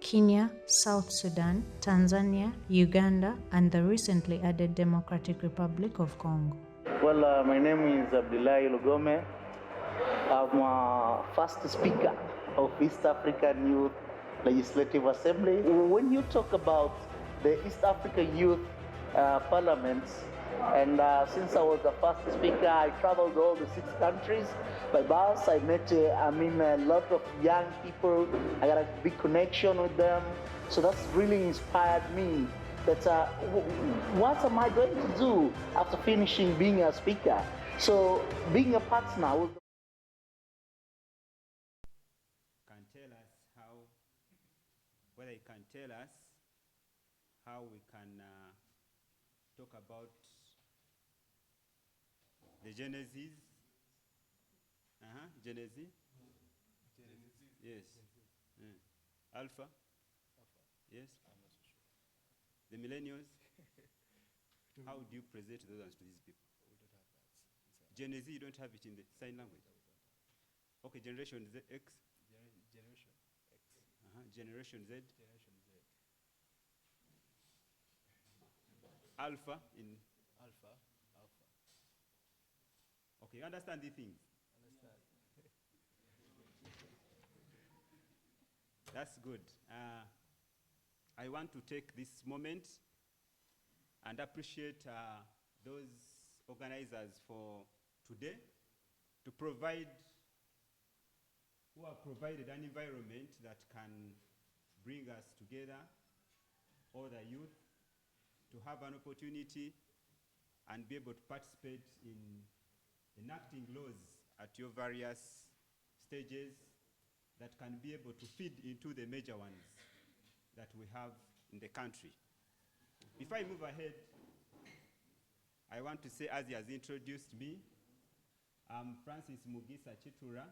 Kenya, South Sudan, Tanzania, Uganda, and the recently added Democratic Republic of Congo. Well, my name is Abdullahi Lugome. I'm first speaker of East African Youth Legislative Assembly. When you talk about the East Africa Youth Parliaments, and since I was the first speaker, I traveled to all the 6 countries by bus. I met, a lot of young people. I got a big connection with them. So that's really inspired me that what am I going to do after finishing being a speaker? So being a partner with whether you can tell us how we can talk about the Genesis. Genesis? Yes. Alpha? Yes. I'm not so sure. The millennials? How do you present those ones to these people? We don't have that. Genesis, you don't have it in the sign language? No, we don't have. Okay, Generation Z, X? Generation X. Generation Z? Generation Z. Alpha in? Alpha. Okay, you understand these things? Understand. That's good. I want to take this moment and appreciate those organizers for today who have provided an environment that can bring us together, all the youth, to have an opportunity and be able to participate in enacting laws at your various stages that can be able to feed into the major ones that we have in the country. Before I move ahead, I want to say, as he has introduced me, I'm Francis Mugisa Chitura.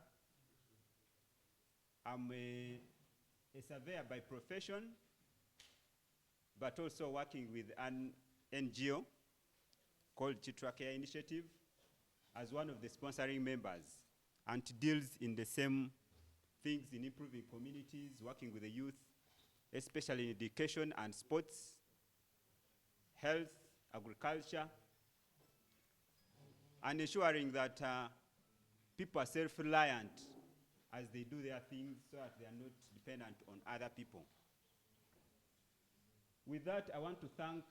I'm a surveyor by profession, but also working with an NGO called Chitura Care Initiative as one of the sponsoring members, and deals in the same things in improving communities, working with the youth, especially in education and sports, health, agriculture, and ensuring that people are self-reliant as they do their things so that they are not dependent on other people. With that, I want to thank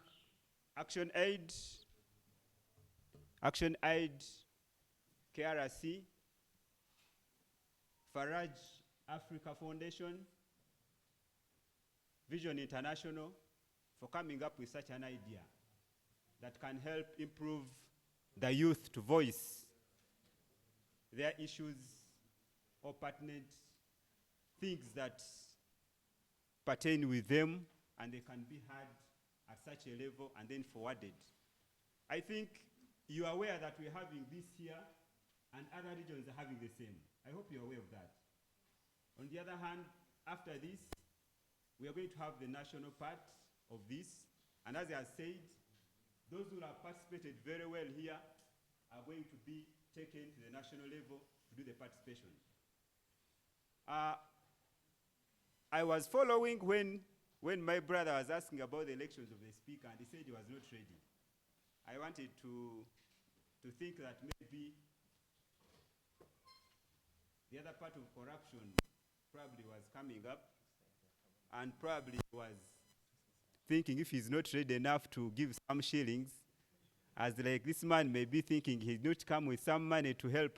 ActionAid, KRC, Farage Africa Foundation, Vision International for coming up with such an idea that can help improve the youth to voice their issues or pertinent things that pertain with them, and they can be heard at such a level and then forwarded. I think you are aware that we're having this here and other regions are having the same. I hope you're aware of that. On the other hand, after this, we are going to have the national part of this, and as I said, those who have participated very well here are going to be taken to the national level to do the participation. I was following when my brother was asking about the elections of the speaker, and he said he was not ready. I wanted to think that maybe the other part of corruption probably was coming up, and probably was thinking if he's not ready enough to give some shillings, as like this man may be thinking he's not come with some money to help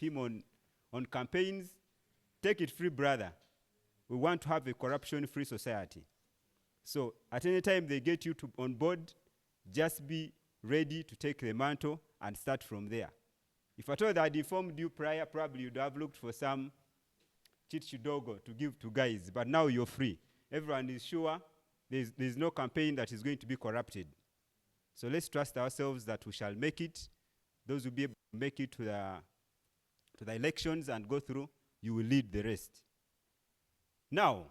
him on campaigns. Take it free, brother. We want to have a corruption-free society. So at any time they get you on board, just be ready to take the mantle and start from there. If at all they had informed you prior, probably you'd have looked for some chichidogo to give to guys, but now you're free. Everyone is sure there's no campaign that is going to be corrupted. So let's trust ourselves that we shall make it. Those who will be able to make it to the elections and go through, you will lead the rest. Now,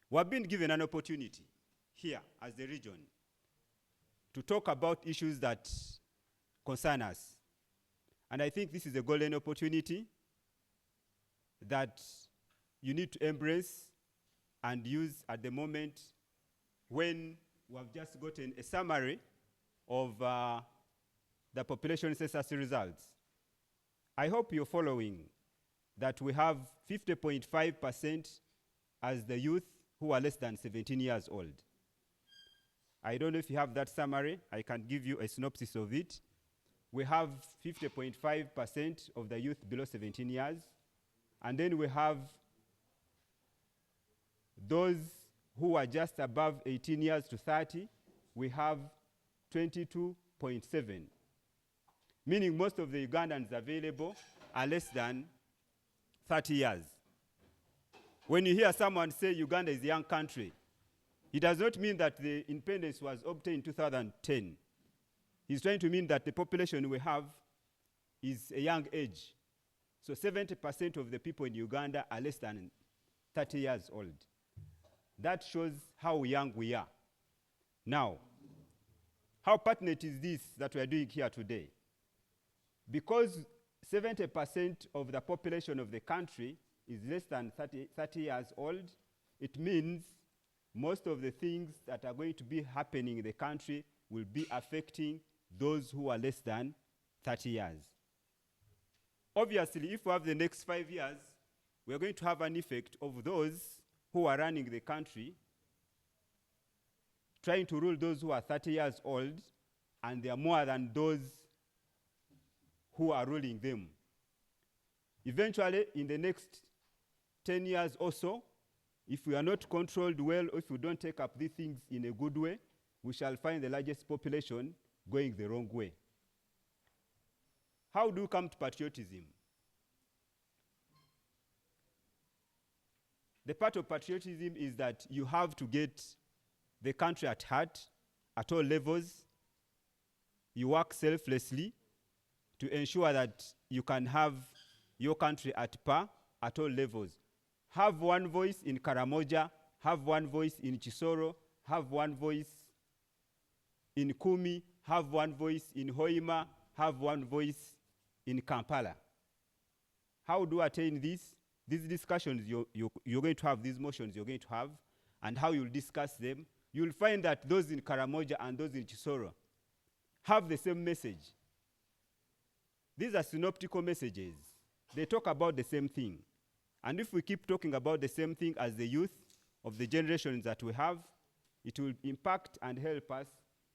we've been given an opportunity here as the region to talk about issues that concern us. And I think this is a golden opportunity that you need to embrace and use at the moment when we have just gotten a summary of the population census results. I hope you're following that we have 50.5% as the youth who are less than 17 years old. I don't know if you have that summary. I can give you a synopsis of it. We have 50.5% of the youth below 17 years. And then we have those who are just above 18 years to 30. We have 22.7, meaning most of the Ugandans available are less than 30 years. When you hear someone say Uganda is a young country, it does not mean that the independence was obtained in 2010. He's trying to mean that the population we have is a young age. So 70% of the people in Uganda are less than 30 years old. That shows how young we are. Now, how pertinent is this that we are doing here today? Because 70% of the population of the country is less than 30 years old, it means most of the things that are going to be happening in the country will be affecting those who are less than 30 years. Obviously, if we have the next 5 years, we are going to have an effect of those who are running the country, trying to rule those who are 30 years old, and they are more than those who are ruling them. Eventually, in the next 10 years or so, if we are not controlled well, or if we don't take up these things in a good way, we shall find the largest population going the wrong way. How do we come to patriotism? The part of patriotism is that you have to get the country at heart at all levels. You work selflessly to ensure that you can have your country at par at all levels. Have one voice in Karamoja, have one voice in Chisoro, have one voice in Kumi, have one voice in Hoima, have one voice in Kampala. How do I attain this? These discussions you're going to have, these motions you're going to have, and how you'll discuss them, you'll find that those in Karamoja and those in Chisoro have the same message. These are synoptical messages. They talk about the same thing. And if we keep talking about the same thing as the youth of the generations that we have, it will impact and help us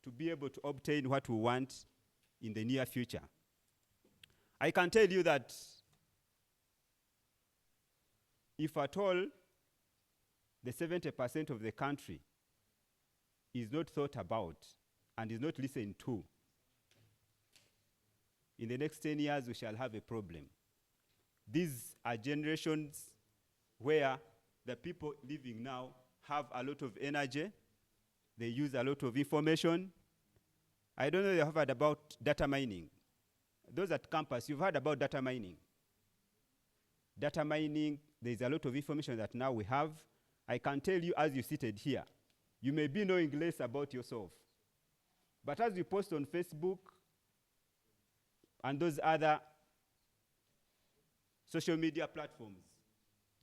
to be able to obtain what we want in the near future. I can tell you that if at all the 70% of the country is not thought about and is not listened to, in the next 10 years we shall have a problem. These are generations where the people living now have a lot of energy, they use a lot of information. I don't know if you have heard about data mining. Those at campus, you've heard about data mining. Data mining, there's a lot of information that now we have. I can tell you as you seated here, you may be knowing less about yourself. But as you post on Facebook and those other social media platforms,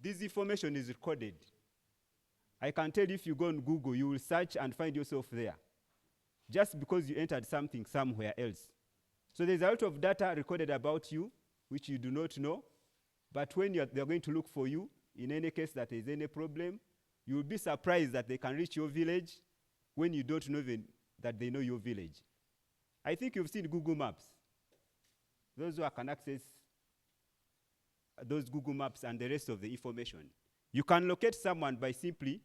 this information is recorded. I can tell you if you go on Google, you will search and find yourself there, just because you entered something somewhere else. So there's a lot of data recorded about you, which you do not know. But when they're going to look for you, in any case that there's any problem, you will be surprised that they can reach your village when you don't know even that they know your village. I think you've seen Google Maps. Those who can access those Google Maps and the rest of the information. You can locate someone by simply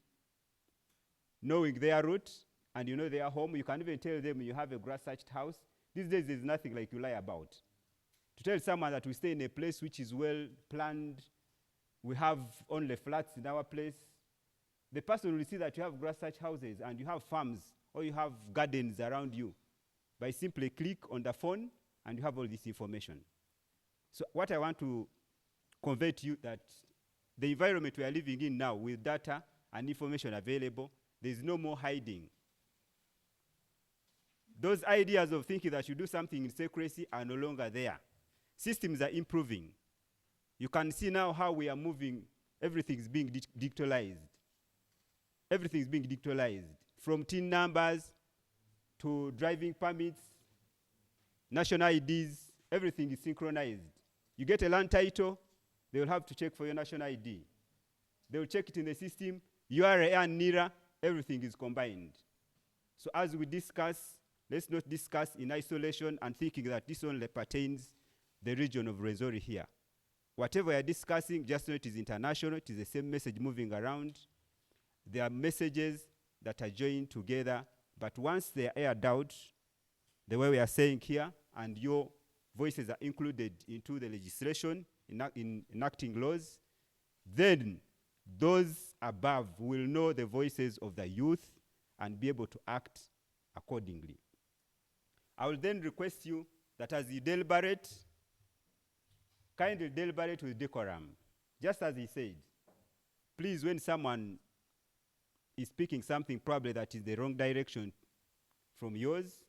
knowing their route, and you know their home. You can even tell them you have a grass-thatched house. These days, there's nothing like you lie about. To tell someone that we stay in a place which is well planned, we have only flats in our place, the person will see that you have grass-thatched houses and you have farms or you have gardens around you. By simply click on the phone and you have all this information. So what I want to convey to you that the environment we are living in now with data and information available, there's no more hiding. Those ideas of thinking that you do something in secrecy are no longer there. Systems are improving. You can see now how we are moving. Everything is being digitalized. everything is being digitalized, from TIN numbers to driving permits, national IDs, everything is synchronized. You get a land title, they will have to check for your national ID. They will check it in the system, URA and NIRA, everything is combined. So as we discuss, let's not discuss in isolation and thinking that this only pertains the region of Rwenzori here. Whatever you're discussing, just know it is international, it is the same message moving around. There are messages that are joined together, but once they are aired out, the way we are saying here, and your voices are included into the legislation, in enacting laws, then those above will know the voices of the youth and be able to act accordingly. I will then request you that as you deliberate, kindly deliberate with decorum. Just as he said, please, when someone is speaking something probably that is the wrong direction from yours,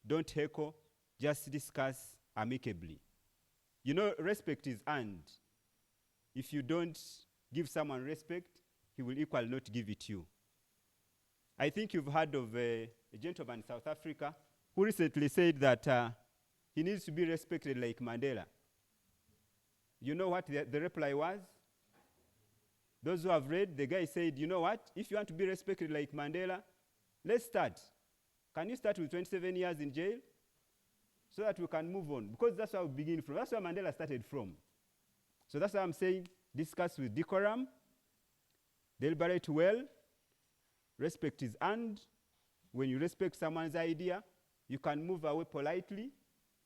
don't heckle, just discuss amicably. You know, respect is earned. If you don't give someone respect, he will equally not give it you. I think you've heard of a gentleman in South Africa who recently said that he needs to be respected like Mandela. You know what the reply was? Those who have read, the guy said, you know what? If you want to be respected like Mandela, let's start. Can you start with 27 years in jail? So that we can move on. Because that's where we begin from. That's where Mandela started from. So that's why I'm saying discuss with decorum, deliberate well, respect is earned. When you respect someone's idea, you can move away politely,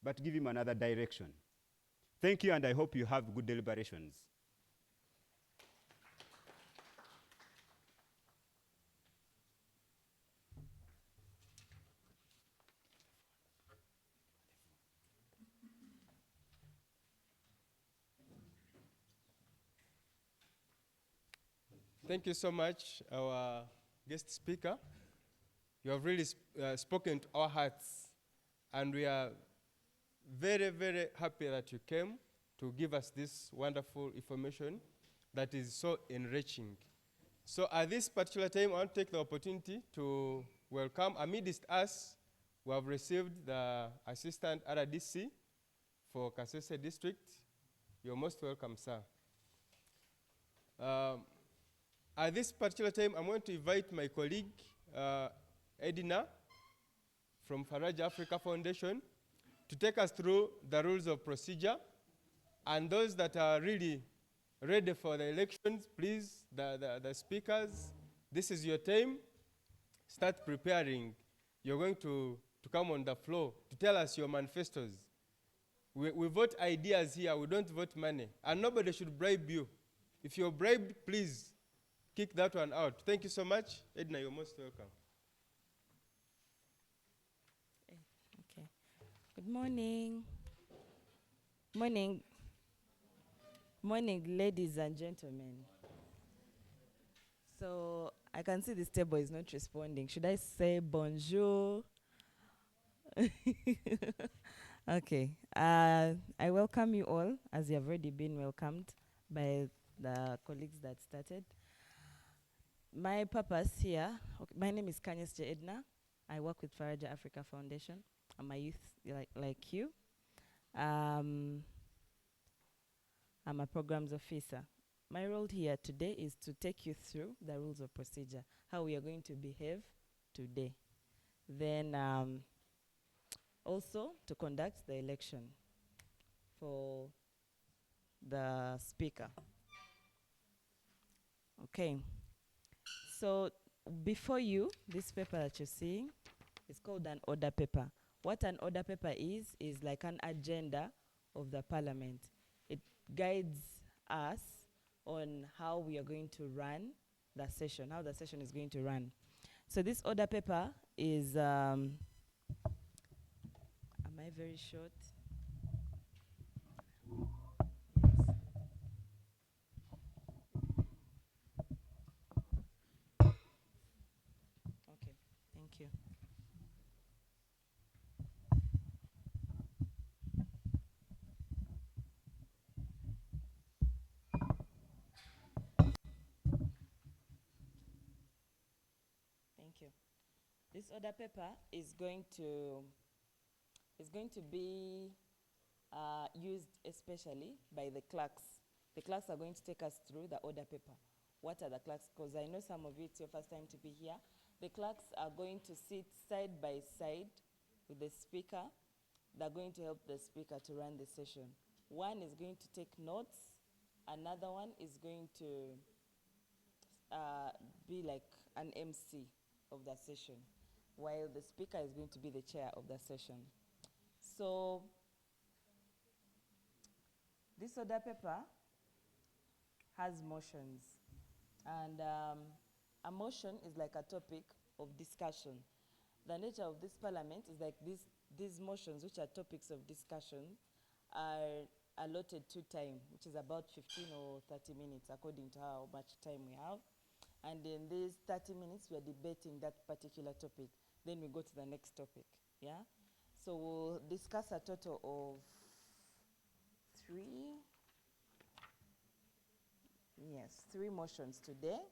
but give him another direction. Thank you, and I hope you have good deliberations. Thank you so much, our guest speaker. You have really spoken to our hearts, and we are very, very happy that you came to give us this wonderful information that is so enriching. So at this particular time, I want to take the opportunity to welcome amidst us. We have received the Assistant RDC for Kasese District. You're most welcome, sir. At this particular time, I'm going to invite my colleague, Edina, from Faraja Africa Foundation, to take us through the rules of procedure. And those that are really ready for the elections, please, the speakers, this is your time. Start preparing. You're going to come on the floor to tell us your manifestos. We vote ideas here, we don't vote money. And nobody should bribe you. If you're bribed, please kick that one out. Thank you so much. Edna, you're most welcome. Okay. Good morning. Morning, ladies and gentlemen. So I can see this table is not responding. Should I say bonjour? Okay. I welcome you all, as you have already been welcomed by the colleagues that started. My purpose here, my name is Kanyes J. Edna. I work with Faraja Africa Foundation. I'm a youth like you. I'm a programs officer. My role here today is to take you through the rules of procedure, how we are going to behave today. Then also to conduct the election for the speaker. Okay. So before you, this paper that you're seeing is called an order paper. What an order paper is like an agenda of the parliament. It guides us on how we are going to run the session, how the session is going to run. So this order paper is, am I very short? Yes. Okay, thank you. Thank you. This order paper is going to be used especially by the clerks. The clerks are going to take us through the order paper. What are the clerks? Because I know some of you, it's your first time to be here. The clerks are going to sit side by side with the speaker. They're going to help the speaker to run the session. One is going to take notes. Another one is going to be like an MC of the session, while the speaker is going to be the chair of the session. So this order paper has motions, and a motion is like a topic of discussion. The nature of this parliament is like these motions, which are topics of discussion, are allotted to time, which is about 15 or 30 minutes, according to how much time we have. And in these 30 minutes, we are debating that particular topic. Then we go to the next topic, yeah? So we'll discuss a total of three motions today.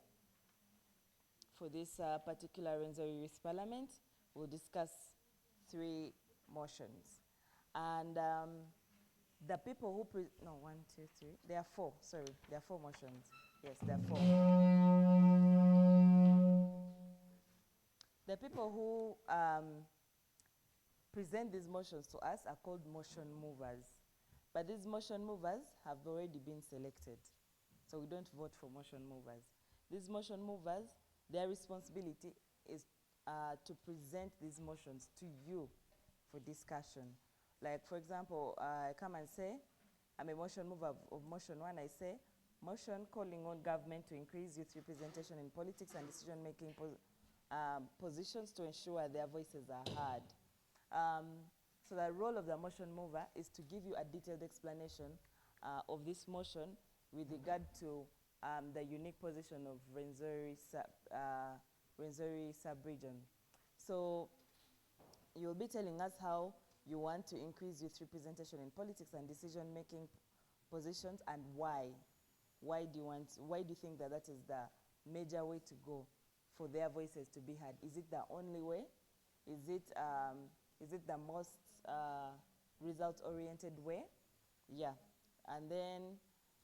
For this particular Rwenzori Youth Parliament, we'll discuss 3 motions. And the people who, no, 1, 2, 3, there are 4, sorry, there are 4 motions. Yes, there are 4. The people who present these motions to us are called motion movers. But these motion movers have already been selected. So we don't vote for motion movers. These motion movers, their responsibility is to present these motions to you for discussion. Like, for example, I come and say, I'm a motion mover of motion 1. I say, motion calling on government to increase youth representation in politics and decision-making positions to ensure their voices are heard. So the role of the motion mover is to give you a detailed explanation of this motion with regard to the unique position of Rwenzori sub-region. So you'll be telling us how you want to increase youth representation in politics and decision-making positions, and why. Why do you think that that is the major way to go for their voices to be heard? Is it the only way? Is it the most result-oriented way? Yeah. And then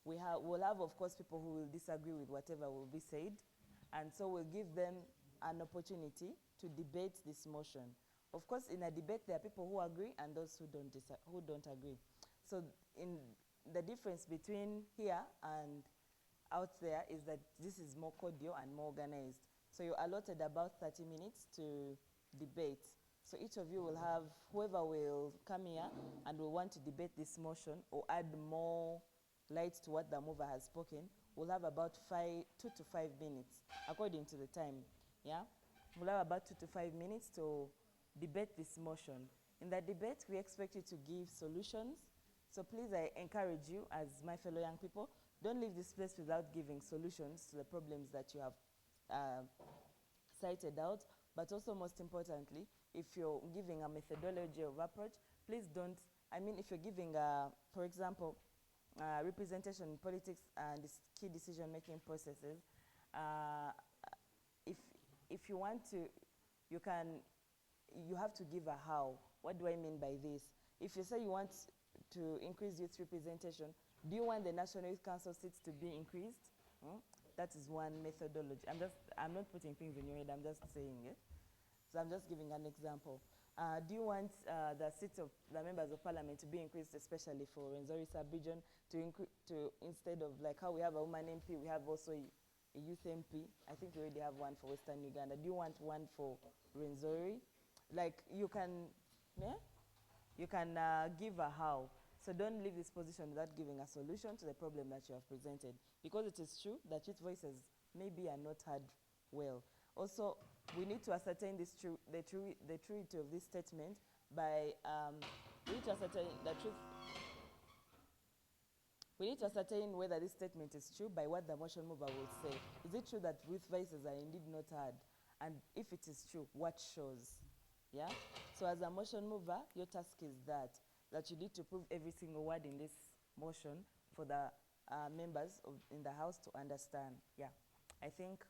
we'll have, of course, people who will disagree with whatever will be said. And so we'll give them an opportunity to debate this motion. Of course, in a debate, there are people who agree and those who don't agree. So the difference between here and out there is that this is more cordial and more organized. So you're allotted about 30 minutes to debate. So each of you will have, whoever will come here and will want to debate this motion or add more light to what the mover has spoken, we'll have about 2 to 5 minutes, according to the time, yeah? We'll have about 2 to 5 minutes to debate this motion. In the debate, we expect you to give solutions. So please, I encourage you, as my fellow young people, don't leave this place without giving solutions to the problems that you have cited out. But also, most importantly, if you're giving a methodology of approach, please don't, if you're giving, for example, representation in politics and key decision-making processes, if you want to, you have to give a how. What do I mean by this? If you say you want to increase youth representation, do you want the National Youth Council seats to be increased? That is one methodology. I'm not putting things in your head, I'm just saying it. So I'm just giving an example. Do you want the seats of the members of parliament to be increased, especially for Rwenzori sub-region, to instead of like how we have a woman MP, we have also a youth MP. I think we already have one for Western Uganda. Do you want one for Rwenzori? Like you can give a how. So don't leave this position without giving a solution to the problem that you have presented. Because it is true that youth voices maybe are not heard well. Also, we need to ascertain the truth of this statement by, we need to ascertain whether this statement is true by what the motion mover will say. Is it true that youth voices are indeed not heard? And if it is true, what shows? Yeah? So as a motion mover, your task is that you need to prove every single word in this motion for the members in the House to understand. Yeah. I think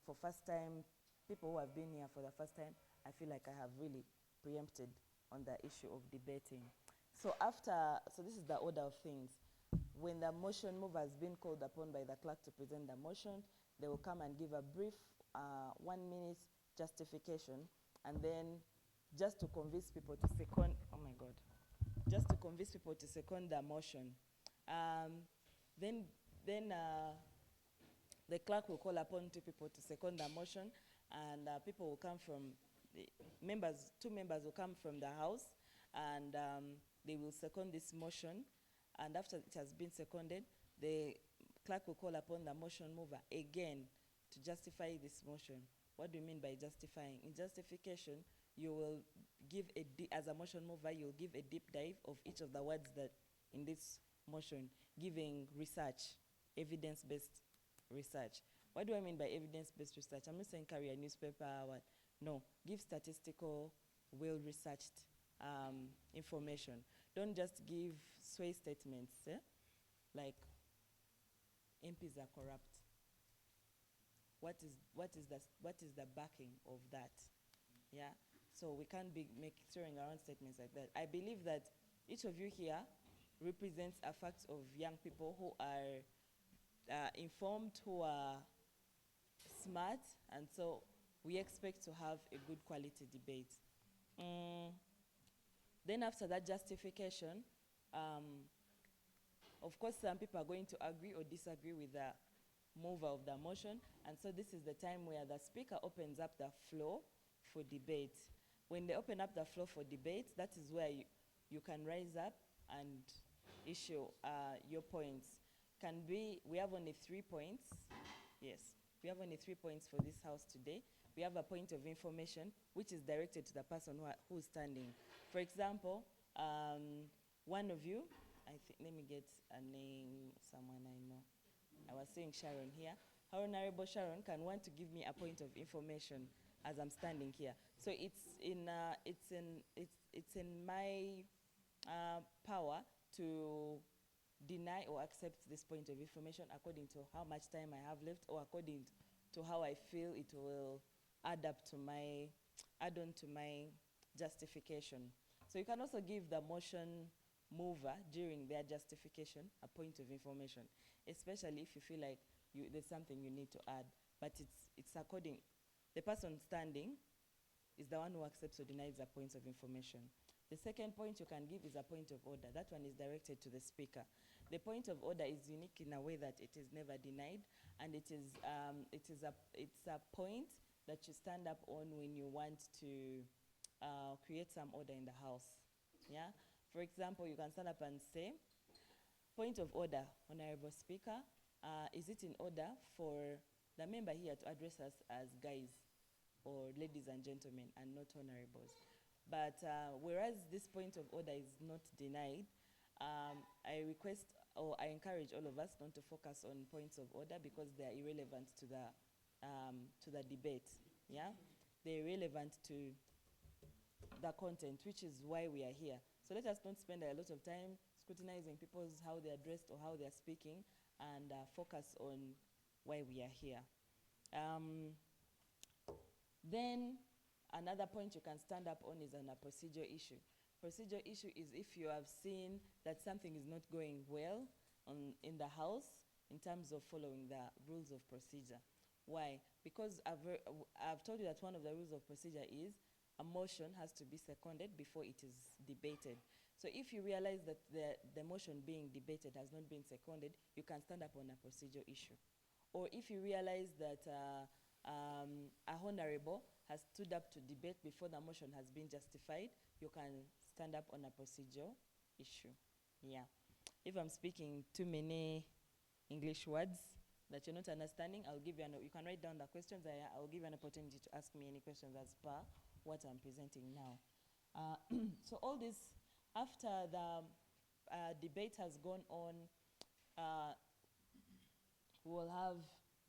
for first time people who have been here for the first time, I feel like I have really preempted on the issue of debating. So this is the order of things. When the motion mover has been called upon by the clerk to present the motion, they will come and give a brief 1 minute justification, and then just to convince people to second, oh my God, just to convince people to second the motion. Then the clerk will call upon two people to second the motion, and people will come from, two members will come from the house, and they will second this motion. And after it has been seconded, the clerk will call upon the motion mover again to justify this motion. What do you mean by justifying? In justification, you will give as a motion mover, you'll give a deep dive of each of the words that in this motion, giving research, evidence-based research. What do I mean by evidence-based research? I'm not saying carry a newspaper, what? No, give statistical, well-researched information. Don't just give sway statements, like MPs are corrupt. What is the backing of that? Yeah, so we can't be throwing around statements like that. I believe that each of you here represents a fact of young people who are informed, who are smart, and so we expect to have a good quality debate. Then after that justification, of course some people are going to agree or disagree with the mover of the motion, and so this is the time where the speaker opens up the floor for debate. When they open up the floor for debate, that is where you can rise up and issue your points. We have only 3 points. Yes, we have only 3 points for this house today. We have a point of information, which is directed to the person who's standing. For example, one of you, let me get a name, someone I know. I was seeing Sharon here. Honorable Sharon can want to give me a point of information as I'm standing here. So it's in my power to deny or accept this point of information according to how much time I have left, or according to how I feel it will add on to my justification. So you can also give the motion mover during their justification a point of information, especially if you feel like there's something you need to add. But it's according, the person standing is the one who accepts or denies the points of information. The second point you can give is a point of order. That one is directed to the speaker. The point of order is unique in a way that it is never denied, and it's a point that you stand up on when you want to create some order in the house. Yeah. For example, you can stand up and say, point of order, Honorable Speaker, is it in order for the member here to address us as guys or ladies and gentlemen and not honorables? But whereas this point of order is not denied, I request or I encourage all of us not to focus on points of order because they are irrelevant to the debate. Yeah, they're irrelevant to the content, which is why we are here. So let us not spend a lot of time scrutinizing how they're dressed or how they're speaking, and focus on why we are here. Then another point you can stand up on is on a procedure issue. Procedure issue is if you have seen that something is not going well in the house in terms of following the rules of procedure. Why? Because I've told you that one of the rules of procedure is a motion has to be seconded before it is debated. So if you realize that the motion being debated has not been seconded, you can stand up on a procedure issue. Or if you realize that a honorable has stood up to debate before the motion has been justified, you can stand up on a procedure issue. Yeah. If I'm speaking too many English words that you're not understanding, you can write down the questions. I'll give you an opportunity to ask me any questions as per what I'm presenting now. So all this, after the debate has gone on, we'll have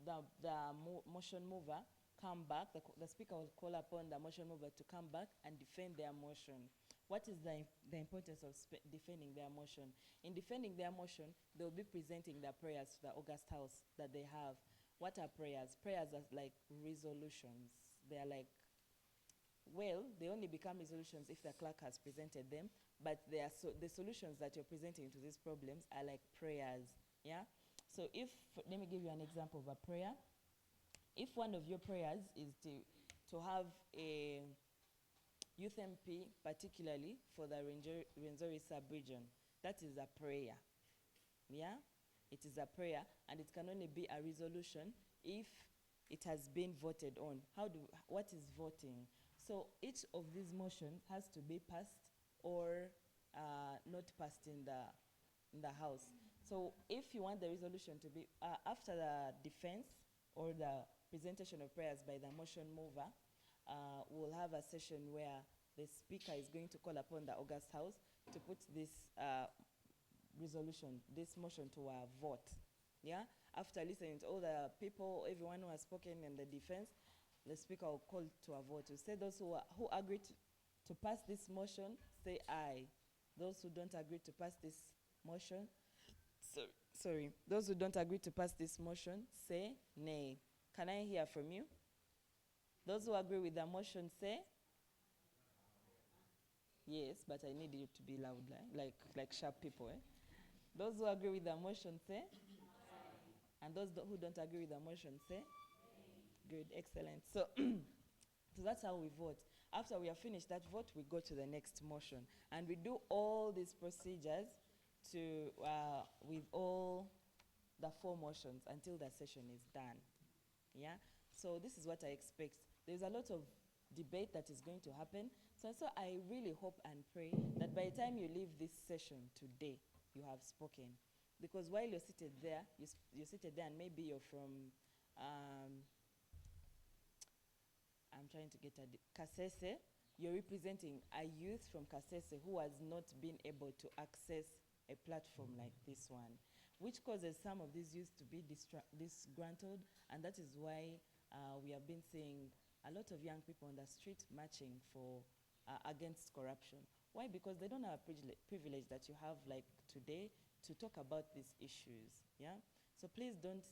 the motion mover come back. The speaker will call upon the motion mover to come back and defend their motion. What is the importance of defending their motion? In defending their motion, they'll be presenting their prayers to the August House that they have. What are prayers? Prayers are like resolutions. they are like, well, they only become resolutions if the clerk has presented them, but they are the solutions that you're presenting to these problems are like prayers, yeah? So if, let me give you an example of a prayer. If one of your prayers is to have a youth MP, particularly for the Rwenzori sub-region, that is a prayer, yeah? It is a prayer, and it can only be a resolution if it has been voted on. What is voting? So each of these motions has to be passed or not passed in the House. So if you want the resolution to be, after the defense or the presentation of prayers by the motion mover, we'll have a session where the speaker is going to call upon the August House to put this resolution, this motion to a vote. Yeah? After listening to all the people, everyone who has spoken in the defense, the speaker will call to a vote. To say those who agree to pass this motion, say aye. Those who don't agree to pass this motion, sorry, those who don't agree to pass this motion, say nay. Can I hear from you? Those who agree with the motion, say yes, but I need you to be loud, like sharp people. Those who agree with the motion, say. And those who don't agree with the motion, say. Good, excellent. So, so that's how we vote. After we have finished that vote, we go to the next motion. And we do all these procedures to, with all the 4 motions until the session is done. Yeah? So this is what I expect. There's a lot of debate that is going to happen. So I really hope and pray that by the time you leave this session today, you have spoken. Because while you're seated there, you're seated there and maybe you're from, I'm trying to get a Kasese, you're representing a youth from Kasese who has not been able to access a platform like this one, which causes some of these youth to be disgruntled, and that is why we have been seeing a lot of young people on the street marching for against corruption. Why? Because they don't have a privilege that you have like today to talk about these issues, yeah? So please don't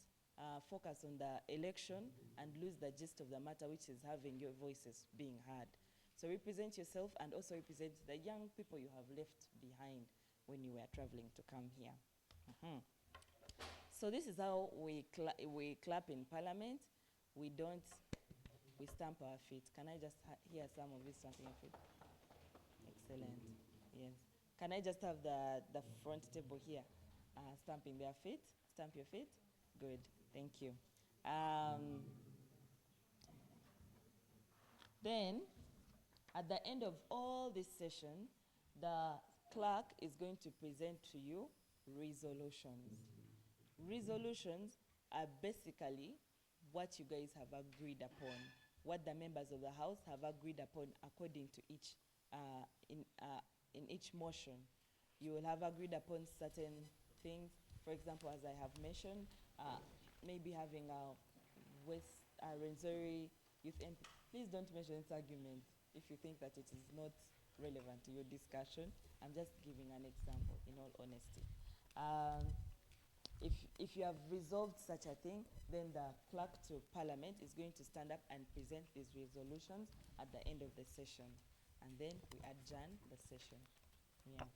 focus on the election and lose the gist of the matter, which is having your voices being heard. So represent yourself and also represent the young people you have left behind when you were traveling to come here. So this is how we clap in Parliament. We stamp our feet. Can I just hear some of you stamping your feet? Excellent, yes. Can I just have the front table here stamping their feet? Stamp your feet? Good, thank you. Then, at the end of all this session, the clerk is going to present to you resolutions. Resolutions are basically what you guys have agreed upon, what the members of the House have agreed upon according to each, in each motion. You will have agreed upon certain things. For example, as I have mentioned, maybe having a Rwenzori youth MP. Please don't mention this argument if you think that it is not relevant to your discussion. I'm just giving an example, in all honesty. If you have resolved such a thing, then the clerk to Parliament is going to stand up and present these resolutions at the end of the session. And then we adjourn the session. Yeah.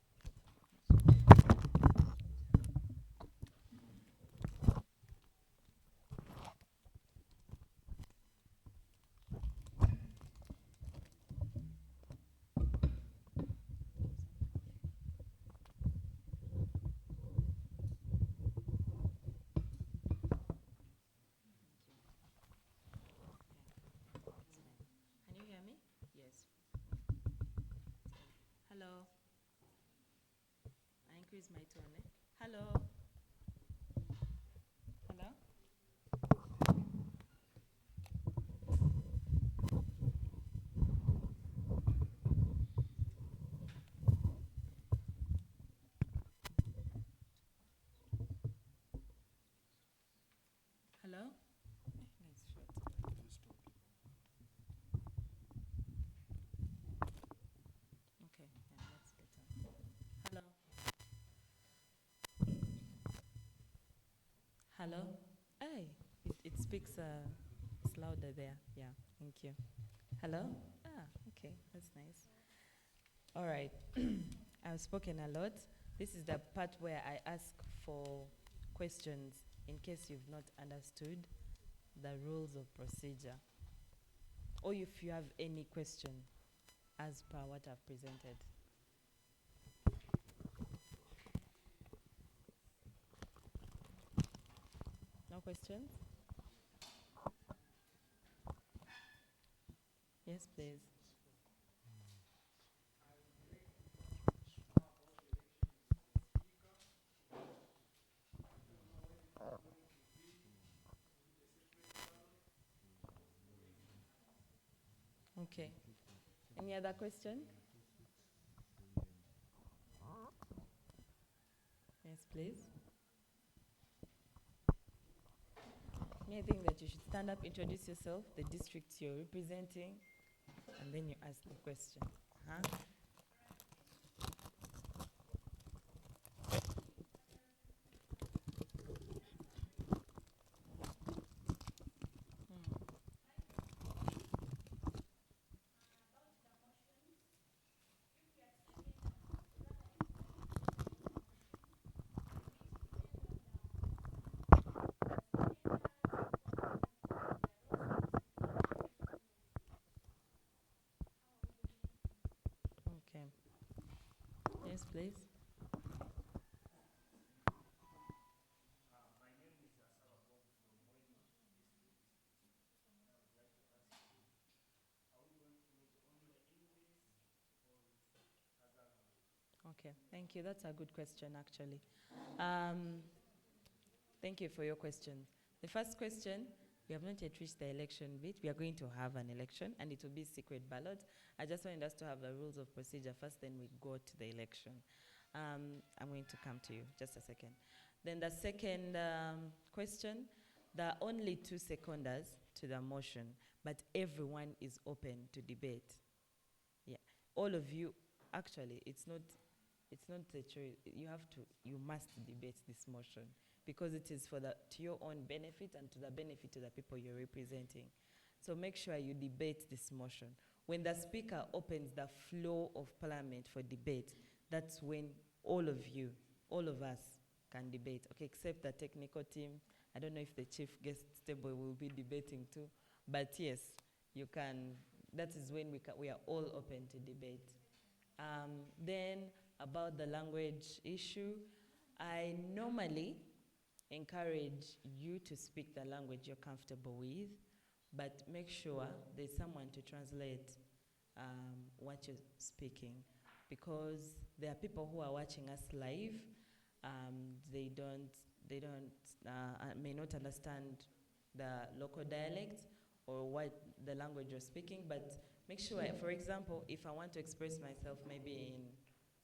Can you hear me? Yes. Hello. I increase my tone. Hello. Hello. Hello. Nice shot. Okay, yeah, that's better. Hello. Hello. Hey, it speaks louder there. Yeah, thank you. Hello? Ah, okay, that's nice. All right. I've spoken a lot. This is the part where I ask for questions in case you've not understood the rules of procedure, or if you have any question as per what I've presented. No questions? Yes, please. Okay. Any other question? Yes, please. I think that you should stand up, introduce yourself, the district you're representing, and then you ask the question. Huh? Okay. Yes, please. Okay, thank you. That's a good question, actually. Um, Thank you for your questions. The first question, we have not yet reached the election bit. We are going to have an election, and it will be secret ballot. I just wanted us to have the rules of procedure first, then we go to the election. I'm going to come to you, just a second. Then the second question, there are only 2 seconders to the motion, but everyone is open to debate. Yeah, all of you, actually, it's not a choice. You must debate this motion because it is to your own benefit and to the benefit of the people you're representing. So make sure you debate this motion. When the speaker opens the floor of parliament for debate, that's when all of us can debate. Okay, except the technical team. I don't know if the chief guest table will be debating too, but yes, you can. That is when we are all open to debate. Then about the language issue, I normally encourage you to speak the language you're comfortable with, but make sure there's someone to translate what you're speaking, because there are people who are watching us live. They may not understand the local dialect or what the language you're speaking, but make sure, for example, if I want to express myself maybe in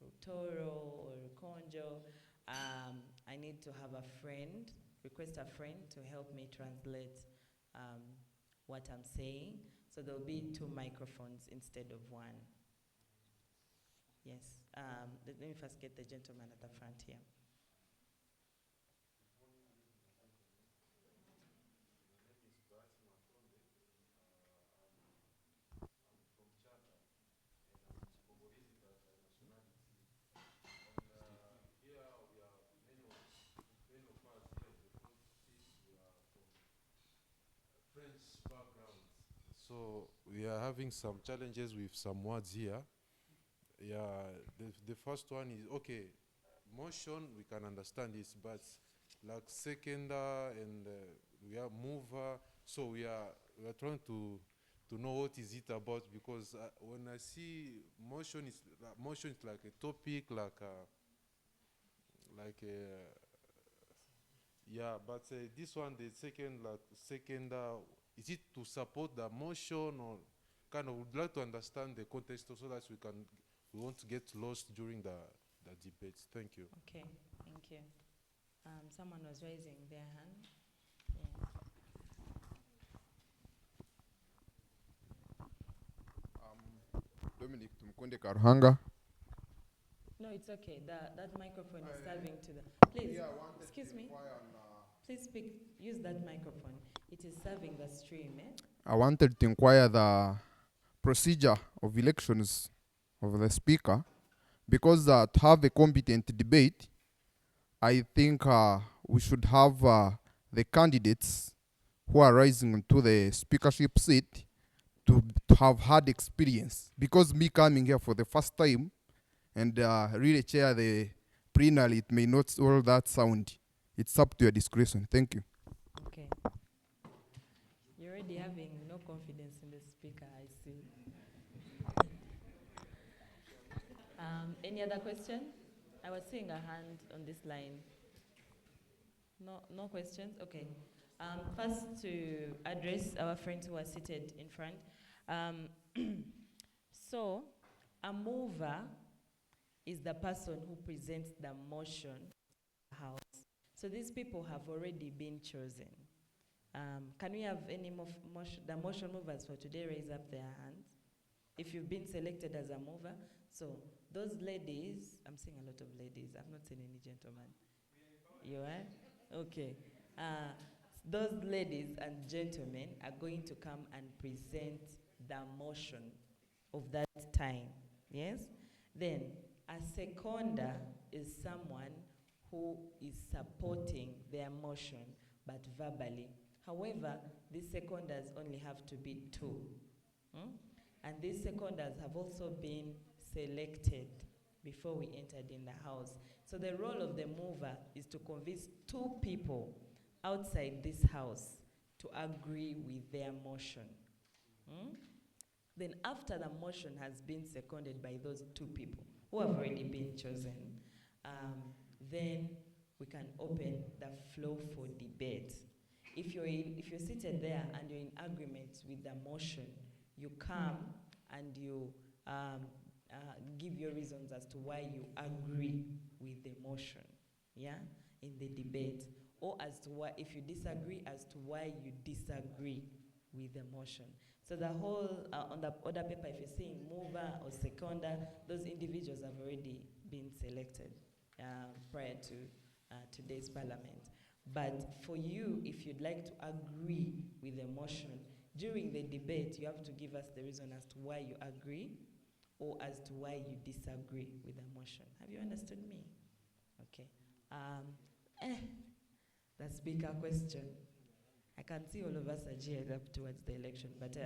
Rutoro or Konjo, I need to have a friend, request a friend to help me translate what I'm saying. So there'll be 2 microphones instead of 1. Yes. Let me first get the gentleman at the front here. So we are having some challenges with some words here. Yeah, the first one is, okay, motion, we can understand this, but like seconder and we are mover, so we are trying to know what is it about, because when I see motion is like a topic, like a, yeah, but this one, the second, is it to support the motion, or kind of would like to understand the context so that we won't get lost during the debates. Thank you. Okay, thank you. Someone was raising their hand. Yeah. Dominic Tumkunde Karuhanga. No, it's okay. That microphone is serving to the. Please, excuse me. Please speak. Use that microphone. It is serving the stream. I wanted to inquire the procedure of elections of the speaker, because to have a competent debate, I think we should have the candidates who are rising to the speakership seat to have had experience. Because me coming here for the first time and really chair the plenary, it may not all that sound. It's up to your discretion. Thank you. Okay. You're already having no confidence in the speaker, I see. Any other question? I was seeing a hand on this line. No questions? Okay. First, to address our friends who are seated in front. Um, so, a mover is the person who presents the motion in the House. So these people have already been chosen. Can we have any the motion movers for today raise up their hands? If you've been selected as a mover. So those ladies, I'm seeing a lot of ladies. I've not seen any gentlemen. You are? Okay. Those ladies and gentlemen are going to come and present the motion of that time. Yes? Then a seconder is someone who is supporting their motion but verbally. However, these seconders only have to be 2. And these seconders have also been selected before we entered in the house. So the role of the mover is to convince 2 people outside this house to agree with their motion. Then after the motion has been seconded by those 2 people who have already been chosen, then we can open the floor for debate. If you're seated there and you're in agreement with the motion, you come and you give your reasons as to why you agree with the motion, yeah, in the debate, or as to why, if you disagree, as to why you disagree with the motion. So the whole, on the order paper, if you're seeing mover or seconder, those individuals have already been selected prior to today's parliament. But for you, if you'd like to agree with the motion, during the debate, you have to give us the reason as to why you agree or as to why you disagree with the motion. Have you understood me? Okay. The speaker question. I can see all of us are geared up towards the election, but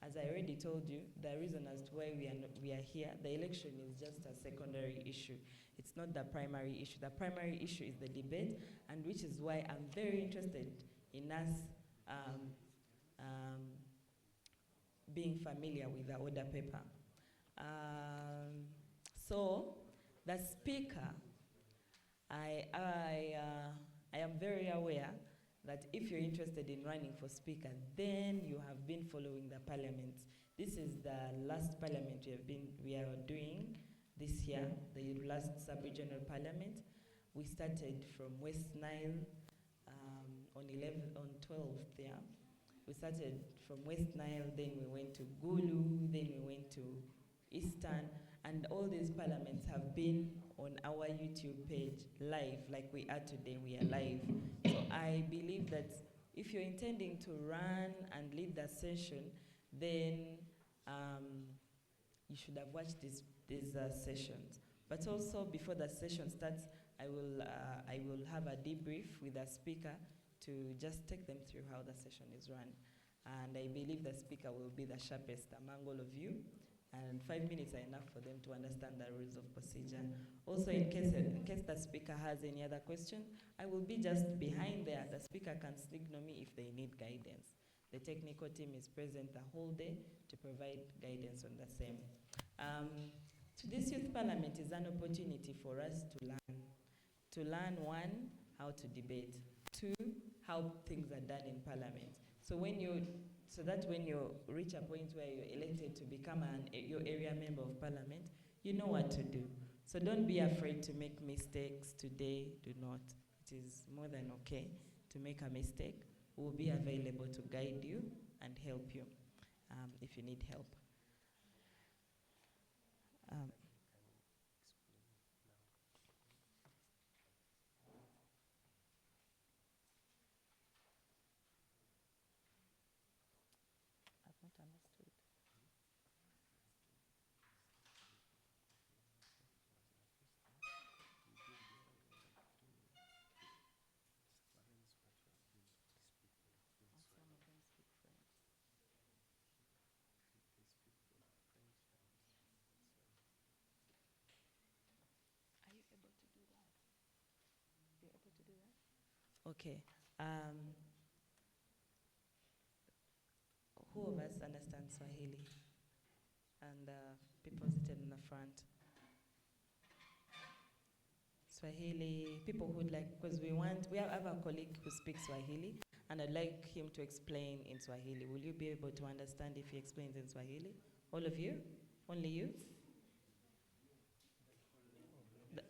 as I already told you, the reason as to why we are here, the election is just a secondary issue. It's not the primary issue. The primary issue is the debate, and which is why I'm very interested in us being familiar with the order paper. So, the speaker, I am very aware that if you're interested in running for speaker, then you have been following the parliaments. This is the last parliament we are doing this year, the last sub-regional parliament. We started from West Nile on 12th, yeah. We started from West Nile, then we went to Gulu, then we went to Eastern, and all these parliaments have been on our YouTube page live, like we are today, we are live. So I believe that if you're intending to run and lead the session, then you should have watched these sessions. But also before the session starts, I will have a debrief with the speaker to just take them through how the session is run. And I believe the speaker will be the sharpest among all of you. And 5 minutes are enough for them to understand the rules of procedure. Also, in case the speaker has any other question, I will be just behind there. The speaker can signal me if they need guidance. The technical team is present the whole day to provide guidance on the same. Today's youth parliament is an opportunity for us to learn. To learn, 1, how to debate. 2, how things are done in parliament. So that when you reach a point where you're elected to become your area member of parliament, you know what to do. So don't be afraid to make mistakes today. Do not. It is more than okay to make a mistake. We'll be available to guide you and help you if you need help. Okay. Who of us understands Swahili? And people seated in the front. Swahili, people who'd like, because we have a colleague who speaks Swahili, and I'd like him to explain in Swahili. Will you be able to understand if he explains in Swahili? All of you? Only you?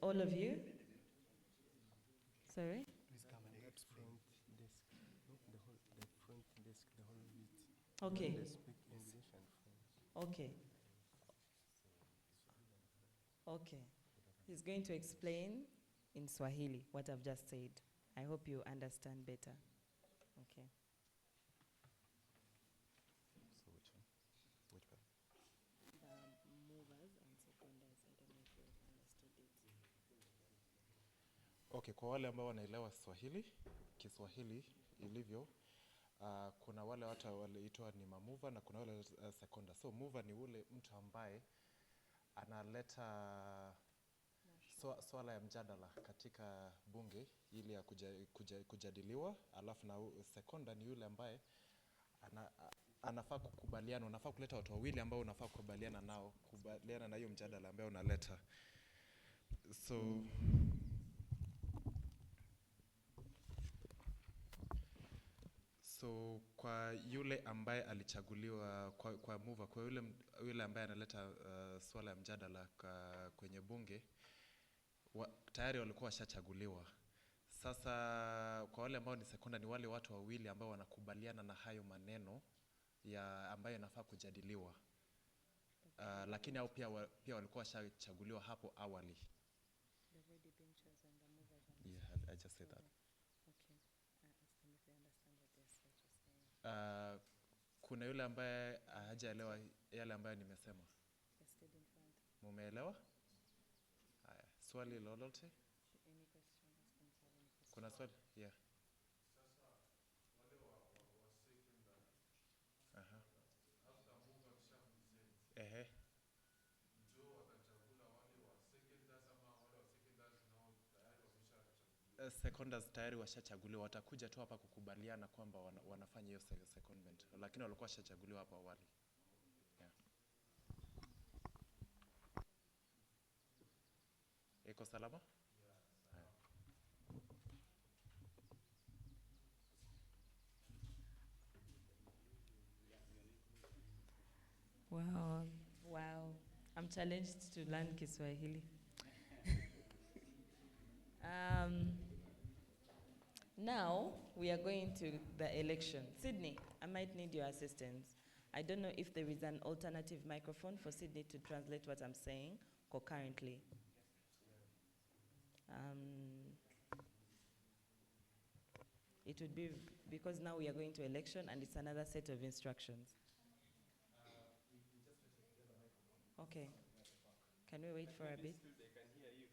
All of you? Sorry? Please come and explain. Desk, the front desk, the whole of it. Okay. They speak English and French. Okay. Okay. He's going to explain in Swahili what I've just said. I hope you understand better. Okay. So which one? Which part? The movers and seconders. I don't know if you've understood it. Okay, kwa wale ambao wanaelewa Kiswahili ilivyo, kuna wale watu waliitwa ni mamover na kuna wale seconder. So mover ni ule mtu ambaye analeta swala ya mjadala katika bunge ili ya kujadiliwa, alafu na seconder ni yule ambaye anafaa kukubaliana, unafaa kuleta watu wawili ambao unafaa kukubaliana nao, kubaliana na hiyo mjadala ambayo unaleta. So kwa yule ambaye alichaguliwa kwa mover, kwa yule ambaye analeta swala ya mjadala kwenye bunge, tayari walikuwa washachaguliwa. Sasa kwa wale ambao ni sekunda ni wale watu wawili ambao wanakubaliana na hayo maneno ya ambayo yanafaa kujadiliwa. Lakini hao pia walikuwa washachaguliwa hapo awali. They've already been chosen, the movers and Yeah, I just said that. Okay. I understand if I understand what you're saying. Kuna yule ambaye hajaelewa yale ambayo nimesema. Stayed in front. Mumeelewa? Haya, swali lolote? Any question? Ask them if you have any question. Kuna swali? Yeah. Aha. Ehe. Seconders tayari washachaguliwa, watakuja tu hapa kukubaliana kwamba wanafanya hiyo secondment, lakini walikuwa washachaguliwa hapo awali. Yeah. Iko salama? Yeah. Wow. I'm challenged to learn Kiswahili. Now we are going to the election. Sydney, I might need your assistance. I don't know if there is an alternative microphone for Sydney to translate what I'm saying concurrently. It would be because now we are going to election and it's another set of instructions. Okay. Can we wait for a bit? They can hear you.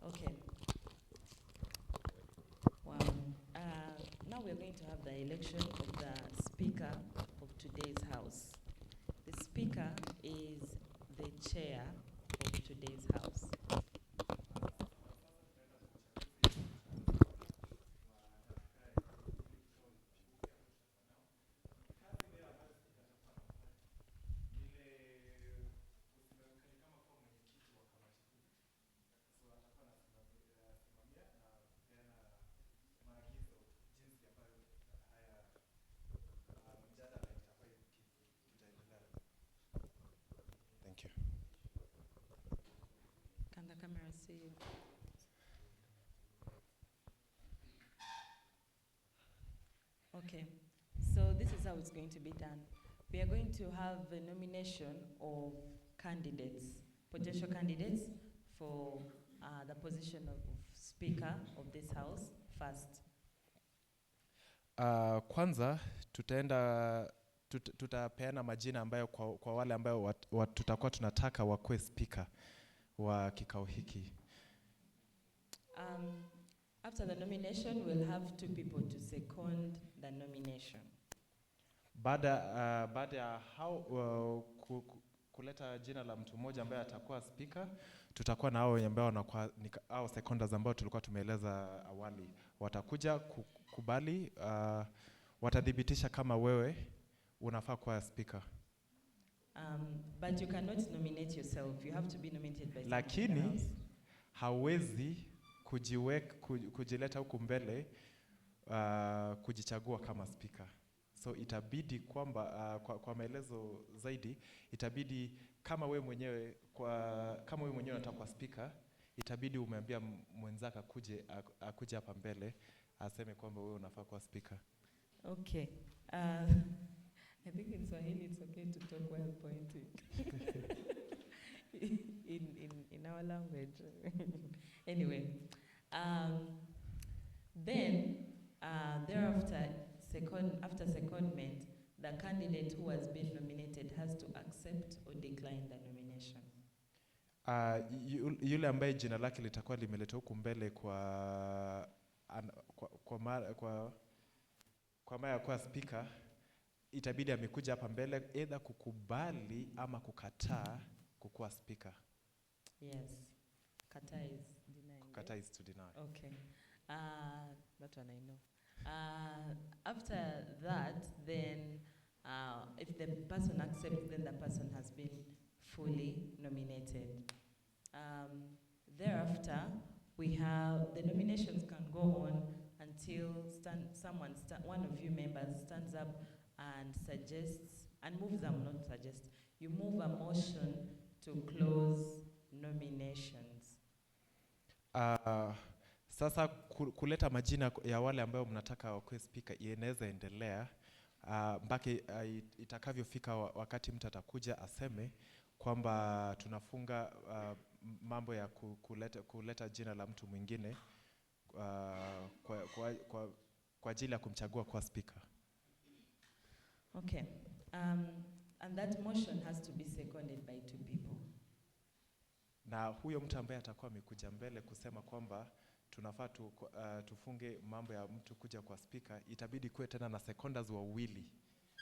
Okay. Wow. Now we're going to have the election of the Speaker of today's House. The Speaker is the chair of today's House. Thank you. Can the camera see you? Okay, so this is how it's going to be done. We are going to have a nomination of candidates, potential candidates for the position of Speaker of this House first. Kwanza tutapeana majina ambayo kwa wale ambayo tutakuwa tunataka wakuwe speaker wa kikao hiki. After the nomination, we'll have two people to second the nomination. Baada ya kuleta jina la mtu mmoja ambaye atakuwa speaker, tutakuwa na hao ambao wanakuwa hao seconders ambao tulikuwa tumeeleza awali. Watakuja kukubali, watathibitisha kama wewe unafaa kuwa speaker. But you cannot nominate yourself. You have to be nominated by someone in the Lakini house. hawezi kujileta huku mbele kujichagua kama speaker. So itabidi kwamba kwa maelezo zaidi, itabidi kama wewe mwenyewe unataka kuwa speaker, itabidi umeambia mwenzaka akuje hapa mbele aseme kwamba wewe unafaa kuwa speaker. Okay. I think in Swahili it's okay to talk while pointing. in our language. Anyway, then thereafter, after secondment, the candidate who has been nominated has to accept or decline the nomination. Yule ambaye jina lake litakuwa limeletwa huku mbele kwa mara ya kuwa speaker, itabidi amekuja hapa mbele either kukubali ama kukataa kukuwa speaker. Yes. Kataa is denying. Kukataa is to deny. Okay. That one I know. After that, then if the person accepts, then the person has been fully nominated. Thereafter, we have the nominations can go on until one of you members stands up and suggests, and moves them, not suggests, you move a motion to close nominations. Sasa kuleta majina ya wale ambao mnataka wakuwe speaker inaweza endelea mpaka itakavyofika wakati mtu atakuja aseme kwamba tunafunga mambo ya kuleta jina la mtu mwingine kwa ajili ya kumchagua kuwa speaker. Okay. And that motion has to be seconded by 2 people. Na huyo mtu ambaye atakuwa amekuja mbele kusema kwamba tunafaa tufunge mambo ya mtu kuja kwa speaker, itabidi kuwe tena na seconders wawili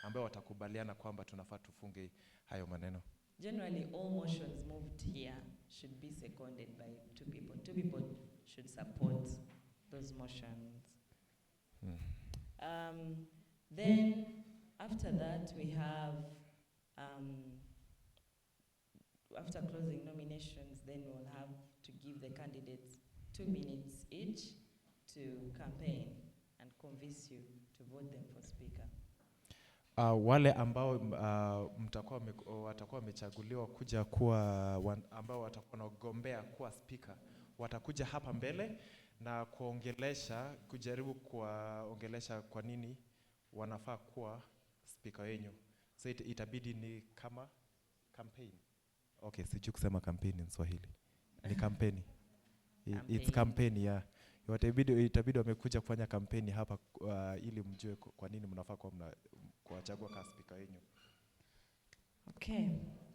ambao watakubaliana kwamba tunafaa tufunge hayo maneno. Generally, all motions moved here should be seconded by 2 people. 2 people should support those motions. Then, after that, we have, after closing nominations, then we'll have to give the candidates 2 minutes each to campaign and convince you to vote them for speaker. Wale ambao watakuwa wamechaguliwa kuja kuwa ambao watakuwa nagombea kuwa speaker, watakuja hapa mbele na kujaribu kuongelesha kwa nini wanafaa kuwa speaker wenyu. So itabidi ni kama campaign. Okay, sijui kusema campaign in Swahili. Ni kampeni. It's campaign, yeah. Itabidi wamekuja kufanya kampeni hapa ili mjue kwa nini mnafaa kuwachagua kama speaker wenyu. Okay.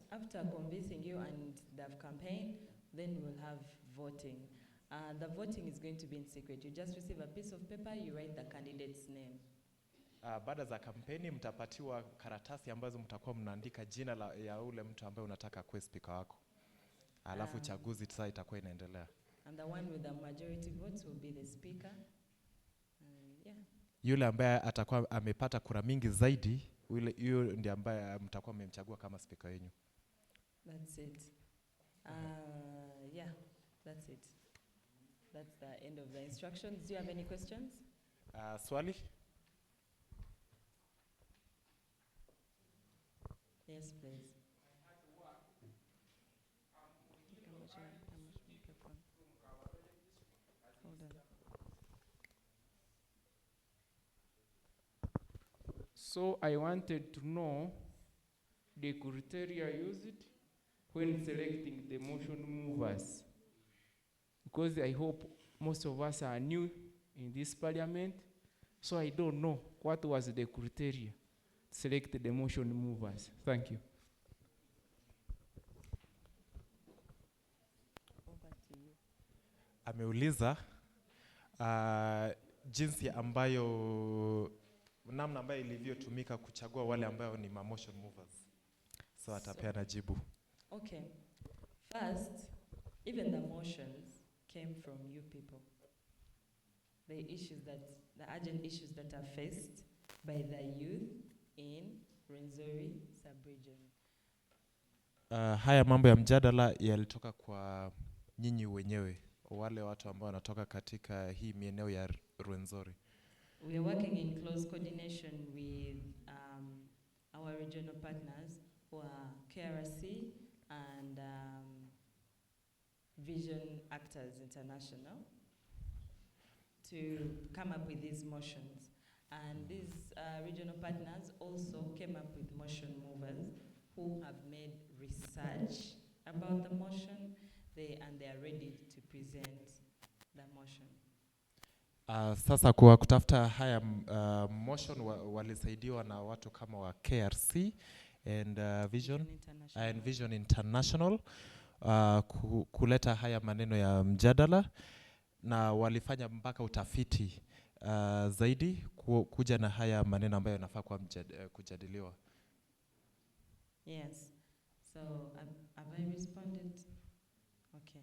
After convincing you and the campaign, then we'll have voting. The voting is going to be in secret. You just receive a piece of paper, you write the candidate's name. Baada za kampeni mtapatiwa karatasi ambazo mtakuwa mnaandika jina ya ule mtu ambaye unataka kuwa speaker wako. Alafu uchaguzi sasa itakuwa inaendelea. And the one with the majority votes will be the speaker. Yeah. Yule ambaye atakuwa amepata kura mingi zaidi, yule ndiye ambaye mtakuwa mmemchagua kama speaker wenu. That's it. Yeah, that's it. That's the end of the instructions. Do you have any questions? Swali? Yes, please. Hold on. So I wanted to know the criteria used when selecting the motion movers, because I hope most of us are new in this parliament, so I don't know what was the criteria to select the motion movers. Thank you. Over to you. Ameuliza jinsi ambayo namna ambayo ilivyotumika kuchagua wale ambao ni motion movers. So atapeana jibu. Okay. First, even the motions came from you people. The urgent issues that are faced by the youth in Rwenzori sub-region. Haya mambo ya mjadala yalitoka kwa nyinyi wenyewe, wale watu ambao wanatoka katika hii mieneo ya Rwenzori. We are working in close coordination with our regional partners who are KRC and Vision Actors International to come up with these motions. And these regional partners also came up with motion movers who have made research about the motion, and they are ready to present the motion. Sasa kwa kutafuta haya motion walisaidiwa na watu kama wa KRC and Vision International kuleta haya maneno ya mjadala, na walifanya mpaka utafiti zaidi kuja na haya maneno ambayo yanafaa kwa kujadiliwa. Yes. So have I responded? Okay.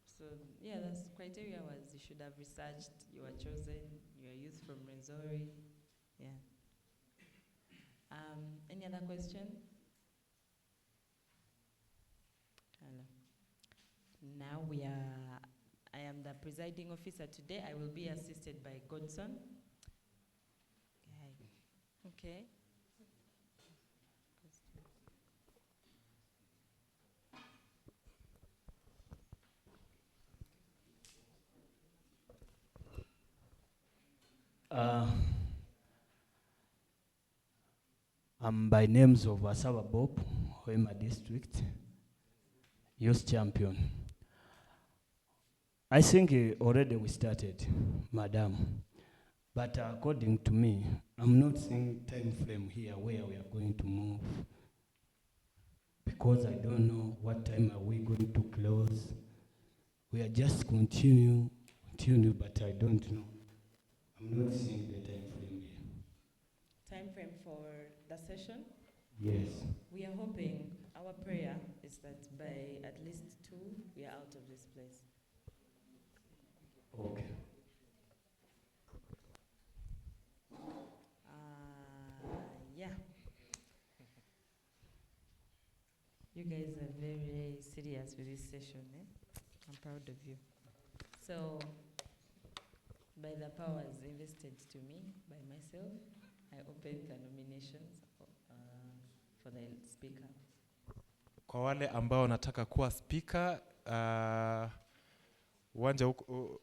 So yeah, that's criteria was you should have researched, you were chosen, you are youth from Rwenzori. Yeah. Any other question? Hello. Now I am the presiding officer today. I will be assisted by Godson. Okay. I'm by names of Asaba Bob, Hoima District, youth champion. I think already we started, madam. But according to me, I'm not seeing time frame here where we are going to move, because I don't know what time are we going to close. We are just continue, but I don't know. I'm not seeing the time frame here. Time frame for the session? Yes. We are hoping, our prayer is that by at least 2, we are out of this place. Okay. Yeah. You guys are very serious with this session, eh? I'm proud of you. So, by the powers invested to me, by myself, I open the nominations for the speaker. Kwa wale ambao wanataka kuwa speaker, uwanja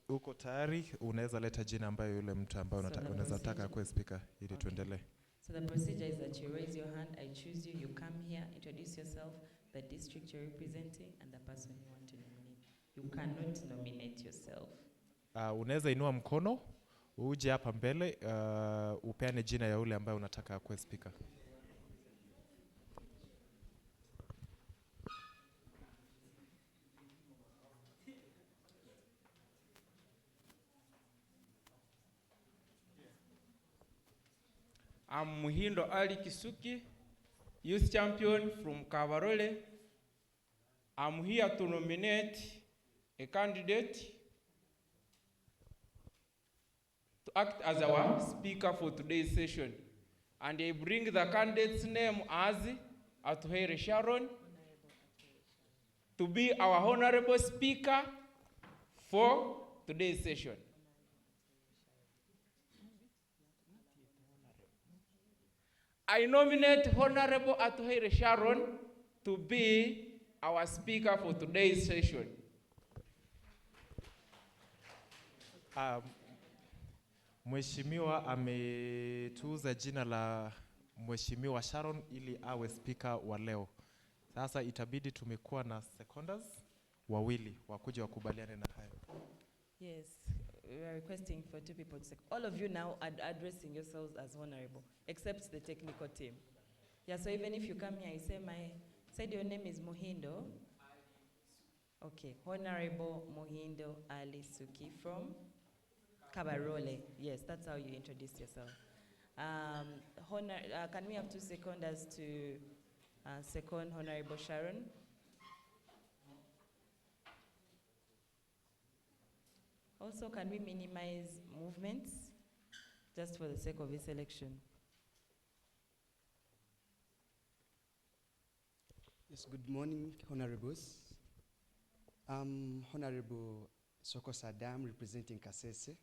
uko tayari, unaweza leta jina ambayo yule mtu ambao unaweza taka kuwa speaker ili tuendelee. So the procedure is that you raise your hand, I choose you, you come here, introduce yourself, the district you're representing, and the person you want to nominate. You cannot nominate yourself. Unaweza inua mkono, uje hapa mbele, upeane jina ya yule ambaye unataka kuwa speaker. I'm Muhindo Ali Kisuki, youth champion from Kabarole. I'm here to nominate a candidate to act as our speaker for today's session. And I bring the candidate's name as Atuhere Sharon to be our honorable speaker for today's session. I nominate Honorable Atuhere Sharon to be our speaker for today's session. Mheshimiwa ametuuza jina la Mheshimiwa Sharon ili awe speaker wa leo. Sasa itabidi tumekuwa na seconders wawili wakuja wakubaliane na hayo. Yes, we are requesting for 2 people to say. All of you now are addressing yourselves as honorable, except the technical team. Yeah, so even if you come here, you say, said your name is Muhindo. Okay, Honorable Muhindo Ali Suki from Kabarole. Yes, that's how you introduce yourself. Can we have 2 seconders to second Honorable Sharon? Also, can we minimize movements just for the sake of this election? Yes, good morning, Honorables. I'm Honorable Soko Saddam, representing Kasese.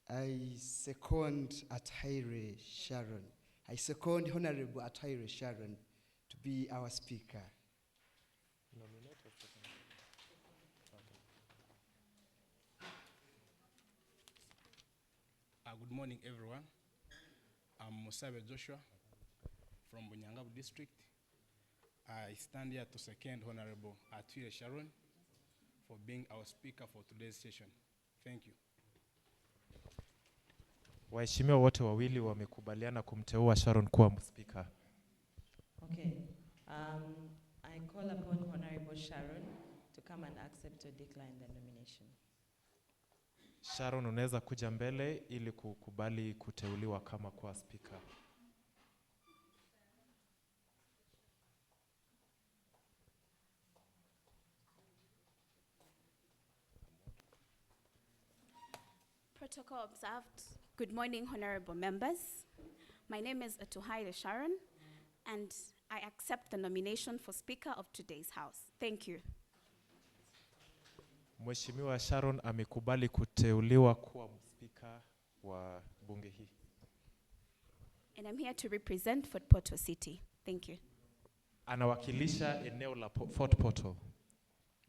I second Athaire Sharon. I second Honorable Athaire Sharon to be our speaker. Nominate or second? Okay. Good morning, everyone. I'm Musabe Joshua from Bunyangabu district. I stand here to second Honorable Athaire Sharon for being our speaker for today's session. Thank you. Waheshimiwa wote wawili wamekubaliana kumteua Sharon kuwa speaker. Okay. I call upon Honorable Sharon to come and accept or decline the nomination. Sharon, unaweza kuja mbele ili kukubali kuteuliwa kama kuwa speaker. Protocol observed. Good morning, honorable members. My name is Athaire Sharon, and I accept the nomination for Speaker of today's House. Thank you. Mheshimiwa Sharon amekubali kuteuliwa kuwa speaker wa bunge hii. And I'm here to represent Fortportal City. Thank you. Anawakilisha eneo la Fortportal.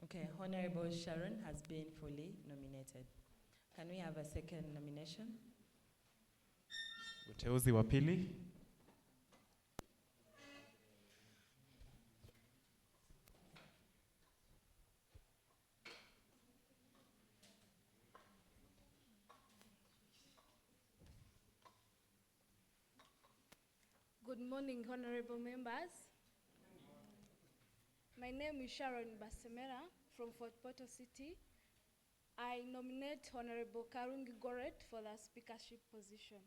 Okay, Honorable Sharon has been fully nominated. Can we have a second nomination? Uteuzi wa pili. Good morning, honorable members. My name is Sharon Basemera from Fortportal City. I nominate Honorable Karungi Goret for the speakership position.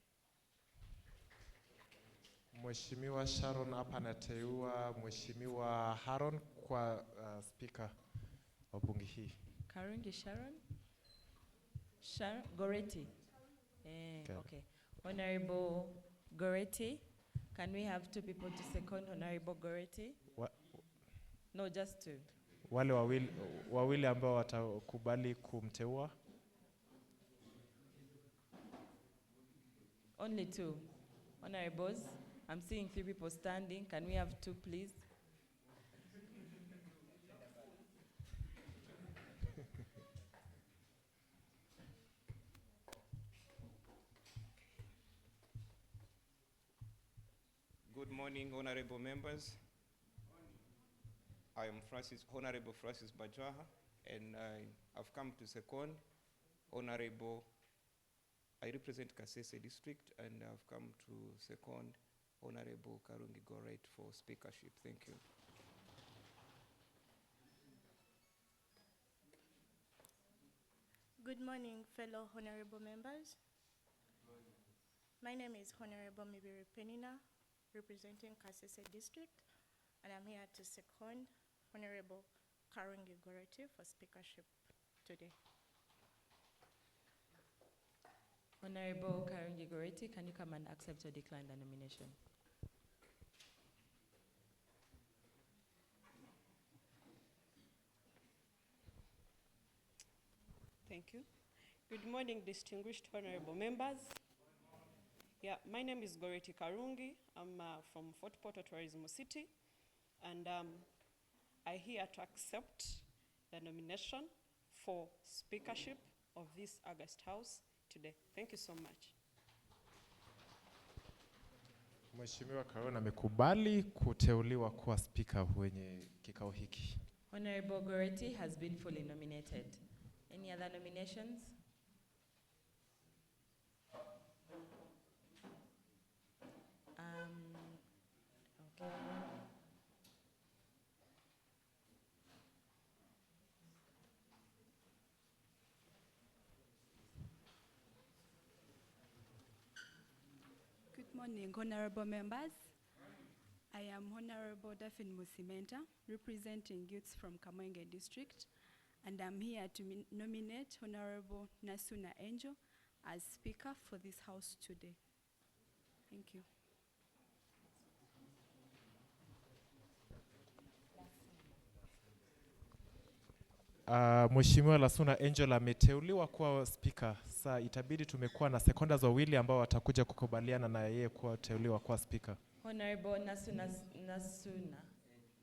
Mheshimiwa Sharon hapa anateua Mheshimiwa Haron kwa speaker wa bunge hii. Karungi Sharon? Goreti. Okay. Honorable Goreti. Can we have 2 people to second Honorable Goreti? No, just 2. Wale wawili ambao watakubali kumteua. Only 2. Honorables, I'm seeing 3 people standing. Can we have 2, please? Good morning, honorable members. I am Honorable Francis Bajwaha, and I've come to second I represent Kasese district, and I've come to second Honorable Karungi Goret for speakership. Thank you. Good morning, fellow honorable members. My name is Honorable Mibiri Penina, representing Kasese district, and I'm here to second Honorable Karungi Goret for speakership today. Honorable Karungi Goret, can you come and accept or decline the nomination? Thank you. Good morning, distinguished honorable members. Yeah, my name is Goreti Karungi. I'm from Fortportal Tourism City, and I'm here to accept the nomination for speakership of this August House today. Thank you so much. Mheshimiwa Karuna amekubali kuteuliwa kuwa speaker kwenye kikao hiki. Honorable Goreti has been fully nominated. Any other nominations? Okay. Morning, honorable members. I am Honorable Daphne Musimenta, representing youths from Kamwenge District, and I'm here to nominate Honorable Nasuna Angel as Speaker for this House today. Thank you. Mheshimiwa Lasuna Angel ameteuliwa kuwa speaker. Sasa itabidi tumekuwa na secondas wawili ambao watakuja kukubaliana na yeye kuwa teuliwa kuwa speaker. Honorable Nasuna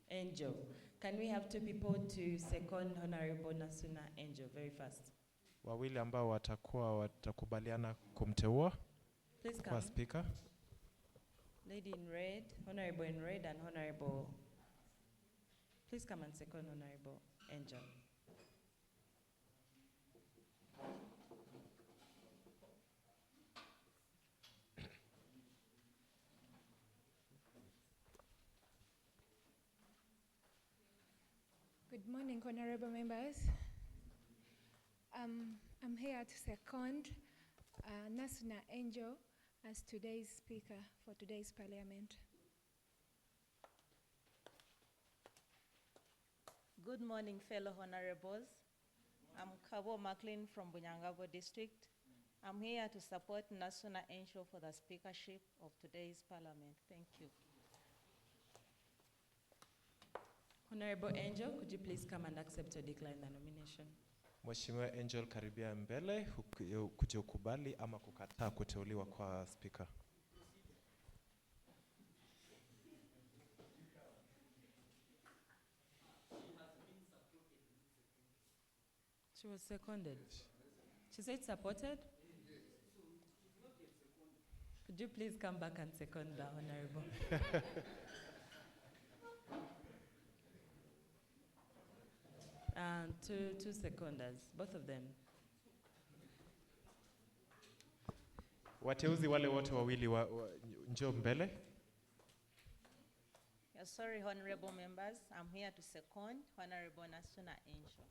Angel. Can we have 2 people to second Honorable Nasuna Angel very fast? Wawili ambao watakubaliana kumteua Please kuwa come. speaker. Lady in red, Honorable in red, and Honorable. Please come and second Honorable Angel. Good morning, honorable members. I'm here to second Nasuna Angel as today's speaker for today's parliament. Good morning, fellow honorables. I'm Kabo McLean from Bunyangabo District. I'm here to support Nasuna Angel for the speakership of today's parliament. Thank you. Honorable Angel, could you please come and accept or decline the nomination? Mheshimiwa Angel, karibia mbele kuja ukubali ama kukataa kuteuliwa kwa speaker. She was seconded. She said supported? Could you please come back and second the honorable? And two seconders, both of them. Wateuzi wale wote wawili njoo mbele. Yeah, sorry, honorable members. I'm here to second Honorable Nasuna Angel.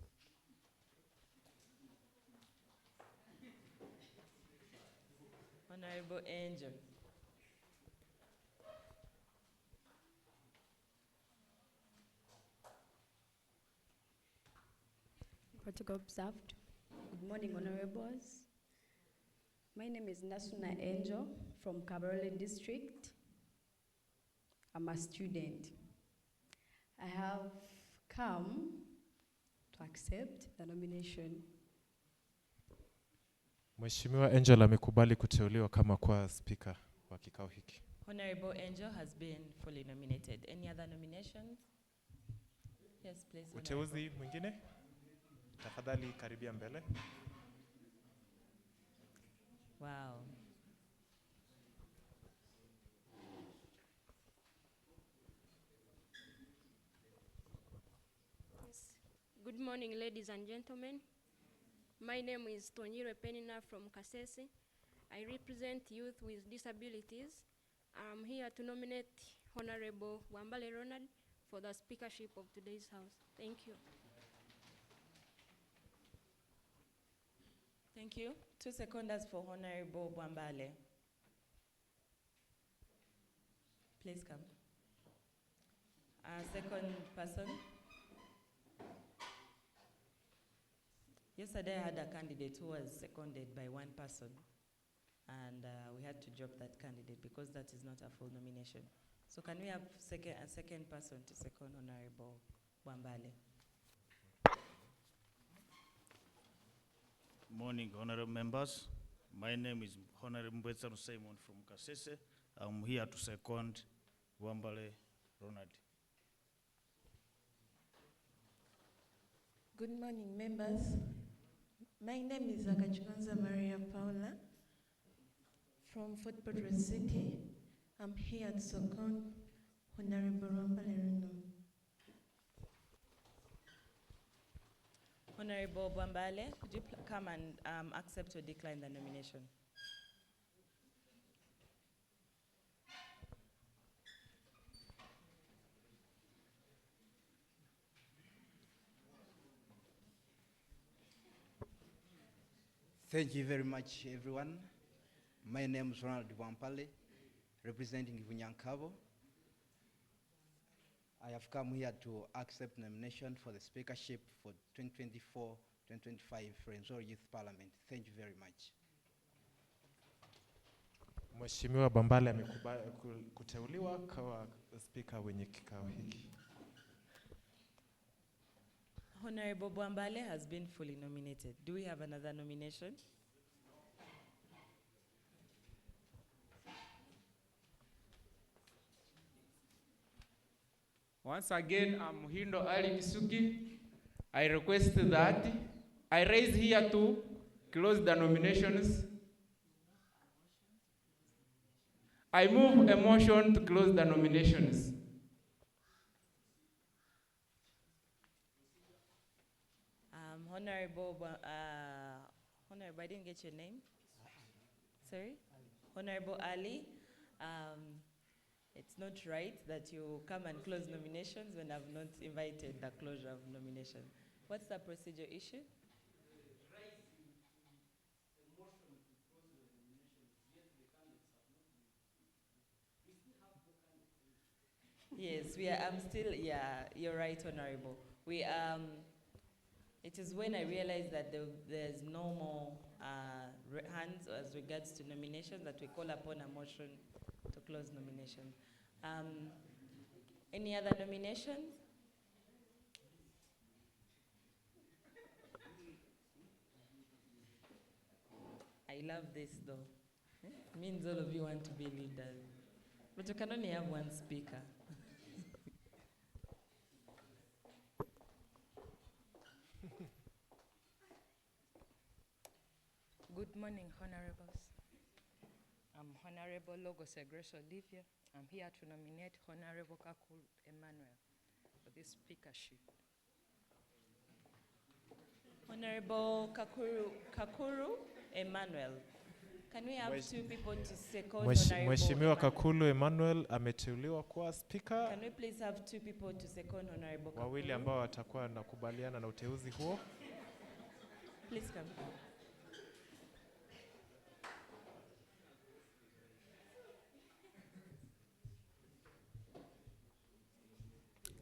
Honorable Angel. Protocol observed. Good morning, honorables. My name is Nasuna Angel from Kabarole District. I'm a student. I have come to accept the nomination. Mheshimiwa Angel amekubali kuteuliwa kama kwa speaker wa kikao hiki. Honorable Angel has been fully nominated. Any other nominations? Yes, please. Uteuzi mwingine? Tafadhali karibia mbele. Wow. Yes. Good morning, ladies and gentlemen. My name is Tonyiro Penina from Kasese. I represent youth with disabilities. I'm here to nominate Honorable Wambale Ronald for the speakership of today's house. Thank you. Thank you. 2 seconders for Honorable Wambale. Please come. Second person. Yesterday I had a candidate who was seconded by 1 person, and we had to drop that candidate because that is not a full nomination. So can we have a second person to second Honorable Wambale? Morning, honorable members. My name is Honorable Rwenzori Simon from Kasese. I'm here to second Wambale Ronald. Good morning, members. My name is Akachikanza Maria Paula from Fortportal City. I'm here to second Honorable Wambale Ronald. Honorable Wambale, could you come and accept or decline the nomination? Thank you very much, everyone. My name is Ronald Wampale, representing Vunyankabo. I have come here to accept nomination for the speakership for 2024-2025 Rwenzori Youth Parliament. Thank you very much. Mheshimiwa Bambale amekubali kuteuliwa kama spika wenye kikao hiki. Honorable Bwambale has been fully nominated. Do we have another nomination? Once again, I'm Muhindo Ali Kisugi. I request that I raise here to close the nominations. I move a motion to close the nominations. Honorable, I didn't get your name. Sorry? Honorable Ali. It's not right that you come and close nominations when I've not invited the closure of nomination. What's the procedure issue? Yes, we are. I'm still. Yeah, you're right, Honorable. We It is when I realize that there's no more hands as regards to nomination that we call upon a motion to close nomination. Any other nominations? I love this though. It means all of you want to be leaders. But you can only have one speaker. Good morning, Honorables. I'm Honorable Logos Egreso Olivia. I'm here to nominate Honorable Kakulu Emmanuel for this speakership. Honorable Kakuru Emmanuel. Can we have two people to second Mheshimiwa Kakulu Emmanuel ameteuliwa kuwa speaker. Can we please have two people to second Honorable Kakulu? Wawili ambao watakuwa nakubaliana na uteuzi huo. Please come.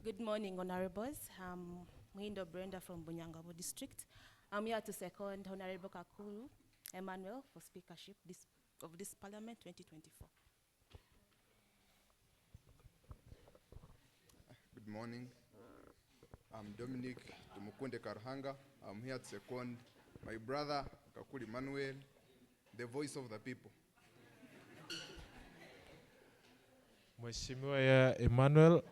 Good morning, Honorables. I'm Muhindo Brenda from Bunyangabo District. I'm here to second Honorable Kakulu Emmanuel for speakership of this Parliament 2024. Good morning. I'm Dominic Tumukunde Karhanga. I'm here to second my brother Kakulu Emmanuel, the voice of the people. Mheshimiwa ya Emmanuel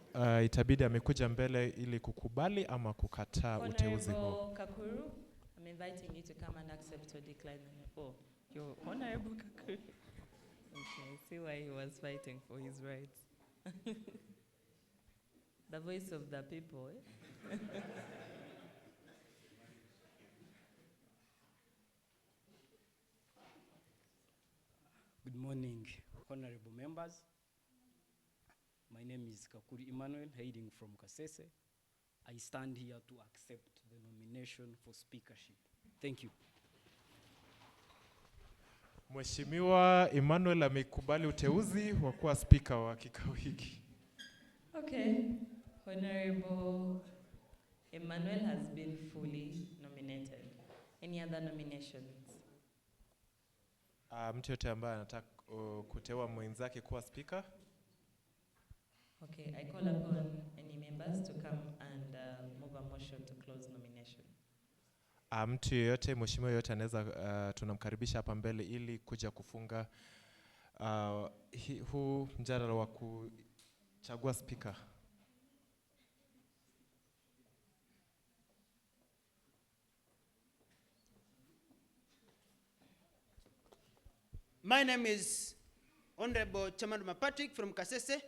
itabidi amekuja mbele ili kukubali ama kukataa uteuzi huo. Honorable Kakuru, I'm inviting you to come and accept or decline. Oh, you're Honorable Kakuru. Okay, I see why he was fighting for his rights. The voice of the people, eh? Good morning, honorable members. My name is Kakuri Emmanuel, hailing from Kasese. I stand here to accept the nomination for speakership. Thank you. Mheshimiwa Emmanuel amekubali uteuzi wa kuwa speaker wa kikao hiki. Okay. Honorable Emmanuel has been fully nominated. Any other nominations? Mtu yote ambaye anataka kuteua mwenzake kuwa speaker. Okay, I call upon any members to come and move a motion to close nomination. Mtu yeyote, mheshimiwa yeyote anaweza tunamkaribisha hapa mbele ili kuja kufunga huu mjadala wa kuchagua speaker. My name is Honorable Chairman Patrick from Kasese.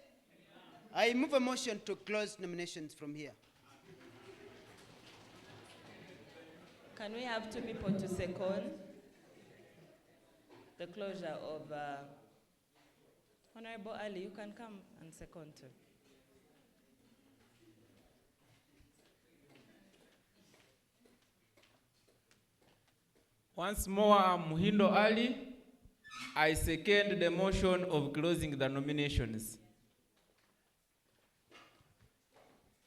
I move a motion to close nominations from here. Can we have two people to second the closure of Honorable Ali? You can come and second too. Once more, I'm Muhindo Ali. I second the motion of closing the nominations.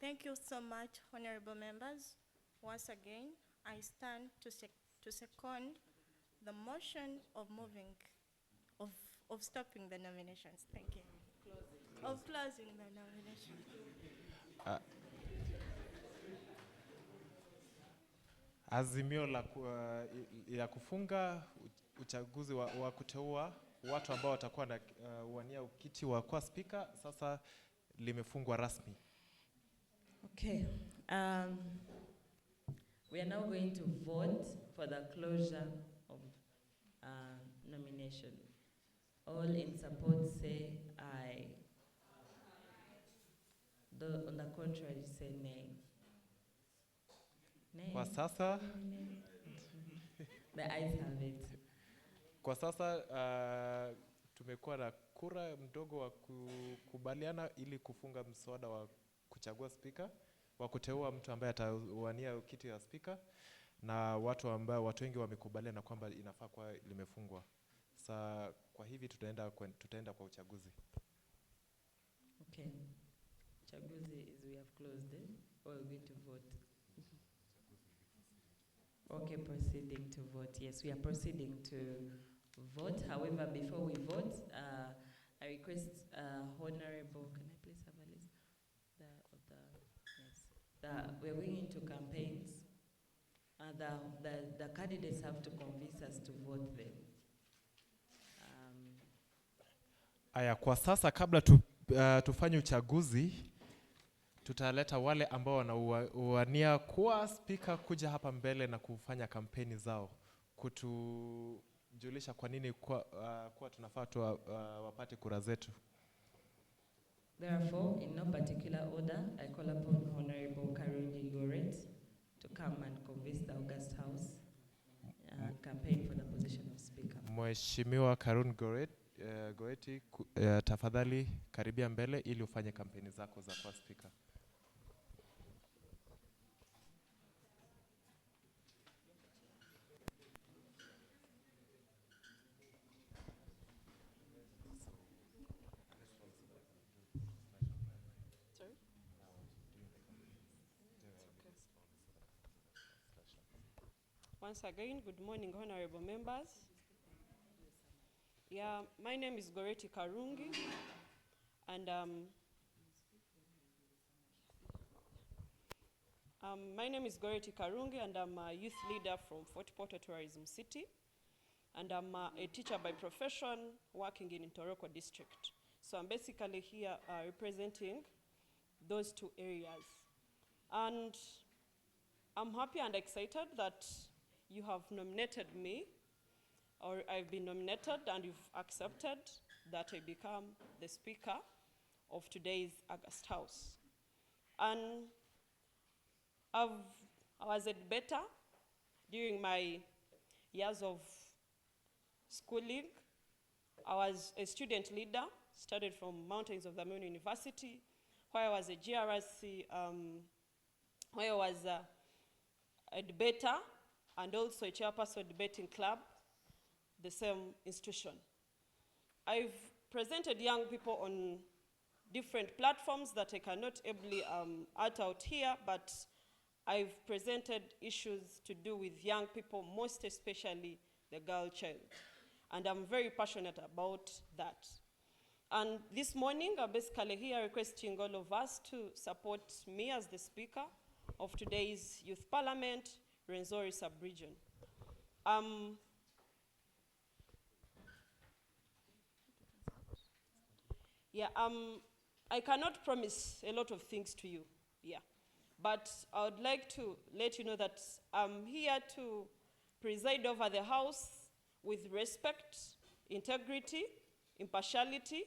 Thank you so much, honorable members. Once again, I stand to second the motion of of stopping the nominations. Thank you. Of closing the nominations. Uh, Azimio ya kufunga uchaguzi wa kuteua watu ambao watakuwa na wania ukiti wa kuwa speaker sasa limefungwa rasmi. Okay. We are now going to vote for the closure of nomination. All in support say aye. On the contrary say nay. Nay. Kwa sasa the ayes have it. Kwa sasa tumekuwa na kura mdogo wa kukubaliana ili kufunga mswada wa kuchagua speaker, wa kuteua mtu ambaye atawania kiti ya speaker, na watu wengi wamekubaliana kwamba inafaa kwa limefungwa. Kwa hivi tutaenda kwa uchaguzi. Okay. Uchaguzi is we have closed it. We're going to vote. Okay, proceeding to vote. Yes, we are proceeding to vote. However, before we vote, I request Honorable, can I please have a list? We're going into campaigns. The candidates have to convince us to vote them. Aya, kwa sasa kabla tufanye uchaguzi, tutaleta wale ambao wanawania kuwa speaker kuja hapa mbele na kufanya kampeni zao, kutujulisha kwa nini kwa tunafaa wapate kura zetu. Therefore, in no particular order, I call upon Honorable Karungi Goret to come and convince the August House and campaign for the position of speaker. Mheshimiwa Karun Goreti, tafadhali karibia mbele ili ufanye kampeni zako za kuwa speaker. Once again, good morning, honorable members. Yeah, my name is Goreti Karungi, and I'm a youth leader from Fortportal Tourism City, and I'm a teacher by profession working in Toroko district. So I'm basically here representing those two areas. And I'm happy and excited that you have nominated me, or I've been nominated and you've accepted that I become the speaker of today's August House. And I was at better during my years of schooling. I was a student leader, started from Mountains of the Moon University, where I was a GRC, where I was a debater and also a chairperson of debating club, the same institution. I've presented young people on different platforms that I cannot ably add out here, but I've presented issues to do with young people, most especially the girl child. And I'm very passionate about that. And this morning, I'm basically here requesting all of us to support me as the speaker of today's Youth Parliament, Rwenzori sub-region. I cannot promise a lot of things to you, but I would like to let you know that I'm here to preside over the House with respect, integrity, impartiality,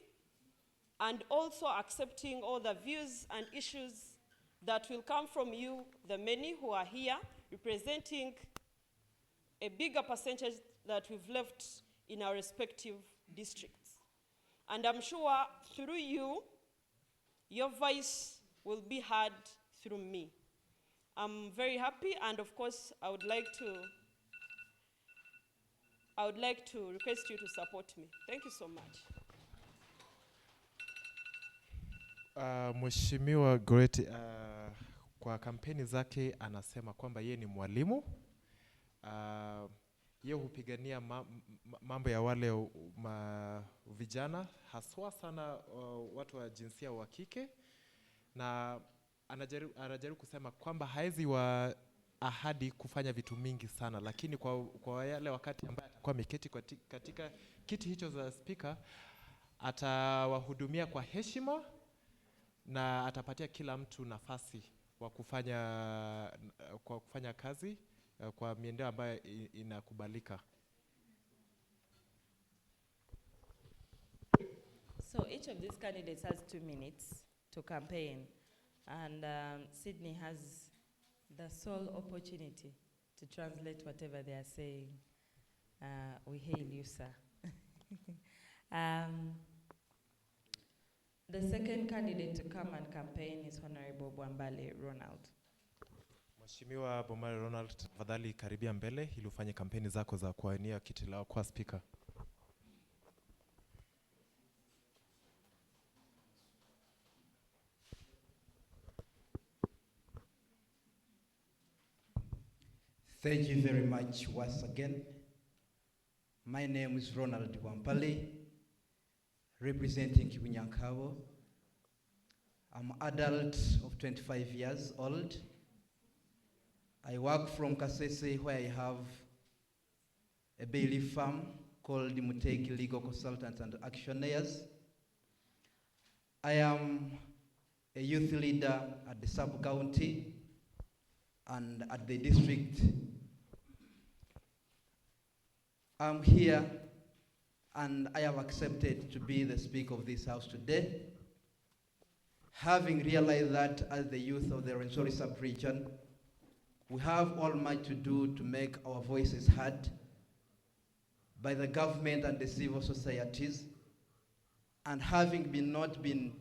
and also accepting all the views and issues that will come from you, the many who are here, representing a bigger percentage that we've left in our respective districts. And I'm sure through you, your voice will be heard through me. I'm very happy, and of course, I would I would like to request you to support me. Thank you so much. Mheshimiwa Goreti kwa kampeni zake anasema kwamba yeye ni mwalimu. Yeye hupigania mambo ya wale vijana haswa sana watu wa jinsia wa kike, na anajaribu kusema kwamba haezi wa ahadi kufanya vitu mingi sana, lakini kwa yale wakati ambaye atakuwa ameketi katika kiti hicho za speaker, atawahudumia kwa heshima na atapatia kila mtu nafasi wa kufanya kazi kwa miendeo ambayo inakubalika. So each of these candidates has 2 minutes to campaign, and Sydney has the sole opportunity to translate whatever they are saying. We hail you, sir. The second candidate to come and campaign is Honorable Bwambale Ronald. Mheshimiwa Bwambale Ronald, tafadhali karibia mbele ili ufanye kampeni zako za kuwania kiti la kuwa speaker. Thank you very much once again. My name is Ronald Bwambale, representing Kibunyankabo. I'm an adult of 25 years old. I work from Kasese, where I have a bailiff firm called Muteki Legal Consultants and Actioneers. I am a youth leader at the sub-county and at the district. I'm here and I have accepted to be the Speaker of this House today, having realized that as the youth of the Rwenzori sub-region, we have all much to do to make our voices heard by the government and the civil societies, and having not been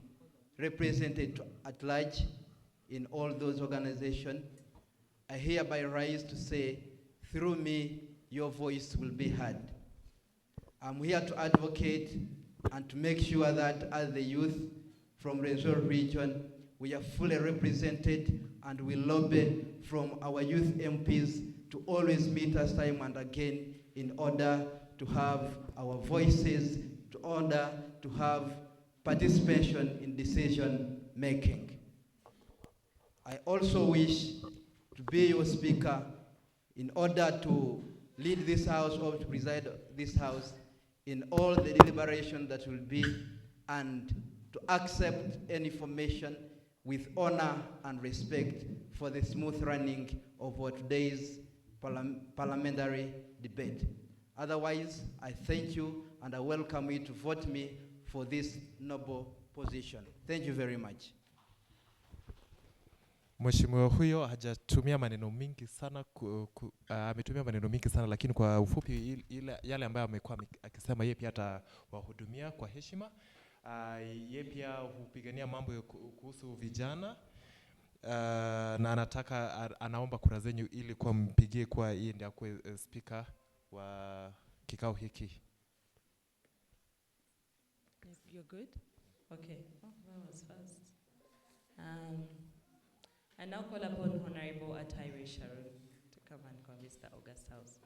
represented at large in all those organizations, I hereby rise to say, through me, your voice will be heard. I'm here to advocate and to make sure that as the youth from Rwenzori region, we are fully represented, and we lobby from our youth MPs to always meet us time and again in order to have our voices, in order to have participation in decision making. I also wish to be your speaker in order to lead this house or to preside this house in all the deliberation that will be, and to accept any information with honor and respect for the smooth running of today's parliamentary debate. Otherwise, I thank you and I welcome you to vote me for this noble position. Thank you very much. Mheshimiwa huyo hajatumia maneno mingi sana, ametumia maneno mingi sana, lakini kwa ufupi yale ambayo amekuwa akisema, yeye pia atawahudumia kwa heshima. Yeye pia hupigania mambo kuhusu vijana, na anaomba kura zenyu ili kwa mpigie kwa yeye ndiye akuwe speaker wa kikao hiki. You're good? Okay. Oh, that was fast. I now call upon Honorable Ataiwe Sharon to come and convince the August House.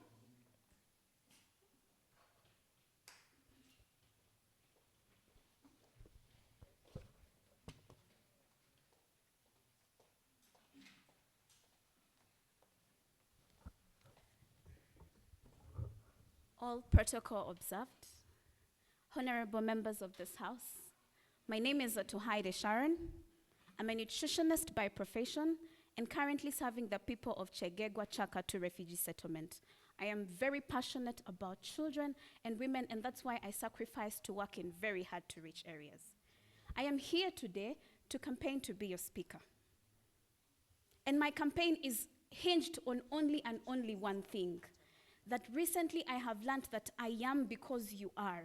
All protocol observed. Honorable members of this House, my name is Atuhaide Sharon. I'm a nutritionist by profession and currently serving the people of Chegegwa Chakatu refugee settlement. I am very passionate about children and women, and that's why I sacrifice to work in very hard to reach areas. I am here today to campaign to be your speaker. And my campaign is hinged on only and only one thing, that recently I have learned that I am because you are.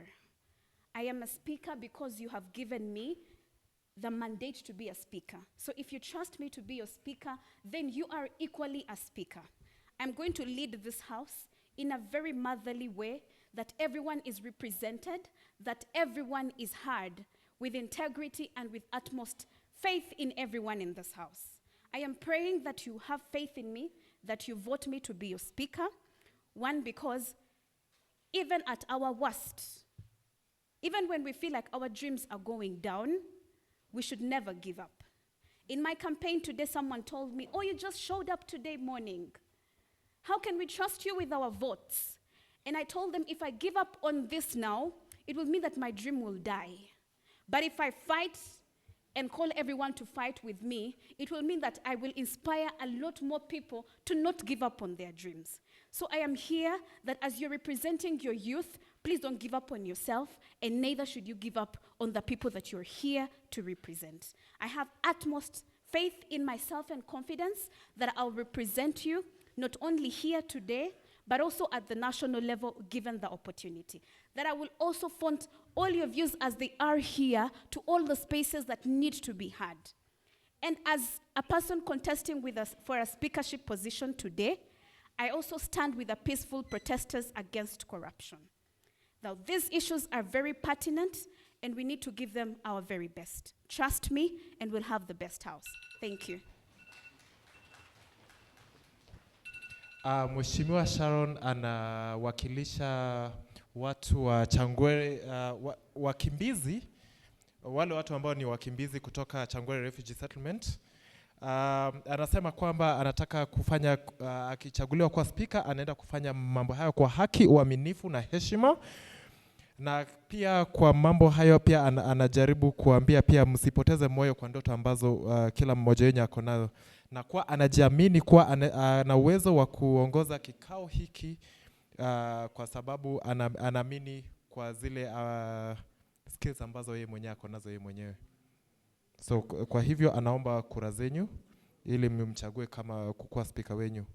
I am a speaker because you have given me the mandate to be a speaker. So if you trust me to be your speaker, then you are equally a speaker. I'm going to lead this house in a very motherly way that everyone is represented, that everyone is heard with integrity and with utmost faith in everyone in this house. I am praying that you have faith in me, that you vote me to be your speaker. One, because even at our worst, even when we feel like our dreams are going down, we should never give up. In my campaign today, someone told me, "Oh, you just showed up today morning. How can we trust you with our votes?" And I told them, if I give up on this now, it will mean that my dream will die. But if I fight and call everyone to fight with me, it will mean that I will inspire a lot more people to not give up on their dreams. So I am here that as you're representing your youth, please don't give up on yourself, and neither should you give up on the people that you're here to represent. I have utmost faith in myself and confidence that I'll represent you, not only here today, but also at the national level, given the opportunity. That I will also fund all your views as they are here to all the spaces that need to be heard. And as a person contesting with us for a speakership position today, I also stand with the peaceful protesters against corruption. Now, these issues are very pertinent, and we need to give them our very best. Trust me, and we'll have the best house. Thank you. Mheshimiwa Sharon anawakilisha watu wa Changwere, wakimbizi, wale watu ambao ni wakimbizi kutoka Changwere Refugee Settlement. Anasema kwamba anataka kufanya, akichaguliwa kwa speaker, anaenda kufanya mambo hayo kwa haki, uaminifu na heshima. Na pia kwa mambo hayo pia anajaribu kuambia pia msipoteze moyo kwa ndoto ambazo kila mmoja wenu ako nayo. Na kwa anajiamini kwa ana uwezo wa kuongoza kikao hiki kwa sababu anaamini kwa zile skills ambazo yeye mwenyewe ako nazo yeye mwenyewe. So kwa hivyo anaomba kura zenyu ili mmchague kama kukuwa speaker wenyu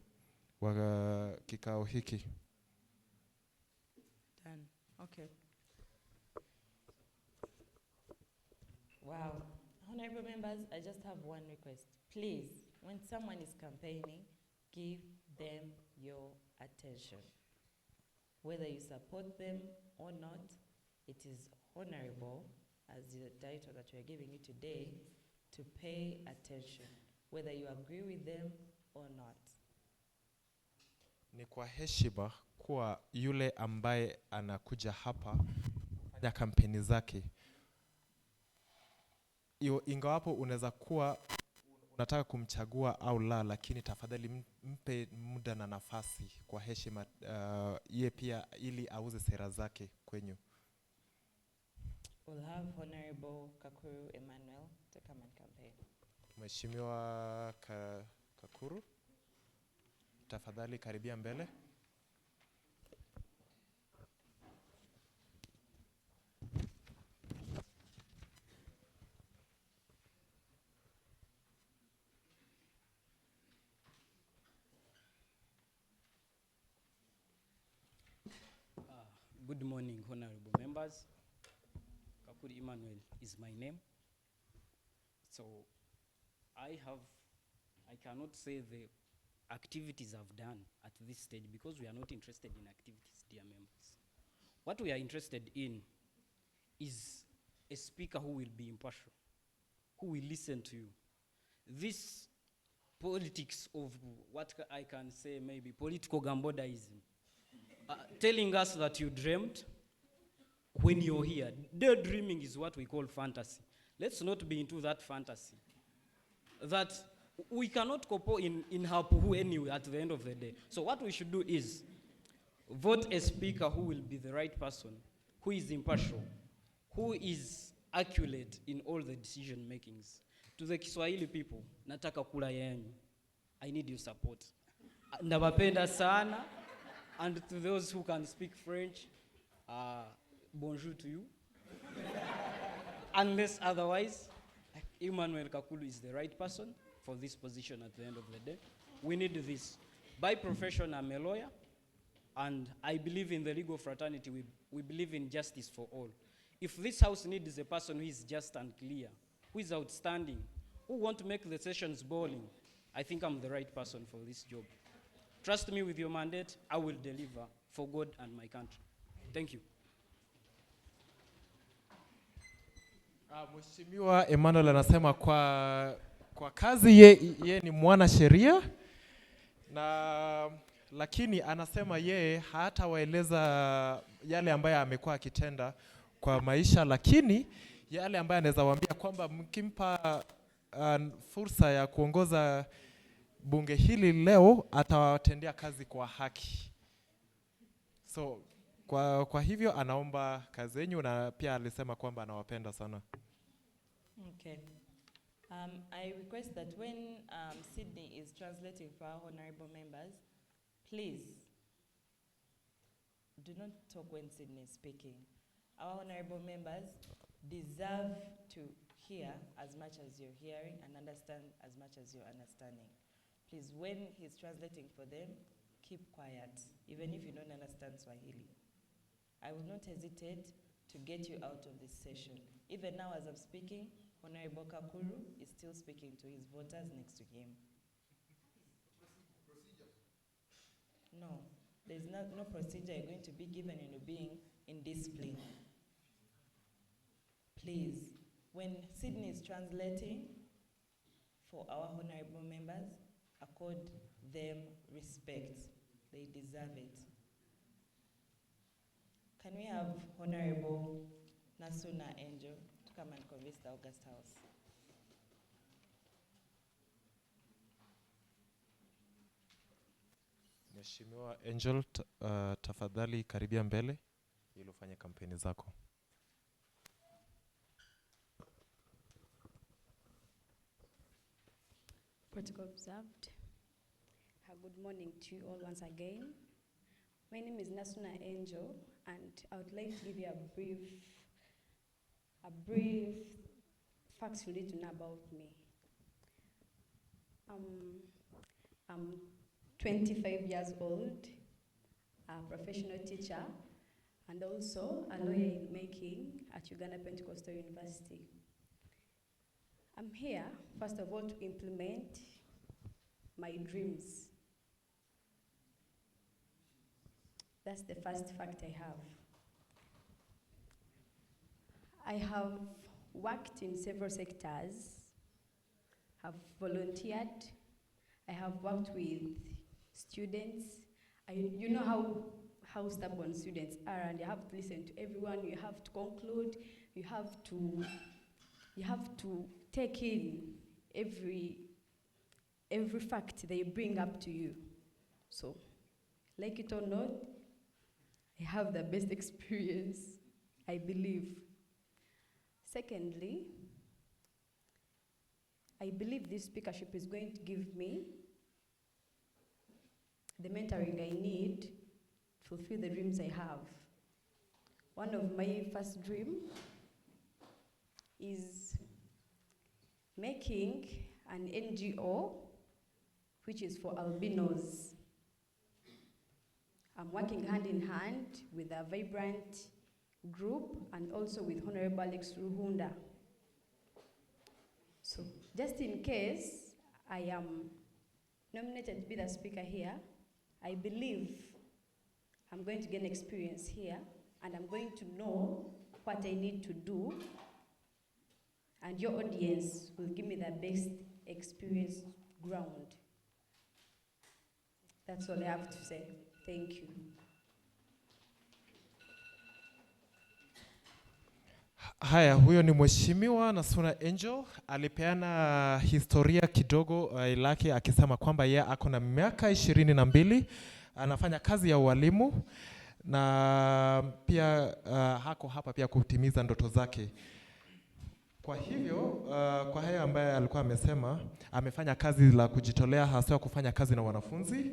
wa kikao hiki. Done. Okay. Wow. Honorable members, I just have one request. Please, when someone is campaigning, give them your attention. Whether you support them or not, it is honorable, as the title that we are giving you today, to pay attention, whether you agree with them or not. Ni kwa heshima kwa yule ambaye anakuja hapa kufanya kampeni zake. Ingawapo unaweza kuwa unataka kumchagua au la, lakini tafadhali mpe muda na nafasi kwa heshima yeye pia ili auze sera zake kwenyu. We'll have Honorable Kakuru Emmanuel to come and campaign. Mheshimiwa Kakuru, tafadhali karibia mbele. Good morning, honorable members. Kakuri Emmanuel is my name. So I cannot say the activities I've done at this stage because we are not interested in activities, dear members. What we are interested in is a speaker who will be impartial, who will listen to you. This politics of what I can say maybe political gambodaism, telling us that you dreamt when you're here. Daydreaming is what we call fantasy. Let's not be into that fantasy. That we cannot couple in Hapuhu anyway at the end of the day. So what we should do is vote a speaker who will be the right person, who is impartial, who is accurate in all the decision makings. To the Kiswahili people, nataka kula yenyu. I need your support. Ndabapenda sana. And to those who can speak French, bonjour to you. Unless otherwise, Emmanuel Kakulu is the right person for this position at the end of the day. We need this. By profession, I'm a lawyer, and I believe in the legal fraternity. We believe in justice for all. If this house needs a person who is just and clear, who is outstanding, who want to make the sessions boring, I think I'm the right person for this job. Trust me with your mandate, I will deliver for God and my country. Thank you. Mheshimiwa Emmanuel anasema kwa kazi ye ni mwana sheria na lakini anasema ye hatawaeleza yale ambayo amekuwa akitenda kwa maisha, lakini yale ambayo anaweza waambia kwamba mkimpa fursa ya kuongoza bunge hili leo atawatendea kazi kwa haki. So kwa hivyo anaomba kazi yenu na pia alisema kwamba anawapenda sana. Okay. I request that when Sydney is translating for our honorable members, please do not talk when Sydney is speaking. Our honorable members deserve to hear as much as you're hearing and understand as much as you're understanding. Please, when he's translating for them, keep quiet, even if you don't understand Swahili. I will not hesitate to get you out of this session. Even now as I'm speaking, Honorable Kakuru is still speaking to his voters next to him. No, there's no procedure you're going to be given and you're being indisciplined. Please, when Sydney is translating for our honorable members, accord them respect. They deserve it. Can we have Honorable Nasuna Angel to come and convince the August House? Mheshimiwa Angel, tafadhali karibia mbele ili ufanye kampeni zako. Protocol observed. Good morning to you all once again. My name is Nasuna Angel, and I would like to give you a brief facts you need to know about me. I'm 25 years old, a professional teacher, and also a lawyer in making at Uganda Pentecostal University. I'm here, first of all, to implement my dreams. That's the first fact I have. I have worked in several sectors, have volunteered, I have worked with students. You know how stubborn students are, and you have to listen to everyone, you have to conclude, you have to take in every fact they bring up to you. So, like it or not, I have the best experience, I believe. Secondly, I believe this speakership is going to give me the mentoring I need to fulfill the dreams I have. One of my first dreams is making an NGO which is for albinos. I'm working hand in hand with a vibrant group and also with Honorable Alex Ruhunda. So just in case I am nominated to be the speaker here, I believe I'm going to gain experience here and I'm going to know what I need to do, and your audience will give me the best experience ground. That's all I have to say. Thank you. Haya, huyo ni Mheshimiwa Nasuna Angel, alipeana historia kidogo lake akisema kwamba yeye ako na miaka 22, anafanya kazi ya ualimu na pia hako hapa pia kutimiza ndoto zake. Kwa hivyo, kwa haya ambaye alikuwa amesema, amefanya kazi la kujitolea, hasa kufanya kazi na wanafunzi,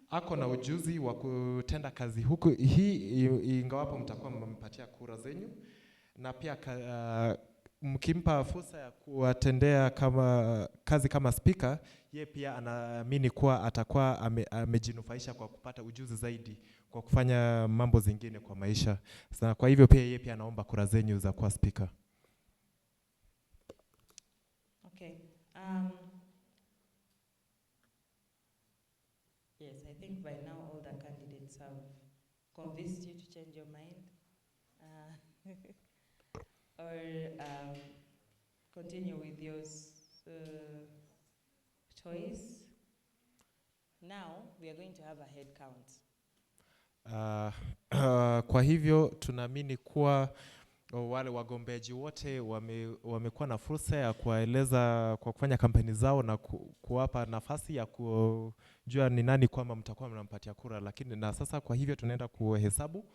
ako na ujuzi wa kutenda kazi huku hii ingawapo mtakuwa mmempatia kura zenyu, na pia mkimpa fursa ya kuwatendea kazi kama speaker, ye pia anaamini kuwa atakuwa amejinufaisha kwa kupata ujuzi zaidi kwa kufanya mambo zingine kwa maisha. Sasa kwa hivyo pia ye pia anaomba kura zenyu za kuwa speaker. Okay. Yes, I think by now all the candidates have convinced you to change your mind, or continue with your choice. Now we are going to have a head count. Kwa hivyo tunaamini kuwa wale wagombeaji wote wamekuwa na fursa ya kuwaeleza kwa kufanya kampeni zao na kuwapa nafasi ya kujua ni nani kwamba mtakuwa mnampatia kura, lakini na sasa kwa hivyo tunaenda kuhesabu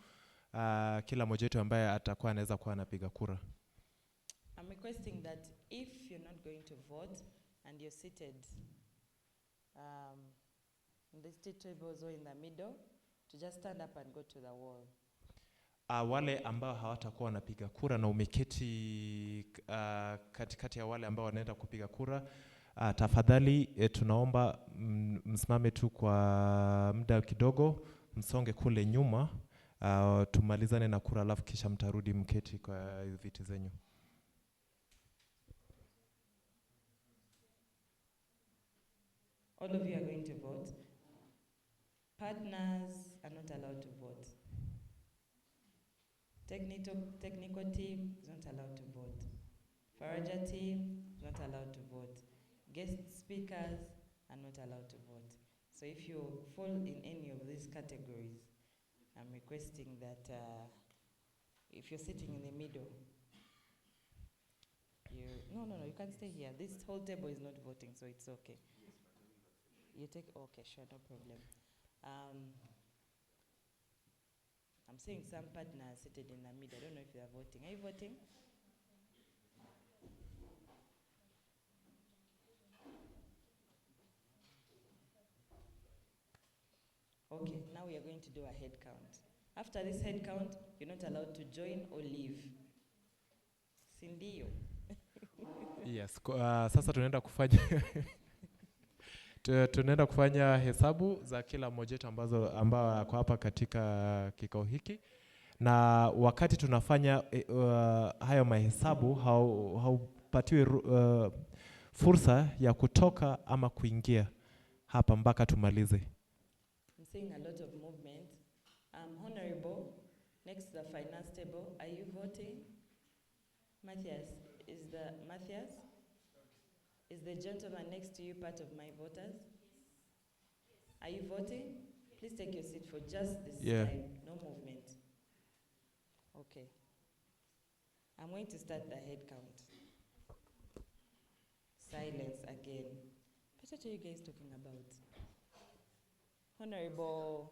kila mmoja wetu ambaye atakuwa anaweza kuwa anapiga kura. I'm requesting that if you're not going to vote and you're seated in the state tables or in the middle, to just stand up and go to the wall. Wale ambao hawatakuwa wanapiga kura na umeketi katikati ya wale ambao wanaenda kupiga kura, tafadhali tunaomba msimame tu kwa muda kidogo, msonge kule nyuma, tumalizane na kura alafu kisha mtarudi mketi kwa viti zenyu. All of you are going to vote. Partners are not allowed to vote. Technical team is not allowed to vote. Faraja team is not allowed to vote. Guest speakers are not allowed to vote. So if you fall in any of these categories, I'm requesting that if you're sitting in the middle, no, you can't stay here. This whole table is not voting, so it's okay. You take, okay, sure, no problem. I'm seeing some partners seated in the middle. I don't know if they are voting. Are you voting? Okay, now we are going to do a head count. After this head count, you're not allowed to join or leave. Sindio? Yes, sasa tunaenda kufanya tunaenda kufanya hesabu za kila mmoja wetu ambao wako hapa katika kikao hiki, na wakati tunafanya hayo mahesabu haupatiwi fursa ya kutoka ama kuingia hapa mpaka tumalize. I'm seeing a lot of movement. Honorable, next to the finance table, are you voting? Matthias, is the gentleman next to you part of my voters? Are you voting? Please take your seat for just this time. No movement. Okay. I'm going to start the head count. Silence again. What are you guys talking about? Honorable,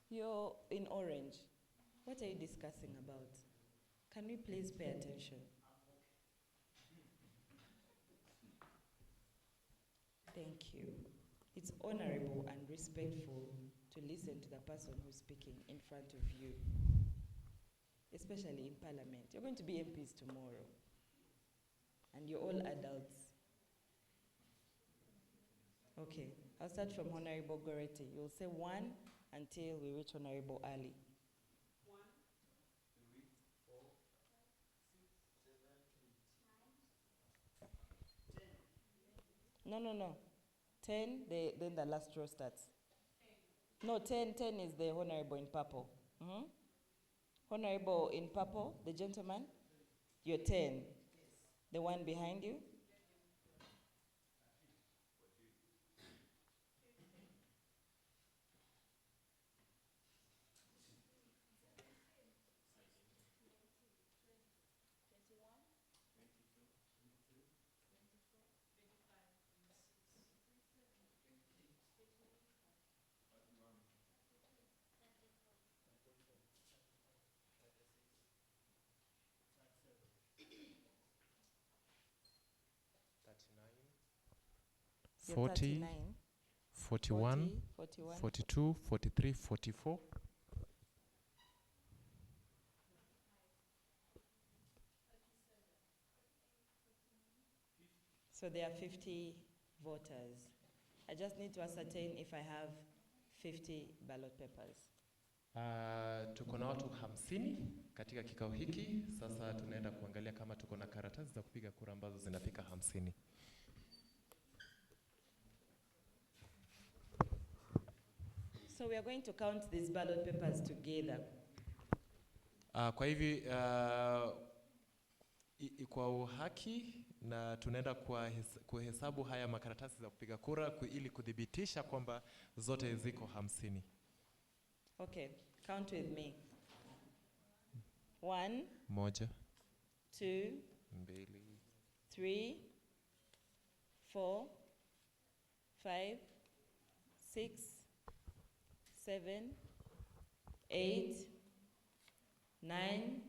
you're in orange. What are you discussing about? Can we please pay attention? Thank you. It's honorable and respectful to listen to the person who's speaking in front of you, especially in Parliament. You're going to be MPs tomorrow, and you're all adults. Okay, I'll start from Honorable Goretti. You'll say 1 until we reach Honorable Ali. 1, 2, 3, 4, 6, 7, 8, 9, 10. No. 10, then the last row starts. 10. No, 10 is the Honorable in purple. Honorable in purple, the gentleman, you're 10. Yes. The one behind you? You're 40, 41, 42, 43, 44. So there are 50 voters. I just need to ascertain if I have 50 ballot papers. Tuko na watu 50 katika kikao hiki. Sasa tunaenda kuangalia kama tuko na karatasi za kupiga kura ambazo zinafika 50. So we are going to count these ballot papers together. Kwa hivi kwa uhaki na tunaenda kuhesabu haya makaratasi za kupiga kura ili kudhibitisha kwamba zote ziko 50. Okay, count with me. 1, 1, 2, 2, 3, 4, 5, 6, 7, 8, 9,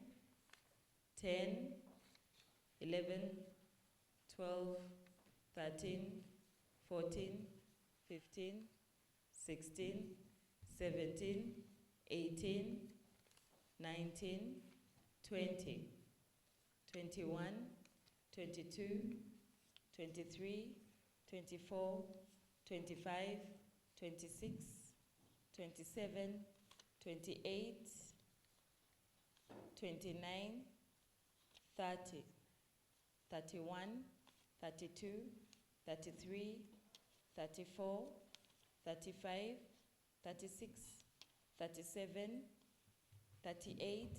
10, 11, 12, 13, 14, 15, 16, 17, 18, 19, 20, 21, 22, 23, 24, 25, 26, 27, 28, 29, 30, 31, 32, 33, 34, 35, 36, 37, 38,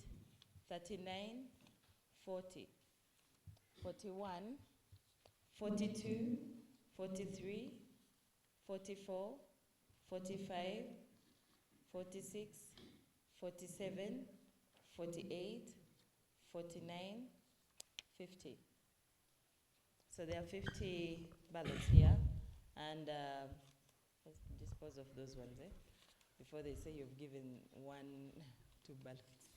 39, 40, 41, 42, 43, 44, 45, 46, 47, 48, 49, 50. So there are 50 ballots here, and let's dispose of those ones, before they say you've given 2 ballots.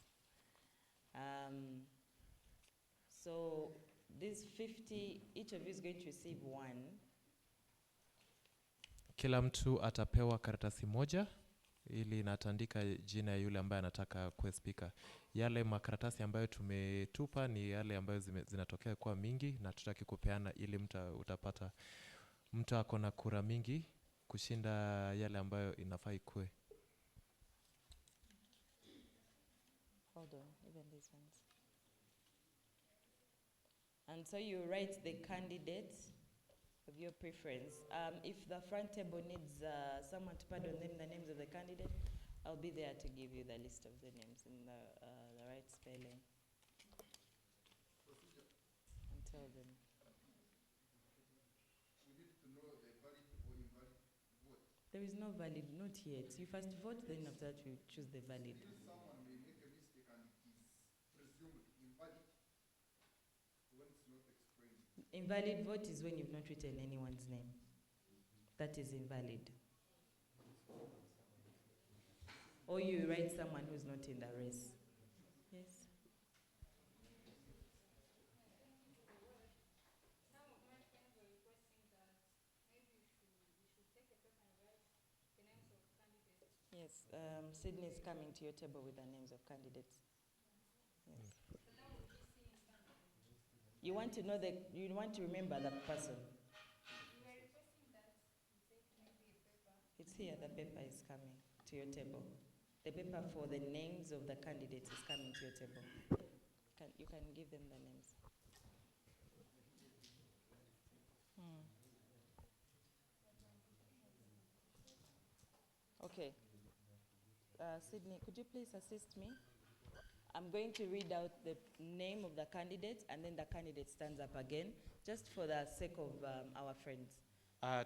So these 50, each of you is going to receive 1. Kila mtu atapewa karatasi moja ili inatandika jina ya yule ambaye anataka kuwa speaker. Yale makaratasi ambayo tumetupa ni yale ambayo zinatokea kwa mingi na tutaki kupeana ili utapata mtu ako na kura mingi kushinda yale ambayo inafaa ikue. Hold on, even these ones. And so you write the candidate of your preference. If the front table needs someone to pad on them the names of the candidate, I'll be there to give you the list of the names in the right spelling. And tell them. We need to know the valid or invalid vote. There is no valid, not yet. You first vote, then after that you choose the valid. Still someone may make a mistake and it is presumed invalid when it's not explained. Invalid vote is when you've not written anyone's name. That is invalid. Or you write someone who's not in the race. Yes. Some of my friends were requesting that maybe we should take a paper and write the names of candidates. Yes, Sydney is coming to your table with the names of candidates. Yes. So then we'll just see in front of them. You want to know you want to remember the person. We were requesting that we take maybe a paper. It's here, the paper is coming to your table. The paper for the names of the candidates is coming to your table. You can give them the names. Okay. Sydney, could you please assist me? I'm going to read out the name of the candidate, and then the candidate stands up again, just for the sake of our friends.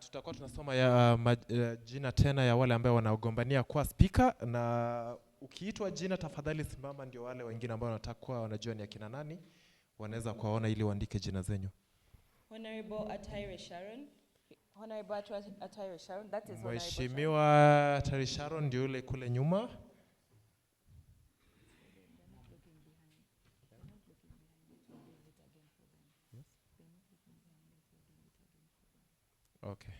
Tutakuwa tunasoma jina tena ya wale ambao wanagombania kuwa speaker, na ukiitwa jina tafadhali simama, ndio wale wengine ambao wanatakuwa wanajua ni akina nani wanaweza kuwaona ili waandike jina zenyu. Honorable Atayre Sharon. Honorable Atayre Sharon, that is Honorable Mheshimiwa Atayre Sharon ndio yule kule nyuma. Okay.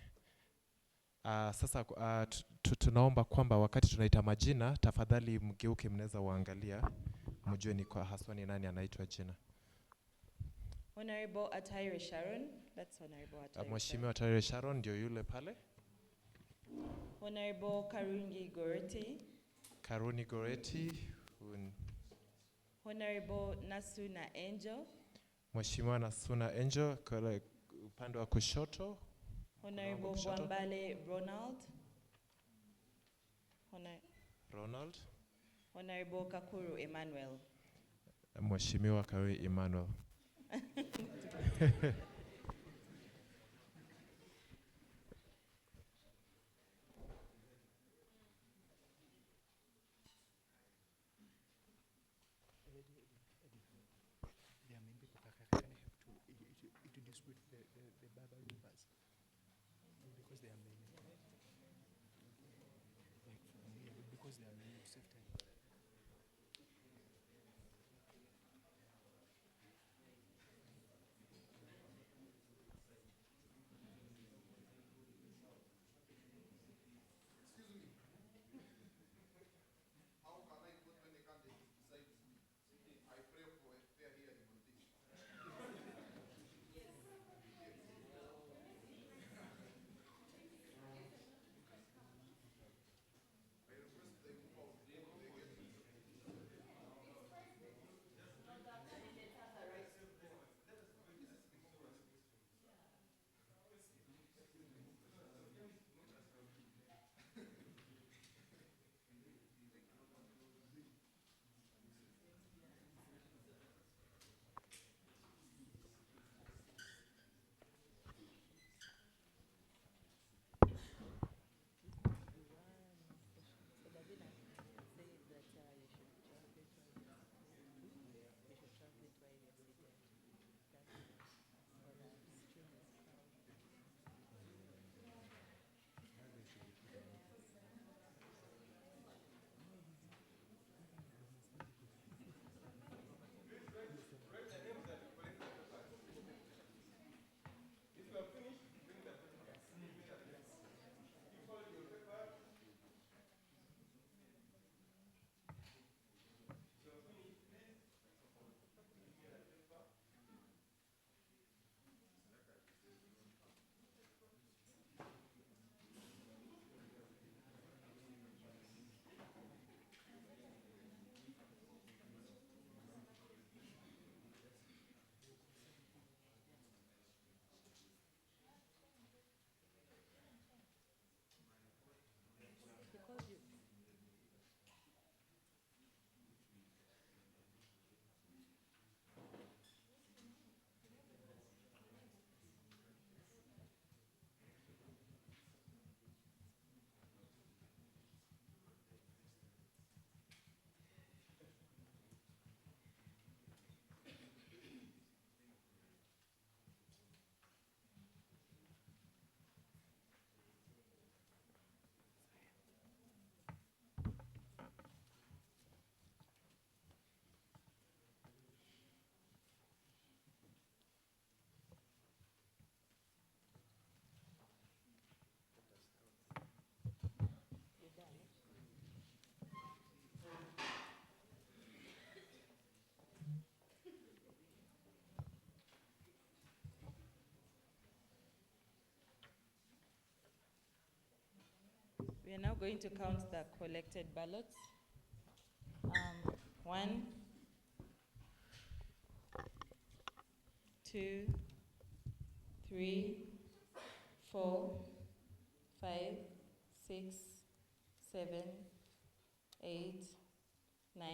Sasa tunaomba kwamba wakati tunaita majina tafadhali mgeuke, mnaweza waangalia mjue ni kwa haswa ni nani anaitwa jina. Honorable Atayre Sharon, that's Honorable Atayre. Mheshimiwa Atayre Sharon ndio yule pale. Honorable Karungi Goreti. Karuni Goreti. Honorable Nasuna Angel. Mheshimiwa Nasuna Angel kwa upande wa kushoto. Honorable Bwambale Ronald. Ronald. Honorable Kakuru Emmanuel. Mheshimiwa Kawe Emmanuel. The Baba Rivers because they are many. Like from here, because they are many to save time. How can I put many candidates beside me? I pray for a fair hearing on this. I request they move out before they get me. We are now going to count the collected ballots. 1, 2, 3, 4, 5, 6, 7, 8, 9,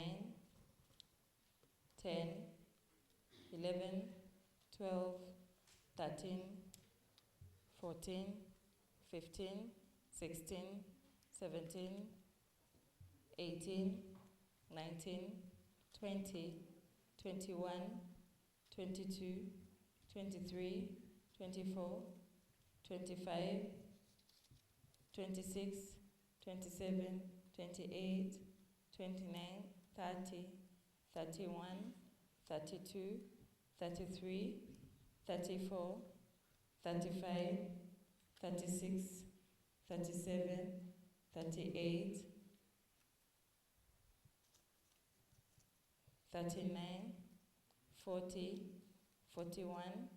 10, 11, 12, 13, 14, 15, 16, 17, 18, 19, 20, 21, 22, 23, 24, 25, 26, 27, 28, 29, 30, 31, 32, 33, 34, 35, 36, 37, 38, 39, 40, 41,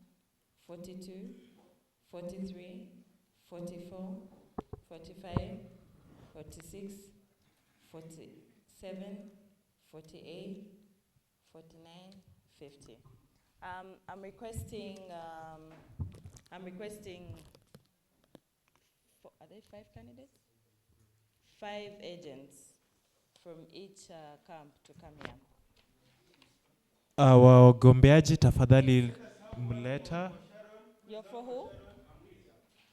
42, 43, 44, 45, 46, 47, 48, 49, 50. I'm requesting, are there 5 candidates? 5 agents from each camp to come here. Wagombeaji tafadhali mleta. You're for who?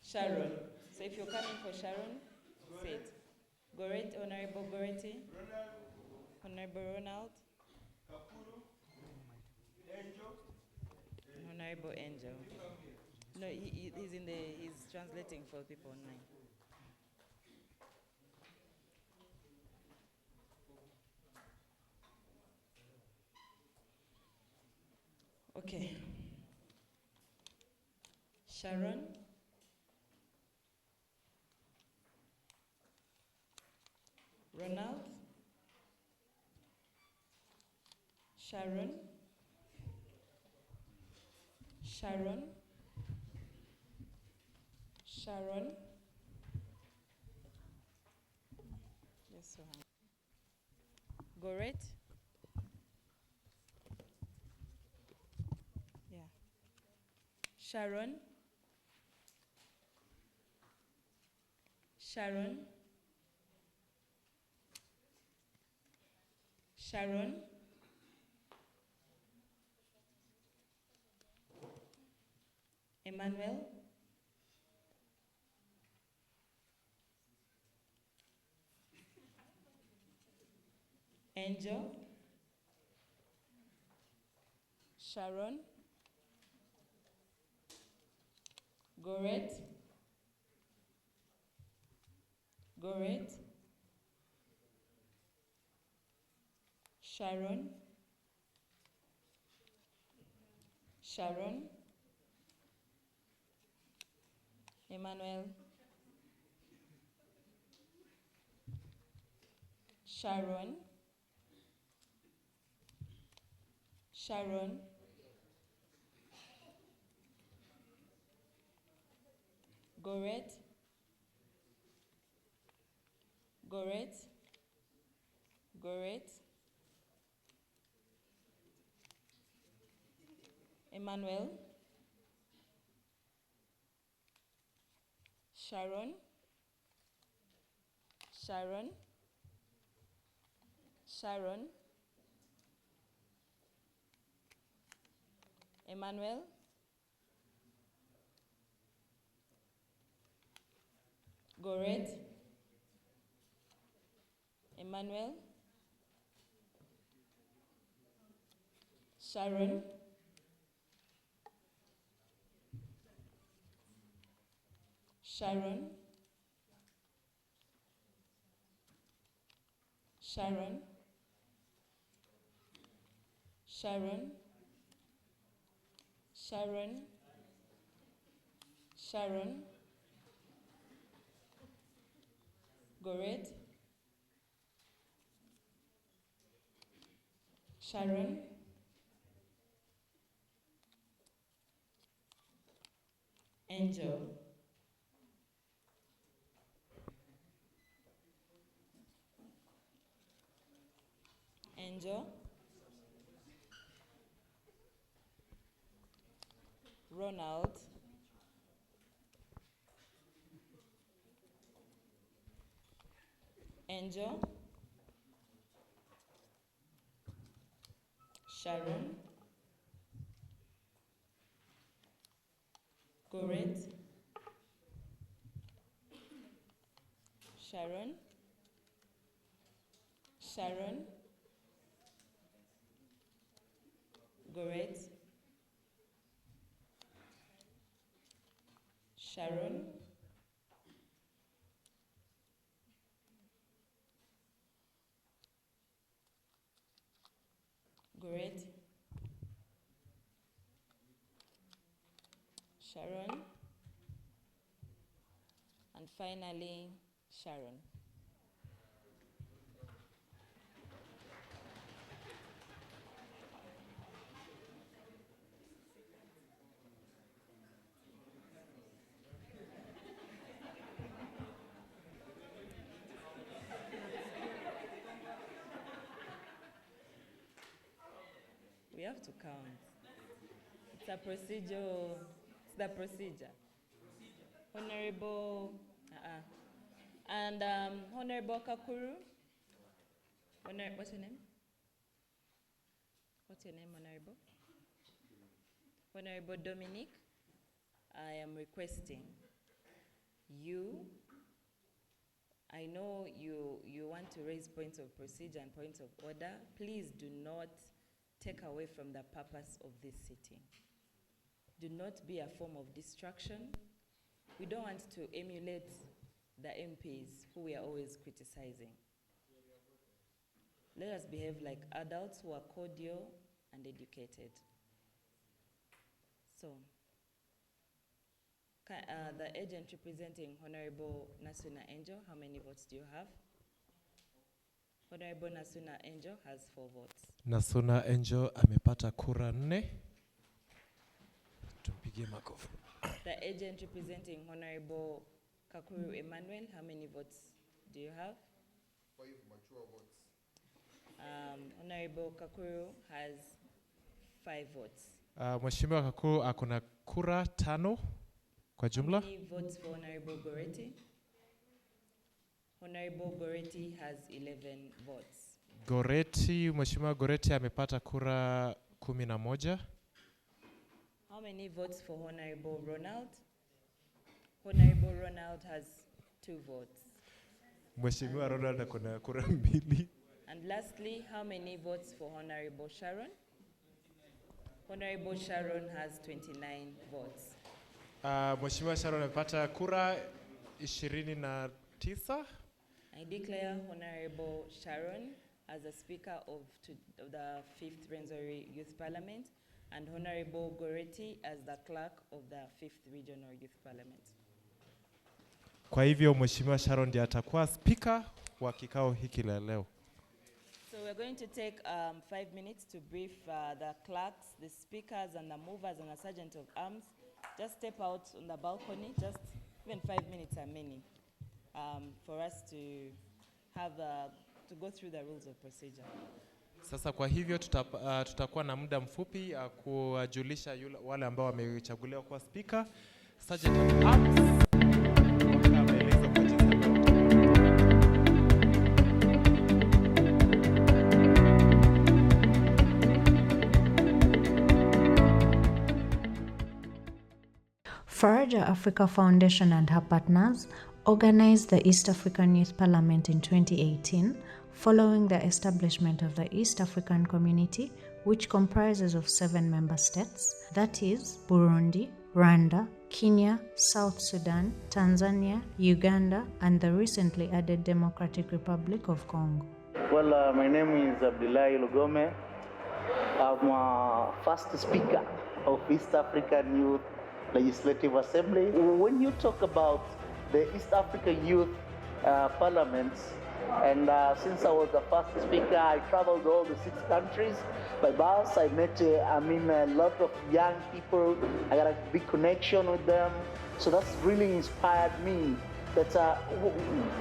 Sharon. So if you're coming for Sharon, sit. Goretti, Honorable Goretti. Honorable Ronald. Honorable Angel. No, he's translating for people online. Okay. Sharon. Ronald. Sharon. Sharon. Sharon. Yes, so Goret. Yeah. Sharon. Sharon. Sharon. Emmanuel. Angel. Sharon. Goret. Goret. Sharon. Sharon. Emmanuel. Sharon. Sharon. Goret. Goret. Goret. Emmanuel. Sharon. Sharon. Sharon. Emmanuel. Goret. Emmanuel. Sharon. Sharon. Sharon. Sharon. Sharon. Sharon. Goret. Sharon. Angel. Angel. Ronald. Angel. Sharon. Goret. Sharon. Sharon. Goret. Sharon. Goret. Sharon. And finally, Sharon. We have to count. It's a procedure. It's the procedure. Honorable. And Honorable Kakuru. What's your name? What's your name, Honorable? Honorable Dominic, I am requesting you, I know you want to raise points of procedure and points of order. Please do not take away from the purpose of this sitting. Do not be a form of distraction. We don't want to emulate the MPs who we are always criticizing. Let us behave like adults who are cordial and educated. So, the agent representing Honorable Nasuna Angel, how many votes do you have? Honorable Nasuna Angel has 4 votes. Nasuna Angel amepata kura 4. Tumpigie makofi. The agent representing Honorable Kakuru Emmanuel, how many votes do you have? 5 mature votes. Honorable Kakuru has 5 votes. Mheshimiwa Kakuru akona kura 5 kwa jumla. How many votes for Honorable Goretti? Honorable Goretti has 11 votes. Mheshimiwa Goretti amepata kura 11. How many votes for Honorable Ronald? Honorable Ronald has 2 votes. Mheshimiwa Ronald akona kura 2. And lastly, how many votes for Honorable Sharon? Honorable Sharon has 29 votes. Mheshimiwa Sharon amepata kura 29. I declare Honorable Sharon as the Speaker of the 5th Rwenzori Youth Parliament and Honorable Goretti as the Clerk of the 5th Regional Youth Parliament. Kwa hivyo Mheshimiwa Sharon ndiye atakuwa Speaker wa kikao hiki la leo. So we're going to take 5 minutes to brief the clerks, the speakers, and the movers, and the sergeant of arms. Just step out on the balcony. Just even 5 minutes are many for us to have to go through the rules of procedure. Sasa kwa hivyo tutakuwa na muda mfupi kuwajulisha wale ambao wamechaguliwa kuwa speaker. Sergeant of arms. Faraja Africa Foundation and her partners organized the East African Youth Parliament in 2018 following the establishment of the East African Community, which comprises of 7 member states, that is Burundi, Rwanda, Kenya, South Sudan, Tanzania, Uganda, and the recently added Democratic Republic of Congo. Well, my name is Abdullahi Lugome. I'm first speaker of East African Youth Legislative Assembly. When you talk about the East African Youth Parliament, and since I was the first speaker, I traveled all the 6 countries by bus. I met a lot of young people. I got a big connection with them. So that's really inspired me that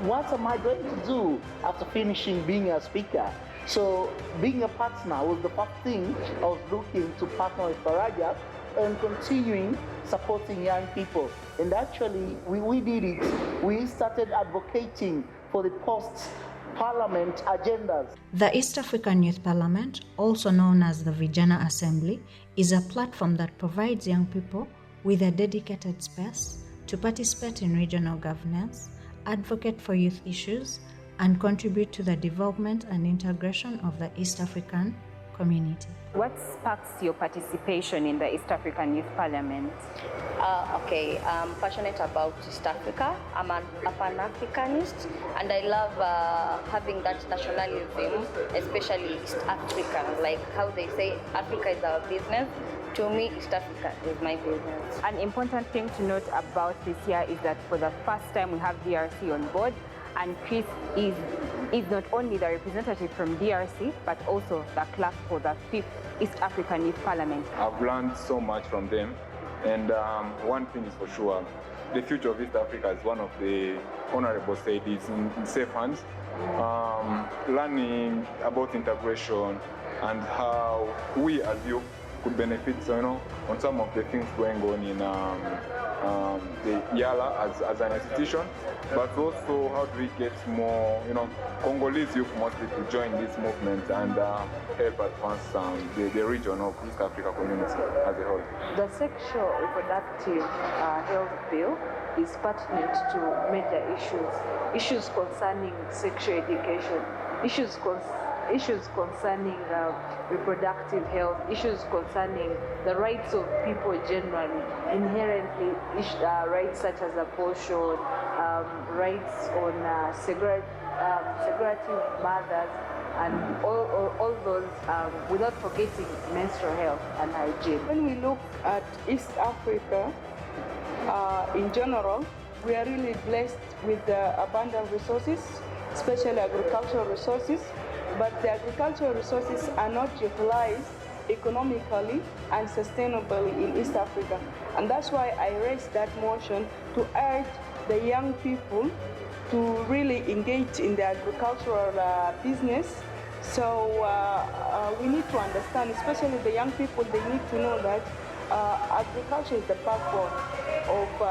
what am I going to do after finishing being a speaker? So being a partner was the first thing I was looking to partner with Faraja and continuing supporting young people. And actually, we did it. We started advocating for the post-parliament agendas. The East African Youth Parliament, also known as the Vijana Assembly, is a platform that provides young people with a dedicated space to participate in regional governance, advocate for youth issues, and contribute to the development and integration of the East African community. What sparks your participation in the East African Youth Parliament? I'm passionate about East Africa. I'm a Pan-Africanist, and I love having that nationalism, especially East Africa. Like how they say Africa is our business. To me, East Africa is my business. An important thing to note about this year is that for the first time we have DRC on board, and Chris is not only the representative from DRC, but also the clerk for the 5th East African Youth Parliament. I've learned so much from them, and one thing is for sure, the future of East Africa, is one of the honorable said, is in safe hands. Learning about integration and how we as youth could benefit, on some of the things going on the YALA as an institution, but also how do we get more, Congolese youth mostly to join this movement and help advance the region of East Africa community as a whole. The sexual reproductive health bill is pertinent to major issues concerning sexual education, issues concerning reproductive health, issues concerning the rights of people generally, inherently rights such as abortion, rights on segregative mothers, and all those, without forgetting menstrual health and hygiene. When we look at East Africa in general, we are really blessed with abundant resources, especially agricultural resources, but the agricultural resources are not utilized economically and sustainably in East Africa. And that's why I raised that motion to urge the young people to really engage in the agricultural business. So we need to understand, especially the young people, they need to know that agriculture is the backbone of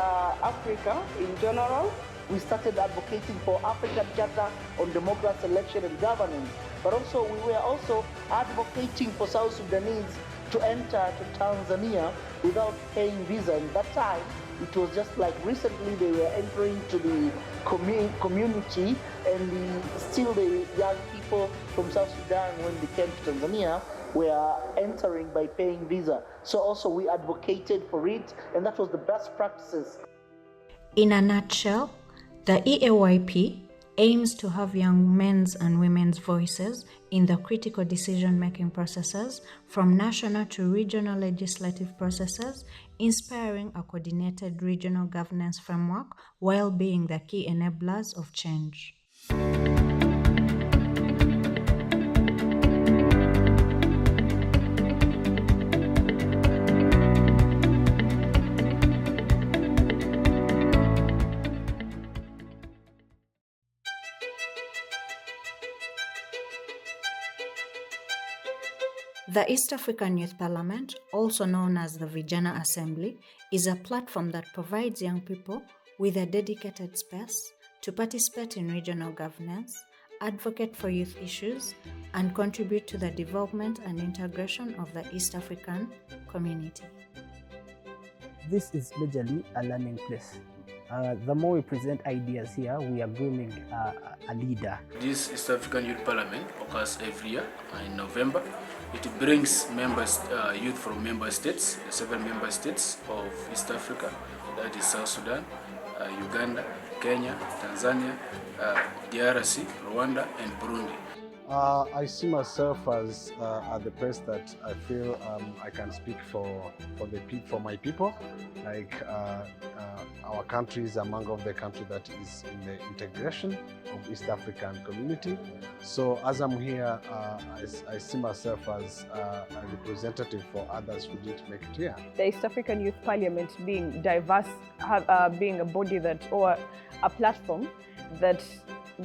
Africa in general. We started advocating for African Charter on Democracy, Election and Governance, but also we were also advocating for South Sudanese to enter to Tanzania without paying visa. In that time, it was just like recently they were entering to the community, and still the young people from South Sudan, when they came to Tanzania, were entering by paying visa. So also we advocated for it, and that was the best practices. In a nutshell, the EAYP aims to have young men's and women's voices in the critical decision-making processes from national to regional legislative processes, inspiring a coordinated regional governance framework while being the key enablers of change. The East African Youth Parliament, also known as the Vijana Assembly, is a platform that provides young people with a dedicated space to participate in regional governance, advocate for youth issues, and contribute to the development and integration of the East African community. This is majorly a learning place. The more we present ideas here, we are grooming a leader. This East African Youth Parliament occurs every year in November. It brings members, youth from member states, the 7 member states of East Africa, that is South Sudan, Uganda, Kenya, Tanzania, DRC, Rwanda, and Burundi. I see myself as at the place that I feel I can speak for my people. Like our country is among of the country that is in the integration of East African community. So as I'm here, I see myself as a representative for others who didn't make it here. The East African Youth Parliament being diverse, being a body that, or a platform that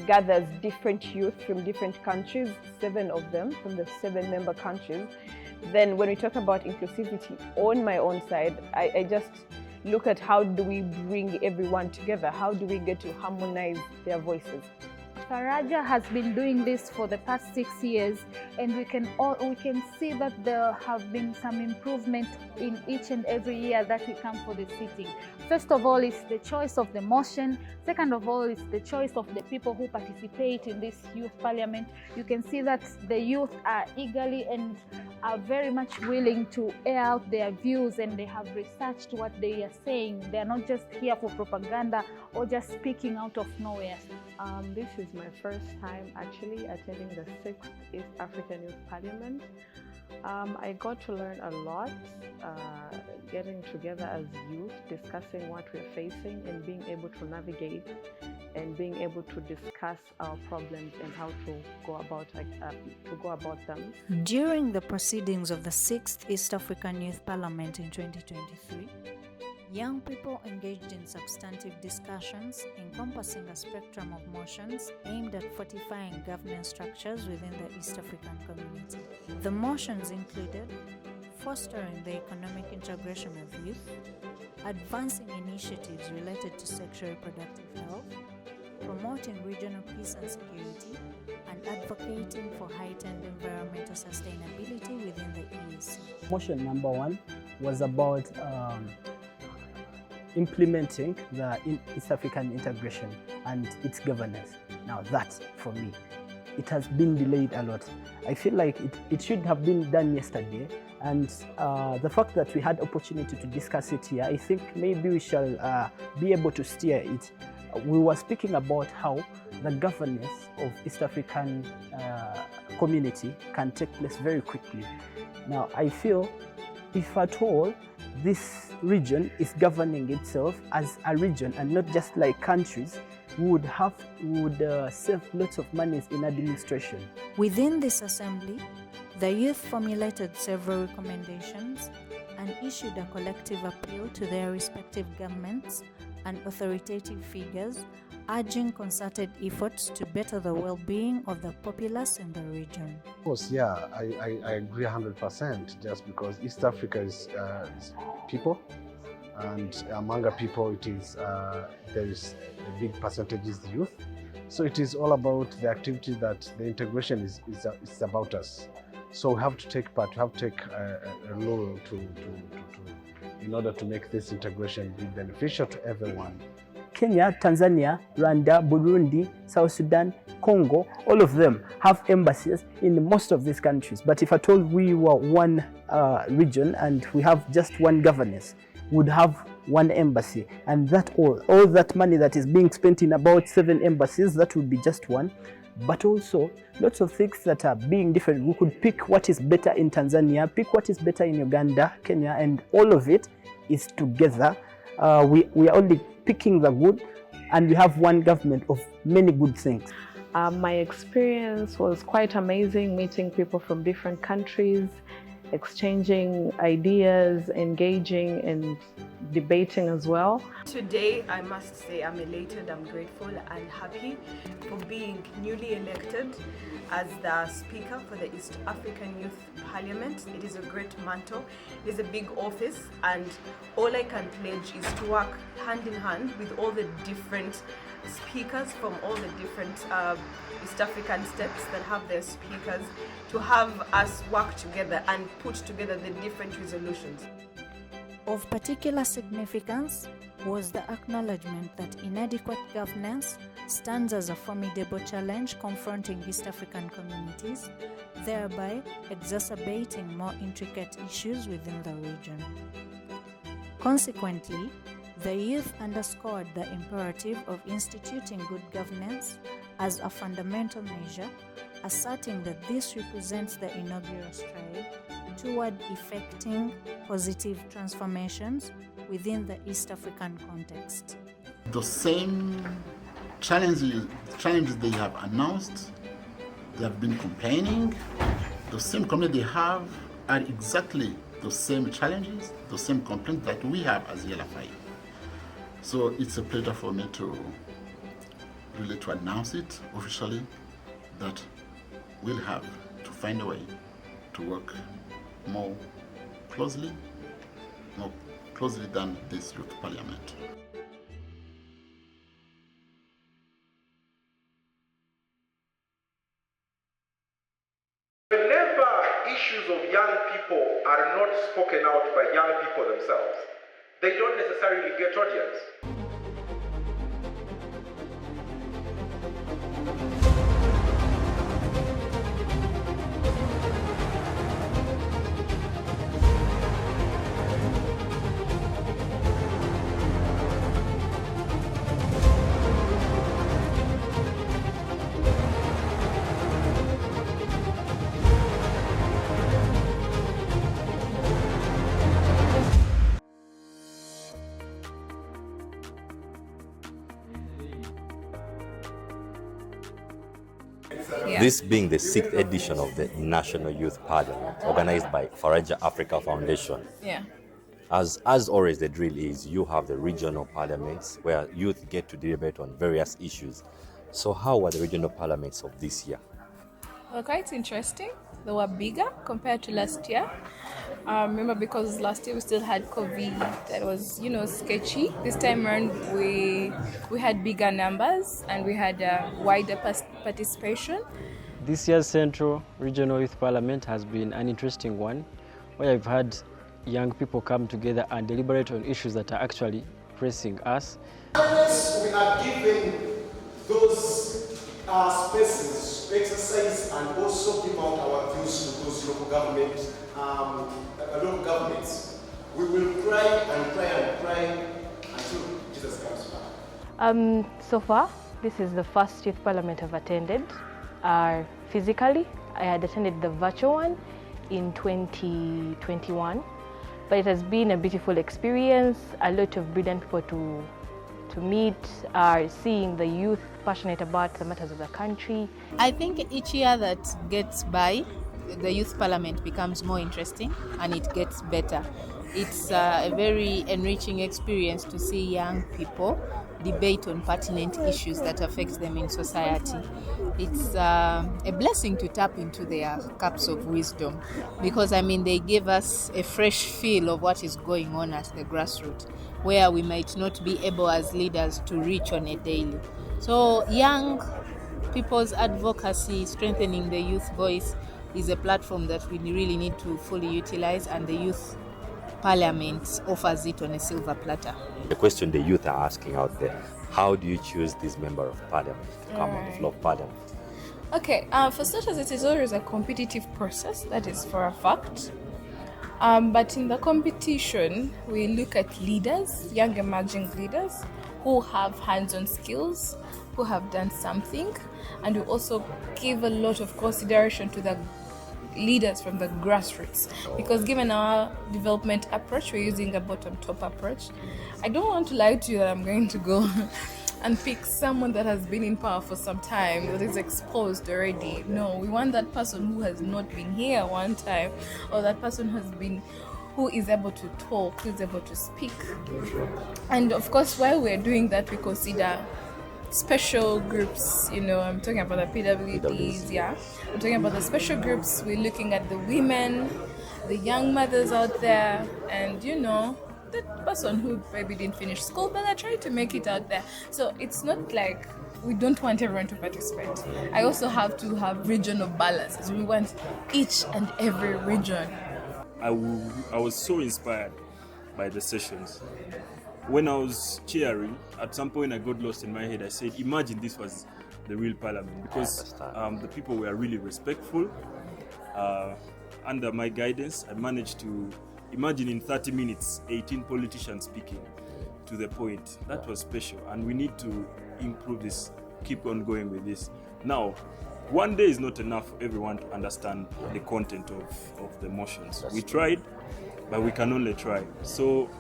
gathers different youth from different countries, 7 of them from the 7 member countries. Then when we talk about inclusivity, on my own side, I just look at how do we bring everyone together? How do we get to harmonize their voices? Faraja has been doing this for the past 6 years, and we can see that there have been some improvement in each and every year that we come for the sitting. First of all, it's the choice of the motion. Second of all, it's the choice of the people who participate in this youth parliament. You can see that the youth are eagerly and are very much willing to air out their views, and they have researched what they are saying. They are not just here for propaganda or just speaking out of nowhere. This is my first time actually attending the 6th East African Youth Parliament. I got to learn a lot, getting together as youth, discussing what we're facing and being able to navigate and being able to discuss our problems and how to go about them. During the proceedings of the 6th East African Youth Parliament in 2023, young people engaged in substantive discussions encompassing a spectrum of motions aimed at fortifying governance structures within the East African community. The motions included fostering the economic integration of youth, advancing initiatives related to sexual reproductive health, promoting regional peace and security, and advocating for heightened environmental sustainability within the EAC. Motion number 1 was about implementing the East African integration and its governance. Now that, for me, it has been delayed a lot. I feel like it should have been done yesterday, and the fact that we had opportunity to discuss it here, I think maybe we shall be able to steer it. We were speaking about how the governance of East African community can take place very quickly. Now, I feel if at all this region is governing itself as a region and not just like countries, we would save lots of money in administration. Within this assembly, the youth formulated several recommendations and issued a collective appeal to their respective governments and authoritative figures, urging concerted efforts to better the well-being of the populace in the region. Of course, yeah, I agree 100%, just because East Africa is people, and among our people it is there is a big percentage is youth. So it is all about the activity that the integration is about us. So we have to take part, we have to take a role in order to make this integration be beneficial to everyone. Kenya, Tanzania, Rwanda, Burundi, South Sudan, Congo, all of them have embassies in most of these countries. But if at all we were one region and we have just one governance, we would have one embassy, and that all that money that is being spent in about 7 embassies, that would be just one. But also lots of things that are being different. We could pick what is better in Tanzania, pick what is better in Uganda, Kenya, and all of it is together. We are only picking the good, and we have one government of many good things. My experience was quite amazing, meeting people from different countries, exchanging ideas, engaging and debating as well. Today, I must say I'm elated, I'm grateful and happy for being newly elected as the Speaker for the East African Youth Parliament. It is a great mantle, it is a big office, and all I can pledge is to work hand in hand with all the different speakers from all the different East African states that have their speakers, to have us work together and put together the different resolutions. Of particular significance was the acknowledgement that inadequate governance stands as a formidable challenge confronting East African communities, thereby exacerbating more intricate issues within the region. Consequently, the youth underscored the imperative of instituting good governance as a fundamental measure, asserting that this represents the inaugural stride toward effecting positive transformations within the East African context. The same challenges they have announced, they have been complaining, the same complaints they have are exactly the same challenges, the same complaints that we have as ELFI. So it's a pleasure for me to really to announce it officially that we'll have to find a way to work more closely than this youth parliament. Whenever issues of young people are not spoken out by young people themselves, they don't necessarily get audience. This being the 6th edition of the National Youth Parliament, organized by Faraja Africa Foundation. Yeah. As always, the drill is you have the regional parliaments where youth get to debate on various issues. So how were the regional parliaments of this year? Well, quite interesting. They were bigger compared to last year. Remember, because last year we still had COVID, that was, sketchy. This time around, we had bigger numbers and we had wider participation. This year's Central Regional Youth Parliament has been an interesting one, where I've had young people come together and deliberate on issues that are actually pressing us. We are given those spaces to exercise and also give out our views to those local governments. We will cry and cry and cry until Jesus comes back. So far, this is the first youth parliament I've attended. Physically, I had attended the virtual one in 2021, but it has been a beautiful experience. A lot of brilliant people to meet, seeing the youth passionate about the matters of the country. I think each year that gets by, the youth parliament becomes more interesting and it gets better. It's a very enriching experience to see young people debate on pertinent issues that affect them in society. It's a blessing to tap into their cups of wisdom because, they give us a fresh feel of what is going on at the grassroots, where we might not be able as leaders to reach on a daily. So young people's advocacy, strengthening the youth voice, is a platform that we really need to fully utilize, and the youth parliament offers it on a silver platter. The question the youth are asking out there, how do you choose this member of parliament to come on the floor of parliament? Okay, for starters, it is always a competitive process, that is for a fact. But in the competition, we look at leaders, young emerging leaders, who have hands-on skills, who have done something, and we also give a lot of consideration to the leaders from the grassroots, because given our development approach, we're using a bottom-top approach. I don't want to lie to you that I'm going to go and pick someone that has been in power for some time, that is exposed already. No, we want that person who has not been here one time, or that person who is able to talk, who is able to speak. And of course, while we're doing that, we consider special groups, I'm talking about the PWDs, I'm talking about the special groups. We're looking at the women, the young mothers out there, and the person who maybe didn't finish school, but they're trying to make it out there. So it's not like we don't want everyone to participate. I also have to have regional balances. We want each and every region. I was so inspired by the sessions. When I was cheering, at some point I got lost in my head. I said, imagine this was the real parliament, because the people were really respectful. Under my guidance, I managed to imagine in 30 minutes, 18 politicians speaking to the point. That was special, and we need to improve this, keep on going with this. Now, one day is not enough for everyone to understand the content of the motions. We tried, but we can only try. So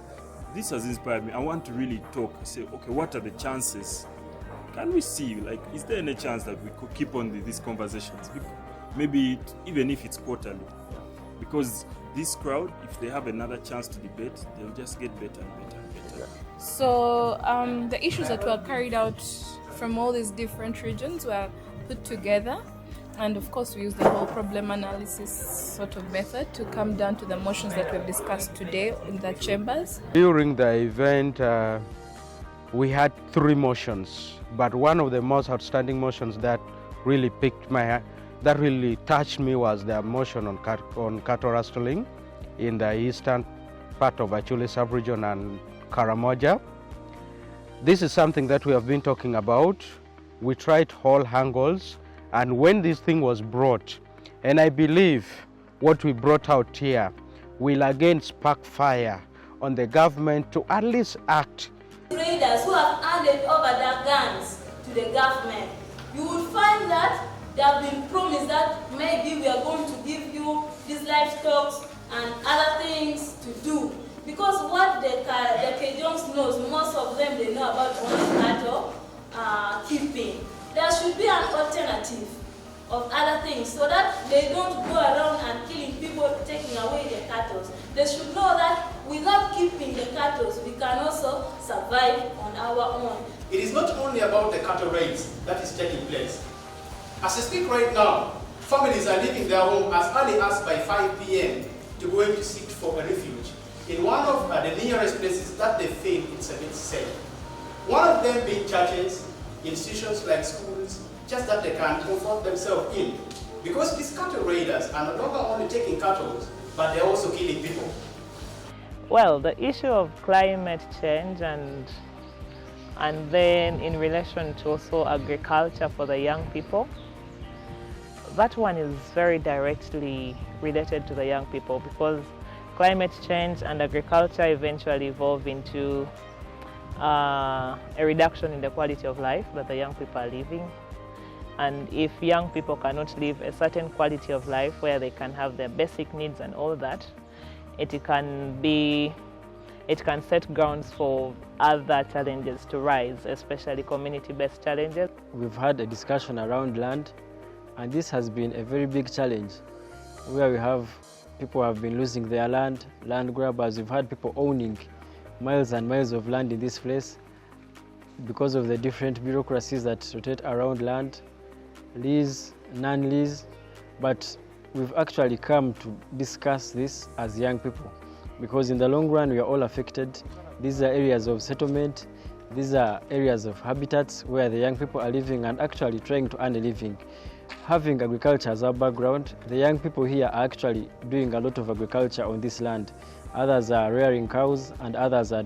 this has inspired me. I want to really talk, say, okay, what are the chances? Can we see, is there any chance that we could keep on these conversations? Maybe even if it's quarterly. Because this crowd, if they have another chance to debate, they'll just get better and better and better. So the issues that were carried out from all these different regions were put together. And of course, we use the whole problem analysis sort of method to come down to the motions that we've discussed today in the chambers. During the event, we had 3 motions, but one of the most outstanding motions that really that really touched me was the motion on cattle rustling in the eastern part of Achule sub-region and Karamoja. This is something that we have been talking about. We tried all angles. And when this thing was brought, and I believe what we brought out here will again spark fire on the government to at least act. Traders who have handed over their guns to the government, you will find that they have been promised that maybe we are going to give you these livestock and other things to do. Because what the Cajuns knows, most of them, they know about only cattle keeping. There should be an alternative of other things so that they don't go around and killing people, taking away their cattle. They should know that without keeping the cattle, we can also survive on our own. It is not only about the cattle raids that is taking place. As I speak right now, families are leaving their home as early as by 5 p.m. to going to seek for a refuge in one of the nearest places that they think it's a bit safe. One of them being churches, institutions like schools, just that they can comfort themselves in. Because these cattle raiders are no longer only taking cattle, but they're also killing people. Well, the issue of climate change and then in relation to also agriculture for the young people, that one is very directly related to the young people because climate change and agriculture eventually evolve into a reduction in the quality of life that the young people are living. And if young people cannot live a certain quality of life where they can have their basic needs and all that, it can set grounds for other challenges to rise, especially community-based challenges. We've had a discussion around land, and this has been a very big challenge where we have people have been losing their land grabbers. We've had people owning miles and miles of land in this place because of the different bureaucracies that rotate around land, lease, non-lease, but we've actually come to discuss this as young people because in the long run we are all affected. These are areas of settlement, these are areas of habitats where the young people are living and actually trying to earn a living. Having agriculture as our background, the young people here are actually doing a lot of agriculture on this land. Others are rearing cows and others are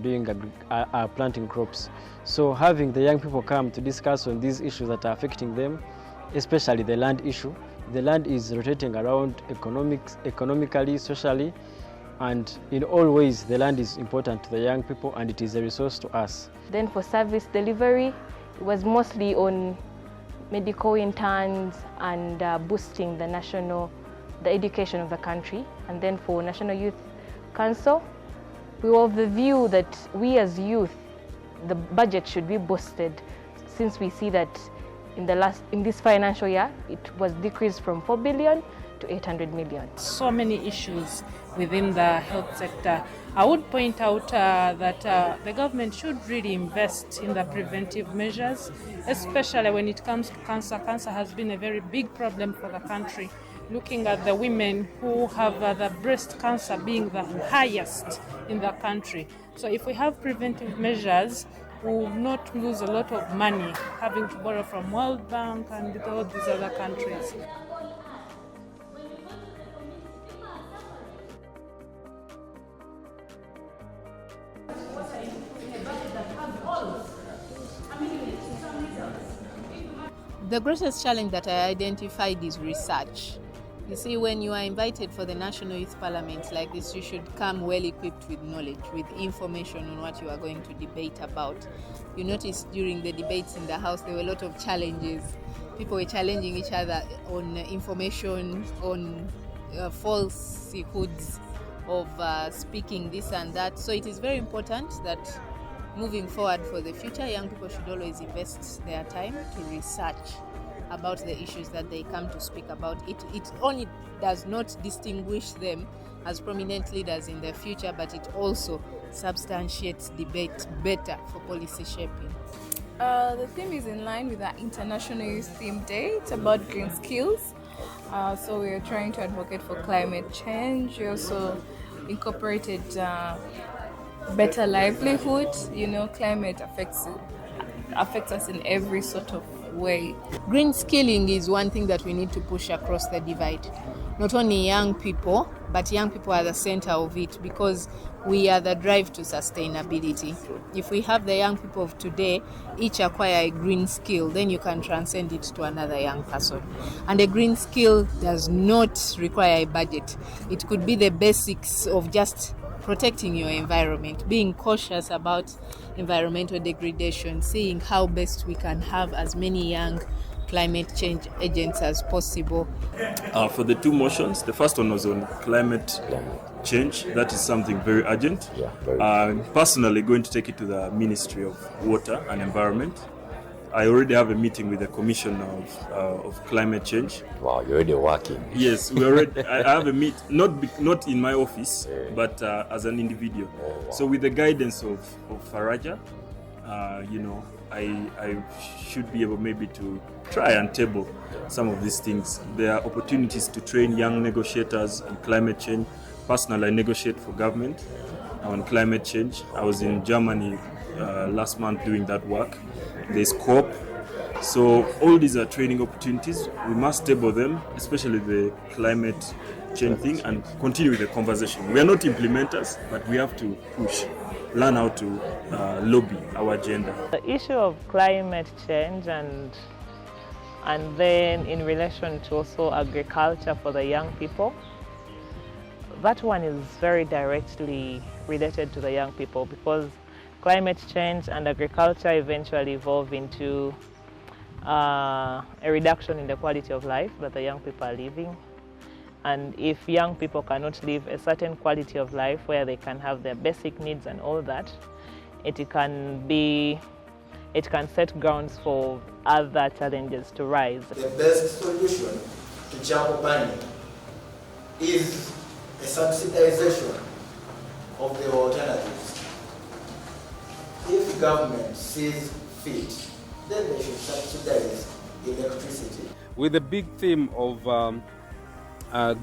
planting crops. So having the young people come to discuss on these issues that are affecting them, especially the land issue. The land is rotating around economically, socially, and in all ways the land is important to the young people and it is a resource to us. Then for service delivery, it was mostly on medical interns and boosting the education of the country. And then for National Youth Council, we were of the view that we as youth, the budget should be boosted since we see that in this financial year, it was decreased from 4 billion to 800 million. So many issues within the health sector. I would point out that the government should really invest in the preventive measures, especially when it comes to cancer. Cancer has been a very big problem for the country. Looking at the women who have the breast cancer being the highest in the country. So if we have preventive measures, we will not lose a lot of money having to borrow from World Bank and all these other countries. The greatest challenge that I identified is research. You see, when you are invited for the National Youth Parliament like this, you should come well equipped with knowledge, with information on what you are going to debate about. You notice during the debates in the House, there were a lot of challenges. People were challenging each other on information, on falsehoods of speaking this and that. So it is very important that moving forward for the future, young people should always invest their time to research about the issues that they come to speak about. It only does not distinguish them as prominent leaders in the future, but it also substantiates debate better for policy shaping. The theme is in line with our International Youth Theme Day. It's about green skills. So we are trying to advocate for climate change. We also incorporated better livelihood. You know, climate affects us in every sort of way. Green skilling is one thing that we need to push across the divide. Not only young people, but young people are the center of it because we are the drive to sustainability. If we have the young people of today each acquire a green skill, then you can transcend it to another young person. And a green skill does not require a budget. It could be the basics of just protecting your environment, being cautious about environmental degradation, seeing how best we can have as many young climate change agents as possible. For the two motions, the first one was on climate change. That is something very urgent. I'm personally going to take it to the Ministry of Water and Environment. I already have a meeting with the Commission of Climate Change. Wow, you're already working. Yes, we already. I have a meet, not in my office, but as an individual. Oh, wow. So with the guidance of Faraja, I should be able maybe to try and table some of these things. There are opportunities to train young negotiators on climate change, personally, I negotiate for government on climate change. I was in Germany last month doing that work. There's COP. So all these are training opportunities. We must table them, especially the climate change thing, and continue with the conversation. We are not implementers, but we have to push, learn how to lobby our agenda. The issue of climate change and then in relation to also agriculture for the young people, that one is very directly related to the young people, because climate change and agriculture eventually evolve into a reduction in the quality of life that the young people are living. And if young people cannot live a certain quality of life where they can have their basic needs and all that, it can set grounds for other challenges to rise. The best solution to child burning is a subsidization of the alternatives. If government sees fit, then they should subsidize electricity. With the big theme of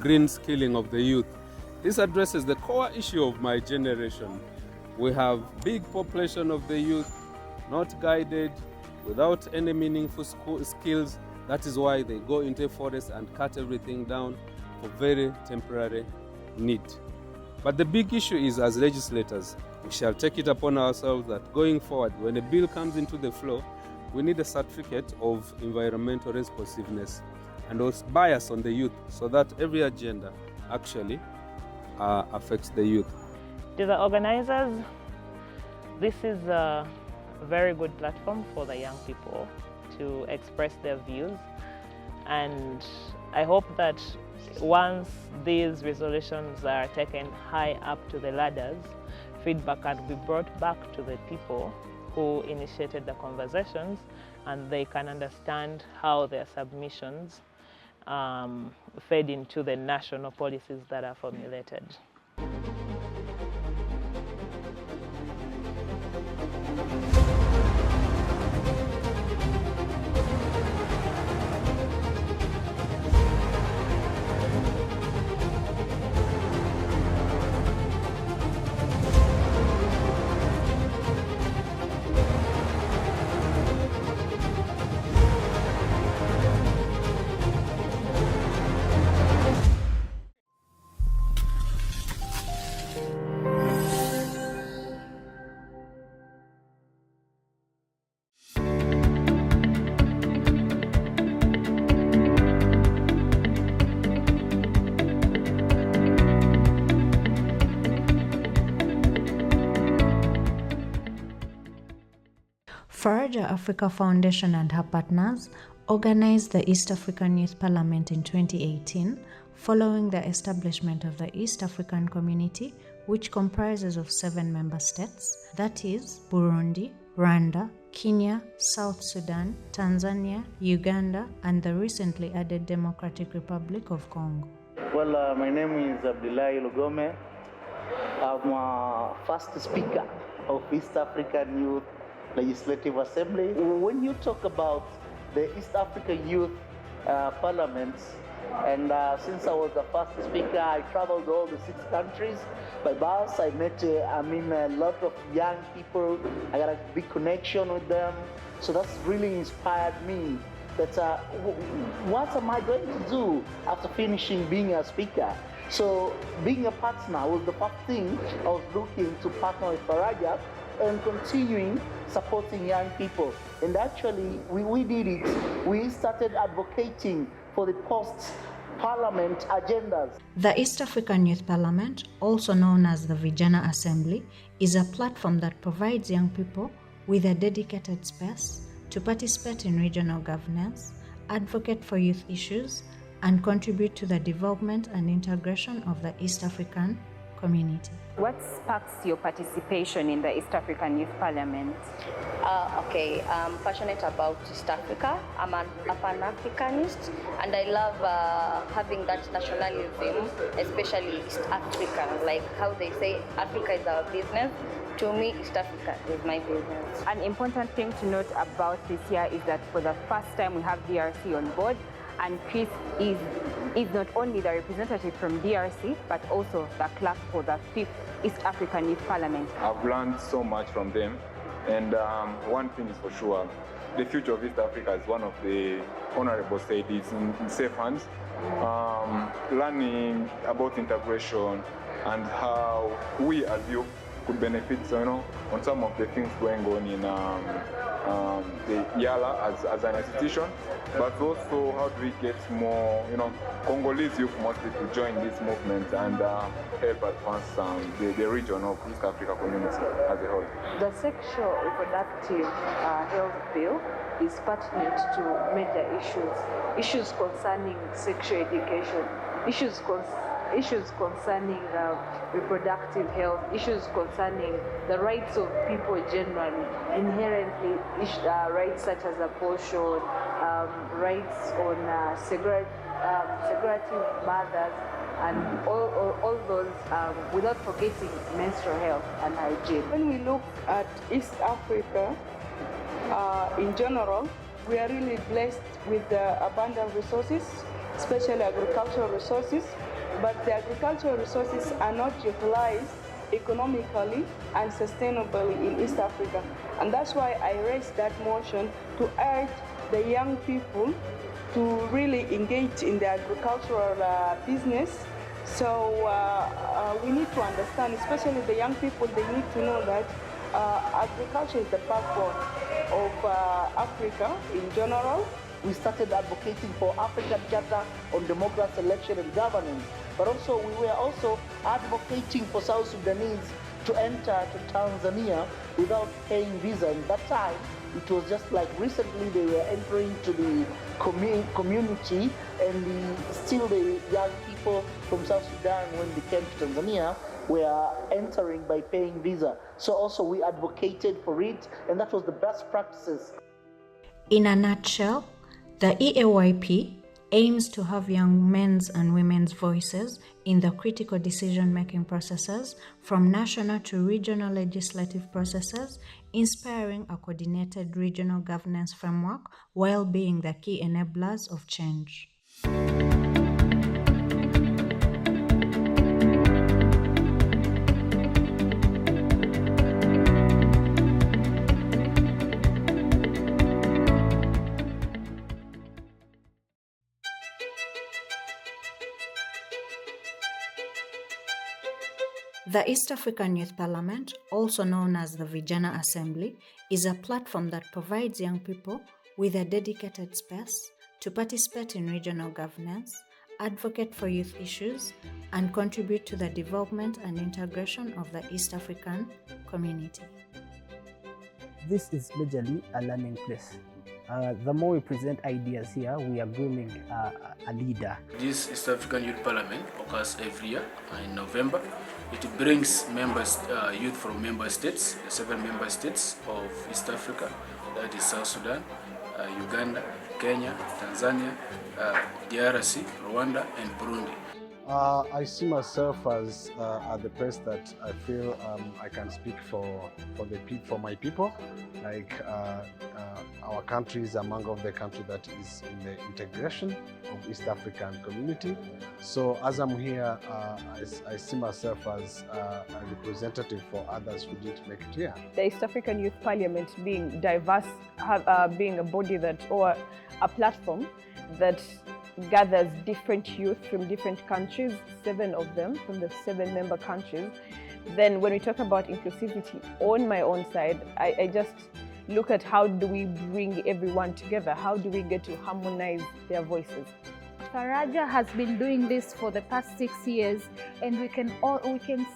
green skilling of the youth, this addresses the core issue of my generation. We have big population of the youth, not guided, without any meaningful skills. That is why they go into forest and cut everything down for very temporary need. But the big issue is, as legislators, we shall take it upon ourselves that going forward, when a bill comes into the floor, we need a certificate of environmental responsiveness and also bias on the youth, so that every agenda actually affects the youth. To the organizers, this is a very good platform for the young people to express their views, and I hope that once these resolutions are taken high up to the ladders, feedback can be brought back to the people who initiated the conversations, and they can understand how their submissions fed into the national policies that are formulated. Faraja Africa Foundation and her partners organized the East African Youth Parliament in 2018, following the establishment of the East African Community, which comprises of 7 member states, that is Burundi, Rwanda, Kenya, South Sudan, Tanzania, Uganda, and the recently added Democratic Republic of Congo. Well, my name is Abdullahi Lugome. I'm first speaker of East African Youth Legislative Assembly. When you talk about the East African Youth Parliament, and since I was the first speaker, I traveled all the 6 countries by bus. I met a lot of young people. I got a big connection with them. So that's really inspired me that what am I going to do after finishing being a speaker? So being a partner was the first thing I was looking to partner with Faraja and continuing supporting young people. And actually, we did it. We started advocating for the post-parliament agendas. The East African Youth Parliament, also known as the Vijana Assembly, is a platform that provides young people with a dedicated space to participate in regional governance, advocate for youth issues, and contribute to the development and integration of the East African community. What sparks your participation in the East African Youth Parliament? I'm passionate about East Africa. I'm a Pan-Africanist, and I love having that nationalism, especially East African, like how they say Africa is our business. To me, East Africa is my business. An important thing to note about this year is that for the first time we have DRC on board, and Chris is is not only the representative from DRC, but also the clerk for the 5th East African Youth Parliament. I've learned so much from them, and one thing is for sure, the future of East Africa, as one of the honorables said, is in safe hands. Learning about integration and how we as youth could benefit, on some of the things going on in the YALA as an institution, but also how do we get more, Congolese youth mostly to join this movement and help advance the region of East Africa community as a whole. The sexual reproductive health bill is pertinent to major issues concerning sexual education, issues concerning reproductive health, issues concerning the rights of people generally, inherently rights such as abortion, rights on segregative mothers, and all those, without forgetting menstrual health and hygiene. When we look at East Africa in general, we are really blessed with abundant resources, especially agricultural resources. But the agricultural resources are not utilized economically and sustainably in East Africa. And that's why I raised that motion to urge the young people to really engage in the agricultural business. So we need to understand, especially the young people, they need to know that agriculture is the backbone of Africa in general. We started advocating for African Charter on Democracy, Election and Governance, but also we were also advocating for South Sudanese to enter to Tanzania without paying visa. In that time, it was just like recently they were entering to the community, and still the young people from South Sudan, when they came to Tanzania, were entering by paying visa. So also we advocated for it, and that was the best practices. In a nutshell, the EAYP aims to have young men's and women's voices in the critical decision-making processes from national to regional legislative processes, inspiring a coordinated regional governance framework while being the key enablers of change. The East African Youth Parliament, also known as the Vijana Assembly, is a platform that provides young people with a dedicated space to participate in regional governance, advocate for youth issues, and contribute to the development and integration of the East African community. This is majorly a learning place. The more we present ideas here, we are grooming a leader. This East African Youth Parliament occurs every year in November. It brings members, youth from member states, 7 member states of East Africa, that is South Sudan, Uganda, Kenya, Tanzania, DRC, Rwanda, and Burundi. I see myself as at the place that I feel I can speak for my people. Like our country is among of the country that is in the integration of East African community. So as I'm here, I see myself as a representative for others who didn't make it here. The East African Youth Parliament being diverse, being a body that, or a platform that gathers different youth from different countries, 7 of them from the 7 member countries. Then when we talk about inclusivity on my own side, I just look at how do we bring everyone together? How do we get to harmonize their voices? Faraja has been doing this for the past 6 years, and we can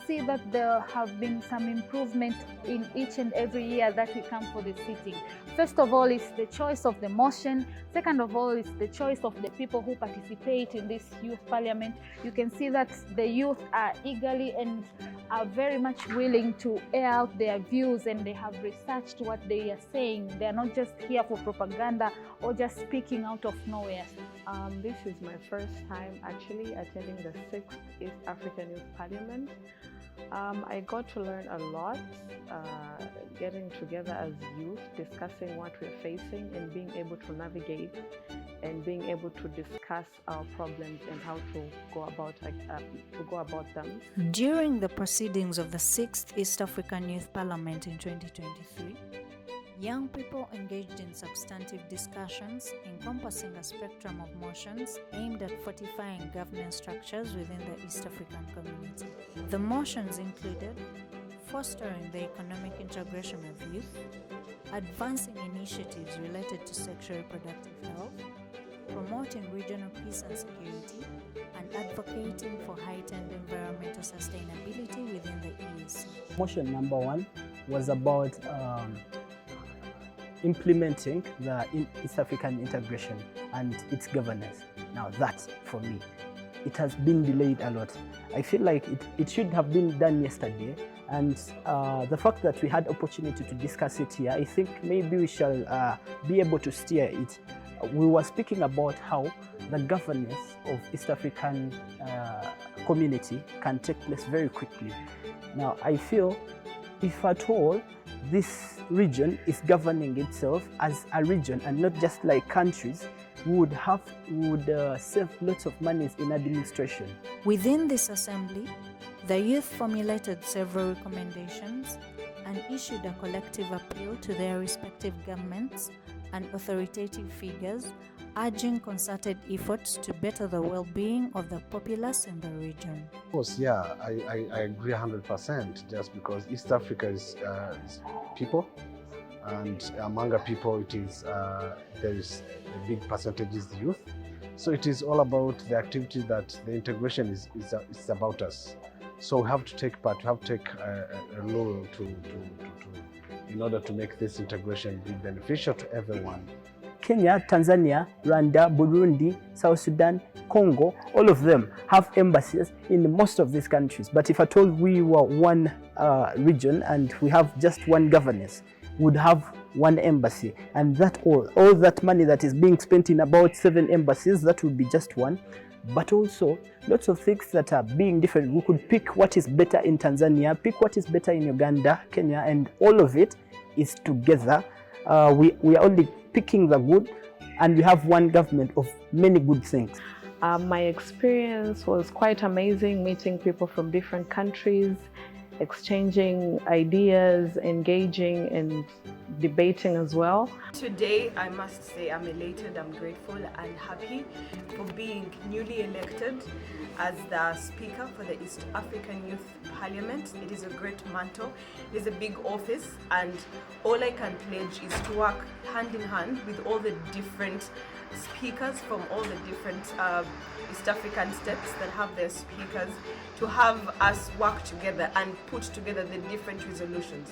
see that there have been some improvement in each and every year that we come for the sitting. First of all, it's the choice of the motion. Second of all, it's the choice of the people who participate in this youth parliament. You can see that the youth are eagerly and are very much willing to air out their views, and they have researched what they are saying. They are not just here for propaganda or just speaking out of nowhere. This is my first time actually attending the 6th East African Youth Parliament. I got to learn a lot, getting together as youth, discussing what we're facing and being able to navigate and being able to discuss our problems and how to go about them. During the proceedings of the 6th East African Youth Parliament in 2023, young people engaged in substantive discussions encompassing a spectrum of motions aimed at fortifying governance structures within the East African community. The motions included fostering the economic integration of youth, advancing initiatives related to sexual reproductive health, promoting regional peace and security, and advocating for heightened environmental sustainability within the EAC. Motion number 1 was about implementing the East African integration and its governance. Now that, for me, it has been delayed a lot. I feel like it should have been done yesterday, and the fact that we had opportunity to discuss it here, I think maybe we shall be able to steer it. We were speaking about how the governance of East African community can take place very quickly. Now, I feel if at all this region is governing itself as a region and not just like countries, we would save lots of monies in administration. Within this assembly, the youth formulated several recommendations and issued a collective appeal to their respective governments and authoritative figures, urging concerted efforts to better the well-being of the populace in the region. Of course, yeah, I agree 100%, just because East Africa is people, and among our people it is, there is a big percentage is youth. So it is all about the activity that the integration is about us. So we have to take part, we have to take a role in order to make this integration be beneficial to everyone. Kenya, Tanzania, Rwanda, Burundi, South Sudan, Congo, all of them have embassies in most of these countries. But if at all we were one region and we have just one governance, we would have one embassy, and that all that money that is being spent in about 7 embassies, that would be just one. But also lots of things that are being different. We could pick what is better in Tanzania, pick what is better in Uganda, Kenya, and all of it is together. We are only picking the good, and we have one government of many good things. My experience was quite amazing, meeting people from different countries, exchanging ideas, engaging and debating as well. Today, I must say I'm elated, I'm grateful and happy for being newly elected as the Speaker for the East African Youth Parliament. It is a great mantle, it is a big office, and all I can pledge is to work hand in hand with all the different speakers from all the different East African states that have their speakers, to have us work together and put together the different resolutions.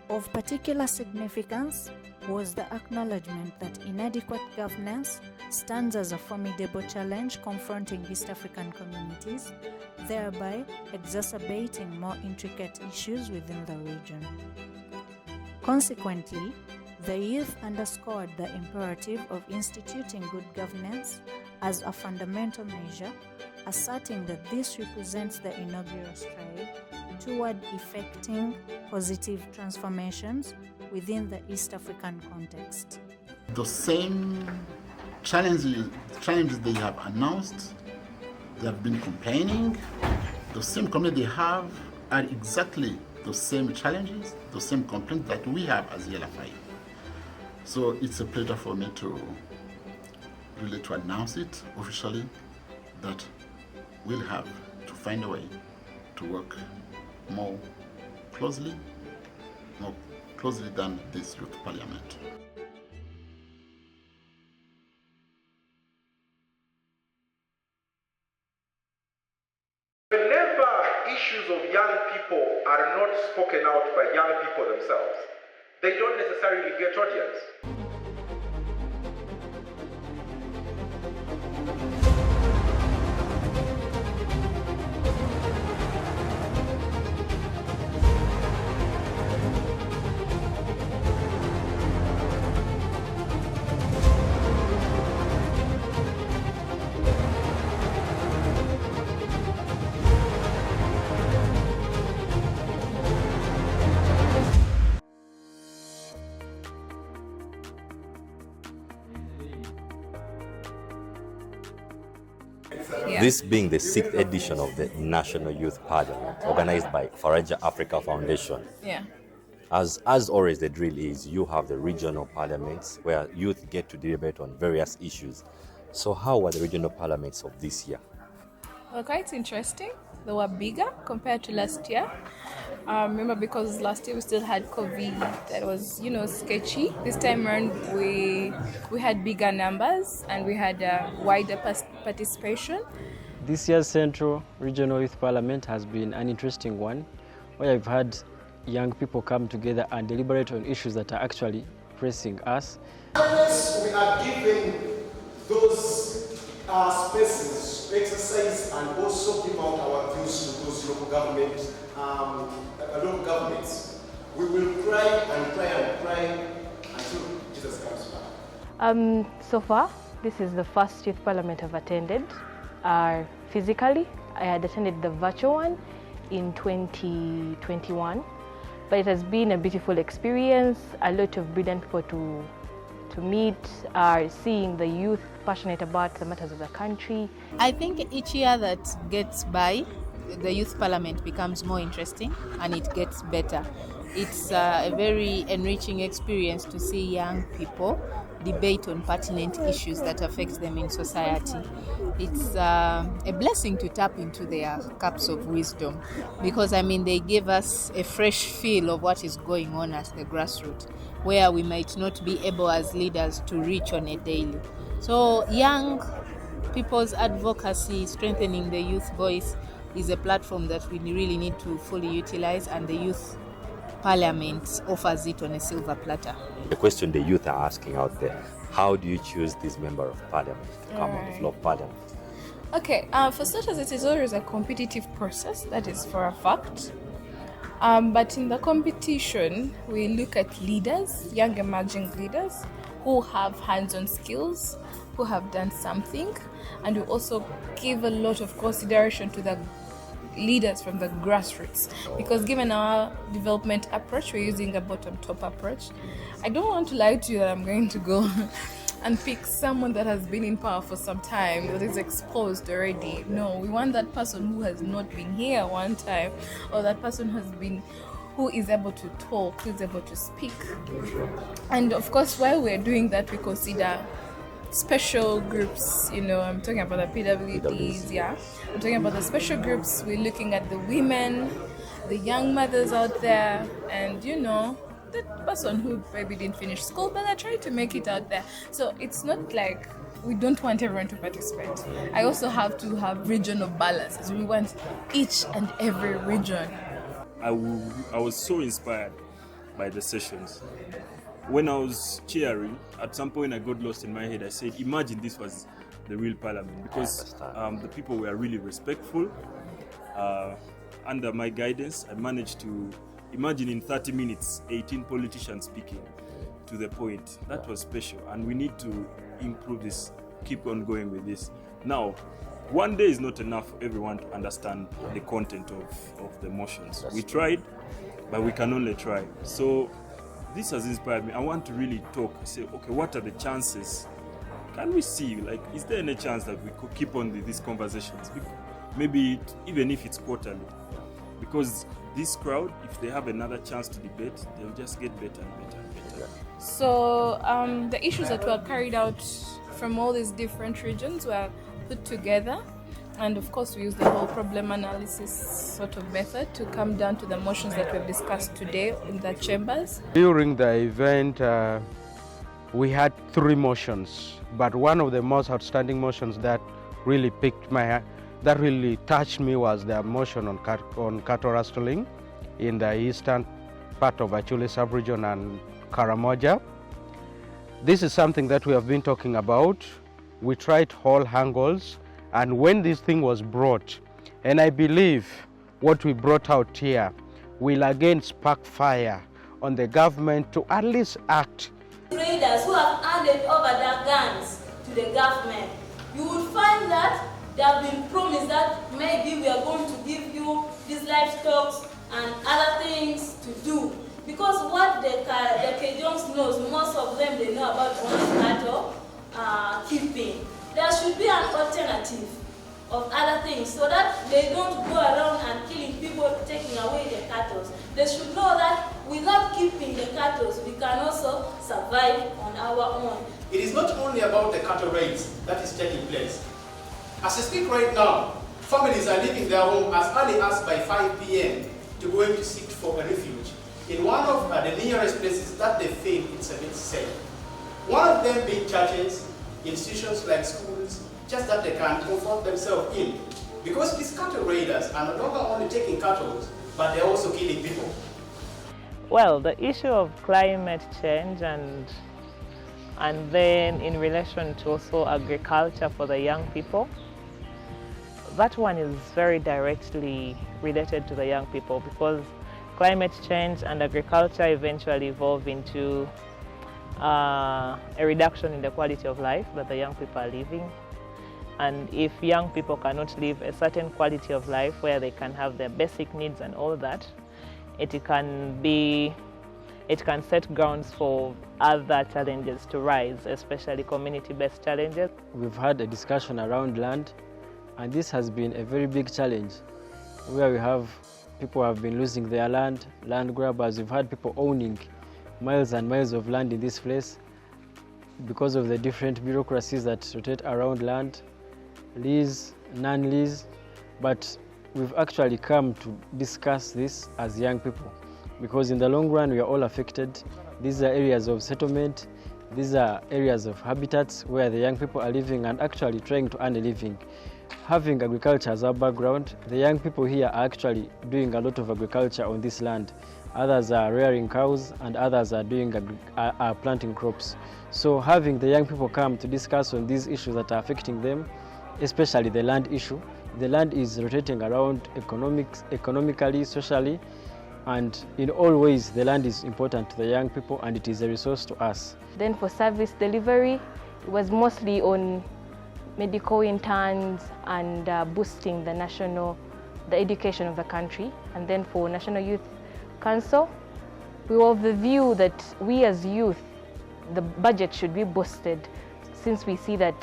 Of particular significance was the acknowledgement that inadequate governance stands as a formidable challenge confronting East African communities, thereby exacerbating more intricate issues within the region. Consequently, the youth underscored the imperative of instituting good governance as a fundamental measure, asserting that this represents the inaugural stride toward effecting positive transformations within the East African context. The same challenges they have announced, they have been complaining, the same complaints they have are exactly the same challenges, the same complaints that we have as ELFI. So it's a pleasure for me to really to announce it officially that we'll have to find a way to work more closely than this youth parliament. Whenever issues of young people are not spoken out by young people themselves, they don't necessarily get audience. Yeah. This being the 6th edition of the National Youth Parliament, organized by Faraja Africa Foundation. Yeah. As always, the drill is you have the regional parliaments where youth get to debate on various issues. So how were the regional parliaments of this year? Well, quite interesting. They were bigger compared to last year. Remember, because last year we still had COVID, that was, sketchy. This time around, we had bigger numbers and we had wider participation. This year's Central Regional Youth Parliament has been an interesting one, where I've had young people come together and deliberate on issues that are actually pressing us. We are giving those spaces to exercise and also give out our views to those local governments. We will try until Jesus comes back. So far, this is the first youth parliament I've attended. Physically, I had attended the virtual one in 2021, but it has been a beautiful experience. A lot of brilliant people to meet, seeing the youth passionate about the matters of the country. I think each year that gets by, the youth parliament becomes more interesting and it gets better. It's a very enriching experience to see young people debate on pertinent issues that affect them in society. It's a blessing to tap into their cups of wisdom because, they give us a fresh feel of what is going on at the grassroots, where we might not be able as leaders to reach on a daily. So young people's advocacy, strengthening the youth voice, is a platform that we really need to fully utilize, and the youth parliament offers it on a silver platter. The question the youth are asking out there, how do you choose this member of parliament to come on the floor of parliament? Okay, for starters, it is always a competitive process, that is for a fact. But in the competition, we look at leaders, young emerging leaders, who have hands-on skills, who have done something, and we also give a lot of consideration to the leaders from the grassroots, because given our development approach, we're using a bottom-top approach. I don't want to lie to you that I'm going to go and pick someone that has been in power for some time, that is exposed already. No, we want that person who has not been here one time, or that person who is able to talk, who is able to speak. And of course, while we're doing that, we consider special groups, I'm talking about the PWDs, yeah. I'm talking about the special groups. We're looking at the women, the young mothers out there, and the person who maybe didn't finish school, but they're trying to make it out there. So it's not like we don't want everyone to participate. I also have to have regional balance. We want each and every region. I was so inspired by the sessions. When I was cheering, at some point I got lost in my head. I said, imagine this was the real parliament, because the people were really respectful. Under my guidance, I managed to imagine in 30 minutes, 18 politicians speaking to the point. That was special, and we need to improve this, keep on going with this. Now, one day is not enough for everyone to understand the content of the motions. We tried, but we can only try. So this has inspired me. I want to really talk, say, okay, what are the chances? Can we see, is there any chance that we could keep on these conversations? Maybe even if it's quarterly. Because this crowd, if they have another chance to debate, they'll just get better and better and better. So the issues that were carried out from all these different regions were put together. And of course, we use the whole problem analysis sort of method to come down to the motions that we've discussed today in the chambers. During the event, we had 3 motions, but one of the most outstanding motions that really that really touched me was the motion on cattle rustling in the eastern part of Achule sub-region and Karamoja. This is something that we have been talking about. We tried all angles. And when this thing was brought, and I believe what we brought out here will again spark fire on the government to at least act. Traders who have handed over their guns to the government, you would find that they have been promised that maybe we are going to give you these livestock and other things to do. Because what the Cajuns knows, most of them, they know about only cattle keeping. There should be an alternative of other things, so that they don't go around and killing people, taking away their cattle. They should know that without keeping the cattle, we can also survive on our own. It is not only about the cattle raids that is taking place. As I speak right now, families are leaving their home as early as by 5 p.m. to go to seek for a refuge in one of the nearest places that they think it's a bit safe. One of them being churches, institutions like schools, just that they can comfort themselves in. Because these cattle raiders are no longer only taking cattle, but they're also killing people. Well, the issue of climate change and then in relation to also agriculture for the young people, that one is very directly related to the young people, because climate change and agriculture eventually evolve into a reduction in the quality of life that the young people are living. And if young people cannot live a certain quality of life where they can have their basic needs and all that, it can set grounds for other challenges to rise, especially community-based challenges. We've had a discussion around land, and this has been a very big challenge, where we have people have been losing their land grabbers. We've had people owning miles and miles of land in this place because of the different bureaucracies that rotate around land, lease, non-lease. But we've actually come to discuss this as young people, because in the long run we are all affected. These are areas of settlement, these are areas of habitats where the young people are living and actually trying to earn a living. Having agriculture as our background, the young people here are actually doing a lot of agriculture on this land. Others are rearing cows and others are planting crops. So having the young people come to discuss on these issues that are affecting them, especially the land issue. The land is rotating around economically, socially, and in all ways the land is important to the young people and it is a resource to us. Then for service delivery, it was mostly on medical interns and boosting the education of the country. And then for National Youth Council, we were of the view that we as youth, the budget should be boosted, since we see that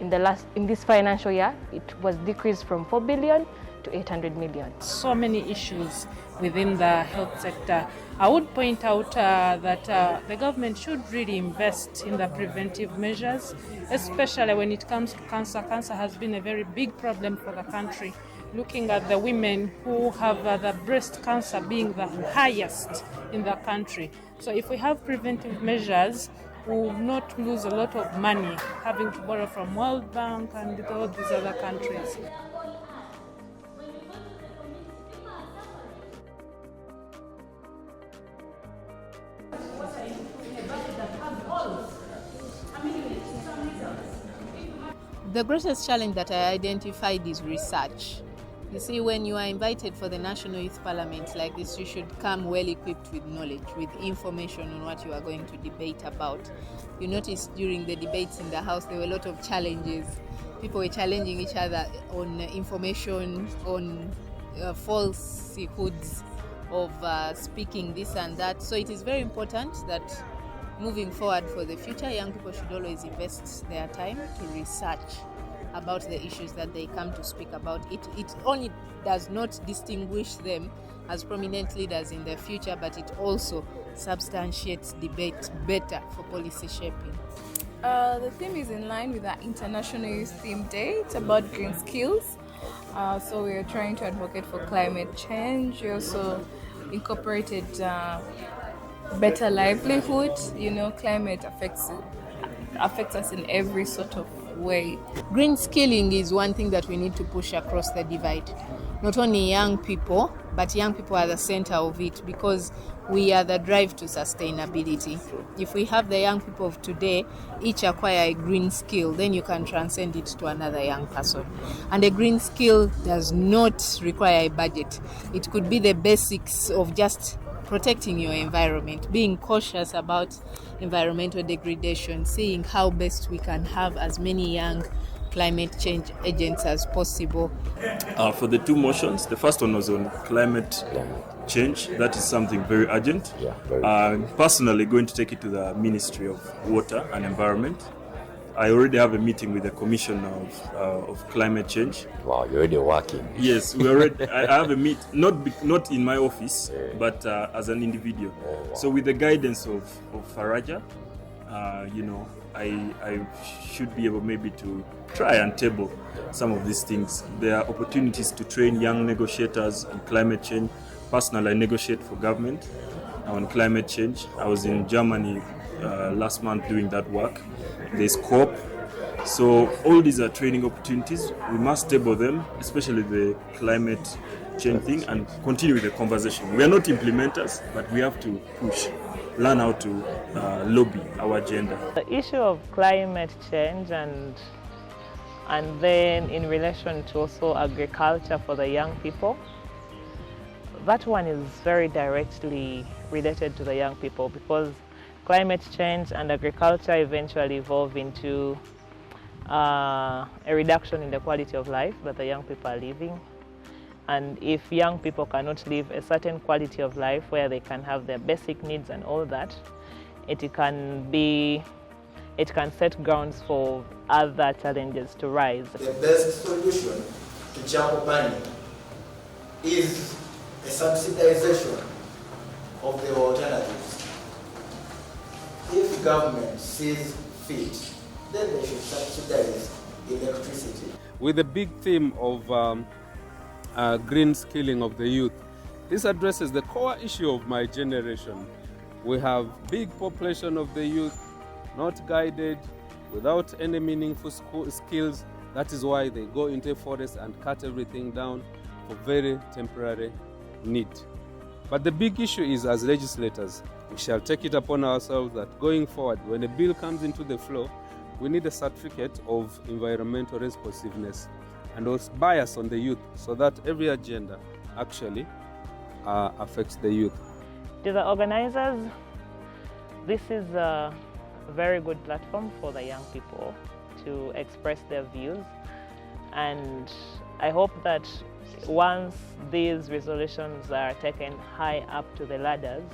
in this financial year, it was decreased from 4 billion to 800 million. So many issues within the health sector. I would point out that the government should really invest in the preventive measures, especially when it comes to cancer. Cancer has been a very big problem for the country. Looking at the women who have the breast cancer being the highest in the country. So if we have preventive measures, we will not lose a lot of money having to borrow from World Bank and all these other countries. The greatest challenge that I identified is research. You see, when you are invited for the National Youth Parliament like this, you should come well equipped with knowledge, with information on what you are going to debate about. You notice during the debates in the House, there were a lot of challenges. People were challenging each other on information, on falsehoods of speaking this and that. So it is very important that moving forward for the future, young people should always invest their time to research about the issues that they come to speak about. It only does not distinguish them as prominent leaders in the future, but it also substantiates debate better for policy shaping. The theme is in line with our International Youth Theme Day. It's about green skills. So we are trying to advocate for climate change. We also incorporated better livelihood. You know, climate affects us in every sort of way. Green skilling is one thing that we need to push across the divide. Not only young people, but young people are the center of it, because we are the drive to sustainability. If we have the young people of today each acquire a green skill, then you can transcend it to another young person. And a green skill does not require a budget. It could be the basics of just protecting your environment, being cautious about environmental degradation, seeing how best we can have as many young climate change agents as possible. For the two motions, the first one was on climate change. That is something very urgent. I'm personally going to take it to the Ministry of Water and Environment I already have a meeting with the Commission of Climate Change. Wow, you're already working. Yes, we already. I have a meet, not in my office, but as an individual. Oh, wow. So with the guidance of Faraja, I should be able maybe to try and table some of these things. There are opportunities to train young negotiators on climate change. Personally, I negotiate for government on climate change. I was in Germany last month doing that work. There's COP. So all these are training opportunities. We must table them, especially the climate change thing, and continue with the conversation. We are not implementers, but we have to push, learn how to lobby our agenda. The issue of climate change and then in relation to also agriculture for the young people, that one is very directly related to the young people, because climate change and agriculture eventually evolve into a reduction in the quality of life that the young people are living. And if young people cannot live a certain quality of life where they can have their basic needs and all that, it can set grounds for other challenges to rise. The best solution to charcoal burning is a subsidization of the alternatives. If government sees fit, then they should subsidize electricity. With the big theme of green skilling of the youth, this addresses the core issue of my generation. We have big population of the youth, not guided, without any meaningful skills. That is why they go into forest and cut everything down for very temporary need. But the big issue is, as legislators, we shall take it upon ourselves that going forward, when a bill comes into the floor, we need a certificate of environmental responsiveness and also bias on the youth, so that every agenda actually affects the youth. To the organizers, this is a very good platform for the young people to express their views, and I hope that once these resolutions are taken high up to the ladders,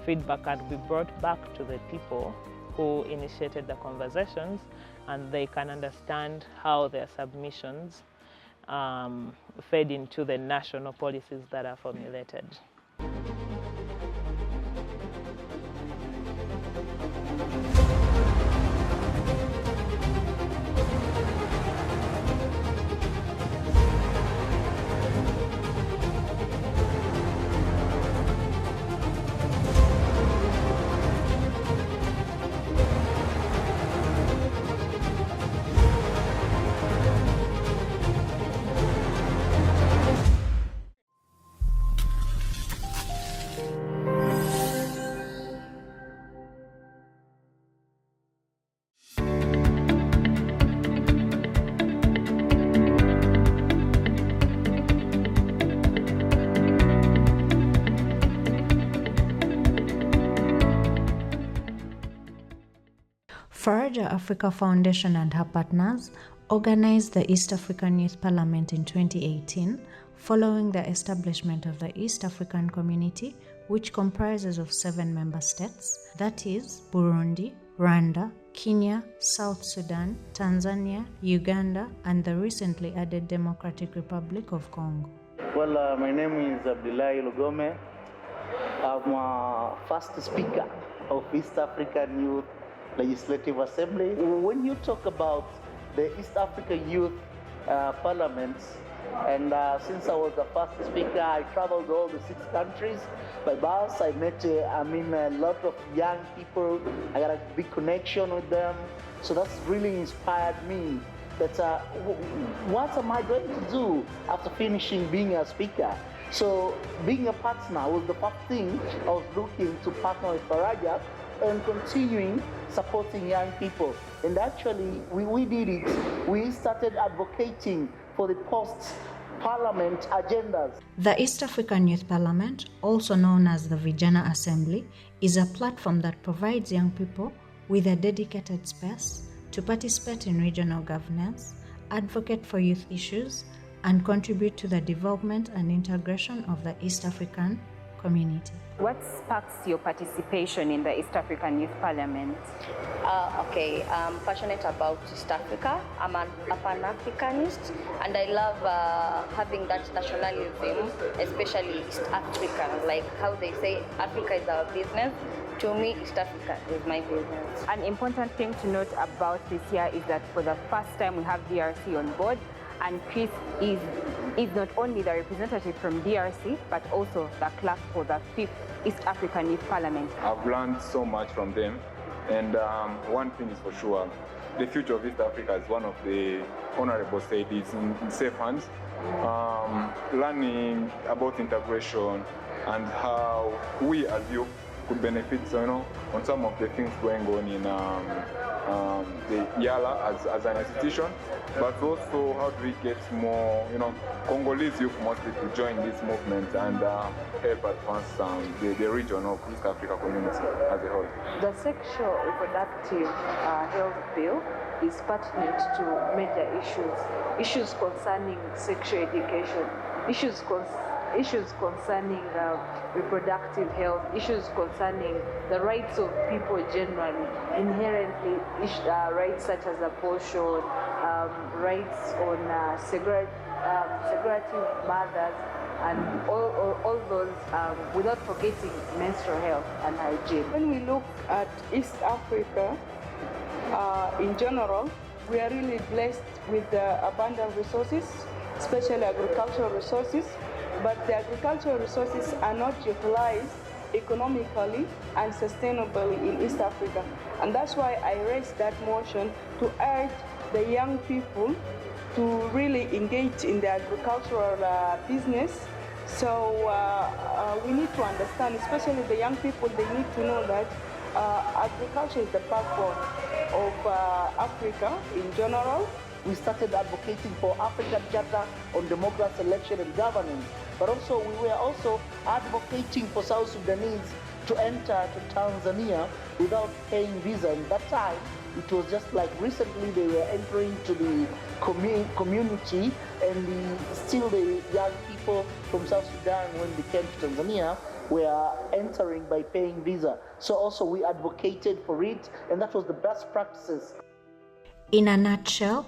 feedback can be brought back to the people who initiated the conversations, and they can understand how their submissions fed into the national policies that are formulated. Faraja Africa Foundation and her partners organized the East African Youth Parliament in 2018, following the establishment of the East African Community, which comprises of 7 member states, that is Burundi, Rwanda, Kenya, South Sudan, Tanzania, Uganda, and the recently added Democratic Republic of Congo. Well, my name is Abdullahi Lugome. I'm first speaker of East African Youth Legislative Assembly. When you talk about the East African Youth Parliament, and since I was the first speaker, I traveled all the 6 countries by bus. I met a lot of young people. I got a big connection with them. So that's really inspired me that what am I going to do after finishing being a speaker? So being a partner was the first thing I was looking to partner with Faraja and continuing supporting young people. And actually, we did it. We started advocating for the post-parliament agendas. The East African Youth Parliament, also known as the Vijana Assembly, is a platform that provides young people with a dedicated space to participate in regional governance, advocate for youth issues, and contribute to the development and integration of the East African community. What sparks your participation in the East African Youth Parliament? Okay, I'm passionate about East Africa. I'm a Pan-Africanist, and I love having that nationalism, especially East African, like how they say Africa is our business. To me, East Africa is my business. An important thing to note about this year is that for the first time we have DRC on board, and Chris is not only the representative from DRC, but also the clerk for the 5th East African Youth Parliament. I've learned so much from them, and one thing is for sure, the future of East Africa, as one of the honorable said, is in safe hands. Learning about integration and how we as youth could benefit, on some of the things going on in the YALA as an institution, but also how do we get more, Congolese youth mostly to join this movement and help advance the region of East Africa community as a whole. The sexual reproductive health bill is pertinent to major issues concerning sexual education, issues concerning reproductive health, issues concerning the rights of people generally, inherently rights such as abortion, rights on segregative mothers, and all those, without forgetting menstrual health and hygiene. When we look at East Africa in general, we are really blessed with abundant resources, especially agricultural resources. But the agricultural resources are not utilized economically and sustainably in East Africa. And that's why I raised that motion to urge the young people to really engage in the agricultural business. So we need to understand, especially the young people, they need to know that agriculture is the backbone of Africa in general. We started advocating for African Charter on Democracy, Election and Governance, but also we were also advocating for South Sudanese to enter to Tanzania without paying visa. In that time, it was just like recently they were entering to the community, and still the young people from South Sudan, when they came to Tanzania, were entering by paying visa. So also we advocated for it, and that was the best practices. In a nutshell,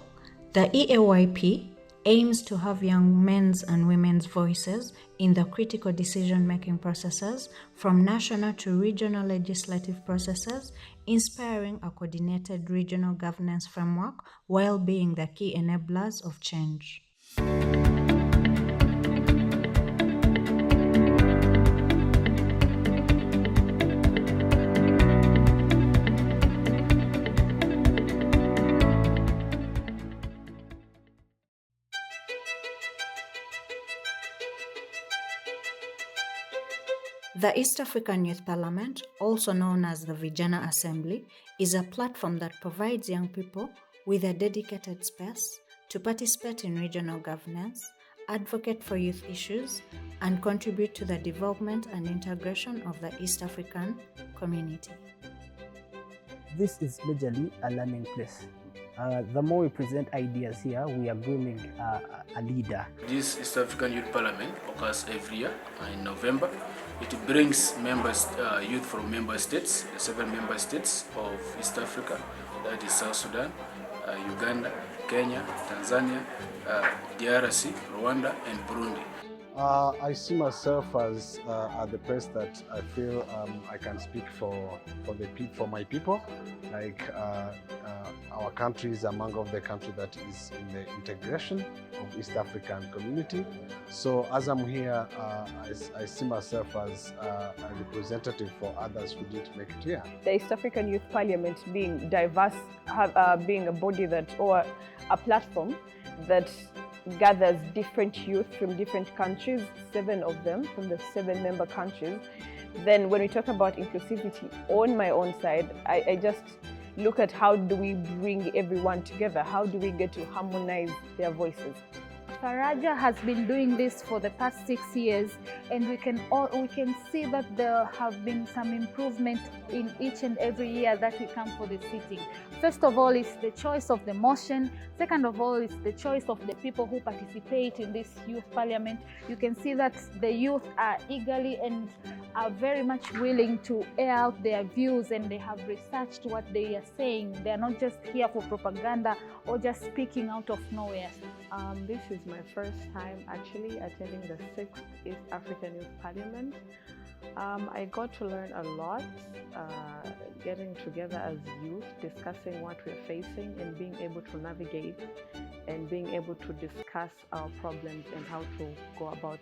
the EAYP aims to have young men's and women's voices in the critical decision-making processes from national to regional legislative processes, inspiring a coordinated regional governance framework while being the key enablers of change. The East African Youth Parliament, also known as the Vijana Assembly, is a platform that provides young people with a dedicated space to participate in regional governance, advocate for youth issues, and contribute to the development and integration of the East African community. This is majorly a learning place. The more we present ideas here, we are grooming a leader. This East African Youth Parliament occurs every year in November. It brings members, youth from member states, the 7 member states of East Africa, that is South Sudan, Uganda, Kenya, Tanzania, DRC, Rwanda, and Burundi. I see myself as at the place that I feel I can speak for my people. Like our country is among of the country that is in the integration of East African community. So as I'm here, I see myself as a representative for others who didn't make it here. The East African Youth Parliament being diverse, being a body that, or a platform that gathers different youth from different countries, 7 of them from the 7 member countries. Then when we talk about inclusivity, on my own side, I just look at how do we bring everyone together? How do we get to harmonize their voices? Faraja has been doing this for the past 6 years, and we can see that there have been some improvement in each and every year that we come for the sitting. First of all, it's the choice of the motion. Second of all, it's the choice of the people who participate in this youth parliament. You can see that the youth are eagerly and are very much willing to air out their views, and they have researched what they are saying. They are not just here for propaganda or just speaking out of nowhere. This is my first time actually attending the 6th East African Youth Parliament. I got to learn a lot, getting together as youth, discussing what we're facing and being able to navigate and being able to discuss our problems and how to go about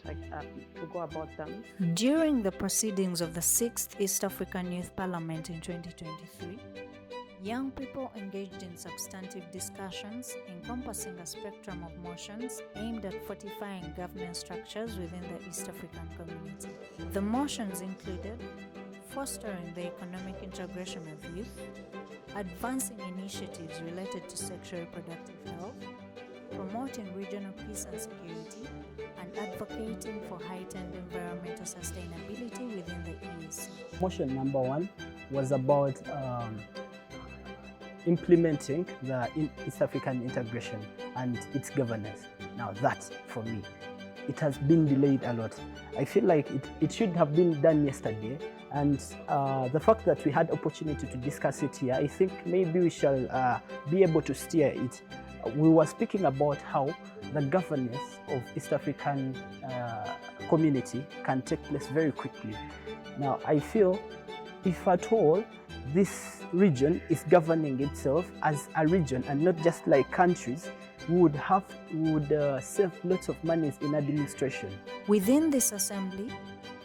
them. During the proceedings of the 6th East African Youth Parliament in 2023, young people engaged in substantive discussions encompassing a spectrum of motions aimed at fortifying governance structures within the East African community. The motions included fostering the economic integration of youth, advancing initiatives related to sexual reproductive health, promoting regional peace and security, and advocating for heightened environmental sustainability within the EAC. Motion number 1 was about implementing the East African integration and its governance. Now that, for me, it has been delayed a lot. I feel like it should have been done yesterday, and the fact that we had opportunity to discuss it here, I think maybe we shall be able to steer it. We were speaking about how the governance of East African community can take place very quickly. Now, I feel if at all this region is governing itself as a region and not just like countries, we would save lots of monies in administration. Within this assembly,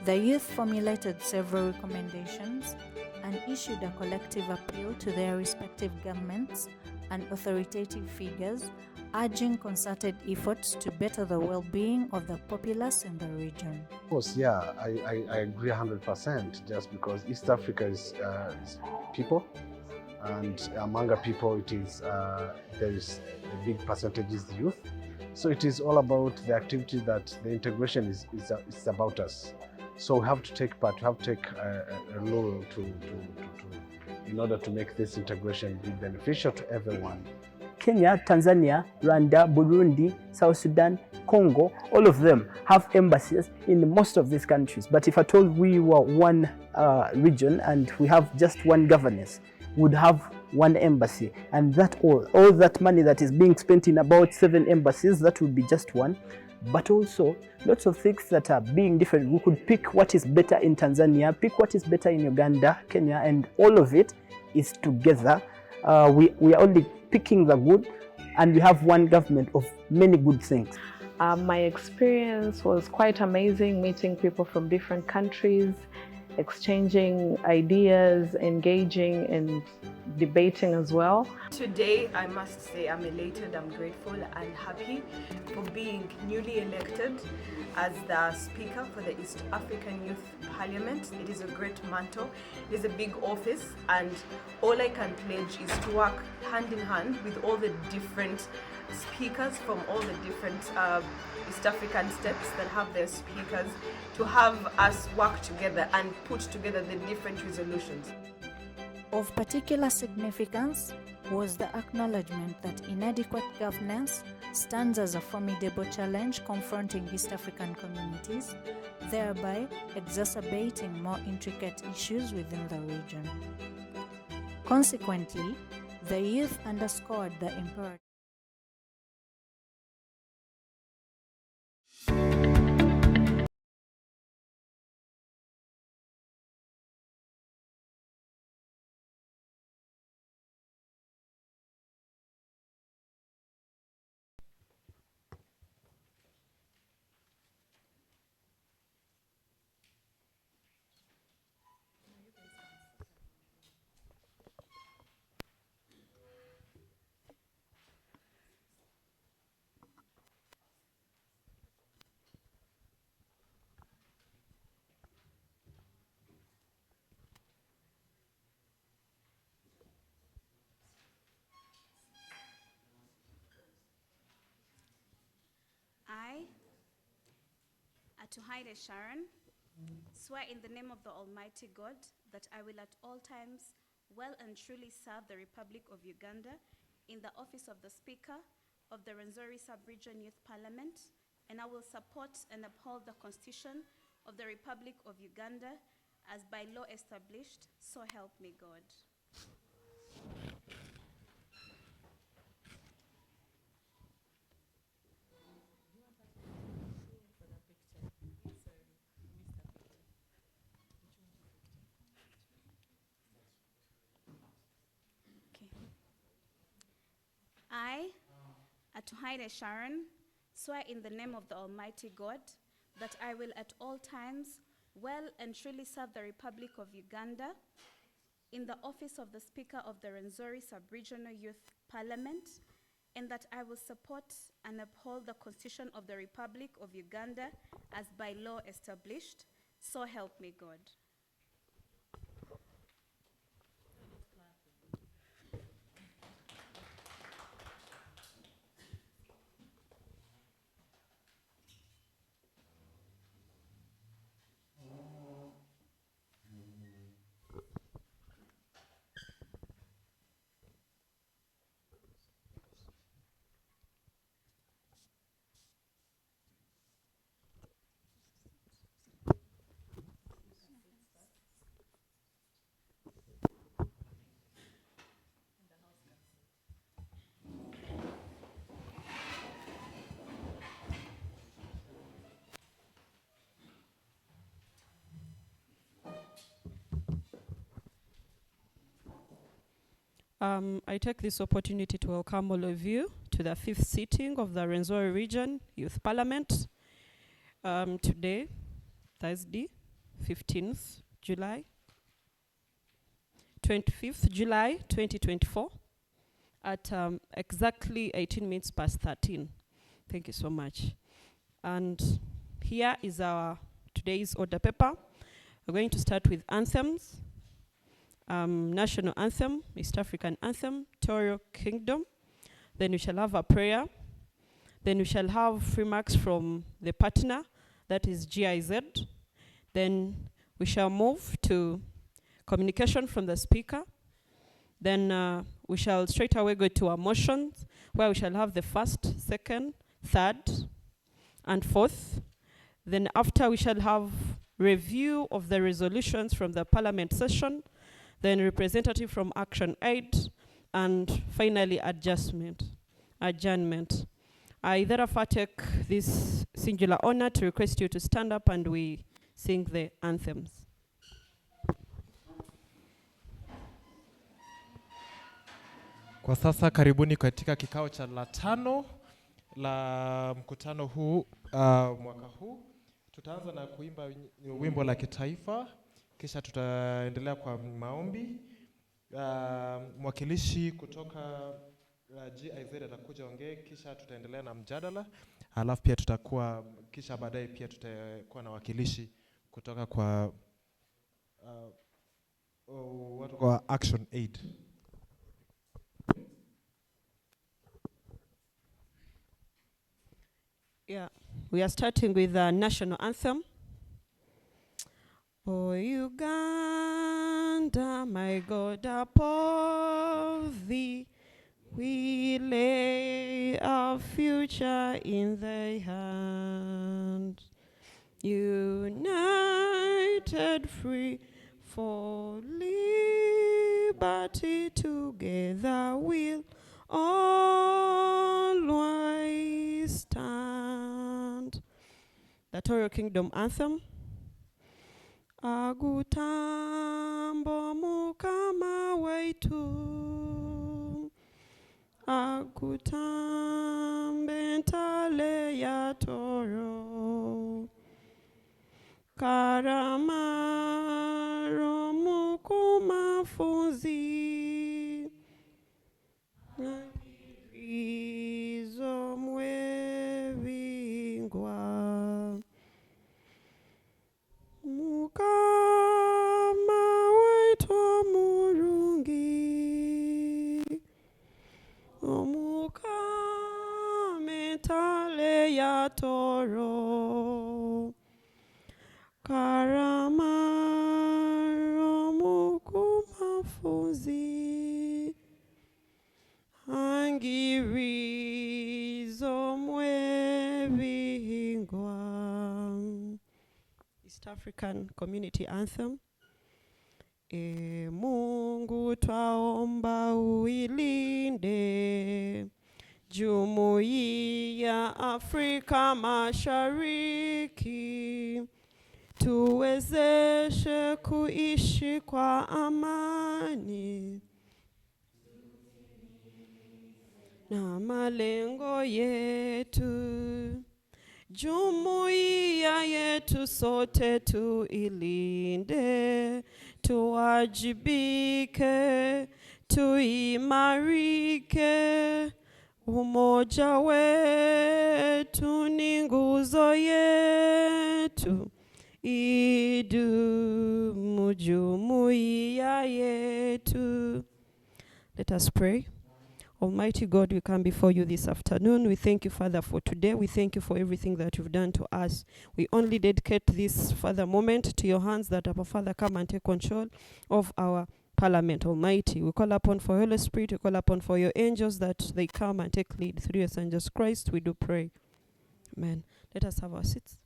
the youth formulated several recommendations and issued a collective appeal to their respective governments and authoritative figures, urging concerted efforts to better the well-being of the populace in the region. Of course, yeah, I agree 100%, just because East Africa is people, and among the people it is, there is a big percentage is the youth. So it is all about the activity that the integration is about us. So we have to take part, we have to take a role in order to make this integration be beneficial to everyone. Kenya, Tanzania, Rwanda, Burundi, South Sudan, Congo, all of them have embassies in most of these countries. But if at all we were one region and we have just one governance, we would have one embassy. And that all that money that is being spent in about 7 embassies, that would be just one. But also lots of things that are being different. We could pick what is better in Tanzania, pick what is better in Uganda, Kenya, and all of it is together. We are only picking the good, and we have one government of many good things. My experience was quite amazing, meeting people from different countries, exchanging ideas, engaging and debating as well. Today, I must say I'm elated, I'm grateful and happy for being newly elected as the Speaker for the East African Youth Parliament. It is a great mantle, it is a big office, and all I can pledge is to work hand in hand with all the different speakers from all the different East African states that have their speakers, to have us work together and put together the different resolutions. Of particular significance was the acknowledgement that inadequate governance stands as a formidable challenge confronting East African communities, thereby exacerbating more intricate issues within the region. Consequently, the youth underscored the imperative Atuhaire Sharon, swear in the name of the Almighty God that I will at all times well and truly serve the Republic of Uganda in the office of the Speaker of the Rwenzori Sub-Region Youth Parliament, and I will support and uphold the Constitution of the Republic of Uganda as by law established, so help me God. I, Atuhaire Sharon, swear in the name of the Almighty God that I will at all times well and truly serve the Republic of Uganda in the office of the Speaker of the Rwenzori Sub-Regional Youth Parliament, and that I will support and uphold the Constitution of the Republic of Uganda as by law established, so help me God. I take this opportunity to welcome all of you to the 5th sitting of the Rwenzori Region Youth Parliament. Today, Thursday, 15th July, 25th July 2024 at exactly 18 minutes past 13. Thank you so much. And here is our today's order paper. We're going to start with anthems. National anthem, East African anthem, Toro Kingdom. Then we shall have a prayer. Then we shall have remarks from the partner, that is GIZ. Then we shall move to communication from the speaker. Then we shall straight away go to our motions, where we shall have the first, second, third, and fourth. Then after we shall have review of the resolutions from the parliament session, then representative from Action Aid, and finally adjournment. I therefore take this singular honor to request you to stand up and we sing the anthems. Kwa sasa karibuni katika kikao cha la 5 la mkutano huu mwaka huu. Tutaanza na kuimba wimbo la kitaifa, kisha tutaendelea kwa maombi. Mwakilishi kutoka GIZ atakuja ongee, kisha tutaendelea na mjadala. Alafu pia tutakuwa, kisha baadaye pia tutakuwa na wakilishi kutoka kwa watu kwa Action Aid. Yeah, we are starting with the national anthem. O Uganda, my God, above thee, we lay our future in thy hand. United, free, for liberty, together we'll always stand. The Toro Kingdom anthem. Agutambo mukama waitu, agutambe ntale ya Toro, karamaro mukumafunzi, ngirizo mwevingwa. Mukama wetu murungi, omukame tale ya Toro, karama romukumafuzi angirizo mwevingwa. East African Community Anthem. E Mungu twaomba uilinde Jumuiya Afrika Mashariki, tuwezeshe kuishi kwa amani na malengo yetu. Jumuiya yetu sote tuilinde, tuwajibike, tuimarike. Umoja wetu ni nguzo yetu, idumu jumuiya yetu. Let us pray. Almighty God, we come before you this afternoon. We thank you, Father, for today. We thank you for everything that you've done to us. We only dedicate this, Father, moment to your hands, that, our Father, come and take control of our Parliament, Almighty. We call upon for Holy Spirit, we call upon for your angels, that they come and take lead through your Son Jesus Christ. We do pray. Amen. Let us have our seats.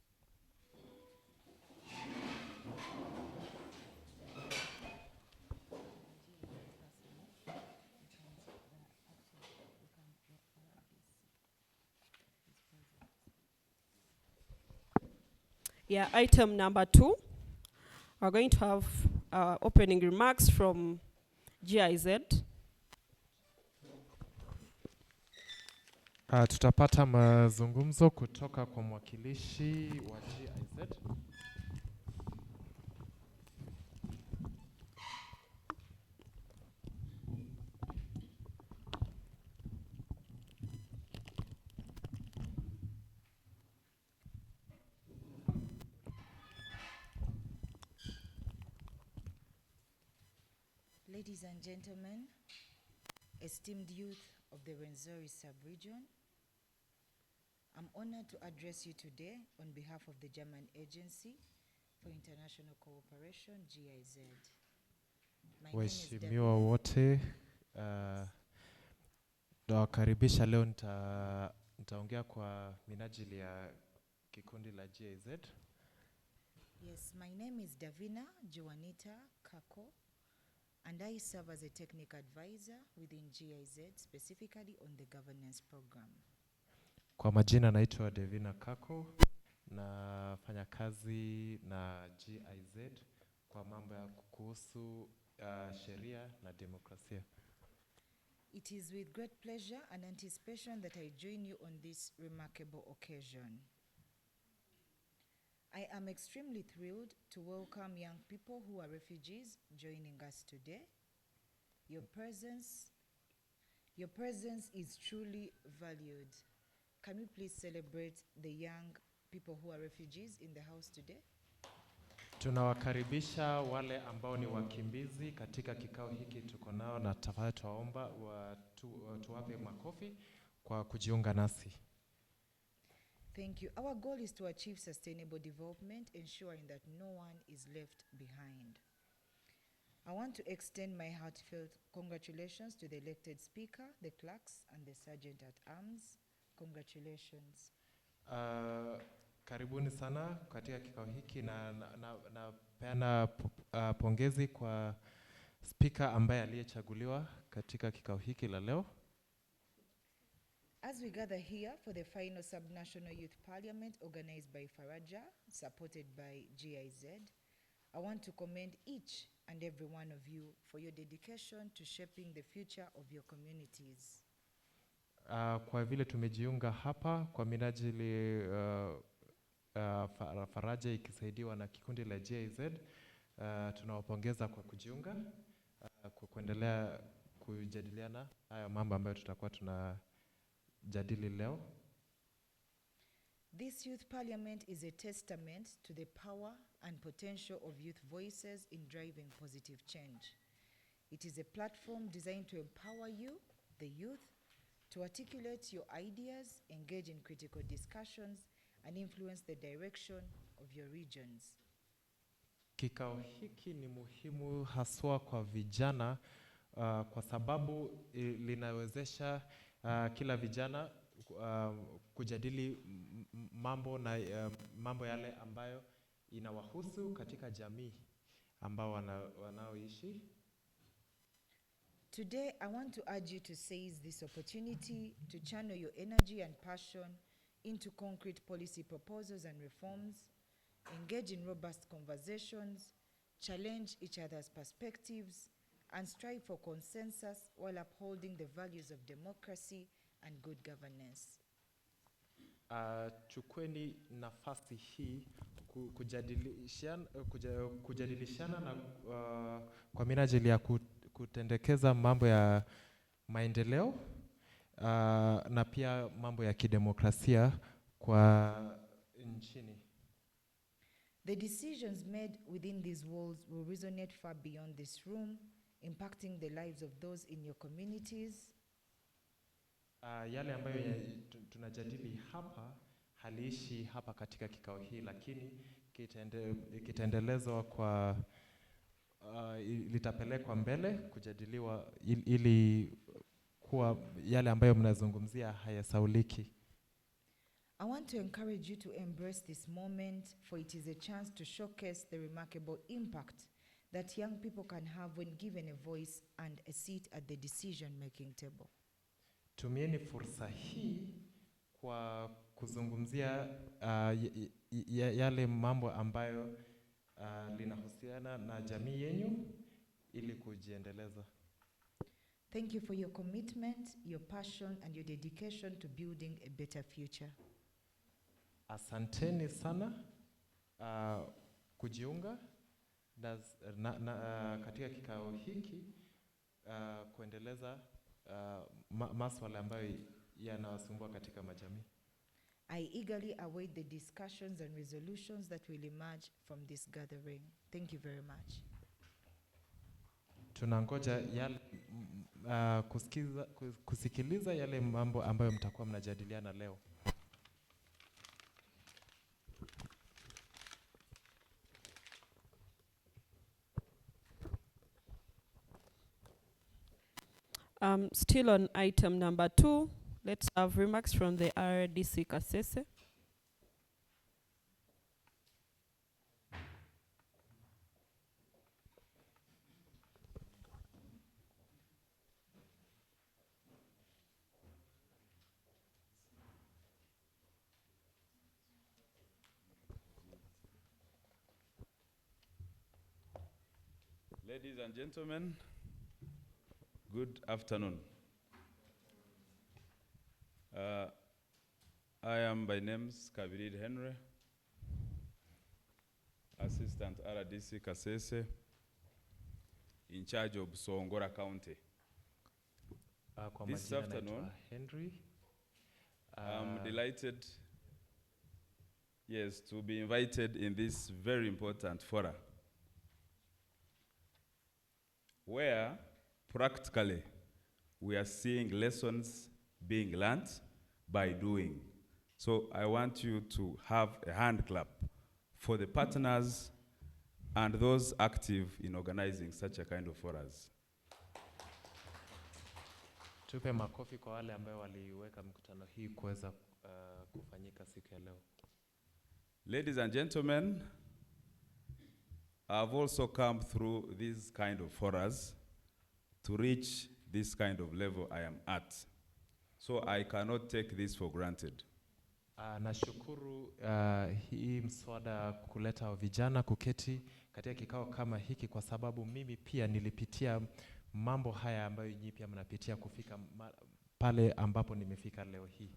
Yeah, item number 2. We're going to have opening remarks from GIZ. Tutapata mazungumzo kutoka kwa mwakilishi wa GIZ. Ladies and gentlemen, esteemed youth of the Rwenzori sub-region, I'm honored to address you today on behalf of the German Agency for International Cooperation, GIZ. Waheshimiwa wote, nawakaribisha leo. Nitaongea kwa minajili ya kikundi la GIZ. Yes, my name is Davina Joanita Kako, and I serve as a technical advisor within GIZ, specifically on the governance program. Kwa majina naitwa Davina Kako, nafanya kazi na GIZ kwa mambo ya kuhusu sheria na demokrasia. It is with great pleasure and anticipation that I join you on this remarkable occasion. I am extremely thrilled to welcome young people who are refugees joining us today. Your presence is truly valued. Can we please celebrate the young people who are refugees in the house today? Tunawakaribisha wale ambao ni wakimbizi katika kikao hiki tuko nao, na tafadhali tuwaomba tuwape makofi kwa kujiunga nasi. Thank you. Our goal is to achieve sustainable development, ensuring that no one is left behind. I want to extend my heartfelt congratulations to the elected speaker, the clerks, and the sergeant at arms. Congratulations. Karibuni sana katika kikao hiki, na peana pongezi kwa speaker ambaye aliyechaguliwa katika kikao hiki la leo. As we gather here for the final Subnational Youth Parliament organized by Faraja, supported by GIZ, I want to commend each and every one of you for your dedication to shaping the future of your communities. Kwa vile tumejiunga hapa kwa minajili Faraja ikisaidiwa na kikundi la GIZ, tunawapongeza kwa kujiunga, kwa kuendelea kujadiliana haya mambo ambayo tutakuwa tunajadili leo. This youth parliament is a testament to the power and potential of youth voices in driving positive change. It is a platform designed to empower you, the youth, to articulate your ideas, engage in critical discussions, and influence the direction of your regions. Kikao hiki ni muhimu haswa kwa vijana kwa sababu linawezesha kila vijana kujadili mambo yale ambayo inawahusu katika jamii ambao wanaoishi. Today, I want to urge you to seize this opportunity to channel your energy and passion into concrete policy proposals and reforms, engage in robust conversations, challenge each other's perspectives, and strive for consensus while upholding the values of democracy and good governance. Chukweni nafasi hii kujadilishana na kwa minajili ya kutendekeza mambo ya maendeleo na pia mambo ya kidemokrasia kwa nchini. The decisions made within these walls will resonate far beyond this room, impacting the lives of those in your communities. Yale ambayo tunajadili hapa haliishi hapa katika kikao hii, lakini kitaendelezwa kwa litapelekwa mbele kujadiliwa ili kuwa yale ambayo mnazungumzia hayasauliki. I want to encourage you to embrace this moment, for it is a chance to showcase the remarkable impact that young people can have when given a voice and a seat at the decision-making table. Tumieni fursa hii kwa kuzungumzia yale mambo ambayo linahusiana na jamii yenu ili kujiendeleza. Thank you for your commitment, your passion, and your dedication to building a better future. Asanteni sana kujiunga katika kikao hiki kuendeleza masuala ambayo yanawasumbua katika majamii. I eagerly await the discussions and resolutions that will emerge from this gathering. Thank you very much. Tunangoja kusikiliza yale mambo ambayo mtakuwa mnajadiliana leo. Still on item number 2, let's have remarks from the RDC Kasese. Ladies and gentlemen, good afternoon. I am by name Kavirid Henry, Assistant RDC Kasese, in charge of Songora County. This afternoon, Henry. I'm delighted, yes, to be invited in this very important forum, where practically we are seeing lessons being learned by doing. So I want you to have a hand clap for the partners and those active in organizing such a kind of forums. Tupe makofi kwa wale ambao waliweka mkutano hii kuweza kufanyika siku ya leo. Ladies and gentlemen, I've also come through these kind of forums to reach this kind of level I am at. So I cannot take this for granted. Nashukuru hii mswada kuleta vijana kuketi katika kikao kama hiki, kwa sababu mimi pia nilipitia mambo haya ambayo nyinyi pia mnapitia kufika pale ambapo nimefika leo hii.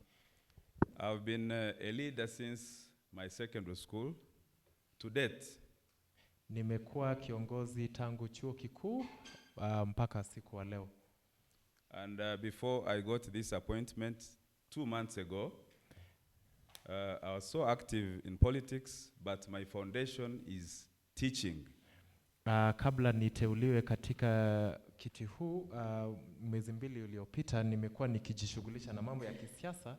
I've been a leader since my secondary school to date. Nimekuwa kiongozi tangu chuo kikuu mpaka siku wa leo. And before I got this appointment 2 months ago, I was so active in politics, but my foundation is teaching. Kabla niteuliwe katika kiti huu mwezi 2 uliopita, nimekuwa nikijishughulisha na mambo ya kisiasa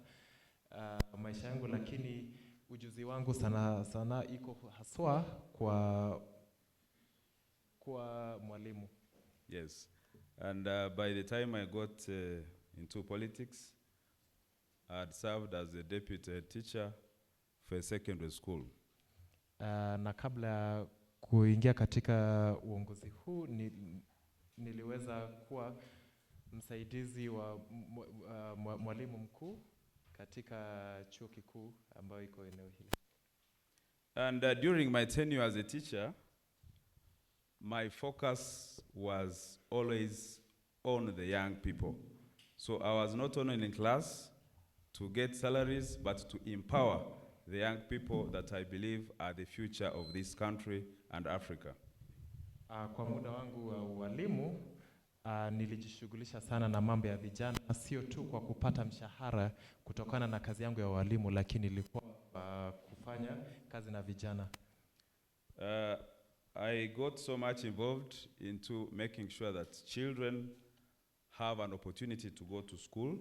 maisha yangu, lakini ujuzi wangu sana iko haswa kwa kuwa mwalimu. Yes. And by the time I got into politics, I had served as a deputy head teacher for a secondary school. Na kabla ya kuingia katika uongozi huu niliweza kuwa msaidizi wa mwalimu mkuu katika chuo kikuu ambayo iko eneo hili. And during my tenure as a teacher, my focus was always on the young people. So I was not only in class to get salaries, but to empower the young people that I believe are the future of this country and Africa. Kwa muda wangu wa ualimu, nilijishughulisha sana na mambo ya vijana, sio tu kwa kupata mshahara kutokana na kazi yangu ya ualimu, lakini ilikuwa kufanya kazi na vijana. I got so much involved into making sure that children have an opportunity to go to school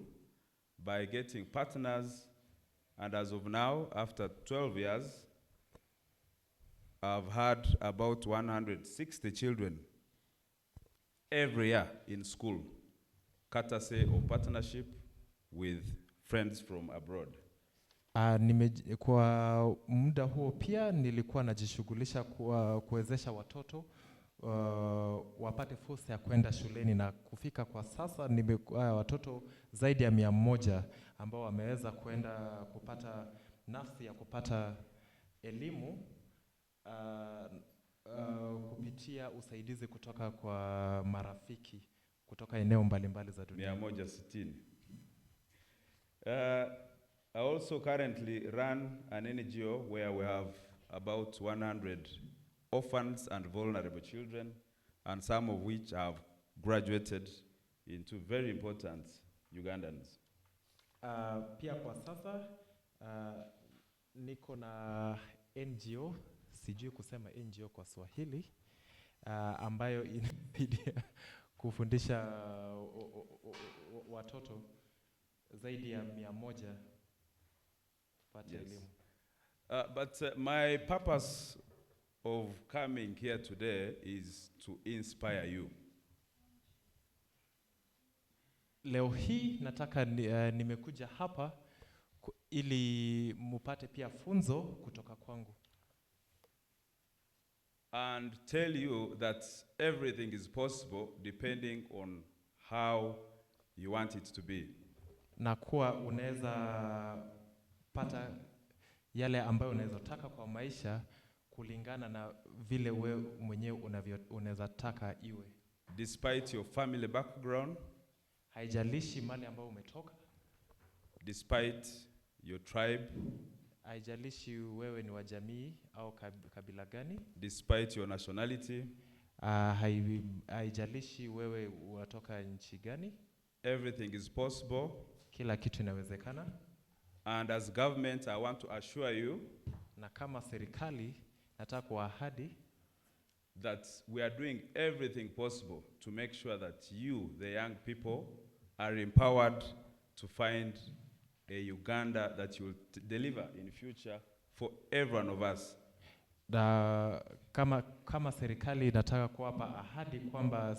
by getting partners. And as of now, after 12 years, I've had about 160 children every year in school, courtesy of partnership with friends from abroad. Kwa muda huo pia nilikuwa najishughulisha kuwezesha watoto wapate fursa ya kwenda shuleni, na kufika kwa sasa watoto zaidi ya 100 ambao wameweza kwenda kupata nafasi ya kupata elimu kupitia usaidizi kutoka kwa marafiki kutoka eneo mbalimbali za dunia. 160. I also currently run an NGO where we have about 100 orphans and vulnerable children, and some of which have graduated into very important Ugandans. Pia kwa sasa niko na NGO, sijui kusema NGO kwa Swahili, ambayo inasaidia kufundisha watoto zaidi ya 100 kupata elimu. But my purpose of coming here today is to inspire you. Leo hii nataka nimekuja hapa ili mupate pia funzo kutoka kwangu. And tell you that everything is possible depending on how you want it to be. Na kuwa unaweza pata yale ambayo unaweza taka kwa maisha kulingana na vile wewe mwenyewe unaweza taka iwe. Despite your family background, haijalishi mali ambayo umetoka, despite your tribe, haijalishi wewe ni wa jamii au kabila gani, despite your nationality, haijalishi wewe unatoka nchi gani, everything is possible. Kila kitu inawezekana. And as government, I want to assure you, na kama serikali nataka kuahidi, that we are doing everything possible to make sure that you, the young people, are empowered to find a Uganda that will deliver in future for every one of us. Kama serikali inataka kuwapa ahadi kwamba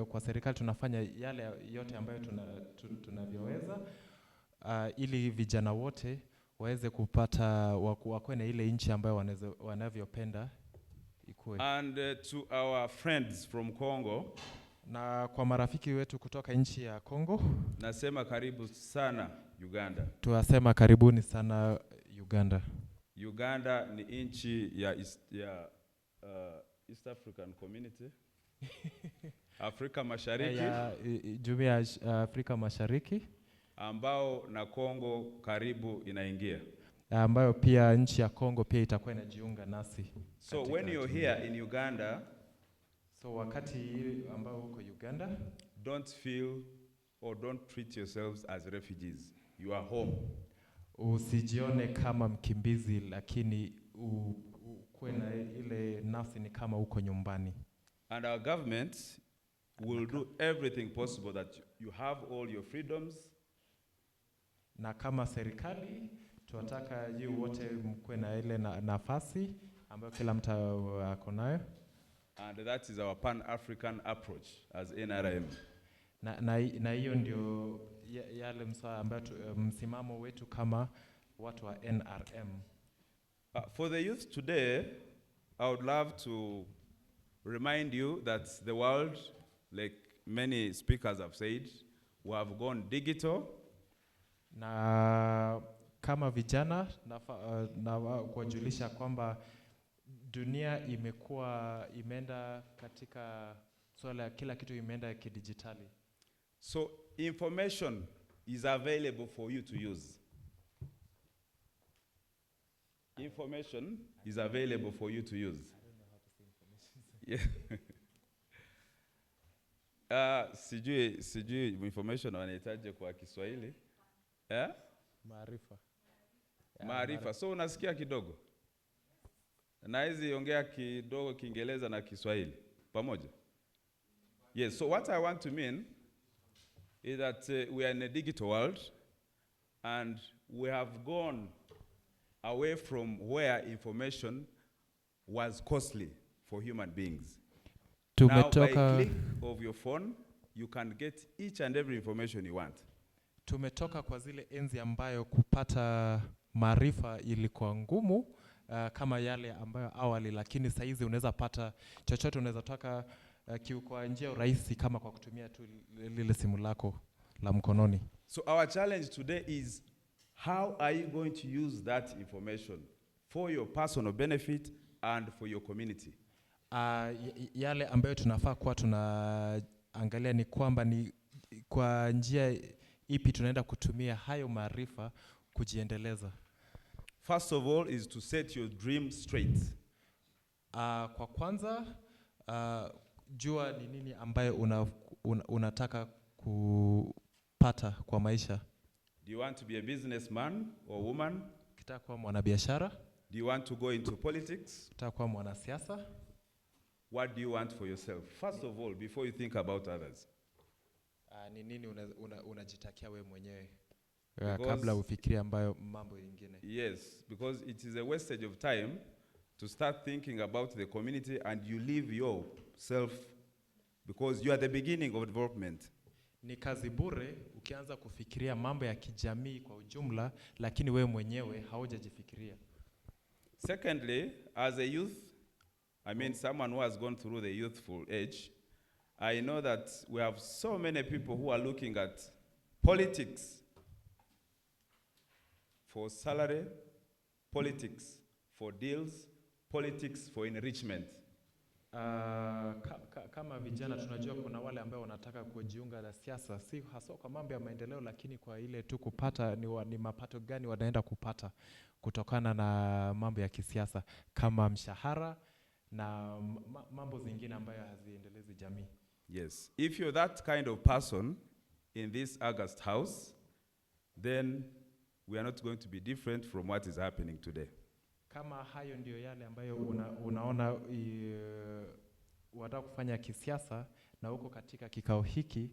kwa serikali tunafanya yale yote ambayo tunavyoweza ili vijana wote waweze kupata wakuwe na ile nchi ambayo wanavyopenda ikue. And to our friends from Congo, na kwa marafiki wetu kutoka nchi ya Congo, nasema karibu sana Uganda. Tuwasema karibuni sana Uganda. Uganda ni nchi ya East African Community. Afrika Mashariki. Jumuiya ya Afrika Mashariki. Ambao na Congo karibu inaingia. Ambayo pia nchi ya Congo pia itakuwa inajiunga nasi. So when you're here in Uganda, so wakati ambao uko Uganda, don't feel or don't treat yourselves as refugees. You are home. Usijione kama mkimbizi, lakini ukuwe na ile nafsi ni kama uko nyumbani. And our government will do everything possible that you have all your freedoms. Na kama serikali tunataka you wote mkuwe na ile nafasi ambayo kila mtu ako nayo. And that is our Pan-African approach as NRM. Na hiyo ndio yale msimamo wetu kama watu wa NRM. For the youth today, I would love to remind you that the world, like many speakers have said, we have gone digital. Na kama vijana na kuwajulisha kwamba dunia imeenda katika swala kila kitu imeenda kidijitali. So information is available for you to use. Information is available for you to use. I don't know how to say information. Yeah. Sijui information wanahitaji kwa Kiswahili. Eh? Maarifa. Maarifa. So unasikia kidogo? Na hizi ongea kidogo Kiingereza na Kiswahili pamoja? Yes, so what I want to mean is that we are in a digital world and we have gone away from where information was costly for human beings. Now by click of your phone, you can get each and every information you want. Tumetoka kwa zile enzi ambayo kupata maarifa ilikuwa ngumu kama yale ambayo awali, lakini saizi unaweza pata chochote unaweza taka kwa njia rahisi kama kwa kutumia tu lile simu lako la mkononi. So our challenge today is how are you going to use that information for your personal benefit and for your community? Yale ambayo tunafaa kuwa tunaangalia ni kwamba ni kwa njia ipi tunaenda kutumia hayo maarifa kujiendeleza. First of all is to set your dream straight. Kwa kwanza jua ni nini ambayo unataka kupata kwa maisha. Do you want to be a businessman or woman? Ukitaka kuwa mwanabiashara? Do you want to go into politics? Ukitaka kuwa mwanasiasa? What do you want for yourself? First of all, before you think about others. Ni nini unajitakia wewe mwenyewe kabla ufikirie ambayo mambo mengine? Yes, because it is a wastage of time to start thinking about the community and you leave yourself because you are the beginning of development. Ni kazi bure ukianza kufikiria mambo ya kijamii kwa ujumla, lakini wewe mwenyewe haujajifikiria. Secondly, as a youth, I mean someone who has gone through the youthful age, I know that we have so many people who are looking at politics for salary, politics for deals, politics for enrichment. Kama vijana tunajua kuna wale ambao wanataka kujiunga na siasa, si hasa kwa mambo ya maendeleo, lakini kwa ile tu kupata ni mapato gani wanaenda kupata kutokana na mambo ya kisiasa kama mshahara na mambo zingine ambayo haziendelezi jamii. Yes, if you're that kind of person in this August house, then we are not going to be different from what is happening today. Kama hayo ndio yale ambayo unaona wataka kufanya kisiasa na uko katika kikao hiki,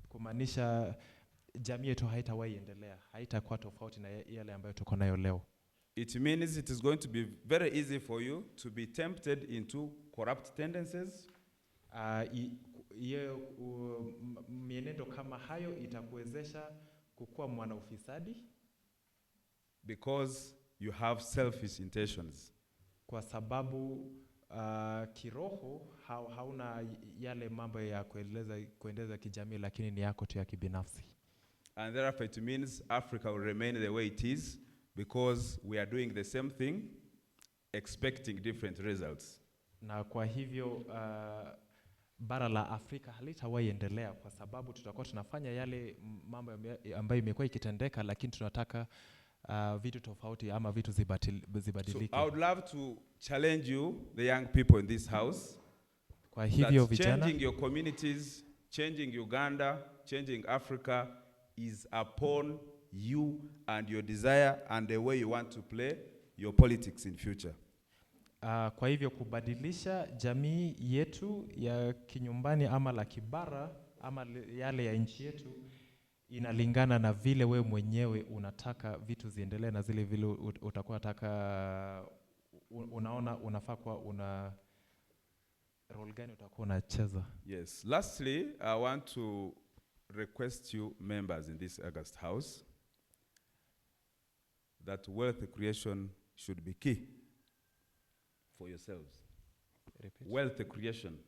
kumaanisha jamii yetu haitawahi endelea, haitakuwa tofauti na yale ambayo tuko nayo leo. It means it is going to be very easy for you to be tempted into corrupt tendencies. Mienendo kama hayo itakuwezesha kukuwa mwana ufisadi. Because you have selfish intentions. Kwa sababu kiroho hauna yale mambo ya kuendeleza kijamii, lakini ni yako tu ya kibinafsi. And therefore it means Africa will remain the way it is because we are doing the same thing, expecting different results. Na kwa hivyo bara la Afrika halitawahi endelea kwa sababu tutakuwa tunafanya yale mambo ambayo imekuwa ikitendeka, lakini tunataka vitu tofauti ama vitu zibadilike. So I would love to challenge you, the young people in this house, kwa hivyo vijana, changing your communities, changing Uganda, changing Africa is upon you and your desire and the way you want to play your politics in future. Kwa hivyo kubadilisha jamii yetu ya kinyumbani ama la kibara ama yale ya nchi yetu inalingana na vile we mwenyewe unataka vitu ziendelee na zile vile utakuwa unataka unaona unafaa kwa role gani utakuwa unacheza? Yes. Lastly, I want to request you members in this August House that wealth creation should be key for yourselves. Repeat. Wealth creation.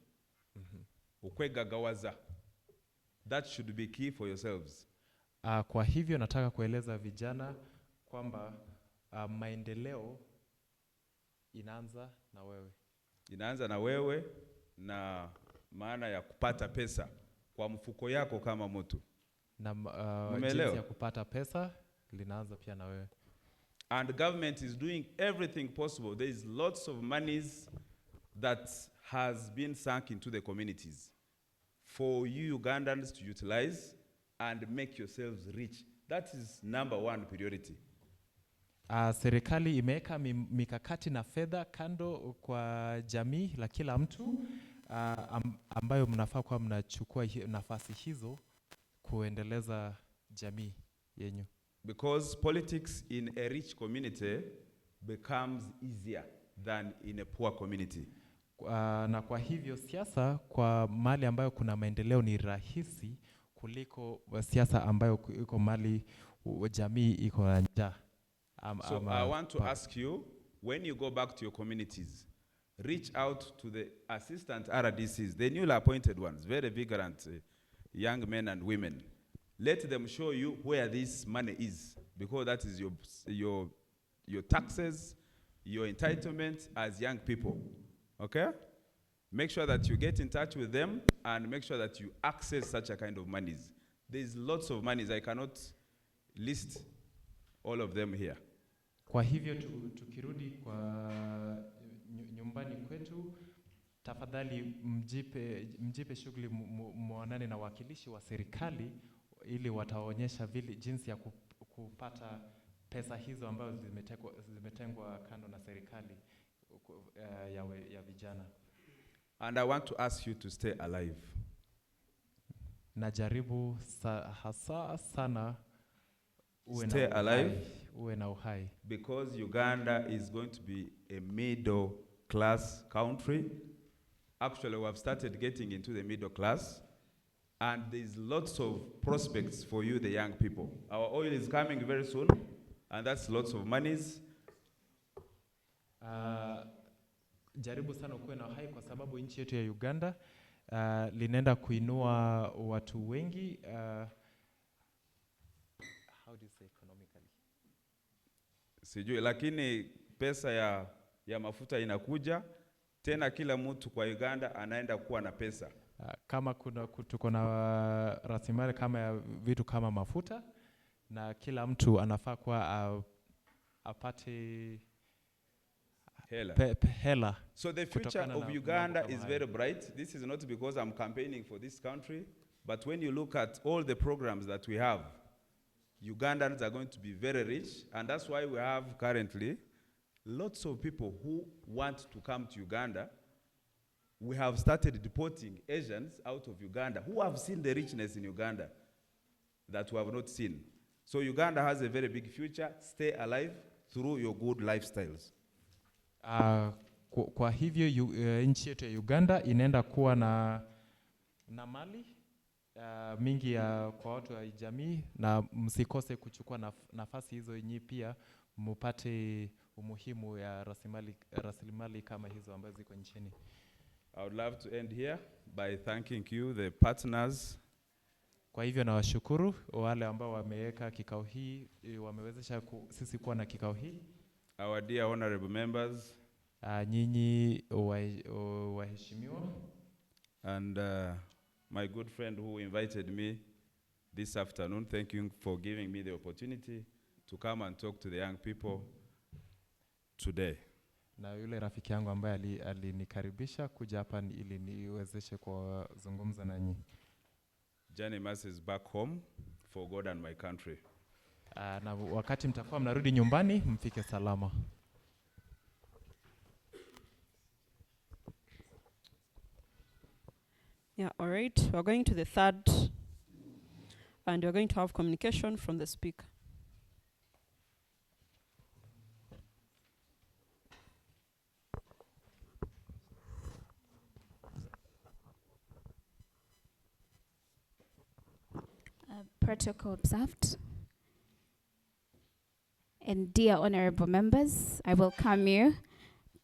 Ukwegagawaza. That should be key for yourselves. Kwa hivyo nataka kueleza vijana kwamba maendeleo inaanza na wewe. Inaanza na wewe, na maana ya kupata pesa kwa mfuko yako kama mtu. Na jinsi ya kupata pesa linaanza pia na wewe. And the government is doing everything possible. There is lots of monies that has been sunk into the communities for you Ugandans to utilize and make yourselves rich. That is number one priority. Serikali imeweka mikakati na fedha kando kwa jamii la kila mtu ambayo mnafaa kuwa mnachukua nafasi hizo kuendeleza jamii yenyu. Because politics in a rich community becomes easier than in a poor community. Na kwa hivyo siasa kwa mali ambayo kuna maendeleo ni rahisi kuliko siasa ambayo iko mali jamii iko na njaa. So I want to ask you, when you go back to your communities, reach out to the assistant RDCs, the newly appointed ones, very vigorant young men and women. Let them show you where this money is, because that is your taxes, your entitlement as young people. Okay? Make sure that you get in touch with them and make sure that you access such a kind of monies. There's lots of monies. I cannot list all of them here. Kwa hivyo tukirudi kwa nyumbani kwetu, tafadhali mjipe shughuli muonane na wakilishi wa serikali ili wataonyesha jinsi ya kupata pesa hizo ambazo zimetengwa kando na serikali ya vijana. And I want to ask you to stay alive. Najaribu hasa sana stay alive. Uwe na uhai. Because Uganda is going to be a middle class country. Actually, we have started getting into the middle class. And there's lots of prospects for you, the young people. Our oil is coming very soon. And that's lots of monies. Jaribu sana ukuwe na uhai kwa sababu nchi yetu ya Uganda linaenda kuinua watu wengi. How do you say economically? Sijui, lakini pesa ya mafuta inakuja. Tena kila mtu kwa Uganda anaenda kuwa na pesa. Kama tuko na rasilimali kama ya vitu kama mafuta, na kila mtu anafaa kuwa apate hela. So the future of Uganda is very bright. This is not because I'm campaigning for this country, but when you look at all the programs that we have, Ugandans are going to be very rich, and that's why we have currently lots of people who want to come to Uganda. We have started deporting Asians out of Uganda who have seen the richness in Uganda that we have not seen. So Uganda has a very big future. Stay alive through your good lifestyles. Kwa hivyo nchi yetu ya Uganda inaenda kuwa na mali mingi kwa watu wa jamii, na msikose kuchukua nafasi hizo yenyewe pia mpate umuhimu ya rasilimali kama hizo ambazo ziko nchini. I would love to end here by thanking you, the partners. Kwa hivyo nawashukuru wale ambao wameweka kikao hii, wamewezesha sisi kuwa na kikao hii. Our dear honorable members. Nyinyi waheshimiwa. And my good friend who invited me this afternoon, thank you for giving me the opportunity to come and talk to the young people today. Na yule rafiki yangu ambaye alinikaribisha kuja hapa ili niwezeshe kuzungumza na nyinyi. Journey masses back home for God and my country. Na wakati mtakuwa mnarudi nyumbani, mfike salama. Yeah, all right. We're going to the third, and we're going to have communication from the speaker. protocol observed. And dear honorable members, I welcome you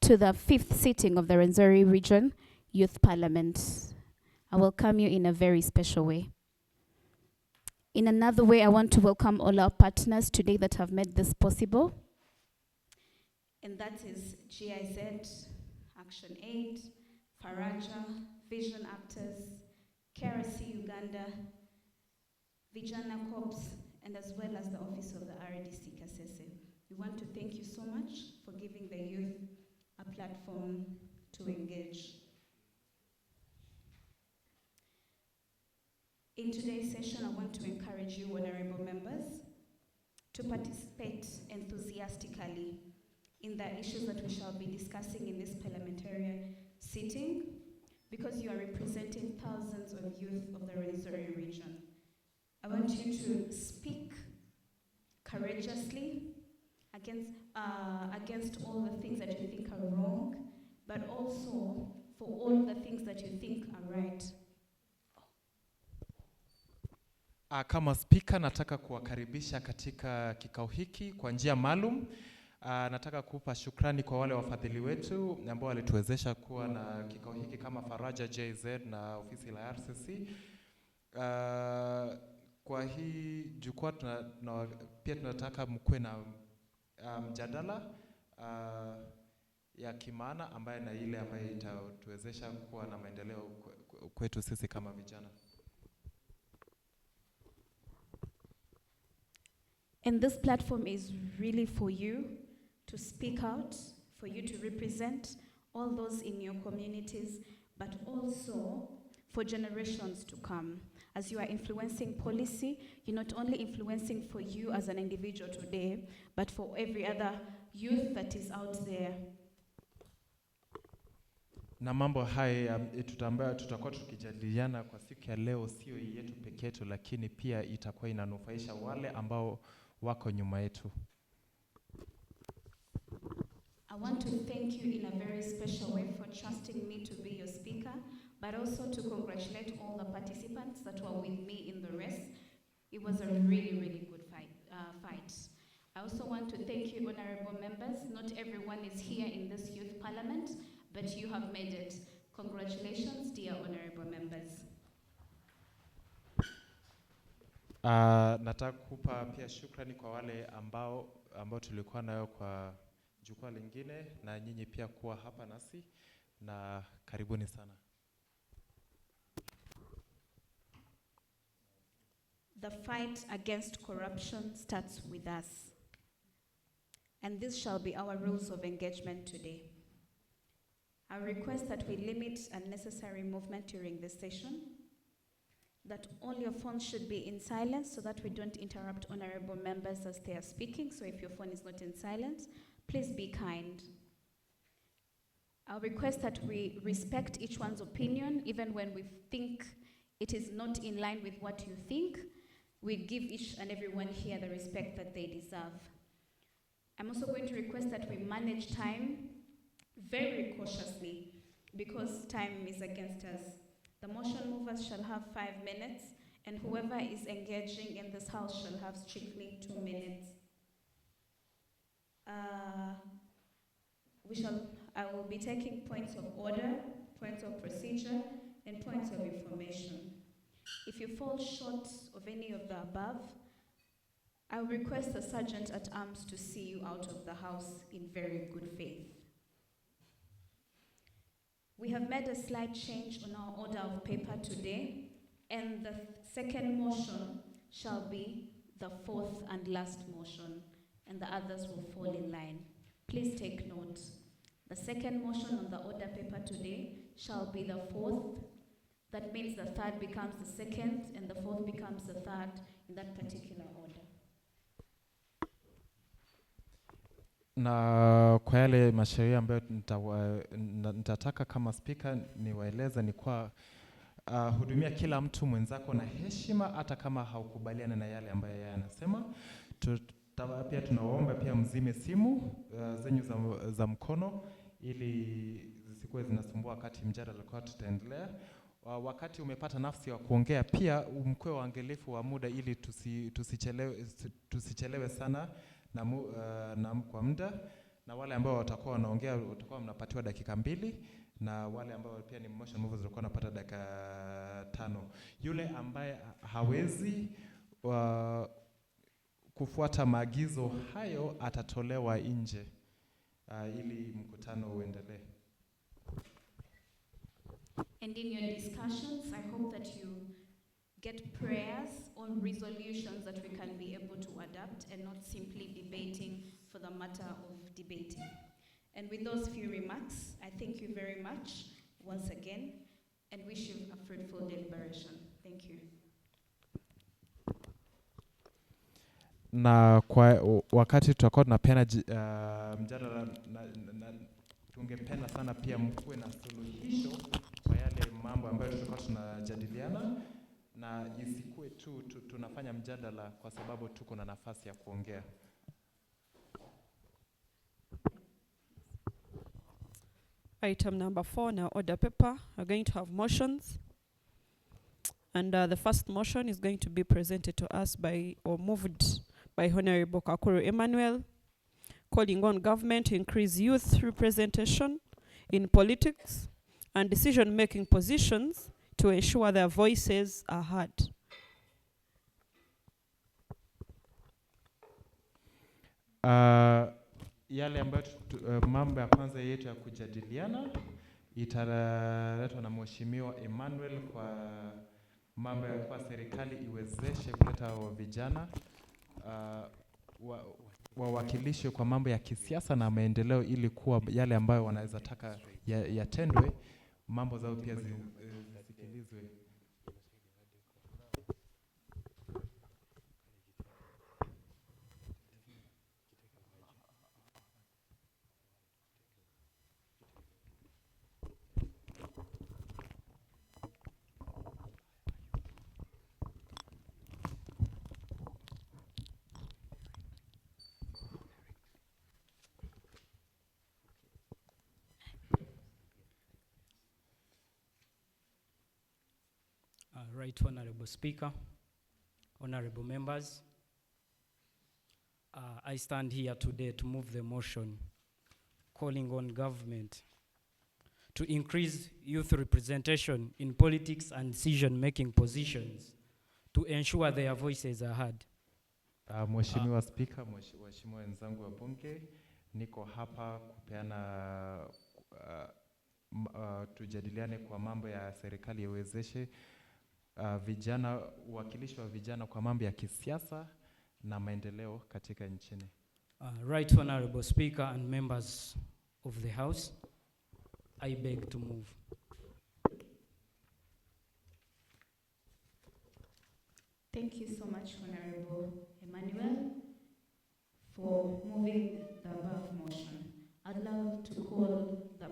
to the 5th sitting of the Rwenzori Region Youth Parliament. I welcome you in a very special way. In another way, I want to welcome all our partners today that have made this possible. And that is GIZ, Action Aid, Faraja, Vision Actors, KRC Uganda, Vijana Corps, and as well as the Office of the RDC Kasese. We want to thank you so much for giving the youth a platform to engage. In today's session, I want to encourage you, honorable members, to participate enthusiastically in the issues that we shall be discussing in this parliamentary sitting, because you are representing thousands of youth of the Rwenzori region. I want you to speak courageously against all the things that you think are wrong, but also for all the things that you think are right. Kama speaker nataka kuwakaribisha katika kikao hiki kwa njia maalum. Nataka kupa shukrani kwa wale wafadhili wetu ambao walituwezesha kuwa na kikao hiki kama Faraja JZ na ofisi la RCC. Kwa hii jukwaa pia tunataka mkuwe na mjadala ya kimaana ambaye na ile ambaye itatuwezesha kuwa na maendeleo kwetu sisi kama vijana. And this platform is really for you to speak out, for you to represent all those in your communities, but also for generations to come. As you are influencing policy, you're not only influencing for you as an individual today, but for every other youth that is out there. Na mambo haya tutakuwa tukijadiliana kwa siku ya leo, sio yetu peke yetu, lakini pia itakuwa inanufaisha wale ambao wako nyuma yetu. I want to thank you in a very special way for trusting me to be your speaker, but also to congratulate all the participants that were with me in the race. It was a really, really good fight. I also want to thank you, honorable members. Not everyone is here in this youth parliament, but you have made it. Congratulations, dear honorable members. Nataka kupa pia shukrani kwa wale ambao tulikuwa nayo kwa jukwaa lingine, na nyinyi pia kuwa hapa nasi, na karibuni sana. The fight against corruption starts with us. And this shall be our rules of engagement today. I request that we limit unnecessary movement during this session, that all your phones should be in silence so that we don't interrupt honorable members as they are speaking. So if your phone is not in silence, please be kind. I'll request that we respect each one's opinion, even when we think it is not in line with what you think. We give each and everyone here the respect that they deserve. I'm also going to request that we manage time very cautiously, because time is against us. The motion movers shall have 5 minutes, and whoever is engaging in this house shall have strictly 2 minutes. I will be taking points of order, points of procedure, and points of information. If you fall short of any of the above, I will request the Sergeant at Arms to see you out of the house in very good faith. We have made a slight change on our order of paper today, and the second motion shall be the fourth and last motion, and the others will fall in line. Please take note. The second motion on the order paper today shall be the fourth. That means the third becomes the second, and the fourth becomes the third in that particular order. Na kwa yale masheria ambayo nitataka kama speaker niwaeleza ni kwa hudumia kila mtu mwenzako na heshima, hata kama haukubaliana na yale ambayo yeye anasema. Pia tunawaomba pia mzime simu zenyu za mkono ili zisikuwe zinasumbua wakati mjadala kwa tutaendelea. wakati umepata nafsi ya kuongea, pia mkwe waangalifu wa muda ili tusichelewe sana na kwa muda, na wale ambao watakuwa wanaongea watakuwa mnapatiwa dakika 2, na wale ambao pia ni motion movers watakuwa wanapata dakika 5. Yule ambaye hawezi kufuata maagizo hayo atatolewa nje ili mkutano uendelee. And in your discussions, I hope that you get prayers or resolutions that we can be able to adapt and not simply debating for the matter of debating. And with those few remarks, I thank you very much once again and wish you a fruitful deliberation. Thank you. Na kwa wakati tutakuwa tunapeana mjadala, tungependa sana pia mkuwe na suluhisho kwa yale mambo ambayo tutakuwa tunajadiliana, na isikuwe tu tunafanya mjadala kwa sababu tuko na nafasi ya kuongea. Item number 4 now, order paper. We're going to have motions. And the first motion is going to be presented to us by, or moved by Honorable Kakuru Emmanuel, calling on government to increase youth representation in politics and decision-making positions to ensure their voices are heard. Yale ambayo mambo ya kwanza yetu ya kujadiliana italetwa na Mheshimiwa Emmanuel kwa mambo ya kwa serikali iwezeshe kuleta vijana wawakilishwe kwa mambo ya kisiasa na maendeleo, ili kuwa yale ambayo wanaweza taka yatendwe, mambo zao pia zisikilizwe. Right Honorable Speaker, honorable members, I stand here today to move the motion calling on government to increase youth representation in politics and decision-making positions to ensure their voices are heard. Mheshimiwa Speaker, Mheshimiwa wenzangu wa bunge, niko hapa kupeana tujadiliane kwa mambo ya serikali iwezeshe vijana, uwakilishi wa vijana kwa mambo ya kisiasa na maendeleo katika nchini. Right Honorable Speaker and members of the House, I beg to move. Thank you so much, Honorable Emmanuel, for moving the above motion. I'd love to call the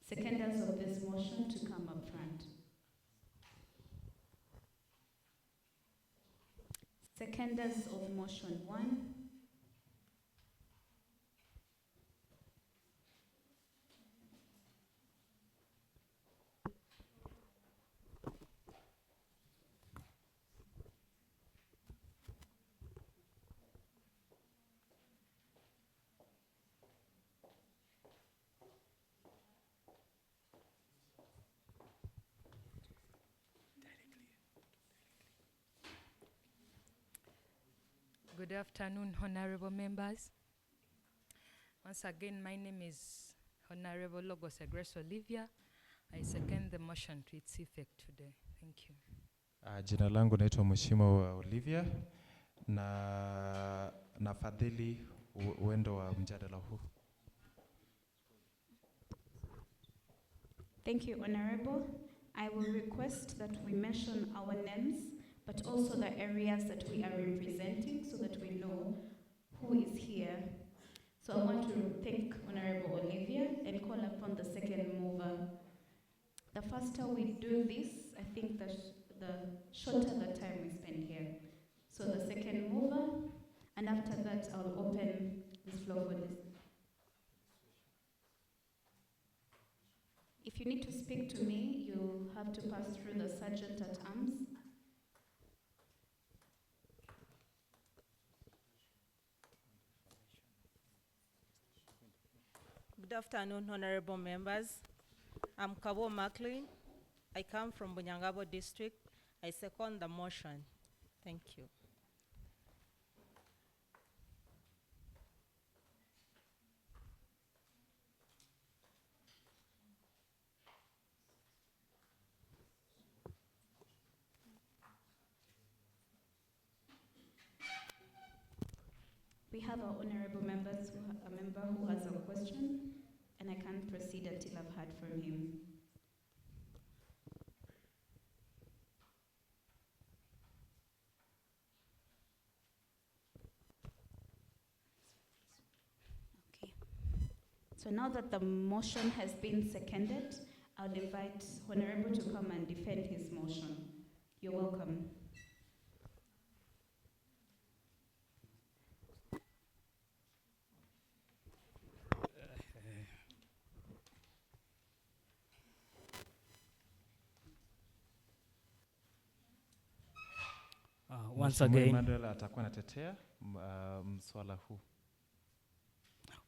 seconders of this motion to come up front. Seconders of motion 1. Good afternoon, honorable members. Once again, my name is Honorable Logos Grace Olivia. I second the motion to its effect today. Thank you. Jina langu naitwa Mheshimiwa Olivia na nafadhili uendo wa mjadala huu. Thank you, Honorable. I will request that we mention our names, but also the areas that we are representing so that we know who is here. So I want to thank Honorable Olivia and call upon the second mover. The faster we do this, I think the shorter the time we spend here. So the second mover, and after that I'll open this floor for this. If If you need to speak to me, you'll have to pass through the sergeant at arms. Good afternoon, honorable members. I'm Kabo Macklin. I come from Bunyangabo district. I second the motion. Thank you. We have our honorable members, a member who has a question, and I can't proceed until I've heard from him. Okay. So now that the motion has been seconded, I'll invite Honorable to come and defend his motion. You're welcome. Once again, Emmanuel atakuwa anatetea mswala huu.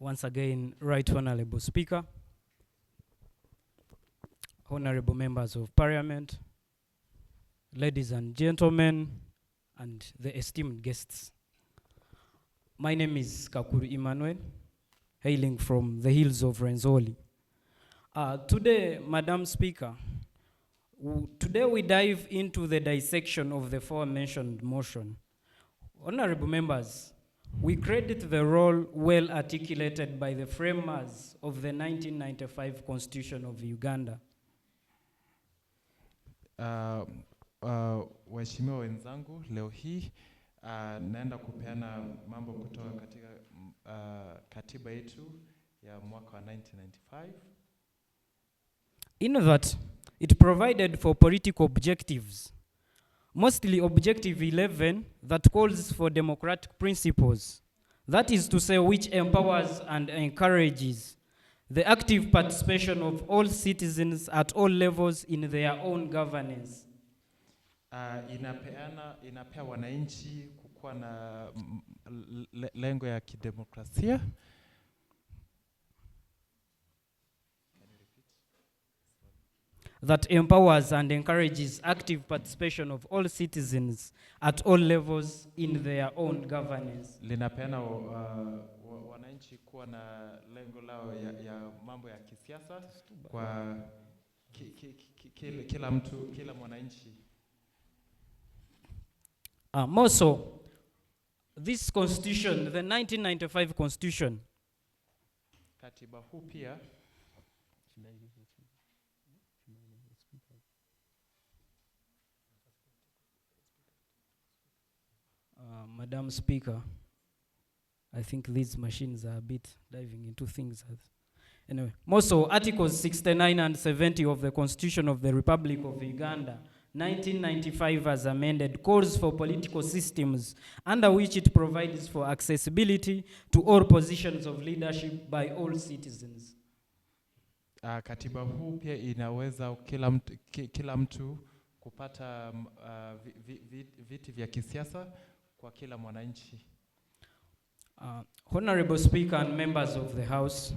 Once again, Right Honorable Speaker, honorable members of Parliament, ladies and gentlemen, and the esteemed guests. My name is Kakuru Emmanuel, hailing from the hills of Rwenzori. Today, Madam Speaker, today we dive into the dissection of the aforementioned motion. Honorable members, we credit the role well articulated by the framers of the 1995 Constitution of Uganda. Waheshimiwa wenzangu, leo hii naenda kupeana mambo kutoka katika katiba yetu ya mwaka wa 1995. In that, it provided for political objectives, mostly Objective 11 that calls for democratic principles. That is to say, which empowers and encourages the active participation of all citizens at all levels in their own governance. Inapea wananchi kukuwa na lengo ya kidemokrasia. That empowers and encourages active participation of all citizens at all levels in their own governance. Linapeana wananchi kuwa na lengo lao ya mambo ya kisiasa kwa kila mtu, kila mwananchi. More so, this constitution, the 1995 constitution, katiba huu pia Madam Speaker, I think these machines are a bit diving into things. Anyway, more so, Articles 69 and 70 of the Constitution of the Republic of Uganda, 1995 as amended, calls for political systems under which it provides for accessibility to all positions of leadership by all citizens. Katiba huu pia inaweza kila mtu kupata viti vya kisiasa kwa kila mwananchi. Honorable Speaker and members of the House,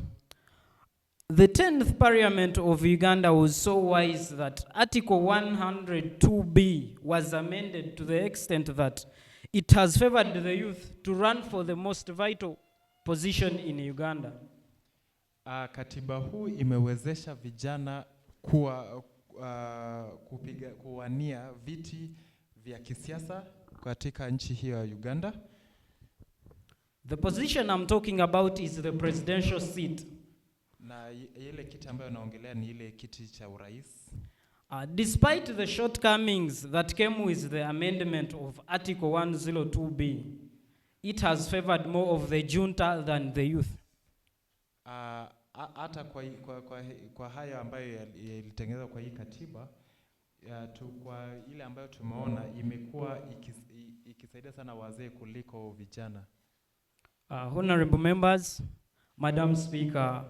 the 10th Parliament of Uganda was so wise that Article 102B was amended to the extent that it has favored the youth to run for the most vital position in Uganda. Katiba huu imewezesha vijana kuwania viti vya kisiasa katika nchi hiyo ya Uganda. The position I'm talking about is the presidential seat. Na ile kiti ambayo naongelea ni ile kiti cha urais. Despite the shortcomings that came with the amendment of Article 102B, it has favored more of the junta than the youth. Hata kwa haya ambayo yalitengenezwa kwa hii katiba, kwa ile ambayo tumeona imekuwa ikisaidia sana wazee kuliko vijana. Honorable members, Madam Speaker,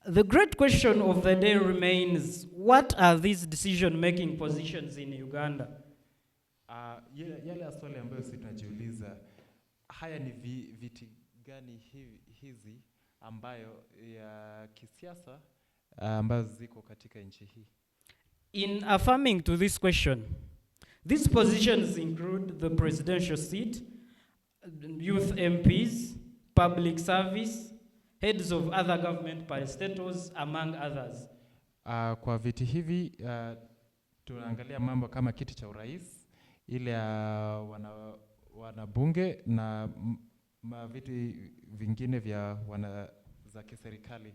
The great question of the day remains, what are these decision-making positions in Uganda? Yale swali ambayo sisi tunajiuliza, haya ni viti gani hizi ambayo ya kisiasa ambazo ziko katika nchi hii? In affirming to this question, these positions include the presidential seat, youth MPs, public service, heads of other government parastatals, among others. Kwa viti hivi tunaangalia mambo kama kiti cha urais, ile ya wanabunge na viti vingine vya za kiserikali.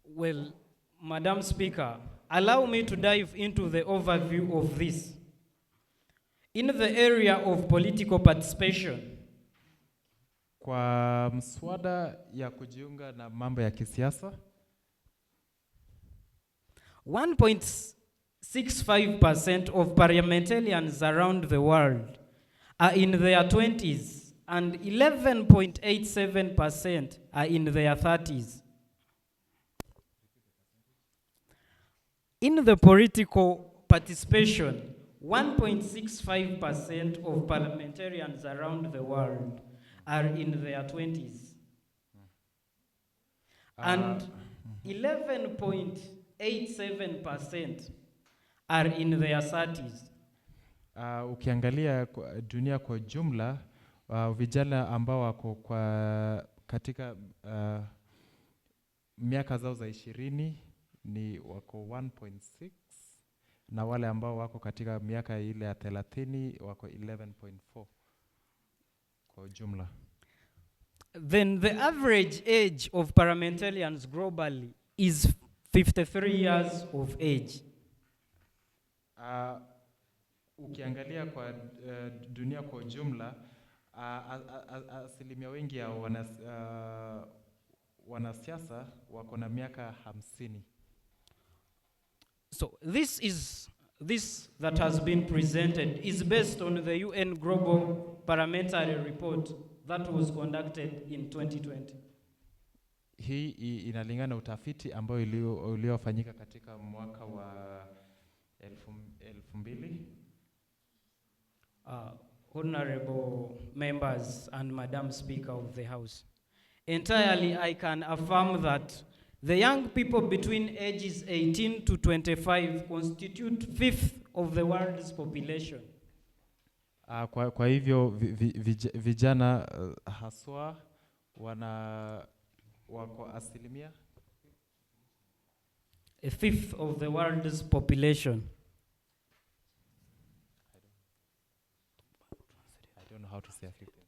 Well, Madam Speaker, allow me to dive into the overview of this. In the area of political participation, kwa mswada ya kujiunga na mambo ya kisiasa, 1.65% of parliamentarians around the world are in their 20s and 11.87% are in their 30s. In the political participation, 1.65% of parliamentarians around the world are in their 20s. And 11.87% are in their 30s. Ukiangalia dunia kwa jumla, vijana ambao wako katika miaka zao za 20 ni wako 1.6, na wale ambao wako katika miaka ile ya 30 wako 11.4 kwa jumla. Then the average age of parliamentarians globally is 53 years of age. Ukiangalia kwa dunia kwa jumla, asilimia wengi ya wanasiasa wako na miaka 50. So this that has been presented is based on the UN Global Parliamentary Report that was conducted in 2020. Hii inalingana utafiti ambao uliofanyika katika mwaka wa 2000. Honorable members and Madam Speaker of the House, entirely I can affirm that the young people between ages 18 to 25 constitute 1/5 of the world's population. Kwa hivyo vijana haswa wako asilimia 1/5 of the world's population. I don't know how to say 50.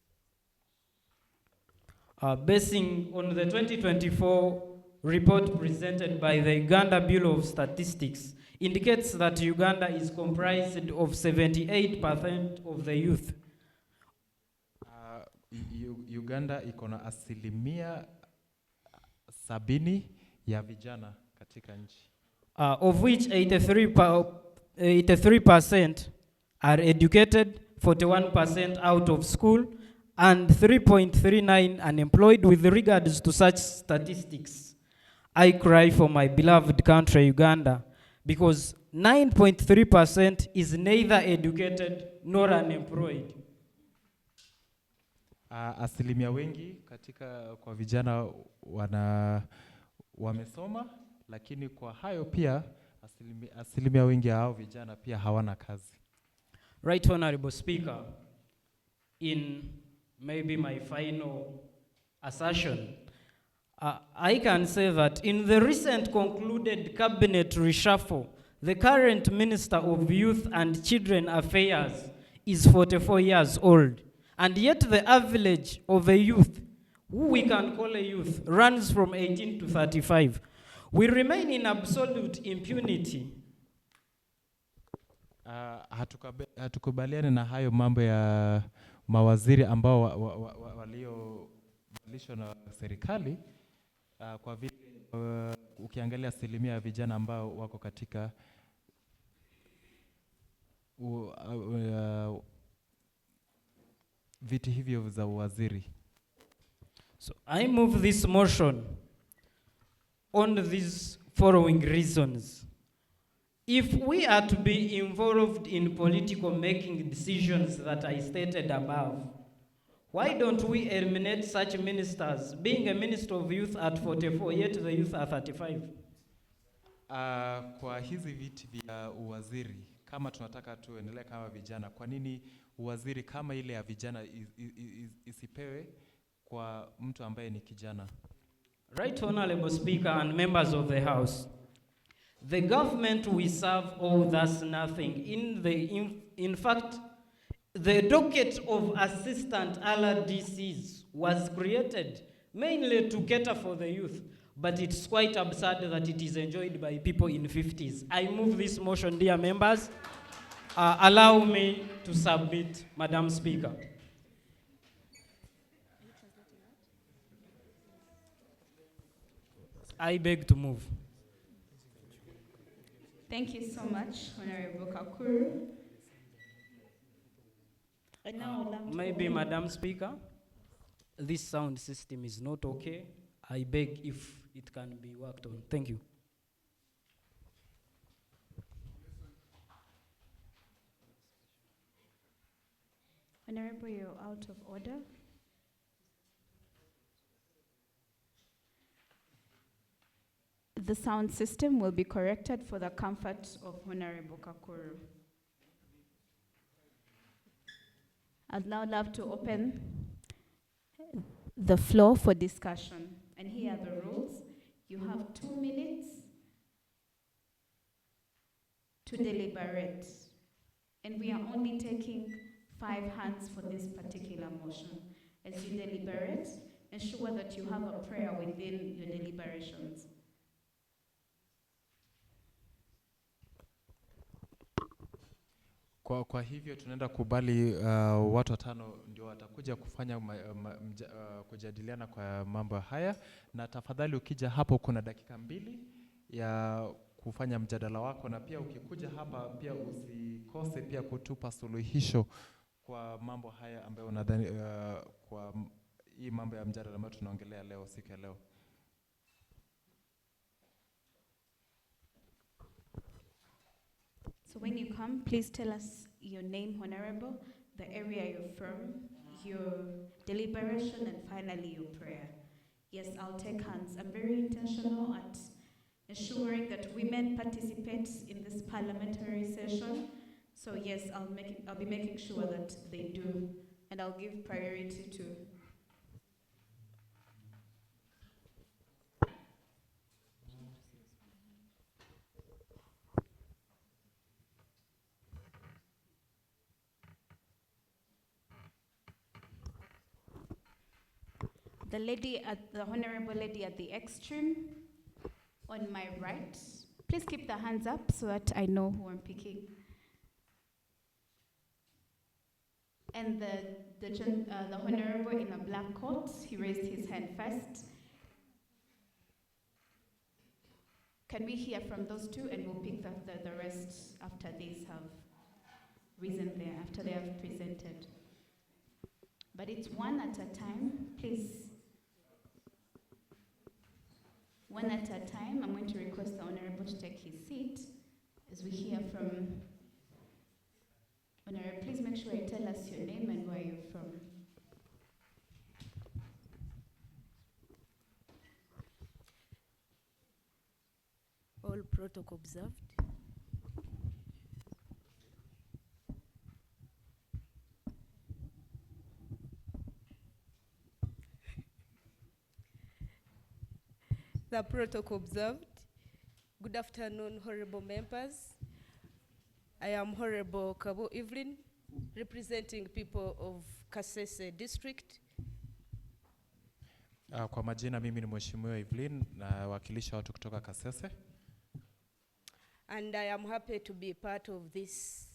Basing on the 2024 report presented by the Uganda Bureau of Statistics, indicates that Uganda is comprised of 78% of the youth. Uganda iko na asilimia 70 ya vijana katika nchi. Of which 83% are educated, 41% out of school, and 3.39 unemployed. With regards to such statistics, I cry for my beloved country, Uganda, because 9.3% is neither educated nor unemployed. Asilimia wengi katika kwa vijana wamesoma, lakini kwa hayo pia asilimia wengi hao vijana pia hawana kazi. Right, Honorable Speaker, in maybe my final assertion, I can say that in the recent concluded cabinet reshuffle, the current Minister of Youth and Children Affairs is 44 years old. And yet the average of a youth, who we can call a youth, runs from 18 to 35. We remain in absolute impunity. Hatukubaliani na hayo mambo ya mawaziri ambao waliovalishwa na serikali, kwa vile ukiangalia asilimia ya vijana ambao wako katika viti hivyo za waziri. So I move this motion on these following reasons. If we are to be involved in political making decisions that I stated above, why don't we eliminate such ministers, being a minister of youth at 44, yet the youth are 35? Kwa hizi viti vya uwaziri, kama tunataka tuendelee kama vijana, kwa nini uwaziri kama ile ya vijana isipewe kwa mtu ambaye ni kijana? Right, Honorable Speaker and members of the House, the government we serve owes us nothing. In fact, the docket of assistant LRDCs was created mainly to cater for the youth, but it's quite absurd that it is enjoyed by people in 50s. I move this motion, dear members. Allow me to submit, Madam Speaker. I beg to move. Thank you so much, Honorable Kakuru. And now Maybe, Madam Speaker, this sound system is not okay. I beg if it can be worked on. Thank you. Honorable, you're out of order. The sound system will be corrected for the comfort of Honorable Kakuru. I'd now love to open the floor for discussion. And here are the rules. You have 2 minutes to deliberate. And we are only taking 5 hands for this particular motion. As you deliberate, ensure that you have a prayer within your deliberations. Kwa hivyo tunaenda kubali watu 5 ndio watakuja kufanya kujadiliana kwa mambo haya, na tafadhali ukija hapo kuna dakika 2 ya kufanya mjadala wako, na pia ukikuja hapa pia usikose pia kutupa suluhisho kwa mambo haya ambayo unadhani kwa hii mambo ya mjadala ambayo tunaongelea leo siku ya leo. So when you come, please tell us your name, Honorable, the area you're from, your deliberation, and finally your prayer. Yes, I'll take hands. I'm very intentional at ensuring that women participate in this parliamentary session. So yes, I'll be making sure that they do, and I'll give priority to. The honorable lady at the extreme on my right. Please keep the hands up so that I know who I'm picking. And the honorable in a black coat, he raised his hand first. Can we hear from those 2, and we'll pick the rest after these have risen there, after they have presented. But it's 1 at a time, please. 1 at a time. I'm going to request the Honorable to take his seat as we hear from Honorable. Please make sure you tell us your name and where you're from. All protocol observed. The protocol observed. Good afternoon, honorable members. I am Honorable Kabo Evelyn, representing people of Kasese district. Kwa majina mimi ni Mheshimiwa Evelyn, na wakilisha watu kutoka Kasese. And I am happy to be part of this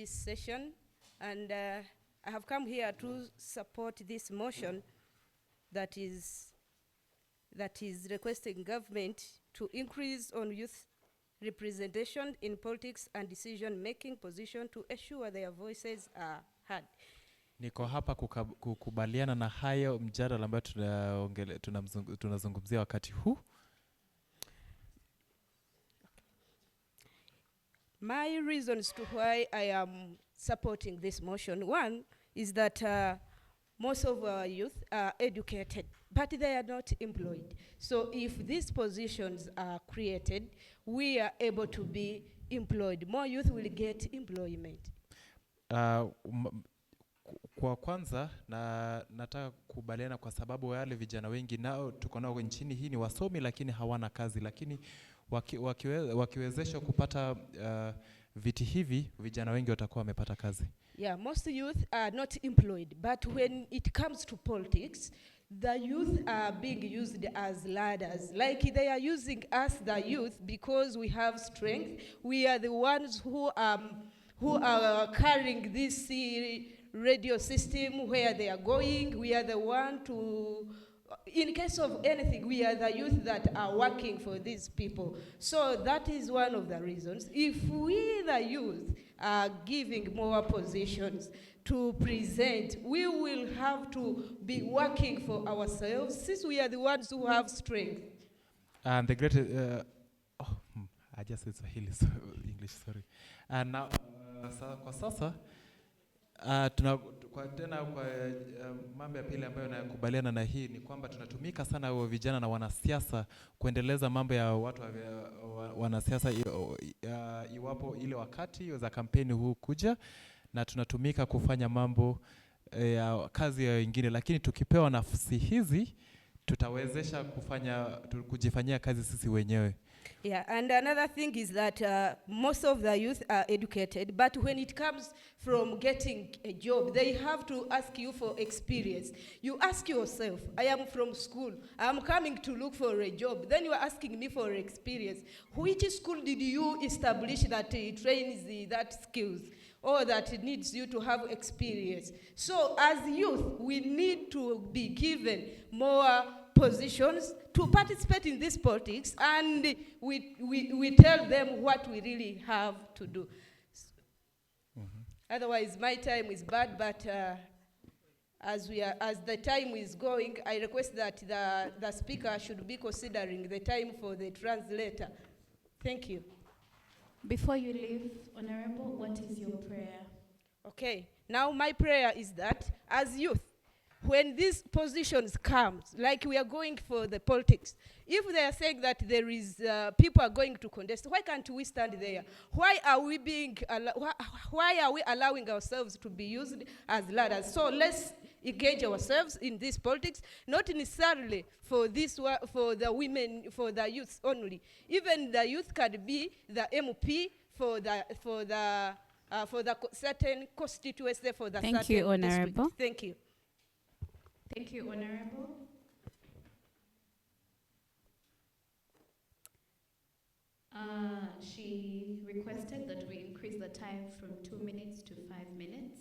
session, and I have come here to support this motion that is requesting government to increase on youth representation in politics and decision-making position to ensure their voices are heard. Niko hapa kukubaliana na hayo mjadala ambayo tunazungumzia wakati huu. My reasons to why I am supporting this motion, one is that most of our youth are educated, but they are not employed. So if these positions are created, we are able to be employed. More youth will get employment. Kwa kwanza nataka kubaliana kwa sababu wale vijana wengi nao tuko nao nchini hii ni wasomi lakini hawana kazi, lakini wakiwezeshwa kupata viti hivi vijana wengi watakuwa wamepata kazi. Yeah, most youth are not employed, but when it comes to politics, the youth are being used as ladders. Like they are using us, the youth, because we have strength. We are the ones who are carrying this radio system where they are going. We are the one to, in case of anything, we are the youth that are working for these people. So that is one of the reasons. If we, the youth, are giving more positions to present, we will have to be working for ourselves since we are the ones who have strength. And the greatest, I just said Swahili, so English, sorry. And now, kwa sasa, mambo ya pili ambayo nakubaliana na hii ni kwamba tunatumika sana wa vijana na wanasiasa kuendeleza mambo ya watu wanasiasa iwapo ile wakati za kampeni huu kuja, na tunatumika kufanya mambo ya kazi ya wengine, lakini tukipewa nafasi hizi tutawezesha kujifanyia kazi sisi wenyewe. Yeah, and another thing is that most of the youth are educated, but when it comes from getting a job, they have to ask you for experience. You ask yourself, I am from school, I am coming to look for a job. Then you are asking me for experience. Which school did you establish that trains that skills, or that it needs you to have experience? So as youth, we need to be given more positions to participate in this politics, and we tell them what we really have to do. Otherwise, my time is bad, but as the time is going, I request that the speaker should be considering the time for the translator. Thank you. Before you leave, Honorable, what is your prayer? Okay, now my prayer is that as youth, when these positions come, like we are going for the politics, if they are saying that there is people are going to contest, why can't we stand there? Why are we allowing ourselves to be used as ladders? So let's engage ourselves in this politics, not necessarily for the women, for the youth only. Even the youth can be the MP for the certain constituency, for the Thank certain you, Honorable. district. Thank you. Thank you, Honorable. She requested that we increase the time from 2 minutes to 5 minutes.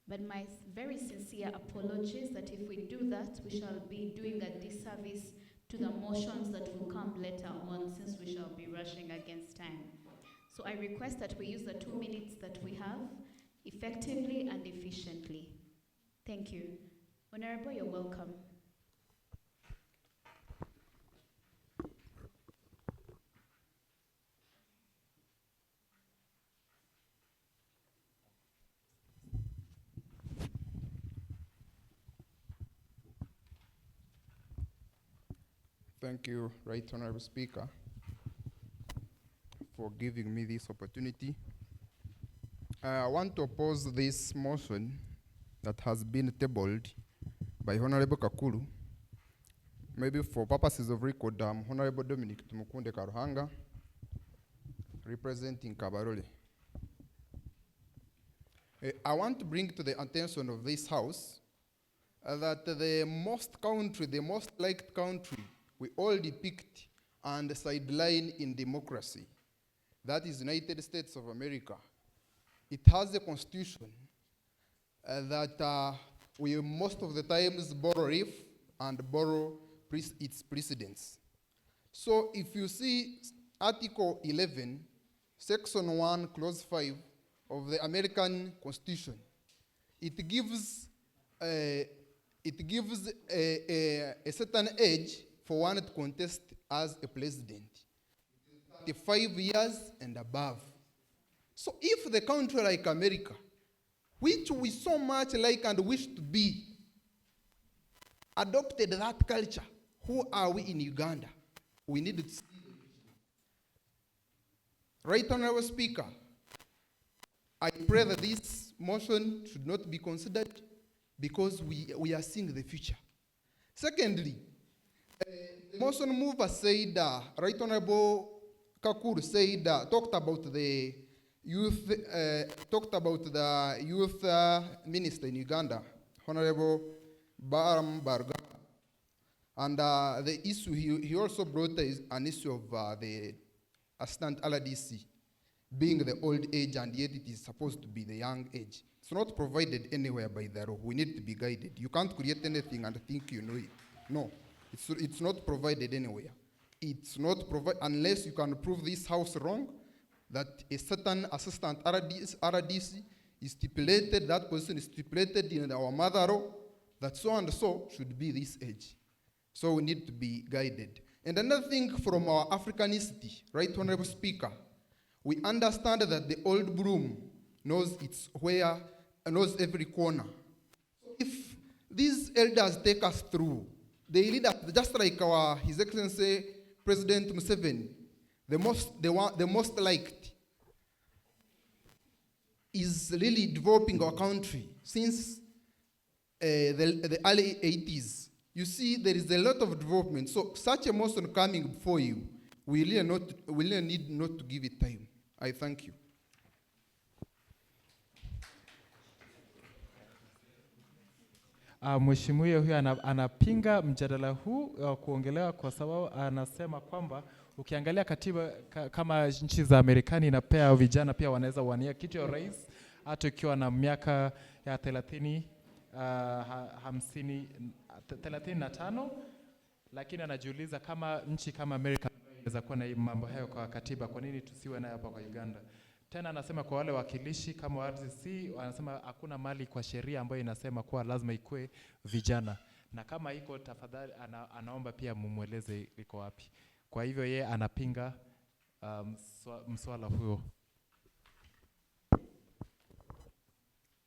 But my very sincere apologies that if we do that, we shall be doing a disservice to the motions that will come later on, since we shall be rushing against time. So I request that we use the 2 minutes that we have effectively and efficiently. Thank you. Honorable, you're welcome. Thank you, Right Honorable Speaker, for giving me this opportunity. I want to oppose this motion that has been tabled by Honorable Kakulu. Maybe for purposes of record, Honorable Dominic Tumukunde Karuhanga, representing Kabarole. I want to bring to the attention of this House that the most liked country we all depict and sideline in democracy, that is United States of America. It has a constitution that we most of the times borrow and borrow its precedents. So if you see Article 11, Section 1, Clause 5 of the American Constitution, it gives a certain age for one to contest as a president, 35 years and above. So if the country like America, which we so much like and wish to be, adopted that culture, who are we in Uganda? We need to see. Right, Honorable Speaker, I pray that this motion should not be considered because we are seeing the future. Secondly, the motion mover said, Right Honorable Kakuru said, talked about the youth minister in Uganda, Honorable Baram Barga. And the issue, he also brought an issue of the assistant LDC being the old age and yet it is supposed to be the young age. It's not provided anywhere by the law. We need to be guided. You can't create anything and think you know it. No, it's not provided anywhere. It's not provided unless you can prove this house wrong, that a certain assistant RDC is stipulated, that person is stipulated in our mother law, that so and so should be this age. So we need to be guided. And another thing from our Africanicity, Right Honorable Speaker, we understand that the old broom knows knows every corner. If these elders take us through, they lead us, just like His Excellency President Museveni, the most liked, is really developing our country since the early 80s. You see, there is a lot of development. So such a motion coming before you, we really need not to give it time. I thank you. Mheshimiwa huyu anapinga mjadala huu kuongelewa kwa sababu anasema kwamba ukiangalia katiba kama nchi za Marekani inapea vijana pia wanaweza wania kiti ya rais hata ukiwa na miaka ya 35, lakini anajiuliza kama nchi kama Amerika inaweza kuwa na mambo hayo kwa katiba, kwa nini tusiwe nayo hapa kwa Uganda? Tena anasema kwa wale wakilishi kama RCC, anasema hakuna mali kwa sheria ambayo inasema kuwa lazima ikue vijana. Na kama iko tafadhali anaomba pia mumweleze iko wapi. Kwa hivyo yeye anapinga mswala huo.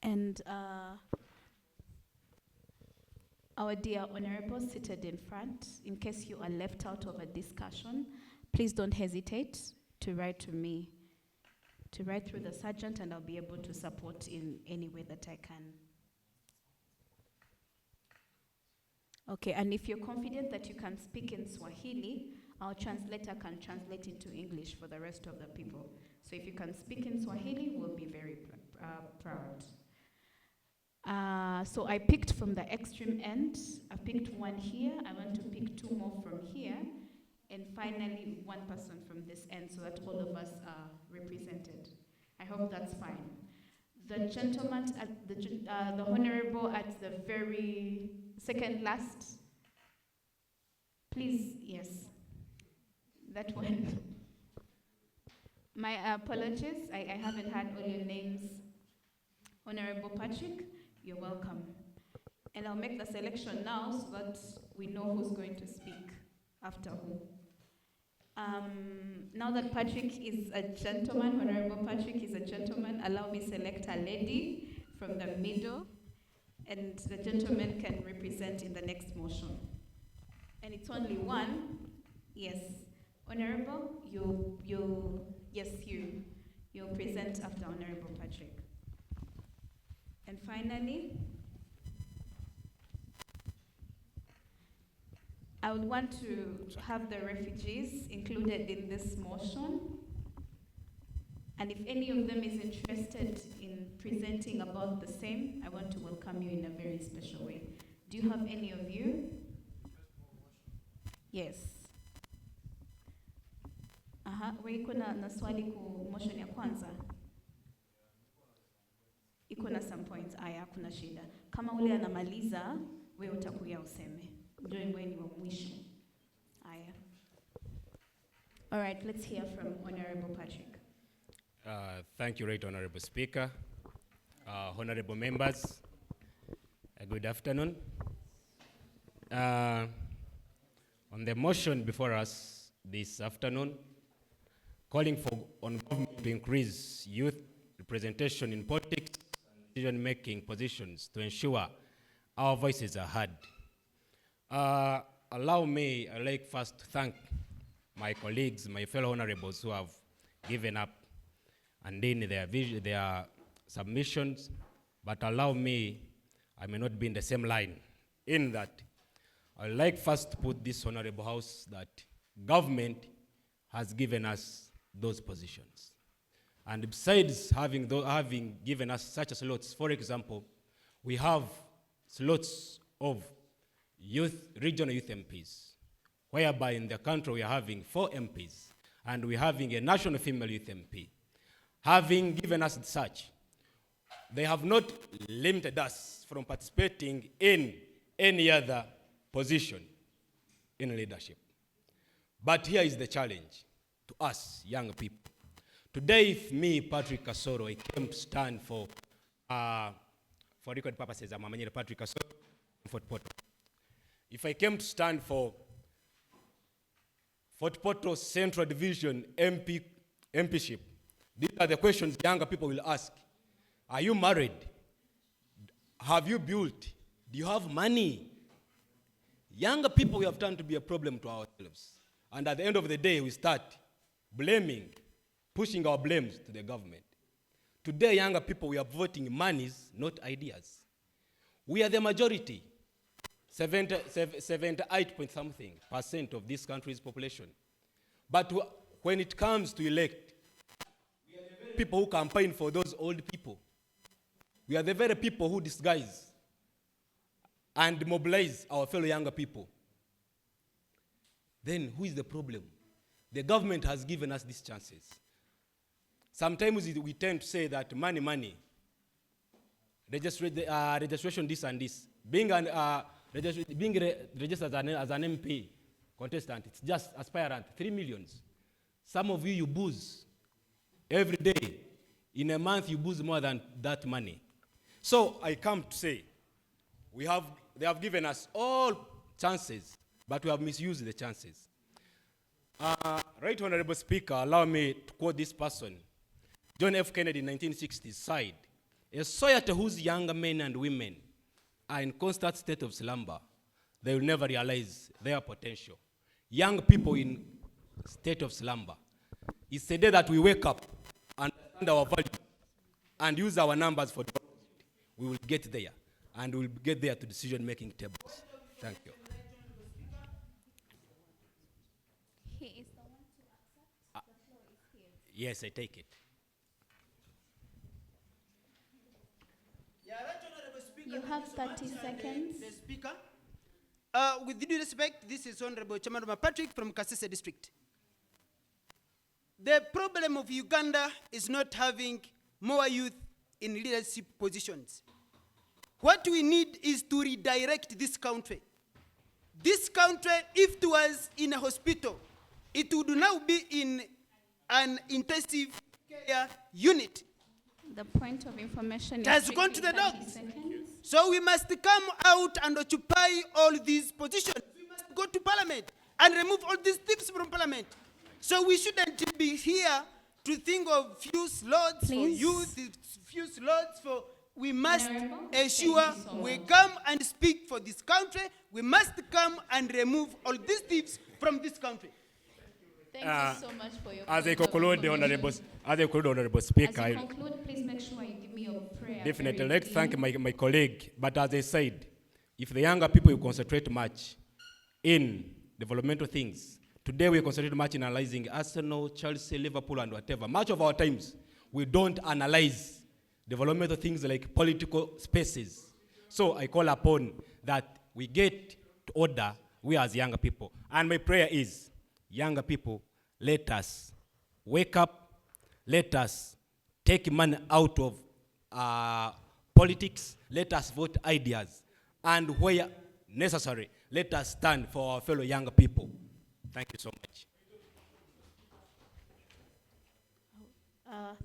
And our dear honorable seated in front, in case you are left out of a discussion, please don't hesitate to write to me, to write through the sergeant, and I'll be able to support in any way that I can. Okay, and if you're confident that you can speak in Swahili, our translator can translate into English for the rest of the people. So if you can speak in Swahili, we'll be very proud. So I picked from the extreme end. I picked one here. I want to pick two more from here. And finally, one person from this end so that all of us are represented. I hope that's fine. The gentleman, the honorable at the very second last. Please, yes. That one. My apologies, I haven't had all your names. Honorable Patrick, you're welcome. And I'll make the selection now so that we know who's going to speak after who. Now that Patrick is a gentleman, Honorable Patrick is a gentleman, allow me select a lady from the middle, and the gentleman can represent in the next motion. And it's only one. Yes. Honorable, you'll present after Honorable Patrick. And finally, I would want to have the refugees included in this motion. And if any of them is interested in presenting about the same, I want to welcome you in a very special way. Do you have any of you? Yes. Iko na swali ku motion ya kwanza? Iko na some points. Aya, kuna shida. Kama ule anamaliza, wewe utakuya useme. Ndio wewe ni wa mwisho. Aya. All right, let's hear from Honorable Patrick. Thank you, Right Honorable Speaker. Honorable members, Good afternoon. On the motion before us this afternoon, calling on government to increase youth representation in politics and decision-making positions to ensure our voices are heard. Allow me, I'd like first to thank my colleagues, my fellow honorables who have given up and in their submissions, but allow me, I may not be in the same line, in that I'd like first to put this honorable house that government has given us those positions. And besides having given us such slots, for example, we have slots of regional youth MPs, whereby in the country we are having 4 MPs, and we're having a national female youth MP. Having given us such, they have not limited us from participating in any other position in leadership. But here is the challenge to us young people. Today, if me, Patrick Kasoro, I came to stand for record purposes, I'm Patrick Kasoro, Fortportal. If I came to stand for Fortportal Central Division MPship, these are the questions younger people will ask. Are you married? Have you built? Do you have money? Younger people, we have turned to be a problem to ourselves. And at the end of the day, we start blaming, pushing our blames to the government. Today, younger people, we are voting monies, not ideas. We are the majority, 78 point something % of this country's population. But when it comes to elect, we are the very people who campaign for those old people. We are the very people who disguise and mobilize our fellow younger people. Then who is the problem? The government has given us these chances. Sometimes we tend to say that money, registration this and this. Being registered as an MP contestant, it's just aspirant, 3 million. Some of you booze every day. In a month, you booze more than that money. So I come to say, they have given us all chances, but we have misused the chances. Right Honorable Speaker, allow me to quote this person. John F. Kennedy in 1960s sighed, "A society whose younger men and women are in constant state of slumber, they will never realize their potential." Young people in state of slumber. It's the day that we wake up and understand our value and use our numbers for development, we will get there, and we will get there to decision-making tables. Thank you. He is the one to accept. The floor is his. Yes, I take it. You have 30 seconds. The Speaker. With due respect, this is Honorable Chairman Patrick from Kasese District. The problem of Uganda is not having more youth in leadership positions. What we need is to redirect this country. This country, if it was in a hospital, it would now be in an intensive care unit. The point of information It has is gone to the 30 dogs. seconds. So we must come out and occupy all these positions. We must go to Parliament and remove all these thieves from Parliament. So we shouldn't be here to think of few slots for youth, few slots for... We must ensure we come and speak for this country. We must come and remove all these thieves from this country. Thank you so much for your As I point of conclude, Honorable Speaker, As you conclude, please make sure you give me your prayer. definitely, very let's thank clearly. my colleague. But as I said, if the younger people will concentrate much in developmental things, today we concentrate much in analyzing Arsenal, Chelsea, Liverpool, and whatever. Much of our times, we don't analyze developmental things like political spaces. So I call upon that we get to order, we as younger people. And my prayer is, younger people, let us wake up, let us take money out of politics, let us vote ideas, and where necessary, let us stand for our fellow younger people. Thank you so much.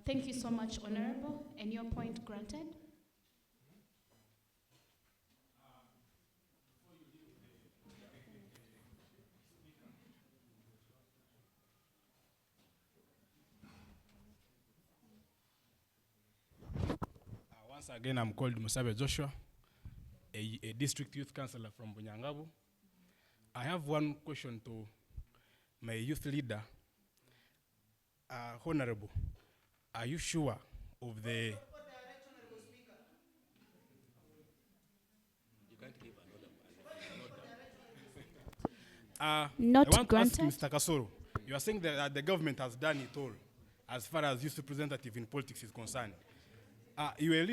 Thank you so much, Honorable, and your point granted. again, I'm called Musabe Joshua, a district youth councillor from Bunyangabo. I have one question to my youth leader. Honorable, are you sure of the... Not I want granted. to ask Mr. Kasoro, you are saying that the government has done it all as far as youth representative in politics is concerned. You're a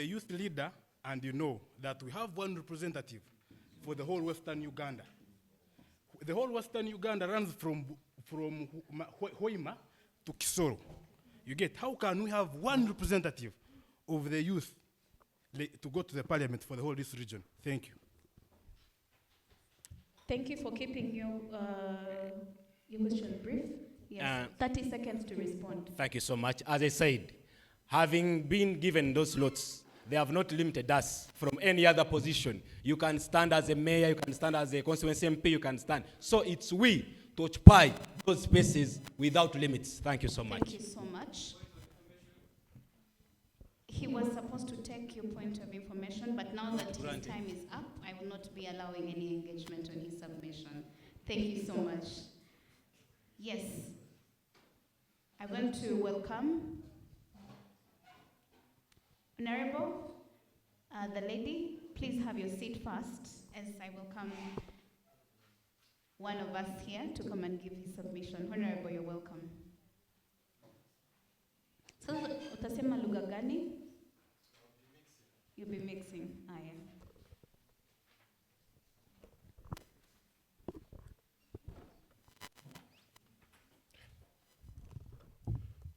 youth leader, and you know that we have one representative for the whole Western Uganda. The whole Western Uganda runs from Hoima to Kisoro. You get, how can we have one representative of the youth to go to the parliament for the whole this region? Thank you. Thank you for keeping your question brief. Yes, 30 seconds to respond. Thank you so much. As I said, having been given those slots, they have not limited us from any other position. You can stand as a mayor, you can stand as a constituency MP, you can stand. So it's we to occupy those spaces without limits. Thank you so much. Thank you so much. He was supposed to take your point of information, but now that his time is up, I will not be allowing any engagement on his submission. Thank you so much. Yes. I want to welcome Honorable, the lady. Please have your seat first, as I welcome one of us here to come and give his submission. Honorable, you're welcome. So, utasema lugha gani? You'll be mixing. Yeah.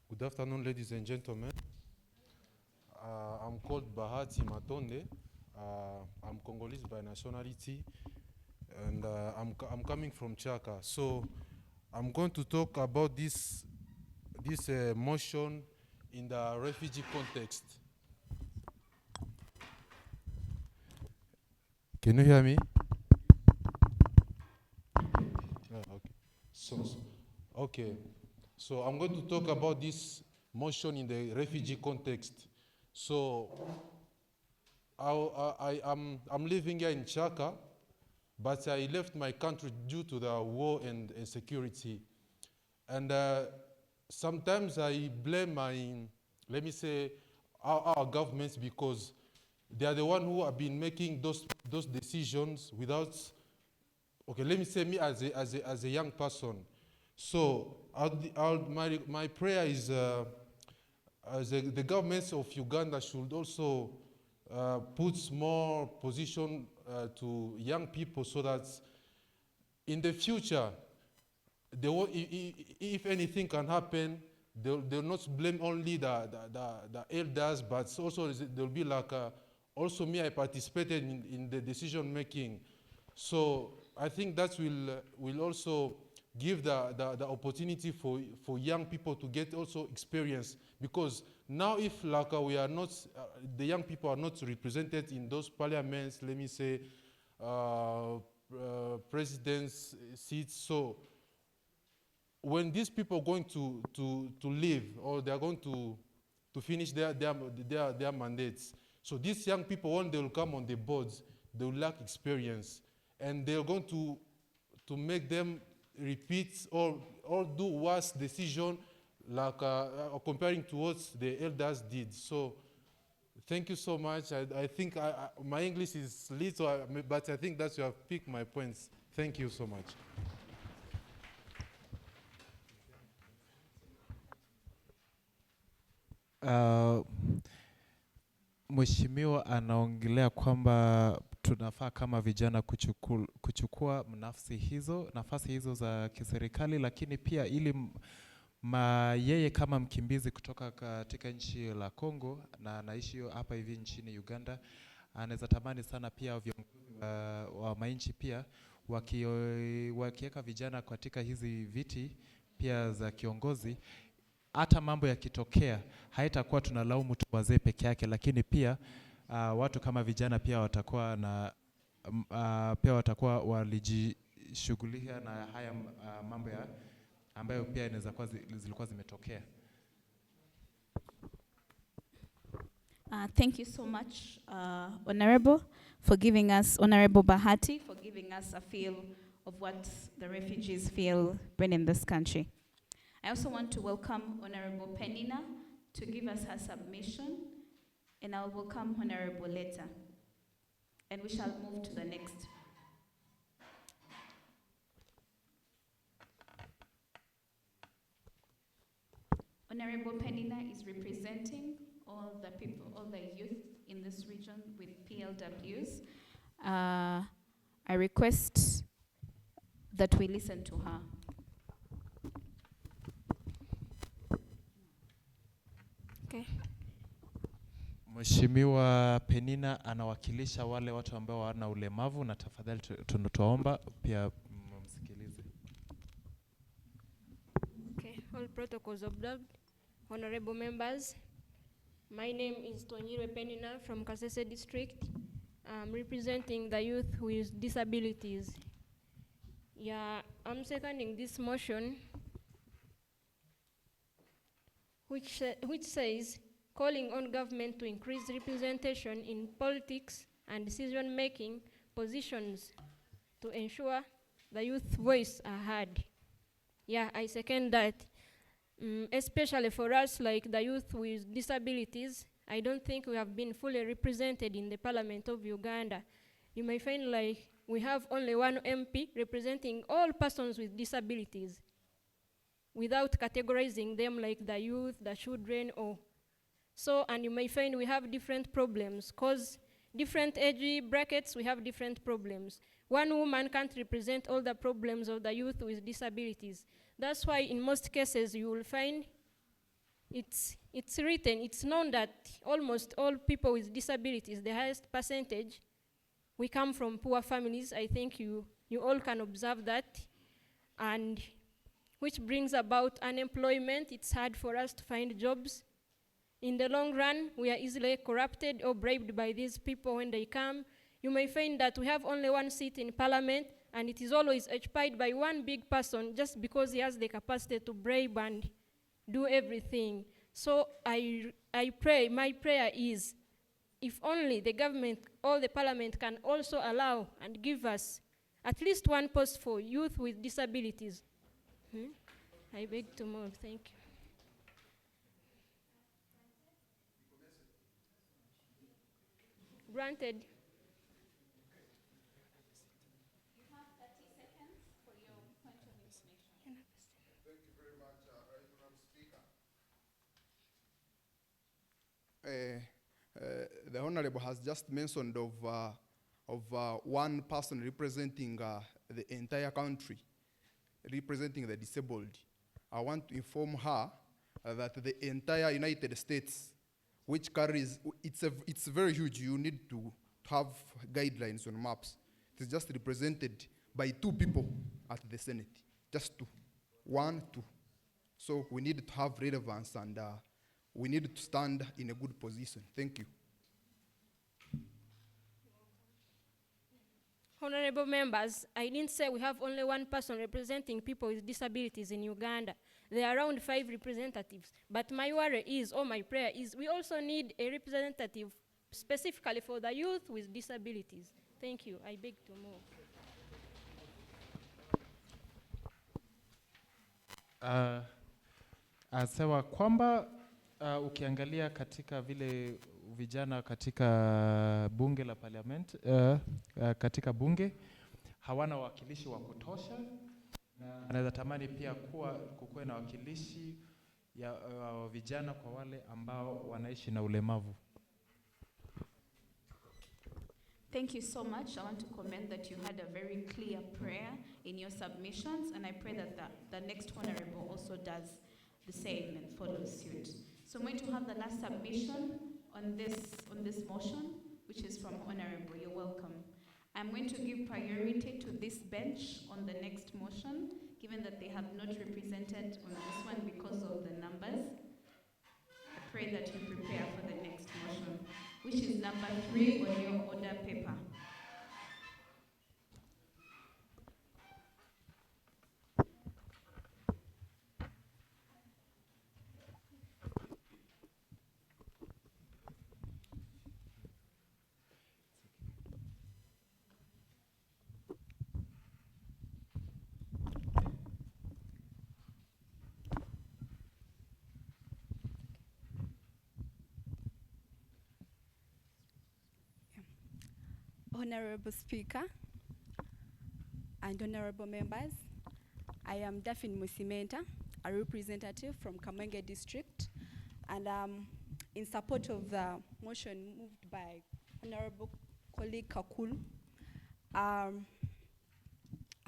Good afternoon, ladies and gentlemen. I'm called Bahati Matonde. I'm Congolese by nationality, and I'm coming from Chaka. So I'm going to talk about this motion in the refugee context. Can you hear me? Okay. So I'm going to talk about this motion in the refugee context. So I'm living here in Chaka, but I left my country due to the war and insecurity. And sometimes I blame let me say, our governments, because they are the ones who have been making those decisions without, okay, let me say me as a young person. So my prayer is the governments of Uganda should also put more position to young people, so that in the future, if anything can happen, they'll not blame only the elders, but also they'll be like, also me, I participated in the decision making. So I think that will also give the opportunity for young people to get also experience, because now if like we are not, the young people are not represented in those parliaments, let me say, president's seats. So when these people are going to leave, or they are going to finish their mandates, so these young people, when they will come on the boards, they will lack experience, and they're going to make them repeat or do worse decision, like comparing to what the elders did. So thank you so much. I think my English is little, but I think that you have picked my points. Thank you so much. Mheshimiwa anaongelea kwamba tunafaa kama vijana kuchukua nafasi hizo za kiserikali, lakini pia ili yeye kama mkimbizi kutoka katika nchi la Kongo na anaishi hapa hivi nchini Uganda, anaweza tamani sana pia viongozi wa mainchi pia wakiweka vijana katika hizi viti pia za kiongozi. Hata mambo yakitokea, haitakuwa tunalaumu tu wazee peke yake, lakini pia watu kama vijana pia watakuwa walijishughulisha na haya mambo ambayo pia inaweza kuwa zilikuwa zimetokea. Thank you so much, Honorable, for giving us, Honorable Bahati, for giving us a feel of what the refugees feel when in this country. I also want to welcome Honorable Penina to give us her submission, and I'll welcome Honorable later. And we shall move to the next. Honorable Penina is representing all the people, all the youth in this region with PLWs. I request that we listen to her. Okay. Mheshimiwa Penina anawakilisha wale watu ambao wana ulemavu, na tafadhali tunatuomba pia msikilize. Okay, all protocols observed. Honorable members, my name is Tonyirwe Penina from Kasese District. I'm representing the youth with disabilities. Yeah, I'm seconding this motion, which says, calling on government to increase representation in politics and decision-making positions to ensure the youth voice are heard. Yeah, I second that. Especially for us, like the youth with disabilities, I don't think we have been fully represented in the Parliament of Uganda. You may find like we have only one MP representing all persons with disabilities without categorizing them like the youth, the children, or so. And you may find we have different problems because different age brackets, we have different problems. One woman can't represent all the problems of the youth with disabilities. That's why in most cases you will find it's written, it's known that almost all people with disabilities, the highest percentage, we come from poor families. I think you all can observe that. And which brings about unemployment. It's hard for us to find jobs. In the long run, we are easily corrupted or bribed by these people when they come. You may find that we have only one seat in Parliament, and it is always occupied by one big person just because he has the capacity to bribe and do everything. So I pray, my prayer is, if only the government or the Parliament can also allow and give us at least one post for youth with disabilities. I beg to move. Thank you. Granted. The Honorable has just mentioned of one person representing the entire country, representing the disabled. I want to inform her that the entire United States, which carries, it's very huge. You need to have guidelines on maps. It is just represented by 2 people at the Senate, just 2, 1, 2. So we need to have relevance, and we need to stand in a good position. Thank you. Honorable members, I didn't say we have only one person representing people with disabilities in Uganda. There are around 5 representatives. But my worry is, or my prayer is, we also need a representative specifically for the youth with disabilities. Thank you. I beg to move. Asewa kwamba ukiangalia katika vile vijana katika bunge la parliament, katika bunge hawana wakilishi wa kutosha, na anaweza tamani pia kukuwe na wakilishi ya vijana kwa wale ambao wanaishi na ulemavu. Thank you so much. I want to commend that you had a very clear prayer in your submissions, and I pray that the next honorable also does the same and follows suit. So I'm going to have the last submission on this motion, which is from Honorable. You're welcome. I'm going to give priority to this bench on the next motion, given that they have not represented on this one because of the numbers. I pray that you prepare for the next motion, which is number 3 on your order paper. Honorable Speaker and honorable members, I am Daphne Musimenta, a representative from Kamenge District, and in support of the motion moved by Honorable colleague Kakul. I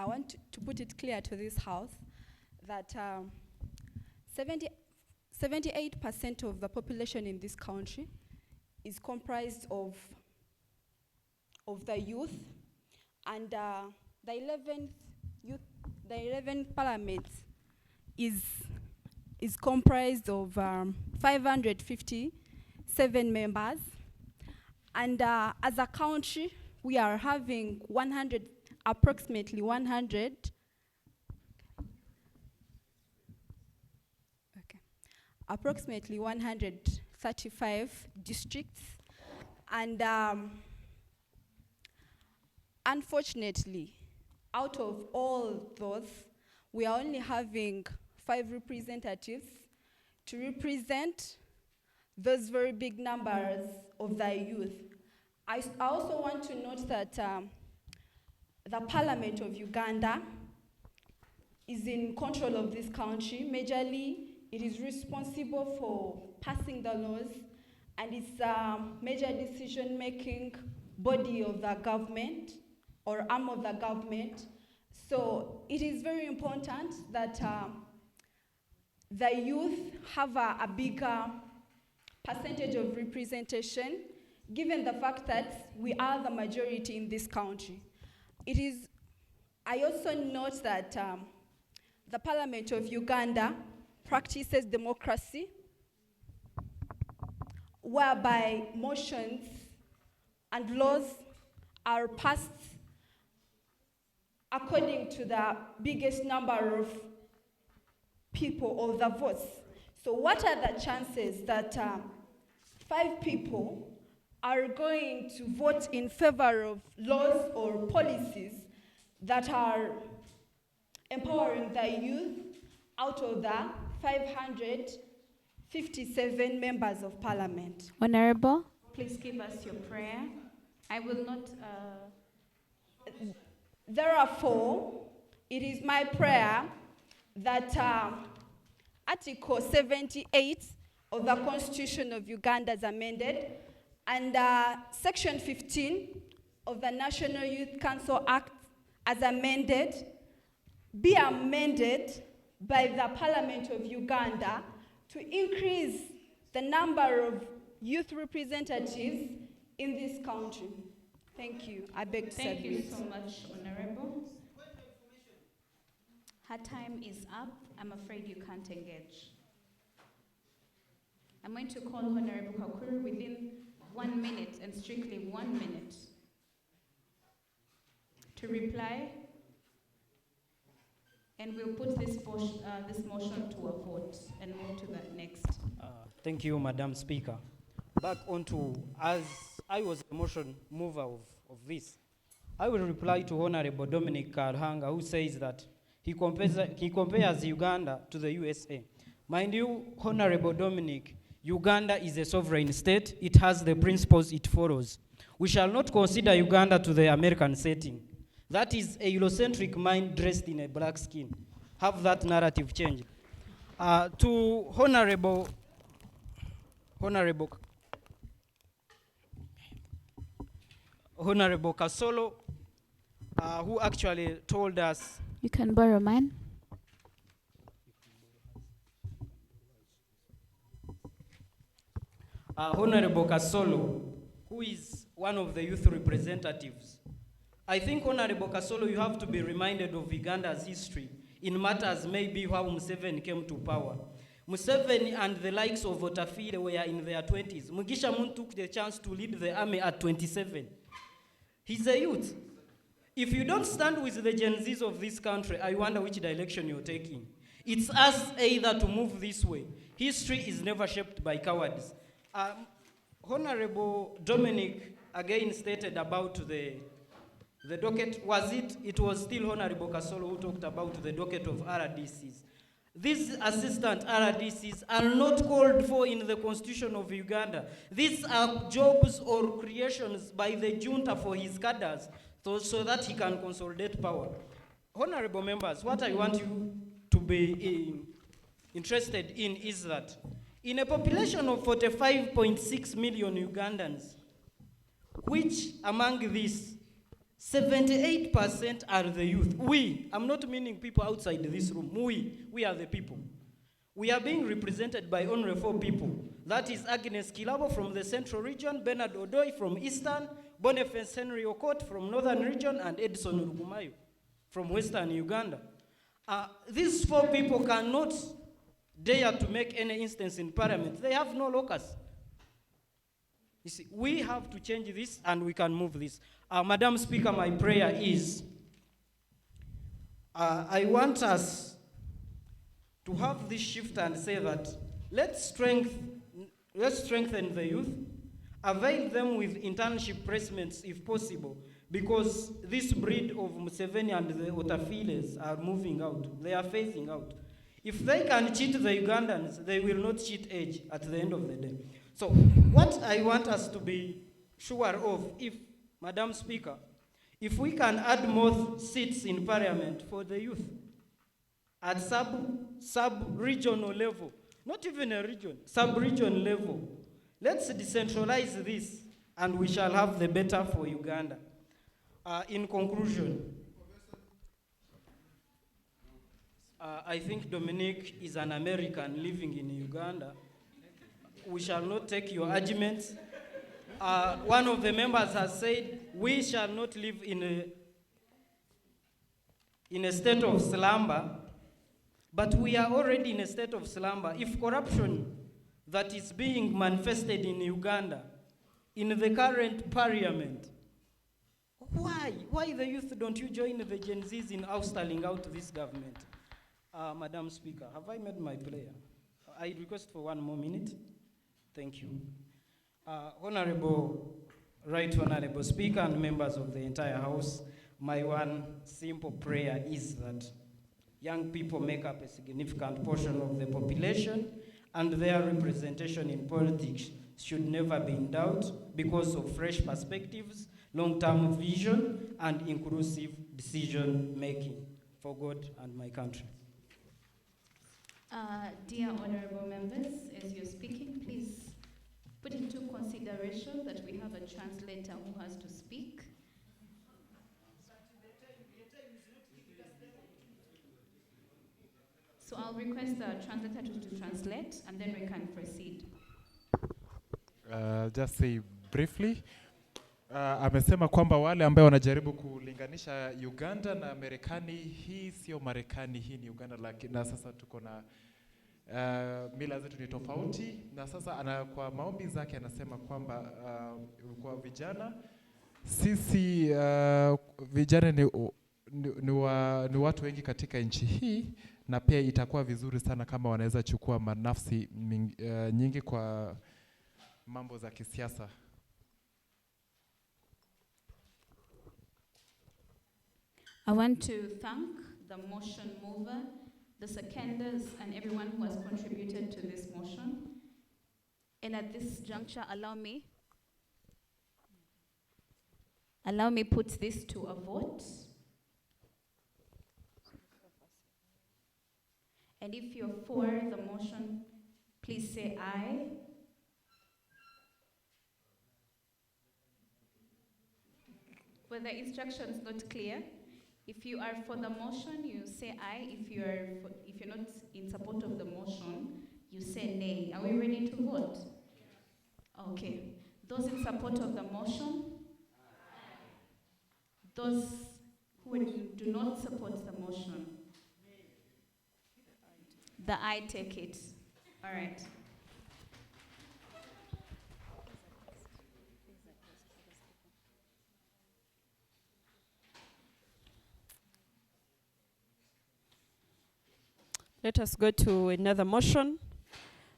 want to put it clear to this House that 78% of the population in this country is comprised of the youth, and the 11th Parliament is comprised of 557 members, and as a country we are having approximately 135 districts, and unfortunately, out of all those, we are only having 5 representatives to represent those very big numbers of the youth. I also want to note that the Parliament of Uganda is in control of this country. Majorly, it is responsible for passing the laws, and it's a major decision-making body of the government, or arm of the government. So it is very important that the youth have a bigger percentage of representation, given the fact that we are the majority in this country. I also note that the Parliament of Uganda practices democracy, whereby motions and laws are passed according to the biggest number of people or the votes. So what are the chances that 5 people are going to vote in favor of laws or policies that are empowering the youth out of the 557 members of Parliament? Honorable, please give us your prayer. I will not... Therefore, it is my prayer that Article 78 of the Constitution of Uganda is amended, and Section 15 of the National Youth Council Act as amended be amended by the Parliament of Uganda to increase the number of youth representatives in this country. Thank you. I beg to submit. Thank you so much, Honorable. Her time is up. I'm afraid you can't engage. I'm going to call Honorable Kakuru within 1 minute, and strictly 1 minute, to reply, and we'll put this motion to a vote and move to the next. Thank you, Madam Speaker. Back onto, as I was the motion mover of this, I will reply to Honorable Dominic Karhanga, who says that he compares Uganda to the USA. Mind you, Honorable Dominic, Uganda is a sovereign state. It has the principles it follows. We shall not consider Uganda to the American setting. That is a Eurocentric mind dressed in a black skin. Have that narrative changed. To Honorable Kasolo, who actually told us... You can borrow mine. Honorable Kasolo, who is one of the youth representatives. I think, Honorable Kasolo, you have to be reminded of Uganda's history in matters maybe how Museveni came to power. Museveni and the likes of Otafire were in their 20s. Mugisha Muntu took the chance to lead the army at 27. He's a youth. If you don't stand with the Gen Zs of this country, I wonder which direction you're taking. It's us either to move this way. History is never shaped by cowards. Honorable Dominic again stated about the docket. It was still Honorable Kasolo who talked about the docket of RDCs. These assistant RDCs are not called for in the constitution of Uganda. These are jobs or creations by the junta for his cadres so that he can consolidate power. Honorable members, what I want you to be interested in is that in a population of 45.6 million Ugandans, which among these 78% are the youth. We, I'm not meaning people outside this room, we are the people. We are being represented by only 4 people. That is Agnes Kilabo from the Central Region, Bernard Odoi from Eastern, Boniface Henry Okot from Northern Region, and Edson Rugumayo from Western Uganda. These 4 people cannot dare to make any instance in Parliament. They have no locus. You see, we have to change this and we can move this. Madam Speaker, my prayer is, I want us to have this shift and say that let's strengthen the youth, avail them with internship placements if possible, because this breed of Museveni and the Otafiles are moving out. They are phasing out. If they can cheat the Ugandans, they will not cheat age at the end of the day. So what I want us to be sure of, if, Madam Speaker, if we can add more seats in Parliament for the youth at sub-regional level, not even a region, sub-region level, let's decentralize this and we shall have the better for Uganda. In conclusion, I think Dominic is an American living in Uganda. We shall not take your arguments. One of the members has said, we shall not live in a state of slumber, but we are already in a state of slumber. If corruption that is being manifested in Uganda, in the current parliament, why the youth don't you join the Gen Zs in ousting out this government? Madam Speaker, have I made my prayer? I request for 1 more minute. Thank you. Right Honorable Speaker and members of the entire House, my one simple prayer is that young people make up a significant portion of the population, and their representation in politics should never be in doubt because of fresh perspectives, long-term vision, and inclusive decision-making for God and my country. Dear honorable members, as you're speaking, please put into consideration that we have a translator who has to speak. So I'll request the translator to translate, and then we can proceed. Just say briefly, amesema kwamba wale ambao wanajaribu kulinganisha Uganda na Marekani, hii sio Marekani, hii ni Uganda, na sasa tuko na mila zetu ni tofauti, na sasa kwa maombi zake anasema kwamba kwa vijana, sisi vijana ni watu wengi katika nchi hii, na pia itakuwa vizuri sana kama wanaweza chukua manafsi nyingi kwa mambo za kisiasa. I want to thank the motion mover, the seconders, and everyone who has contributed to this motion. And at this juncture, allow me put this to a vote. And if you're for the motion, please say aye. Were the instructions not clear? If you are for the motion, you say aye. If you're not in support of the motion, you say nay. Are we ready to vote? Okay. Those in support of the motion? Those who do not support the motion? The aye take it. All right. Let us go to another motion.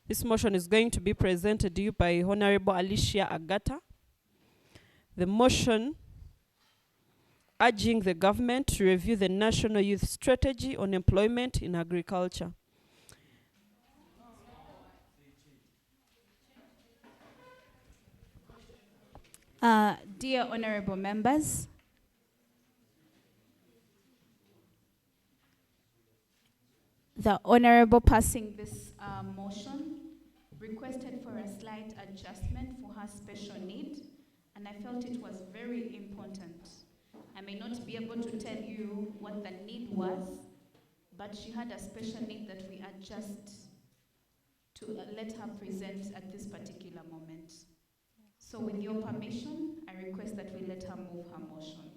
This motion is going to be presented to you by Honorable Alicia Agata. The motion urging the government to review the National Youth Strategy on Employment in Agriculture. Dear honorable members, the honorable passing this motion requested for a slight adjustment for her special need, and I felt it was very important. I may not be able to tell you what the need was, but she had a special need that we adjust to let her present at this particular moment. So with your permission, I request that we let her move her motion.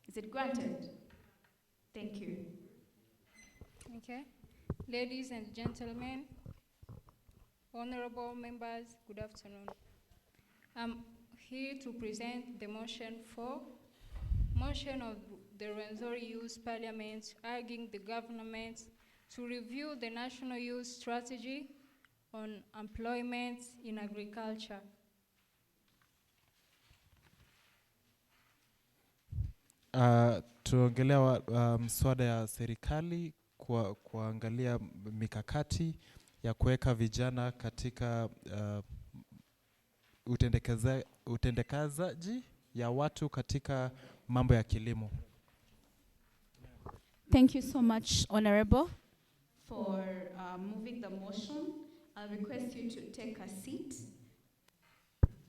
Is it granted? Thank you. Okay. Ladies and gentlemen, honorable members, good afternoon. I'm here to present the motion of the Rwenzori Youth Parliament urging the government to review the National Youth Strategy on employment in agriculture. Tuongelea mswada ya serikali kuangalia mikakati ya kuweka vijana katika utendekazaji ya watu katika mambo ya kilimo. Thank you so much, Honorable, for moving the motion. I'll request you to take a seat.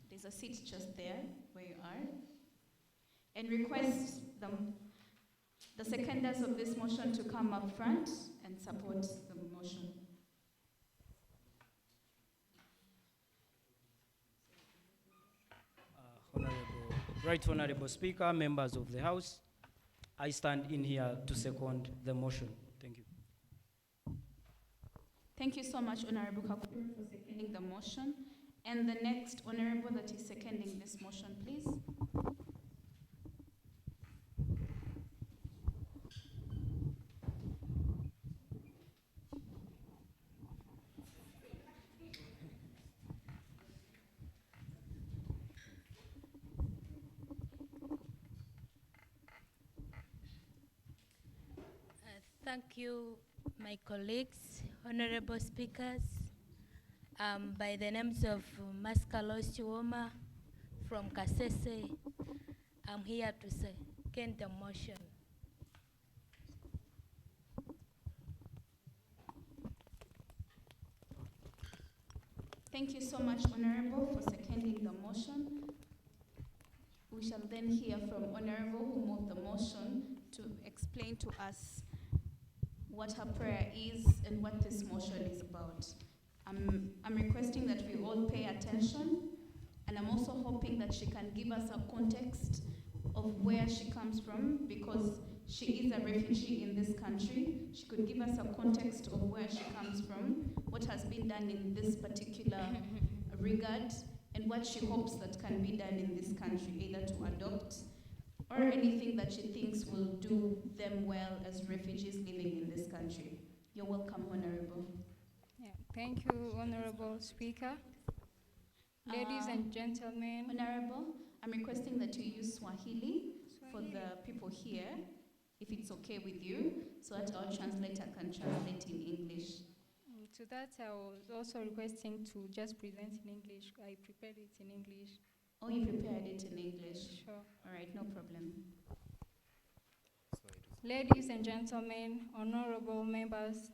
There's a seat just there where you are. And request the seconders of this motion to come up front and support the motion. Right Honorable Speaker, members of the House, I stand in here to second the motion. Thank you. Thank you so much, Honorable Kakuru, for seconding the motion. And the next Honorable that is seconding this motion, please. Thank you, my colleagues, honorable speakers. By the names of Maskalos Chiwoma from Kasese, I'm here to second the motion. Thank you so much, Honorable, for seconding the motion. We shall then hear from Honorable who moved the motion to explain to us what her prayer is and what this motion is about. I'm requesting that we all pay attention, and I'm also hoping that she can give us a context of where she comes from, because she is a refugee in this country. She could give us a context of where she comes from, what has been done in this particular regard, and what she hopes that can be done in this country, either to adopt or anything that she thinks will do them well as refugees living in this country. You're welcome, Honorable. Yeah, thank you, Honorable Speaker. Ladies and gentlemen. Honorable, I'm requesting that you use Swahili for the people here, if it's okay with you, so that our translator can translate in English. To that, I was also requesting to just present in English. I prepared it in English. Oh, you prepared it in English? Sure. All right, no problem. Ladies and gentlemen, honorable members,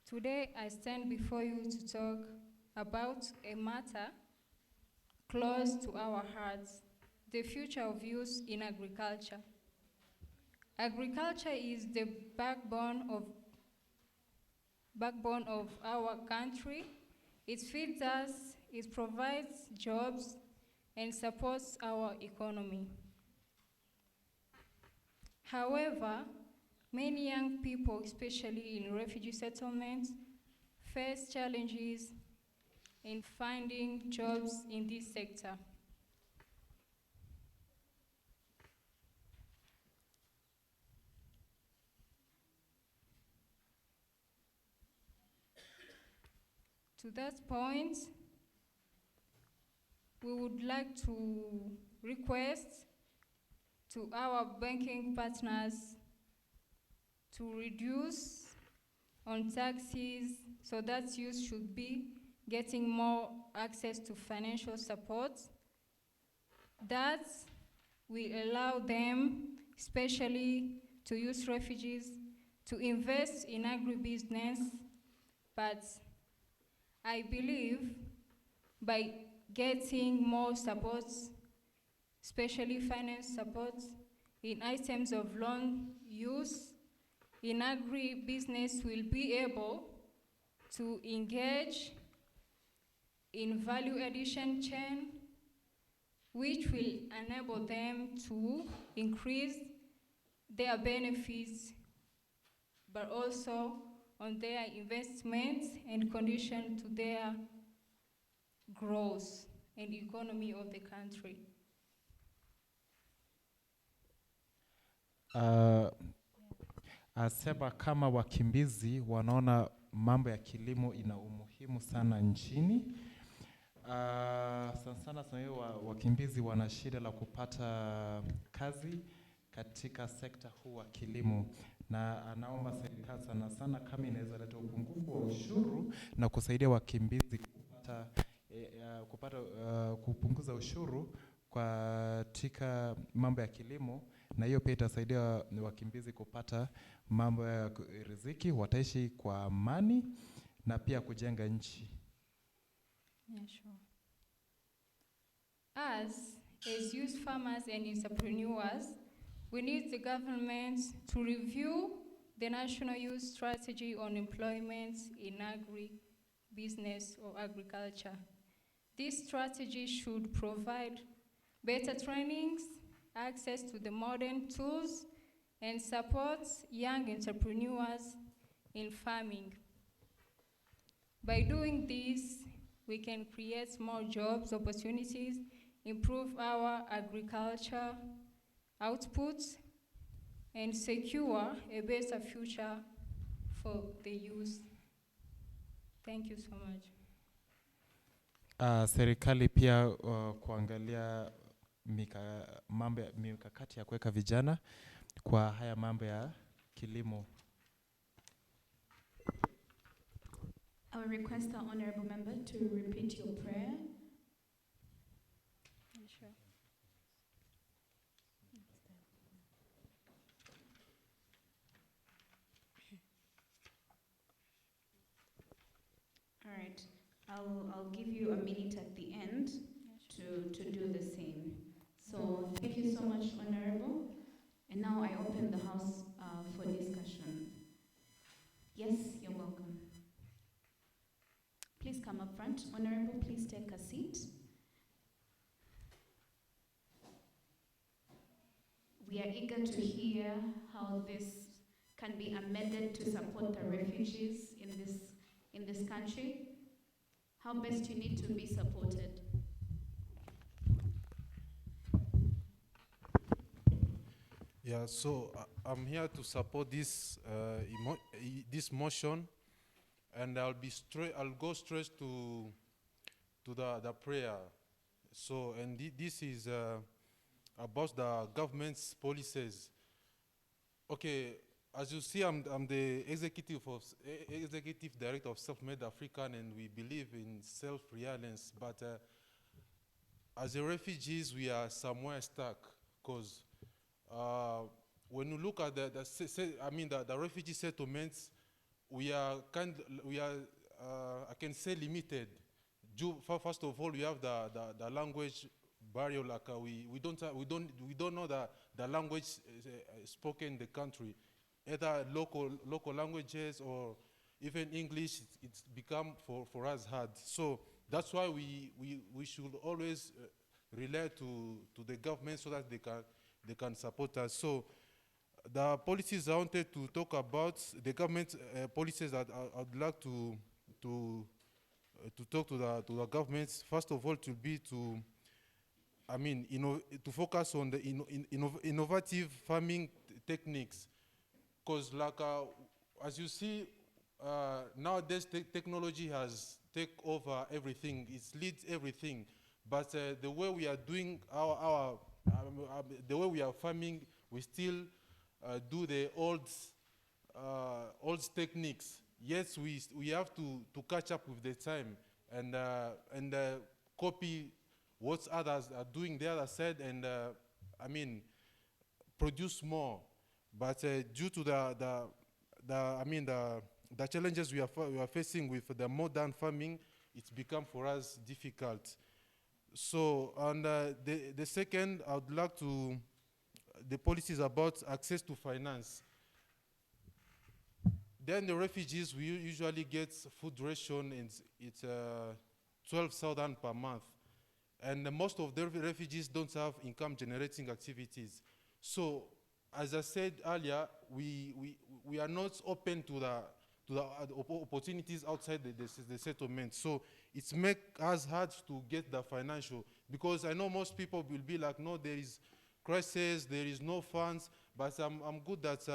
today I stand before you to talk about a matter close to our hearts, the future of youth in agriculture. Agriculture is the backbone of our country. It feeds us, it provides jobs, and supports our economy. However, many young people, especially in refugee settlements, face challenges in finding jobs in this sector. To that point, we would like to request to our banking partners to reduce on taxes so that youth should be getting more access to financial support. That will allow them, especially to youth refugees, to invest in agribusiness. But I believe by getting more support, especially finance support in items of loan use, in agribusiness will be able to engage in value addition chain, which will enable them to increase their benefits, but also on their investments and condition to their growth and economy of the country. Asema kama wakimbizi wanaona mambo ya kilimo ina umuhimu sana nchini. Sana hiyo wakimbizi wana shida la kupata kazi katika sekta huu wa kilimo, na anaomba serikali sana kama inaweza leta upungufu wa ushuru na kusaidia wakimbizi kupunguza ushuru katika mambo ya kilimo, na hiyo pia itasaidia wakimbizi kupata mambo ya riziki, wataishi kwa amani na pia kujenga nchi. Yeah, sure. As youth farmers and entrepreneurs, we need the government to review the national youth strategy on employment in agri-business or agriculture. This strategy should provide better trainings, access to the modern tools, and support young entrepreneurs in farming. By doing this, we can create more jobs opportunities, improve our agriculture outputs, and secure a better future for the youth. Thank you so much. Serikali pia kuangalia mikakati ya kuweka vijana kwa haya mambo ya kilimo. I will request our honorable member to repeat your prayer. Yeah, sure. All right, I'll give you a minute at the end to do the same. So thank you so much, honorable. And now I open the house for discussion. Yes, you're welcome. Please come up front. Honorable, please take a seat. We are eager to hear how this can be amended to support the refugees in this country. How best you need to be supported. Yeah, so I'm here to support this this motion, and I'll go straight to the prayer. So, and this is about the government's policies. Okay, as you see, I'm the executive director of Self-Made African, and we believe in self-reliance. But as a refugees, we are somewhere stuck, because when you look at the refugee settlements, we are I can say limited. First of all, we have the language barrier. Like we don't know the language spoken in the country, either local languages or even English. It's become for us hard. So that's why we should always rely to the government so that they can support us. So the policies I wanted to talk about, the government policies that I'd like to talk to the governments. First of all, to be to focus on the innovative farming techniques, because like as you see nowadays, technology has taken over everything. It leads everything, but the way we are doing the way we are farming, we still do the old techniques. Yes, we have to catch up with the time and copy what others are doing the other side and, I mean, produce more. But due to the challenges we are facing with the modern farming, it's become for us difficult. So, and the second, I would like to, the policies about access to finance. Then the refugees, we usually get food ration, and it's 12,000 per month. And most of the refugees don't have income generating activities. So, as I said earlier, we are not open to the opportunities outside the settlement. So it's make us hard to get the financial, because I know most people will be like, no, there is crisis, there is no funds, but I'm good that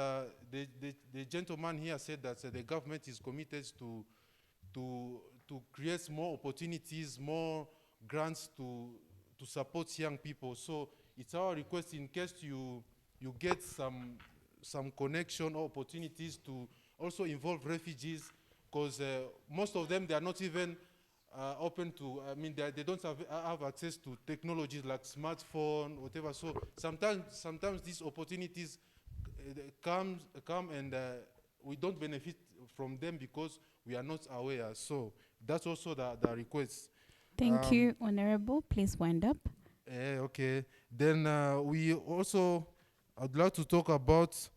the gentleman here said that the government is committed to create more opportunities, more grants to support young people. So it's our request, in case you get some connection or opportunities, to also involve refugees, because most of them, they are not even open to, I mean, they don't have access to technologies like smartphone, whatever. So sometimes these opportunities come and we don't benefit from them because we are not aware. So that's also the request. Thank you, Honorable. Please wind up. Okay. Then we also, I'd like to talk about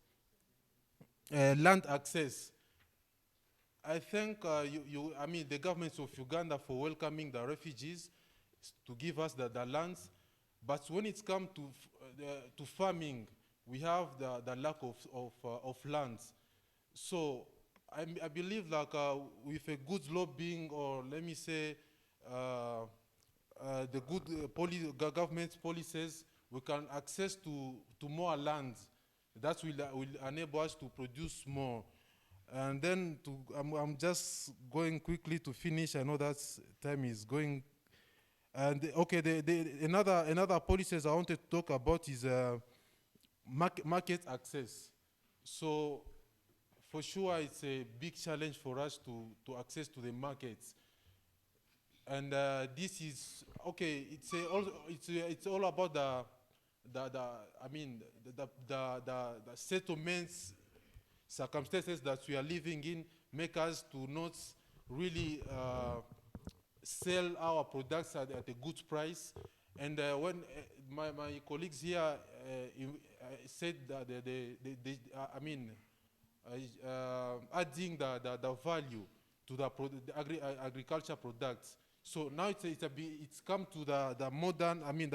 land access. I think I mean, the government of Uganda for welcoming the refugees to give us the lands, but when it's come to farming, we have the lack of lands. So I believe, like, with a good lobbying, or let me say, the good government policies, we can access to more land. That will enable us to produce more. And then I'm just going quickly to finish. I know that time is going. And okay, another policies I wanted to talk about is market access. So for sure, it's a big challenge for us to access to the markets. And this is okay. It's all about the settlements circumstances that we are living in, make us to not really sell our products at a good price. And when my colleagues here said that adding the value to the agriculture products. So now it's come to the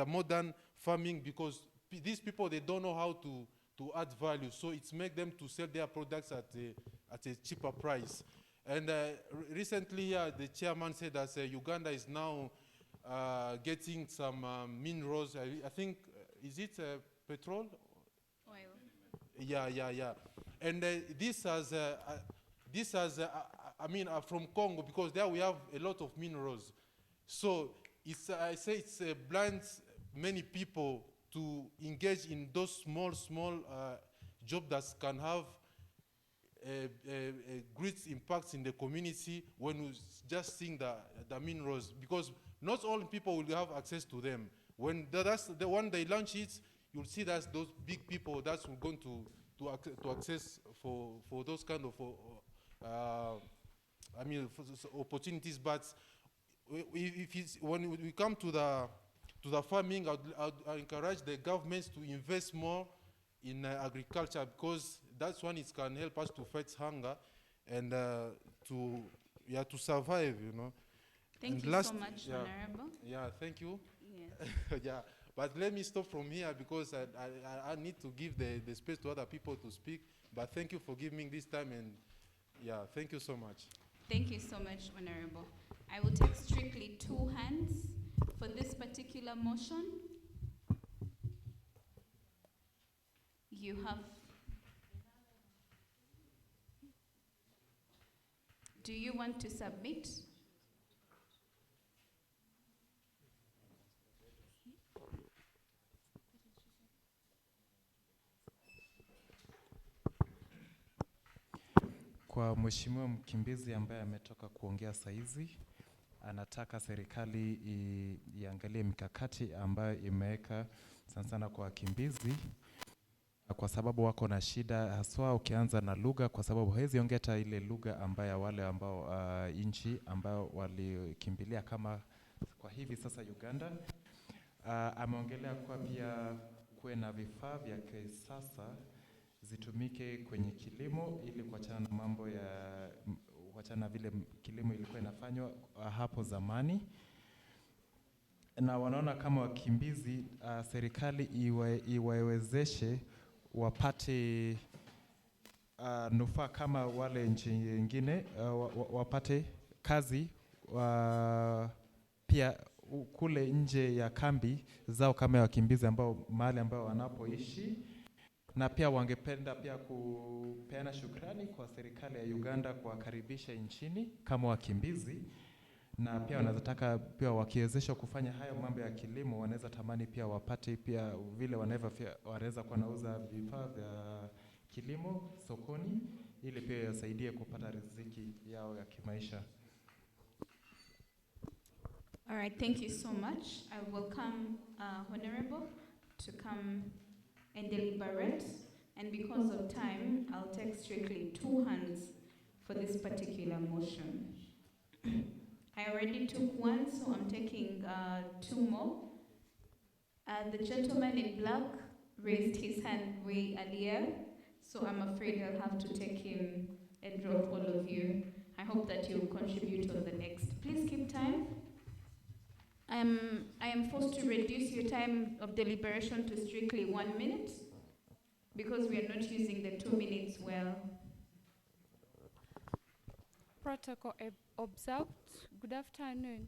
modern farming, because these people, they don't know how to add value. So it's make them to sell their products at a cheaper price. And recently, the chairman said that Uganda is now getting some minerals. I think, is it petrol? Oil. Yeah. And this has from Congo, because there we have a lot of minerals. So I say it's blinds many people to engage in those small jobs that can have a great impact in the community when we just seeing the minerals, because not all people will have access to them. When when they launch it, you'll see that those big people that's going to access for those kind of opportunities. But when we come to the farming, I encourage the governments to invest more in agriculture, because that's one, it can help us to fight hunger and to survive, you know. Thank you so much, Honorable. Yeah, thank you. Yes. Yeah, but let me stop from here, because I need to give the space to other people to speak. But thank you for giving me this time, and yeah, thank you so much. Thank you so much, Honorable. I will take strictly 2 hands for this particular motion. You have. Do you want to submit? Kwa mheshimiwa mkimbizi ambaye ametoka kuongea saizi, anataka serikali iangalie mikakati ambayo imeweka sana sana kwa wakimbizi, kwa sababu wako na shida haswa ukianza na lugha, kwa sababu hawezi ongea hata ile lugha ambayo wale ambao nchi ambao walikimbilia kama kwa hivi sasa Uganda. Ameongelea kwa pia kuwe na vifaa vya kisasa zitumike kwenye kilimo ili kuachana na mambo ya kuachana vile kilimo ilikuwa inafanywa hapo zamani, na wanaona kama wakimbizi serikali iwawezeshe wapate nufaa kama wale nchi nyingine, wapate kazi pia kule nje ya kambi zao kama wakimbizi ambao mahali ambao wanapoishi. Na pia wangependa pia kupeana shukrani kwa serikali ya Uganda kuwakaribisha nchini kama wakimbizi, na pia wanataka pia wakiwezeshwa kufanya hayo mambo ya kilimo, wanaweza tamani pia wapate pia vile wanaweza kuwa nauza vifaa vya kilimo sokoni ili pia yasaidie kupata riziki yao ya kimaisha. All right, thank you so much. I welcome Honorable to come and deliberate. And because of time, I'll take strictly 2 hands for this particular motion. I already took one, so I'm taking 2 more. The gentleman in black raised his hand way earlier, so I'm afraid I'll have to take him and drop all of you. I hope that you'll contribute on the next. Please keep time. I am forced to reduce your time of deliberation to strictly 1 minute because we are not using the 2 minutes well. Protocol observed. Good afternoon.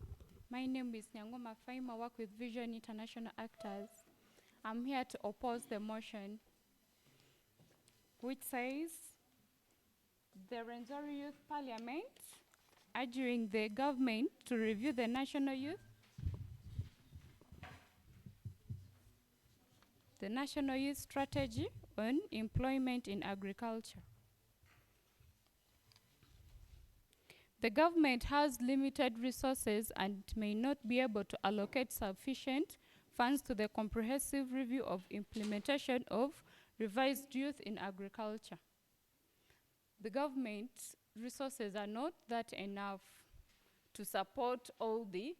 My name is Nyangoma Faima. I work with Vision International Actors. I'm here to oppose the motion which says the Rwenzori Youth Parliament urging the government to review the National Youth Strategy on Employment in Agriculture. The government has limited resources and may not be able to allocate sufficient funds to the comprehensive review of implementation of revised youth in agriculture. The government's resources are not that enough to support all the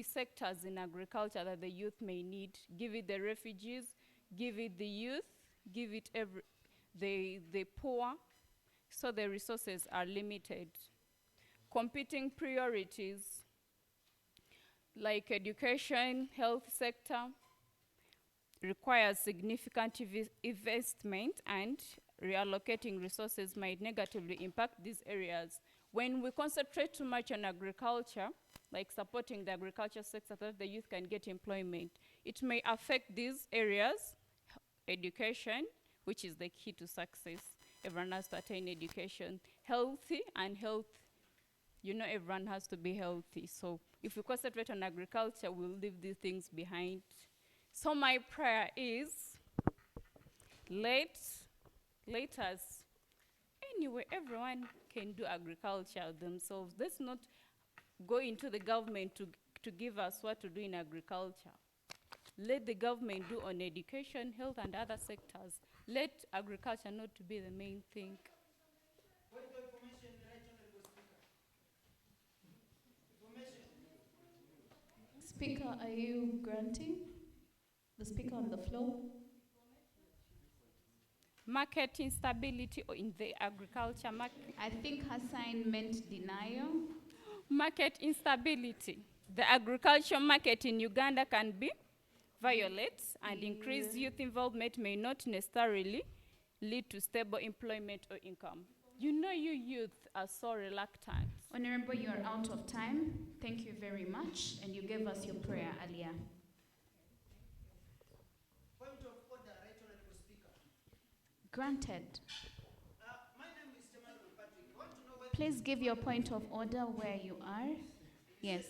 sectors in agriculture that the youth may need. Give it the refugees, give it the youth, give it the poor, so the resources are limited. Competing priorities like education, health sector requires significant investment, and reallocating resources might negatively impact these areas. When we concentrate too much on agriculture, like supporting the agriculture sector so that the youth can get employment, it may affect these areas. Education, which is the key to success. Everyone has to attain education. Healthy and health, you know, everyone has to be healthy. So if we concentrate on agriculture, we'll leave these things behind. So my prayer is, let us, anyway, everyone can do agriculture themselves. Let's not go into the government to give us what to do in agriculture. Let the government do on education, health, and other sectors. Let agriculture not to be the main thing. Speaker, are you granting? The speaker on the floor. Market instability in the agriculture market. I think Hassan meant denial. Market instability. The agriculture market in Uganda can be violent, and increased youth involvement may not necessarily lead to stable employment or income. You know, you youth are so reluctant. Honorable, you are out of time. Thank you very much, and you gave us your prayer earlier. Point of order, Right Honorable Speaker. Granted. My name is Jamal Patrick. I want to know whether Please give your point of order where you are. Yes.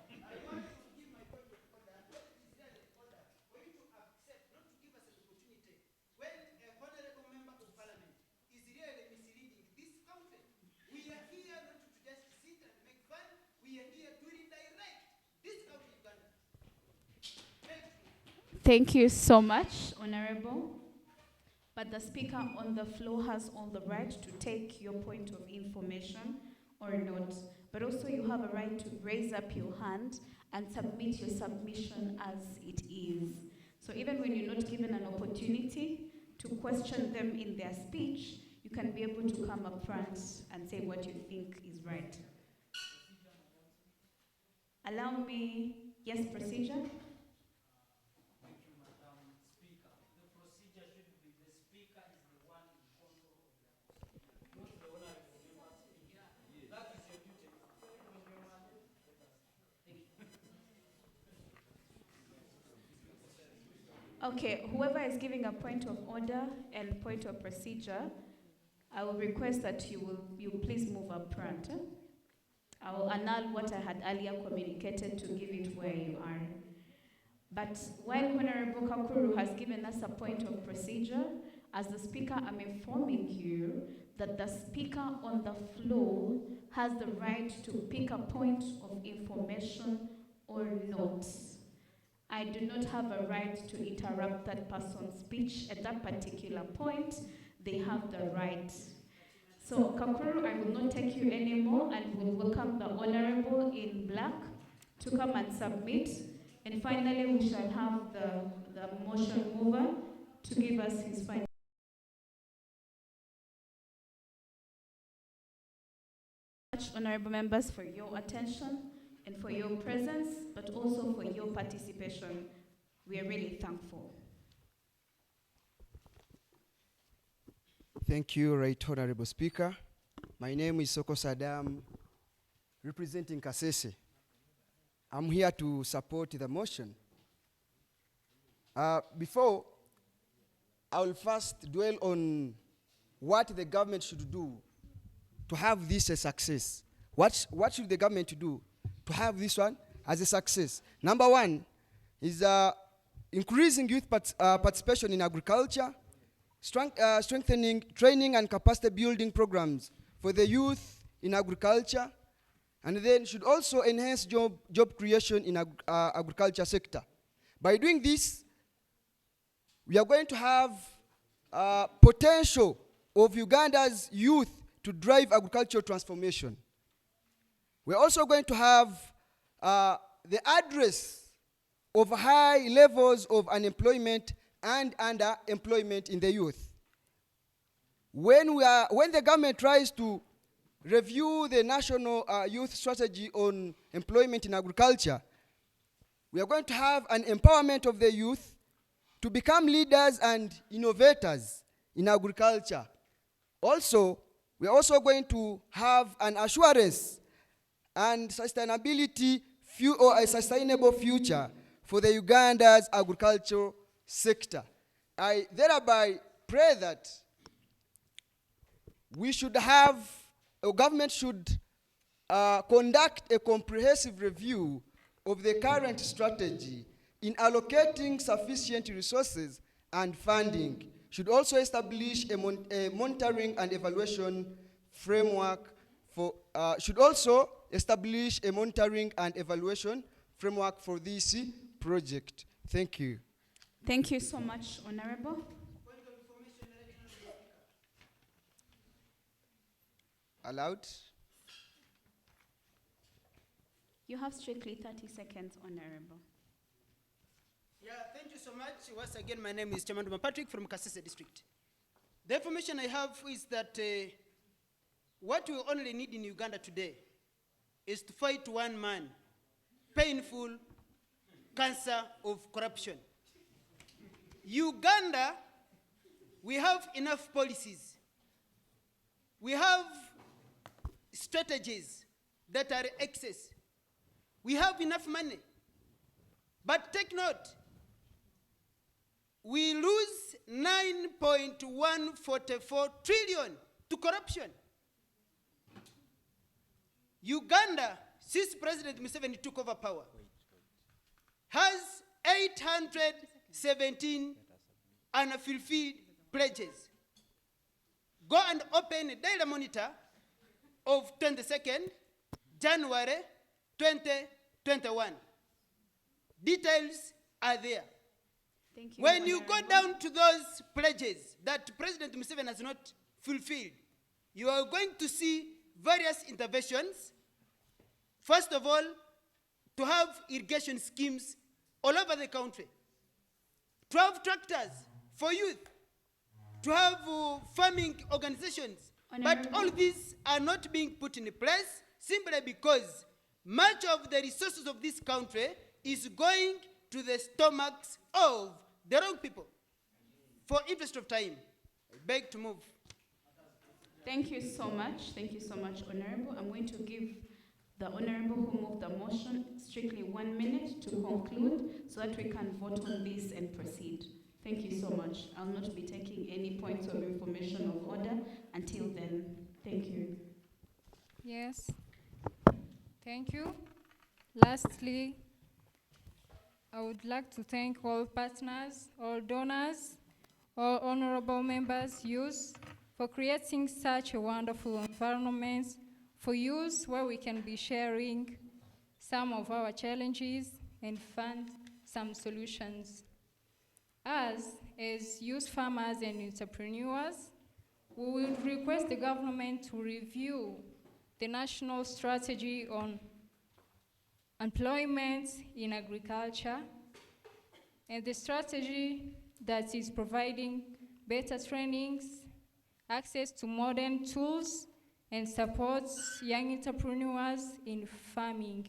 I want to give my point of order. What is really order for you to accept, not to give us an opportunity. When a honorable member of parliament is really misleading this country, we are here not to just sit and make fun Thank you so much, Honorable. But the speaker on the floor has all the right to take your point of information or not. But also you have a right to raise up your hand and submit your submission as it is. So even when you're not given an opportunity to question them in their speech, you can be able to come up front and say what you think is right. Allow me, yes, procedure? Okay, whoever is giving a point of order and point of procedure, I will request that you please move up front. I will annul what I had earlier communicated to give it where you are. But while Honorable Kakuru has given us a point of procedure, as the speaker, I'm informing you that the speaker on the floor has the right to pick a point of information or not. I do not have a right to interrupt that person's speech at that particular point. They have the right. So, Kakuru, I will not take you anymore and will welcome the Honorable in black to come and submit. And finally, we shall have the motion mover to give us his final. Honorable members, for your attention and for your presence, but also for your participation. We are really thankful. Thank you, Right Honorable Speaker. My name is Soko Saddam, representing Kasese. I'm here to support the motion. Before, I will first dwell on what the government should do to have this a success. What should the government do to have this one as a success? Number one is increasing youth participation in agriculture, strengthening training and capacity building programs for the youth in agriculture, and then should also enhance job creation in agriculture sector. By doing this, we are going to have potential of Uganda's youth to drive agricultural transformation. We're also going to have the address of high levels of unemployment and underemployment in the youth. When the government tries to review the national youth strategy on employment in agriculture, we are going to have an empowerment of the youth to become leaders and innovators in agriculture. Also, we are also going to have an assurance and sustainability or a sustainable future for the Uganda's agricultural sector. I thereby pray that we should have, or government should conduct a comprehensive review of the current strategy in allocating sufficient resources and funding. Should also establish a monitoring and evaluation framework for, this project. Thank you. Thank you so much, Honorable. Allowed? You have strictly 30 seconds, Honorable. Yeah, thank you so much. Once again, my name is Chamanduma Patrick from Kasese District. The information I have is that what we only need in Uganda today is to fight one man, painful cancer of corruption. Uganda, we have enough policies. We have strategies that are excess. We have enough money. But take note, we lose 9.144 trillion to corruption. Uganda, since President Museveni took over power, has 817 unfulfilled pledges. Go and open a Daily Monitor of 22nd January 2021. Details are there. Thank you, When you go Honorable. down to those pledges that President Museveni has not fulfilled, you are going to see various interventions. First of all, to have irrigation schemes all over the country, to have tractors for youth, to have farming organizations. But all these are not being put in place simply because much of the resources of this country is going to the stomachs of the wrong people. For interest of time, I beg to move. Thank you so much. Thank you so much, Honorable. I'm going to give the Honorable who moved the motion strictly 1 minute to conclude so that we can vote on this and proceed. Thank you so much. I'll not be taking any points of information of order until then. Thank you. Yes. Thank you. Lastly, I would like to thank all partners, all donors, all honorable members, youth, for creating such a wonderful environment for youth where we can be sharing some of our challenges and find some solutions. Us, as youth farmers and entrepreneurs, we would request the government to review the national strategy on employment in agriculture and the strategy that is providing better trainings, access to modern tools, and supports young entrepreneurs in farming.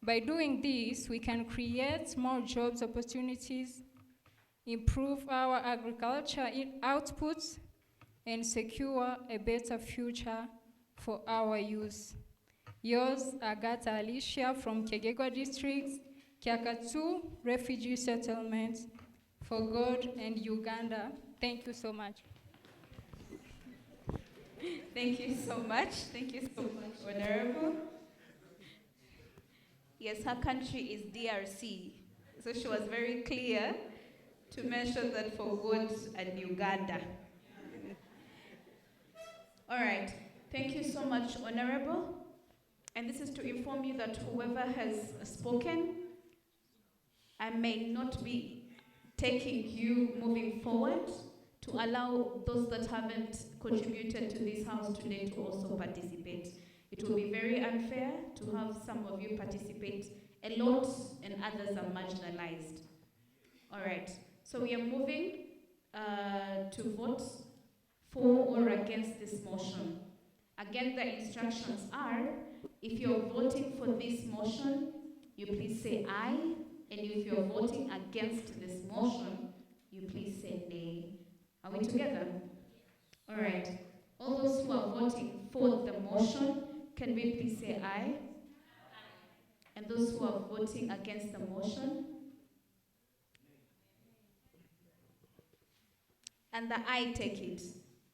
By doing this, we can create more jobs opportunities, improve our agriculture outputs, and secure a better future for our youth. Yours, Agata Alicia from Kegegwa District, Kyakatu Refugee Settlement, for God and Uganda. Thank you so much. Thank you so much. Thank you so much, Honorable. Yes, her country is DRC. So she was very clear to mention that for God and Uganda. All right. Thank you so much, Honorable. And this is to inform you that whoever has spoken, I may not be taking you moving forward to allow those that haven't contributed to this house today to also participate. It will be very unfair to have some of you participate a lot and others are marginalized. All right, so we are moving to vote for or against this motion. Again, the instructions are, if you're voting for this motion, you please say aye, and if you're voting against this motion, you please say nay. Are we together? All right. All those who are voting for the motion, can we please say aye? And those who are voting against the motion? And the aye take it.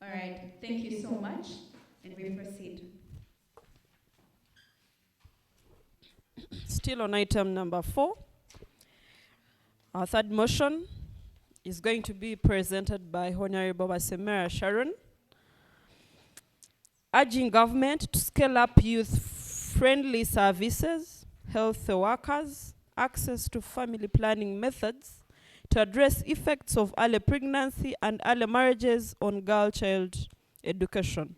All right. Thank you so much. And we proceed. Still on item number 4. Our third motion is going to be presented by Honorable Basemera Sharon, urging government to scale up youth-friendly services, health workers, access to family planning methods to address effects of early pregnancy and early marriages on girl-child education.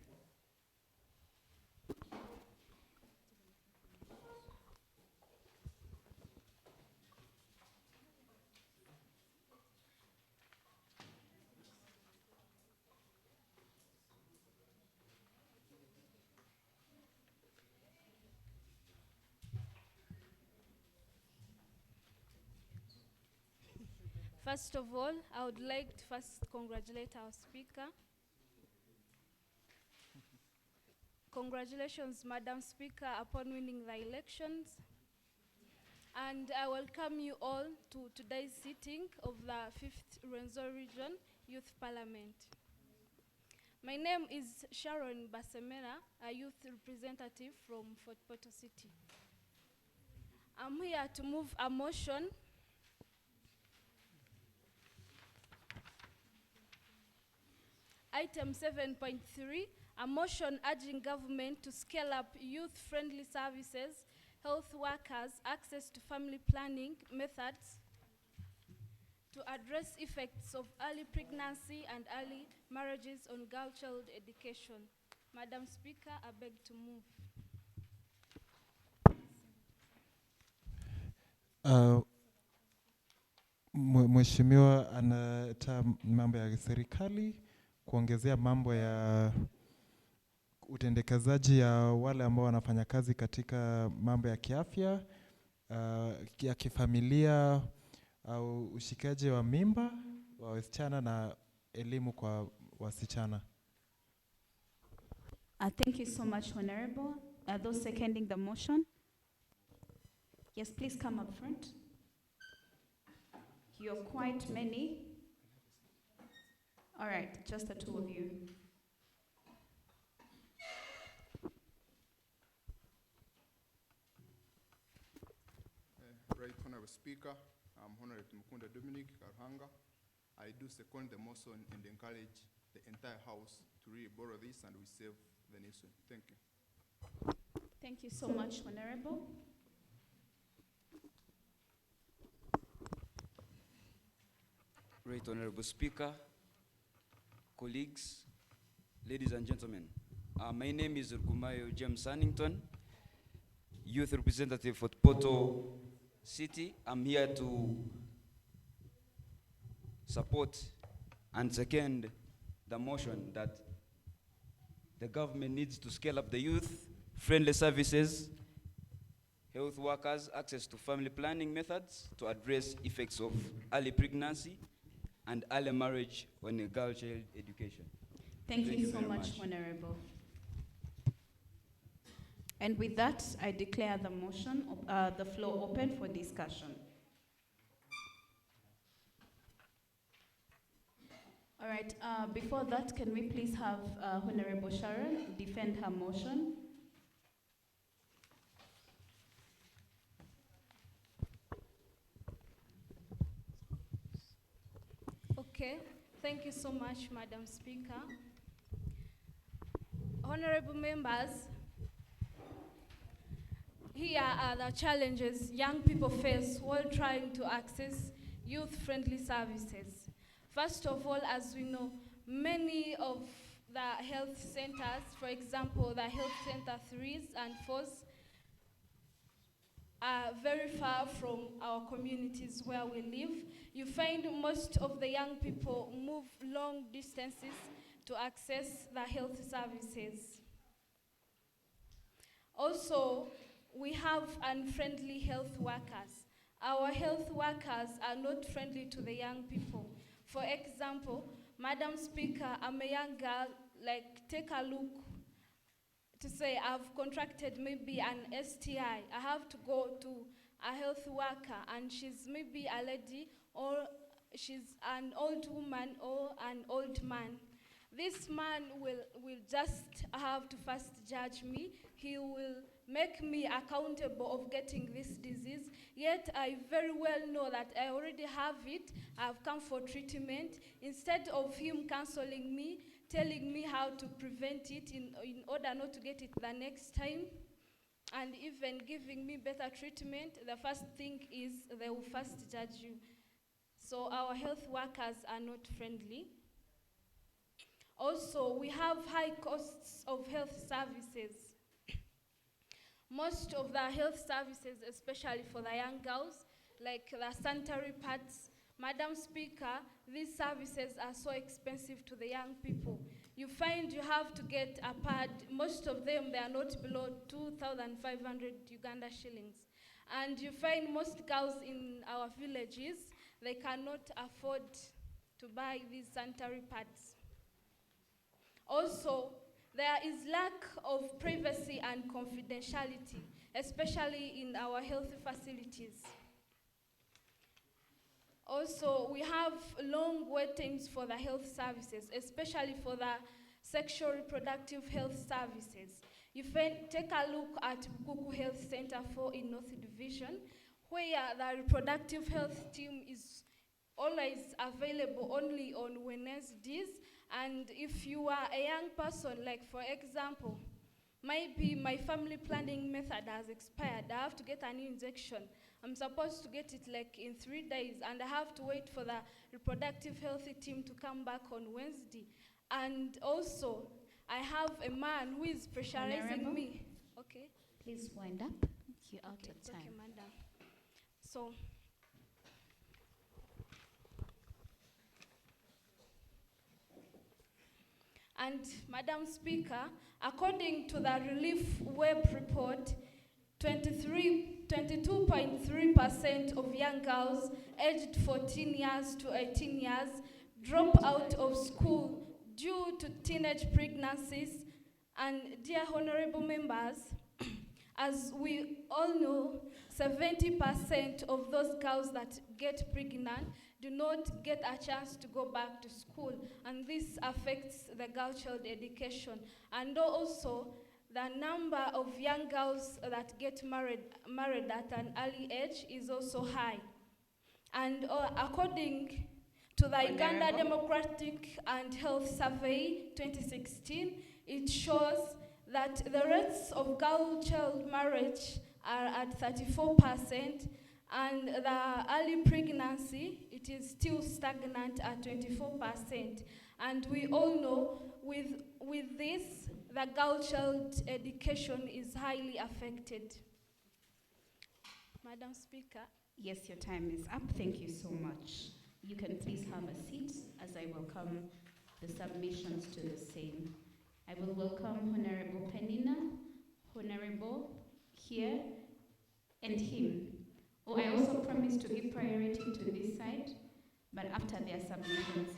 First of all, I would like to first congratulate our speaker. Congratulations, Madam Speaker, upon winning the elections. And I welcome you all to today's sitting of the 5th Rwenzori Region Youth Parliament. My name is Sharon Basemera, a youth representative from Fortportal City. I'm here to move a motion Item 7.3, a motion urging government to scale up youth-friendly services, health workers, access to family planning methods to address effects of early pregnancy and early marriages on girl child education. Madam Speaker, I beg to move. Mheshimiwa analeta mambo ya serikali kuongezea mambo ya utendekazaji ya wale ambao wanafanya kazi katika mambo ya kiafya, ya kifamilia, au ushikaji wa mimba wa wasichana na elimu kwa wasichana. Thank you so much, Honorable. Those seconding the motion? Yes, please come up front. You're quite many. All right, just the two of you. Right, Honorable Speaker, I'm Honorable Mukunda Dominic Karhanga. I do second the motion and encourage the entire House to really borrow this and we save the nation. Thank you. Thank you so much, Honorable. Right, Honorable Speaker, colleagues, ladies and gentlemen. My name is Rukumayo James Annington, youth representative for Fortportal City. I'm here to support and second the motion that the government needs to scale up the youth-friendly services, health workers, access to family planning methods to address effects of early pregnancy and early marriage on a girl child education. Thank you so very much, Honorable. And with that, I declare the motion, the floor open for discussion. All right, before that, can we please have Honorable Sharon defend her motion? Okay, thank you so much, Madam Speaker. Honorable members, here are the challenges young people face while trying to access youth-friendly services. First of all, as we know, many of the health centers, for example, the health center 3s and 4s, are very far from our communities where we live. You find most of the young people move long distances to access the health services. Also, we have unfriendly health workers. Our health workers are not friendly to the young people. For example, Madam Speaker, I'm a young girl, like take a look to say I've contracted maybe an STI. I have to go to a health worker and she's maybe a lady or she's an old woman or an old man. This man will just have to first judge me. He will make me accountable of getting this disease. Yet I very well know that I already have it. I've come for treatment. Instead of him counseling me, telling me how to prevent it in order not to get it the next time, and even giving me better treatment, the first thing is they will first judge you. So our health workers are not friendly. Also, we have high costs of health services. Most of the health services, especially for the young girls, like the sanitary pads, Madam Speaker, these services are so expensive to the young people. You find you have to get a pad, most of them, they are not below 2,500 Uganda shillings. And you find most girls in our villages, they cannot afford to buy these sanitary pads. Also, there is lack of privacy and confidentiality, especially in our health facilities. Also, we have long wait times for the health services, especially for the sexual reproductive health services. You take a look at Bukuku Health Center 4 in North Division, where the reproductive health team is always available only on Wednesdays. And if you are a young person, like for example, maybe my family planning method has expired, I have to get a new injection. I'm supposed to get it like in 3 days, and I have to wait for the reproductive health team to come back on Wednesday. And also, I have a man who is pressurizing Honorable? me. Okay. Please wind up. You're out Okay, of it's time. okay, madam. So, and Madam Speaker, according to the Relief Web report, 22.3% of young girls aged 14 years to 18 years drop out of school due to teenage pregnancies. And dear honorable members, as we all know, 70% of those girls that get pregnant do not get a chance to go back to school, and this affects the girl child education. And also, the number of young girls that get married at an early age is also high. And according to the Uganda Democratic and Health Survey 2016, it shows that the rates of girl-child marriage are at 34%, and the early pregnancy, it is still stagnant at 24%. And we all know with this, the girl-child education is highly affected. Madam Speaker. Yes, your time is up. Thank you so much. You can please have a seat as I welcome the submissions to the same. I will welcome Honorable Penina, Honorable here, and him. Oh, I also promised to give priority to this side, but after their submissions.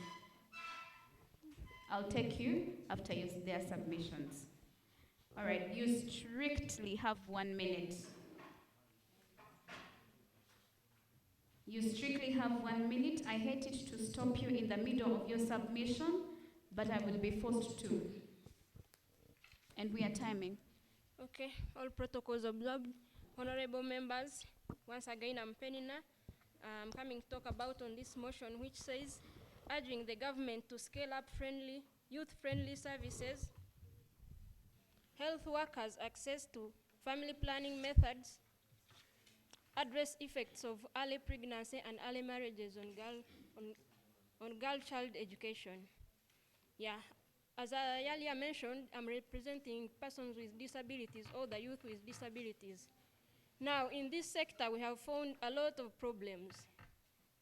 I'll take you after their submissions. All right, you strictly have 1 minute. You strictly have 1 minute. I hate it to stop you in the middle of your submission, but I will be forced to. And we are timing. Okay, all protocols observed. Honorable members, once again, I'm Penina. I'm coming to talk about on this motion which says, urging the government to scale up youth-friendly services, health workers access to family planning methods, address effects of early pregnancy and early marriages on girl child education. Yeah, as I earlier mentioned, I'm representing persons with disabilities or the youth with disabilities. Now, in this sector, we have found a lot of problems.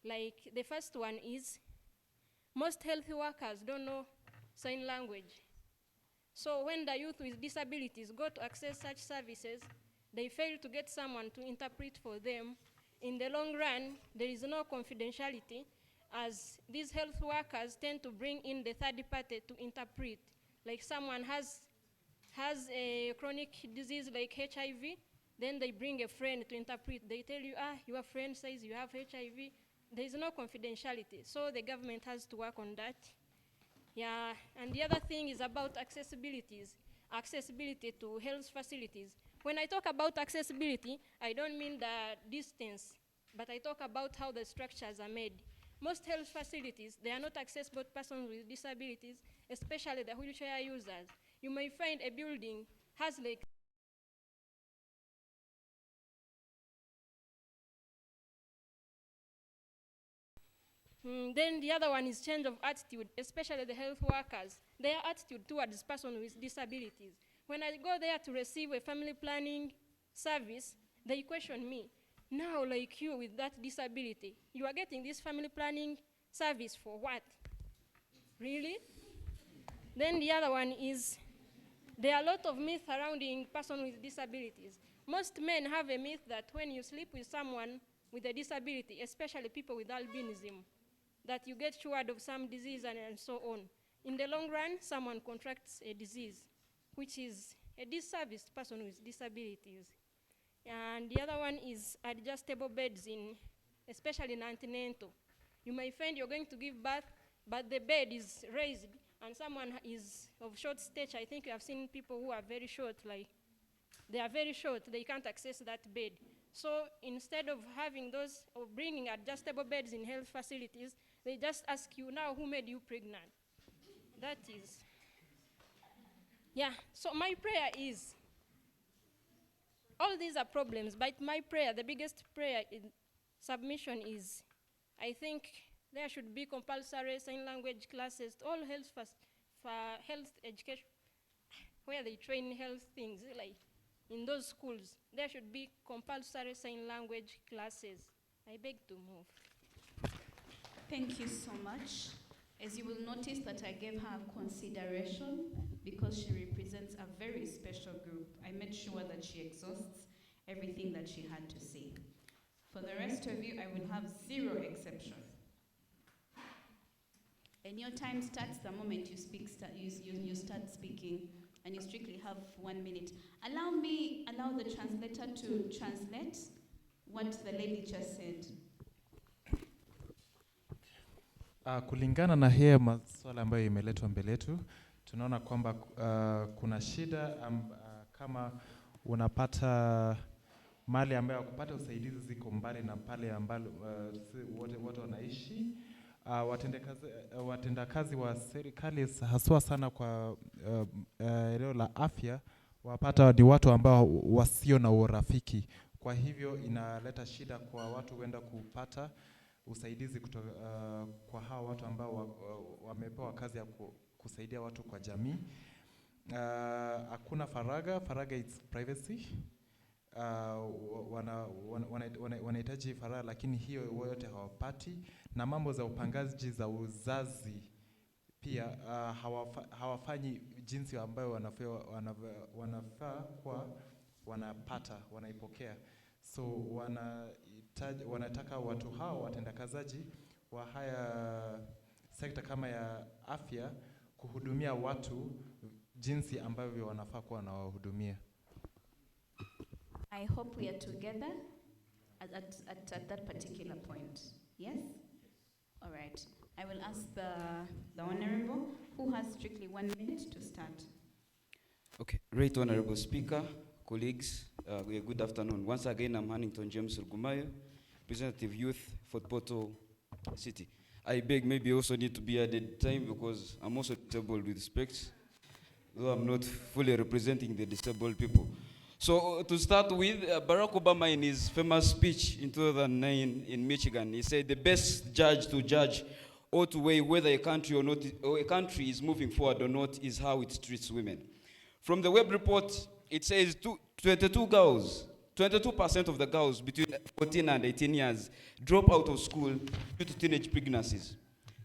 Like, the first one is, most health workers don't know sign language. So when the youth with disabilities go to access such services, they fail to get someone to interpret for them. In the long run, there is no confidentiality, as these health workers tend to bring in the third party to interpret. Like someone has a chronic disease like HIV, then they bring a friend to interpret. They tell you, your friend says you have HIV. There is no confidentiality, so the government has to work on that. Yeah, and the other thing is about accessibility to health facilities. When I talk about accessibility, I don't mean the distance, but I talk about how the structures are made. Most health facilities, they are not accessible to persons with disabilities, especially the wheelchair users. You may find a building has like then the other one is change of attitude, especially the health workers. Their attitude towards persons with disabilities. When I go there to receive a family planning service, they question me. Now, like you with that disability, you are getting this family planning service for what? Really? Then the other one is, there are a lot of myths surrounding persons with disabilities. Most men have a myth that when you sleep with someone with a disability, especially people with albinism, that you get cured of some disease and so on. In the long run, someone contracts a disease, which is a disservice to person with disabilities. And the other one is adjustable beds, especially in antenatal. You may find you're going to give birth, but the bed is raised, and someone is of short stature. I think you have seen people who are very short, like they are very short, they can't access that bed. So instead of having those, or bringing adjustable beds in health facilities, they just ask you, now who made you pregnant? That is, yeah. So my prayer is, all these are problems, but my prayer, the biggest prayer in submission is, I think there should be compulsory sign language classes, all for health education, where they train health things, like in those schools, there should be compulsory sign language classes. I beg to move. Thank you so much. As you will notice that I gave her consideration because she represents a very special group. I made sure that she exhausts everything that she had to say. For the rest of you, I will have 0 exception. And your time starts the moment you speak. You start speaking, and you strictly have 1 minute. Allow the translator to translate what the lady just said. Kulingana na haya masuala ambayo imeletwa mbele yetu, tunaona kwamba kuna shida kama unapata mali ambayo kupata usaidizi ziko mbali na pale ambalo wote wanaishi. Watendakazi wa serikali haswa sana kwa eneo la afya wapata ni watu ambao wasio na urafiki. Kwa hivyo inaleta shida kwa watu huenda kupata usaidizi kutoka kwa hao watu ambao wamepewa kazi ya kusaidia watu kwa jamii. Hakuna faragha is privacy. Wanahitaji faragha, lakini hiyo yote hawapati. Na mambo za upangaji za uzazi pia hawafanyi jinsi ambayo wanafaa kwa wanaipokea. So wanataka watu hao watendakazaji wa haya sekta kama ya afya kuhudumia watu jinsi ambavyo wanafaa kuwa wanawahudumia. I hope we are together at that particular point. Yes? All right. I will ask the Honorable, who has strictly 1 minute to start. Okay. Right Honorable Speaker, colleagues, good afternoon. Once again, I'm Hannington James Rugumayo, Representative Youth, Fortportal City. I beg maybe also need to be added time because I'm also disabled with specs, though I'm not fully representing the disabled people. So to start with, Barack Obama in his famous speech in 2009 in Michigan, he said the best judge to judge or to weigh whether a country or a country is moving forward or not is how it treats women. From the web report, it says 22% of the girls between 14 and 18 years drop out of school due to teenage pregnancies.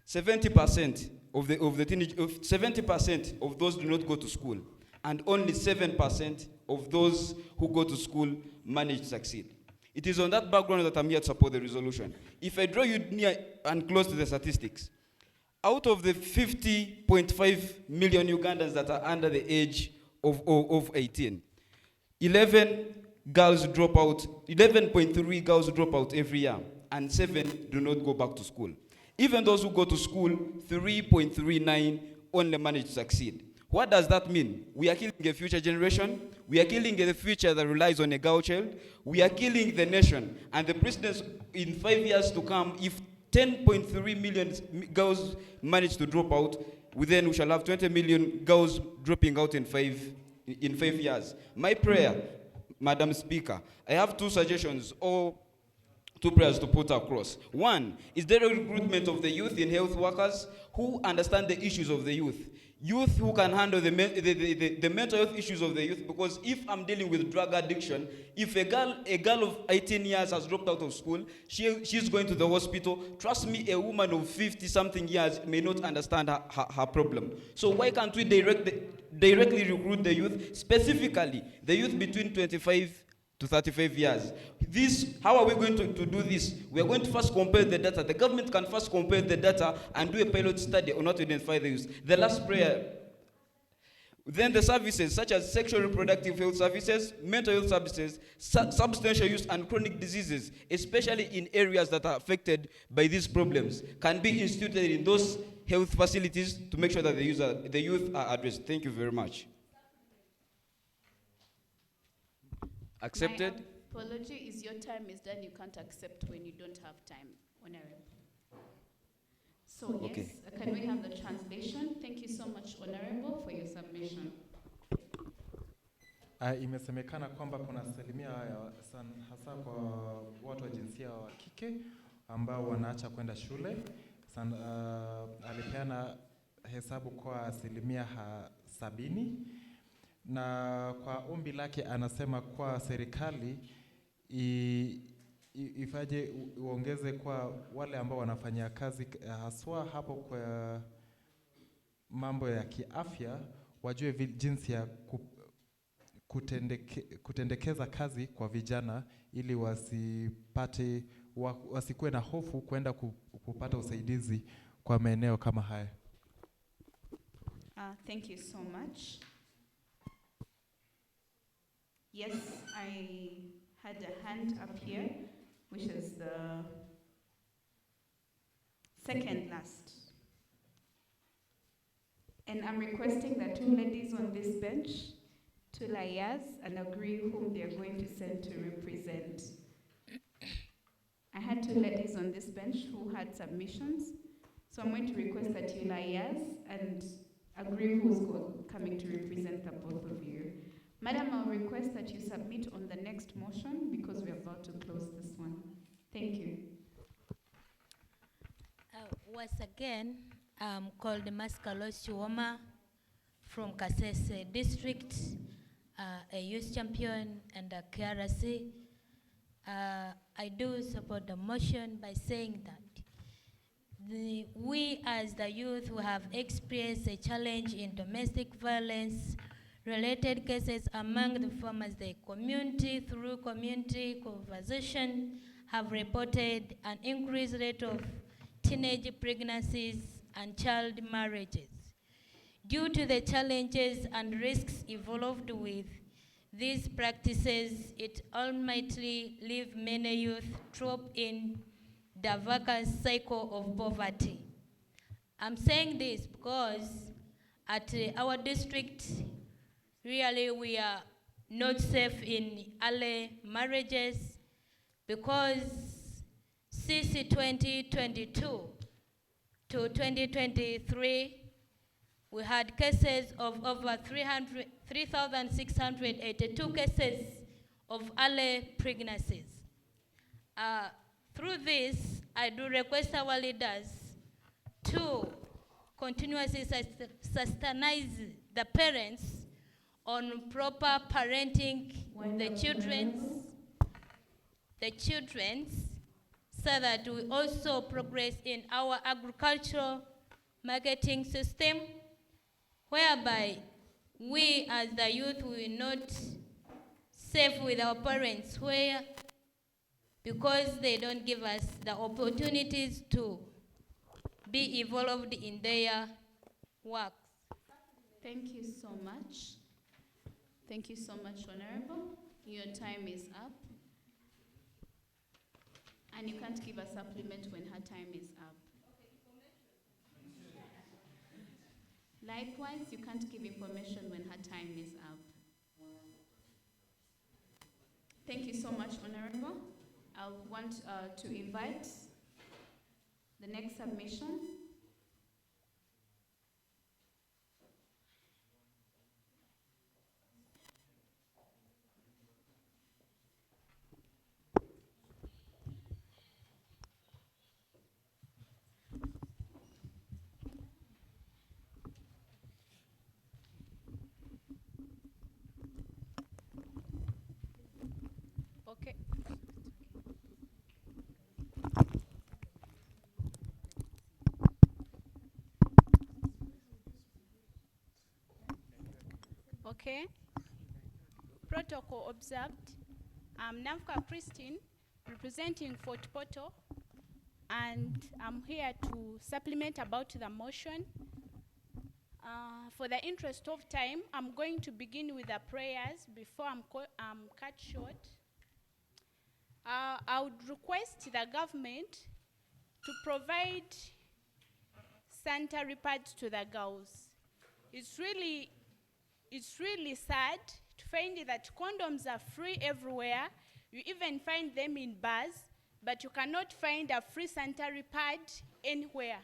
70% of 70% of those do not go to school, and only 7% of those who go to school manage to succeed. It is on that background that I'm here to support the resolution. If I draw you near and close to the statistics, out of the 50.5 million Ugandans that are under the age of 18, 11.3 girls drop out every year, and 7 do not go back to school. Even those who go to school, 3.39 only manage to succeed. What does that mean? We are killing a future generation. We are killing the future that relies on a girl child. We are killing the nation. And the precedence in 5 years to come, if 10.3 million girls manage to drop out, then we shall have 20 million girls dropping out in 5 years. My prayer, Madam Speaker, I have 2 suggestions or 2 prayers to put across. One is the recruitment of the youth in health workers who understand the issues of the youth. Youth who can handle the mental health issues of the youth, because if I'm dealing with drug addiction, if a girl of 18 years has dropped out of school, she's going to the hospital. Trust me, a woman of 50-something years may not understand her problem. So why can't we directly recruit the youth, specifically the youth between 25 to 35 years? How are we going to do this? We are going to first compare the data. The government can first compare the data and do a pilot study on how to identify the youth. The last prayer. Then the services such as sexual reproductive health services, mental health services, substance use and chronic diseases, especially in areas that are affected by these problems, can be instituted in those health facilities to make sure that the youth are addressed. Thank you very much. Accepted? My apology is your time is done. You can't accept when you don't have time, Honorable. So yes, Okay. Can we have the translation? Thank you so much, Honorable, for your submission. imesemekana kwamba kuna asilimia hasa kwa watu wa jinsia wa kike ambao wanaacha kwenda shule. Alipeana hesabu kwa asilimia 70, na kwa ombi lake anasema kwa serikali ifaje uongeze kwa wale ambao wanafanya kazi haswa hapo kwa mambo ya kiafya, wajue jinsi ya kutendekeza kazi kwa vijana ili wasikuwe na hofu kwenda kupata usaidizi kwa maeneo kama haya. Thank you so much. Yes, I had a hand up here, which is the second last. And I'm requesting that 2 ladies on this bench, 2 liars, and agree whom they are going to send to represent. I had 2 ladies on this bench who had submissions, so I'm going to request that you liars and agree who's coming to represent the both of you. Madam, I'll request that you submit on the next motion because we're about to close this one. Thank you. Once again, I'm called Maskalos Chiwoma from Kasese District, a youth champion and a KRC. I do support the motion by saying that we as the youth who have experienced a challenge in domestic violence related cases among the farmers, the community through community conversation have reported an increased rate of teenage pregnancies and child marriages. Due to the challenges and risks involved with these practices, it ultimately leaves many youth trapped in the vicious cycle of poverty. I'm saying this because at our district, really we are not safe in early marriages because since 2022 to 2023, we had cases of over 3,682 cases of early pregnancies. Through this, I do request our leaders to continuously sustain the parents on proper parenting the children, so that we also progress in our agricultural marketing system, whereby we as the youth will not save with our parents, where because they don't give us the opportunities to be involved in their work. Thank you so much. Thank you so much, Honorable. Your time is up. And you can't give a supplement when her time is up. Likewise, you can't give information when her time is up. Thank you so much, Honorable. I want to invite the next submission. Okay. Okay. Protocol observed. I'm Navka Christine, representing Fortportal, and I'm here to supplement about the motion. For the interest of time, I'm going to begin with the prayers before I'm cut short. I would request the government to provide sanitary pads to the girls. It's really sad to find that condoms are free everywhere. You even find them in bars, but you cannot find a free sanitary pad anywhere.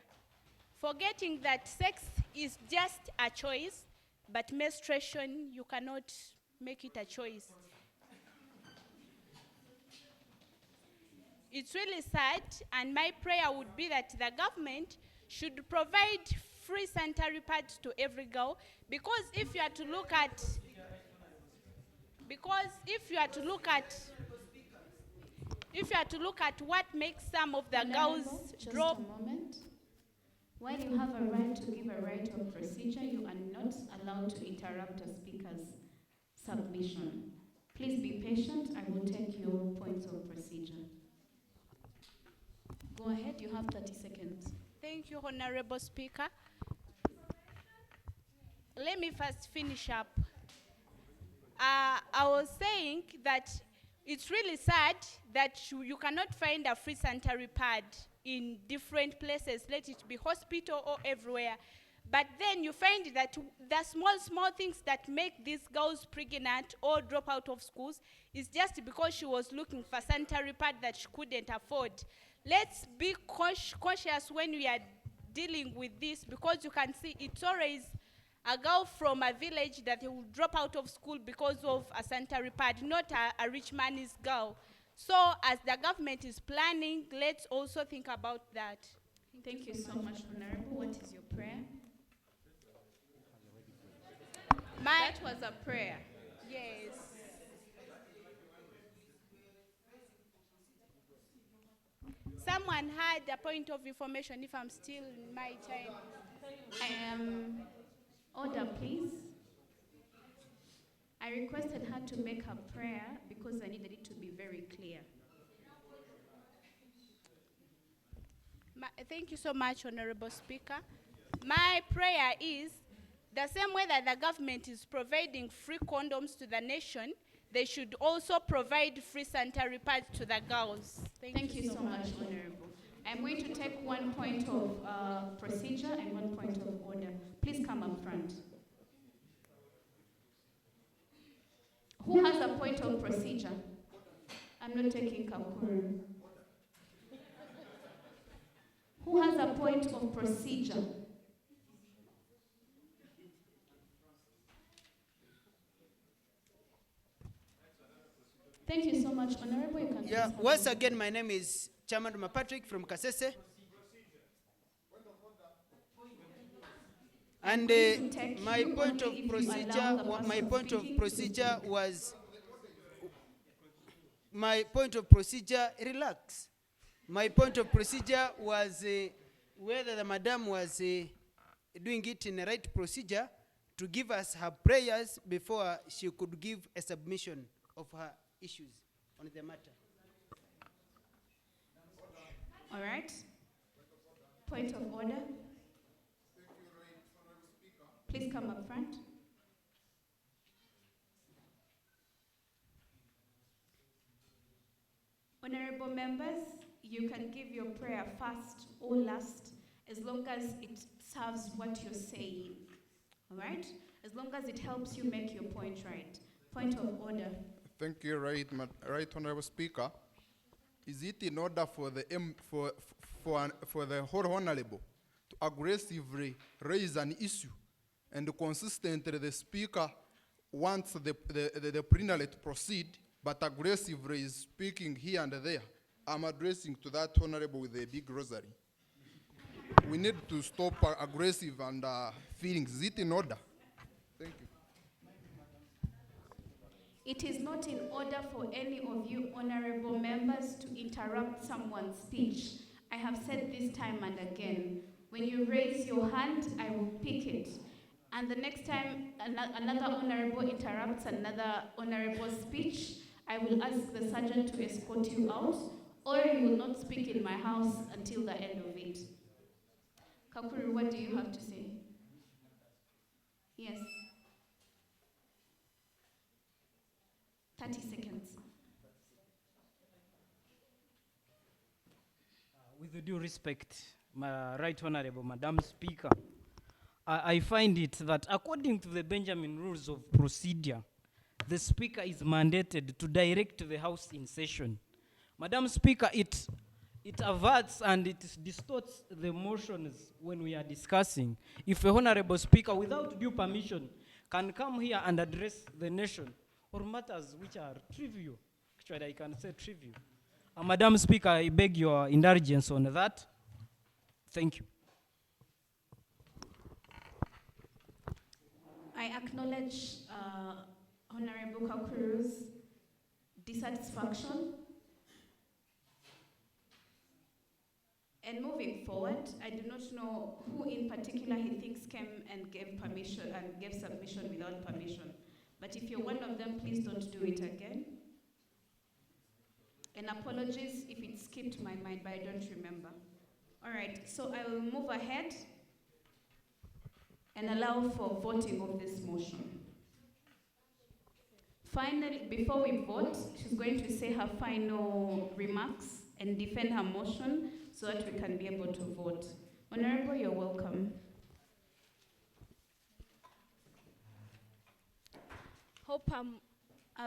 Forgetting that sex is just a choice, but menstruation, you cannot make it a choice. It's really sad, and my prayer would be that the government should provide free sanitary pads to every girl, because if you are to look at what makes some of the girls Just drop. a moment. While you have a right to give a right of procedure, you are not allowed to interrupt a speaker's submission. Please be patient. I will take your points of procedure. Go ahead, you have 30 seconds. Thank you, Honorable Speaker. Let me first finish up. I was saying that it's really sad that you cannot find a free sanitary pad in different places, let it be hospital or everywhere. But then you find that the small things that make these girls pregnant or drop out of schools is just because she was looking for sanitary pad that she couldn't afford. Let's be cautious when we are dealing with this, because you can see it's always a girl from a village that will drop out of school because of a sanitary pad, not a rich man's girl. So as the government is planning, let's also think about that. Thank you so much, Honorable. What is your prayer? That was a prayer. Yes. Someone had a point of information, if I'm still in my time. Order, please. I requested her to make her prayer because I needed it to be very clear. Thank you so much, Honorable Speaker. My prayer is the same way that the government is providing free condoms to the nation, they should also provide free sanitary pads to the girls. Thank you so much, Honorable. I'm going to take 1 point of procedure and 1 point of order. Please come up front. Who has a point of procedure? I'm not taking Kakuru. Who has a point of procedure? Thank you so much, Honorable. You can Yeah, please have once the- again, my name is Chairman Patrick from Kasese. And my point of procedure, relax. My point of procedure was whether the madam was doing it in the right procedure to give us her prayers before she could give a submission of her issues on the matter. All right. Point of order. Please come up front. Honorable members, you can give your prayer first or last as long as it serves what you're saying. All right? As long as it helps you make your point right. Point of order. Thank you, right Honorable Speaker. Is it in order for the for the whole honorable to aggressively raise an issue, and consistently the Speaker wants the plenary to proceed, but aggressively is speaking here and there? I'm addressing to that honorable with a big rosary. We need to stop aggressive and feelings. Is it in order? Thank you. It is not in order for any of you honorable members to interrupt someone's speech. I have said this time and again, when you raise your hand, I will pick it. And the next time another honorable interrupts another honorable speech, I will ask the sergeant to escort you out, or you will not speak in my house until the end of it. Kakuru, what do you have to say? Yes. 30 seconds. With the due respect, my Right Honorable Madam Speaker, I find it that according to the Benjamin Rules of Procedure, the Speaker is mandated to direct the House in session. Madam Speaker, it averts and it distorts the motions when we are discussing. If a Honorable Speaker, without due permission, can come here and address the nation or matters which are trivial. Actually, I can say trivial. Madam Speaker, I beg your indulgence on that. Thank you. I acknowledge Honorable Kakuru's dissatisfaction. And moving forward, I do not know who in particular he thinks came and gave permission and gave submission without permission. But if you're one of them, please don't do it again. And apologies if it skipped my mind, but I don't remember. All right, so I will move ahead and allow for voting of this motion. Finally, before we vote, she's going to say her final remarks and defend her motion so that we can be able to vote. Honorable, you're welcome. Hope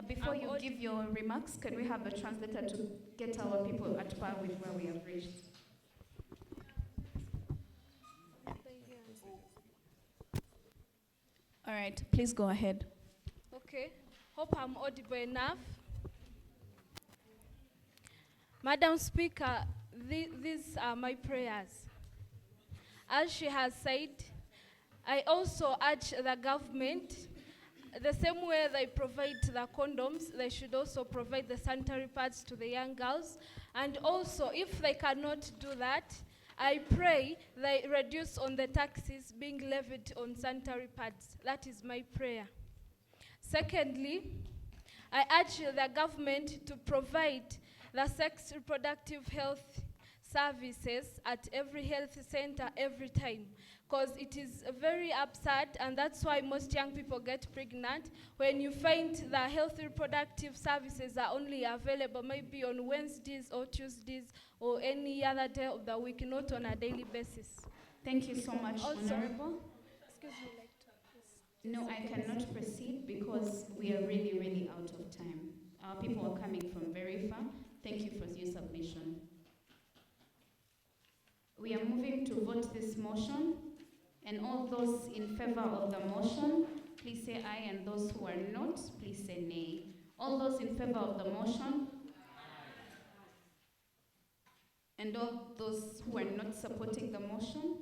Before you give your remarks, can we have a translator to get our people at par with where we have reached? All right, please go ahead. Okay, hope I'm audible enough. Madam Speaker, these are my prayers. As she has said, I also urge the government, the same way they provide the condoms, they should also provide the sanitary pads to the young girls. And also, if they cannot do that, I pray they reduce on the taxes being levied on sanitary pads. That is my prayer. Secondly, I urge the government to provide the sex reproductive health services at every health center every time, because it is very absurd, and that's why most young people get pregnant when you find the health reproductive services are only available maybe on Wednesdays or Tuesdays or any other day of the week, not on a daily basis. Thank you so much, Also, Honorable. excuse me, like No, I cannot proceed because we are really, really out of time. Our people are coming from very far. Thank you for your submission. We are moving to vote this motion, and all those in favor of the motion, please say aye, and those who are not, please say nay. All those in favor of the motion, and all those who are not supporting the motion,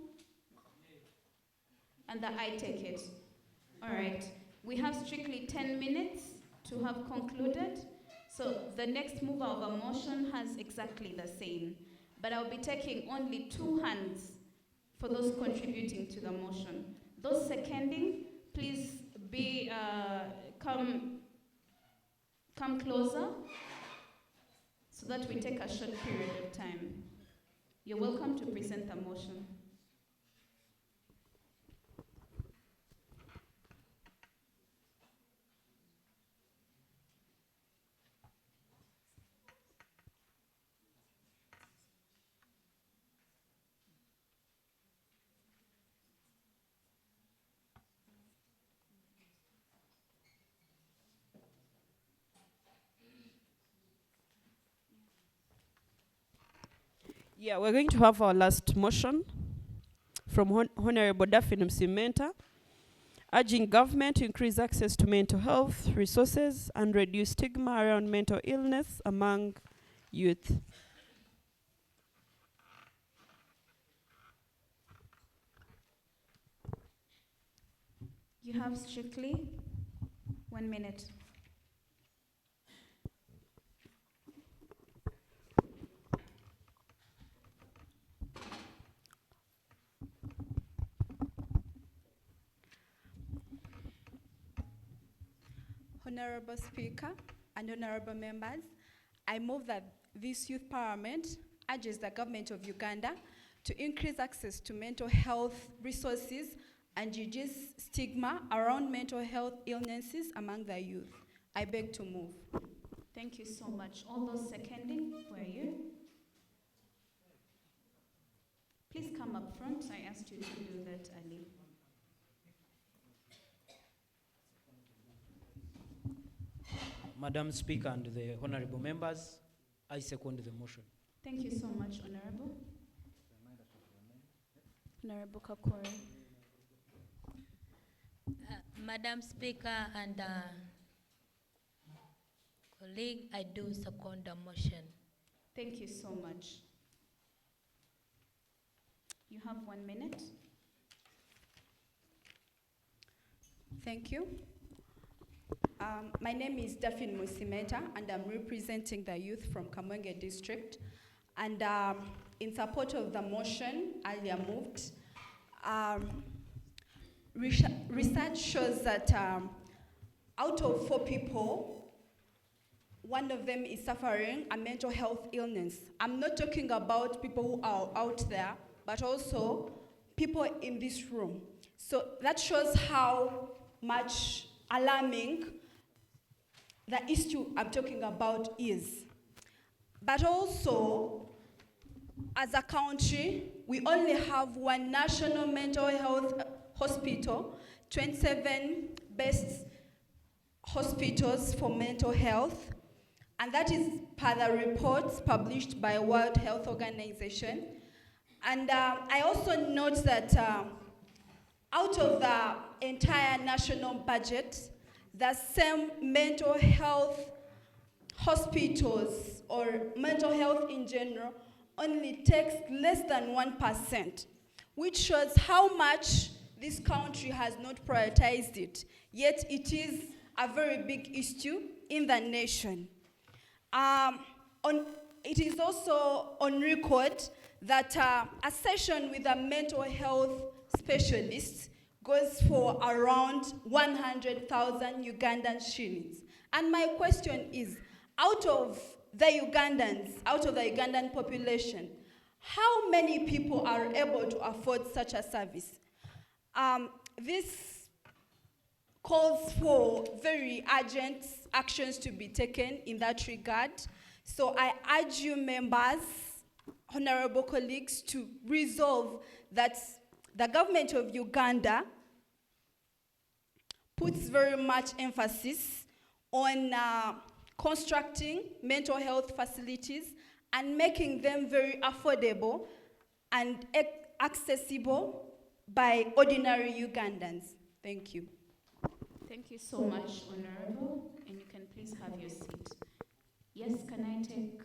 and the aye take it. All right, we have strictly 10 minutes to have concluded. So the next mover of a motion has exactly the same. But I'll be taking only 2 hands for those contributing to the motion. Those seconding, please come closer so that we take a short period of time. You're welcome to present the motion. Yeah, we're going to have our last motion from Honorable Daphne Msimenta, urging government to increase access to mental health resources and reduce stigma around mental illness among youth. You have strictly 1 minute. Honorable Speaker and honorable members, I move that this youth parliament urges the government of Uganda to increase access to mental health resources and reduce stigma around mental health illnesses among the youth. I beg to move. Thank you so much. All those seconding, where are you? Please come up front. I asked you to do that, Ali. Madam Speaker and the honorable members, I second the motion. Thank you so much, Honorable. Honorable Kakori. Madam Speaker and colleague, I do second the motion. Thank you so much. You have 1 minute. Thank you. My name is Daphne Musimeta, and I'm representing the youth from Kamwenge district. And in support of the motion earlier moved, research shows that out of 4 people, 1 of them is suffering a mental health illness. I'm not talking about people who are out there, but also people in this room. So that shows how much alarming the issue I'm talking about is. But also, as a country, we only have 1 national mental health hospital, 27 best hospitals for mental health, and that is per the reports published by World Health Organization. And I also note that out of the entire national budget, the same mental health hospitals or mental health in general only takes less than 1%, which shows how much this country has not prioritized it, yet it is a very big issue in the nation. It is also on record that a session with a mental health specialist goes for around 100,000 Ugandan shillings. And my question is, out of the Ugandan population, how many people are able to afford such a service? This calls for very urgent actions to be taken in that regard. So I urge you members, honorable colleagues, to resolve that the government of Uganda puts very much emphasis on constructing mental health facilities and making them very affordable and accessible by ordinary Ugandans. Thank you. Thank you so much, Honorable, and you can please have your seat. Yes, can I take?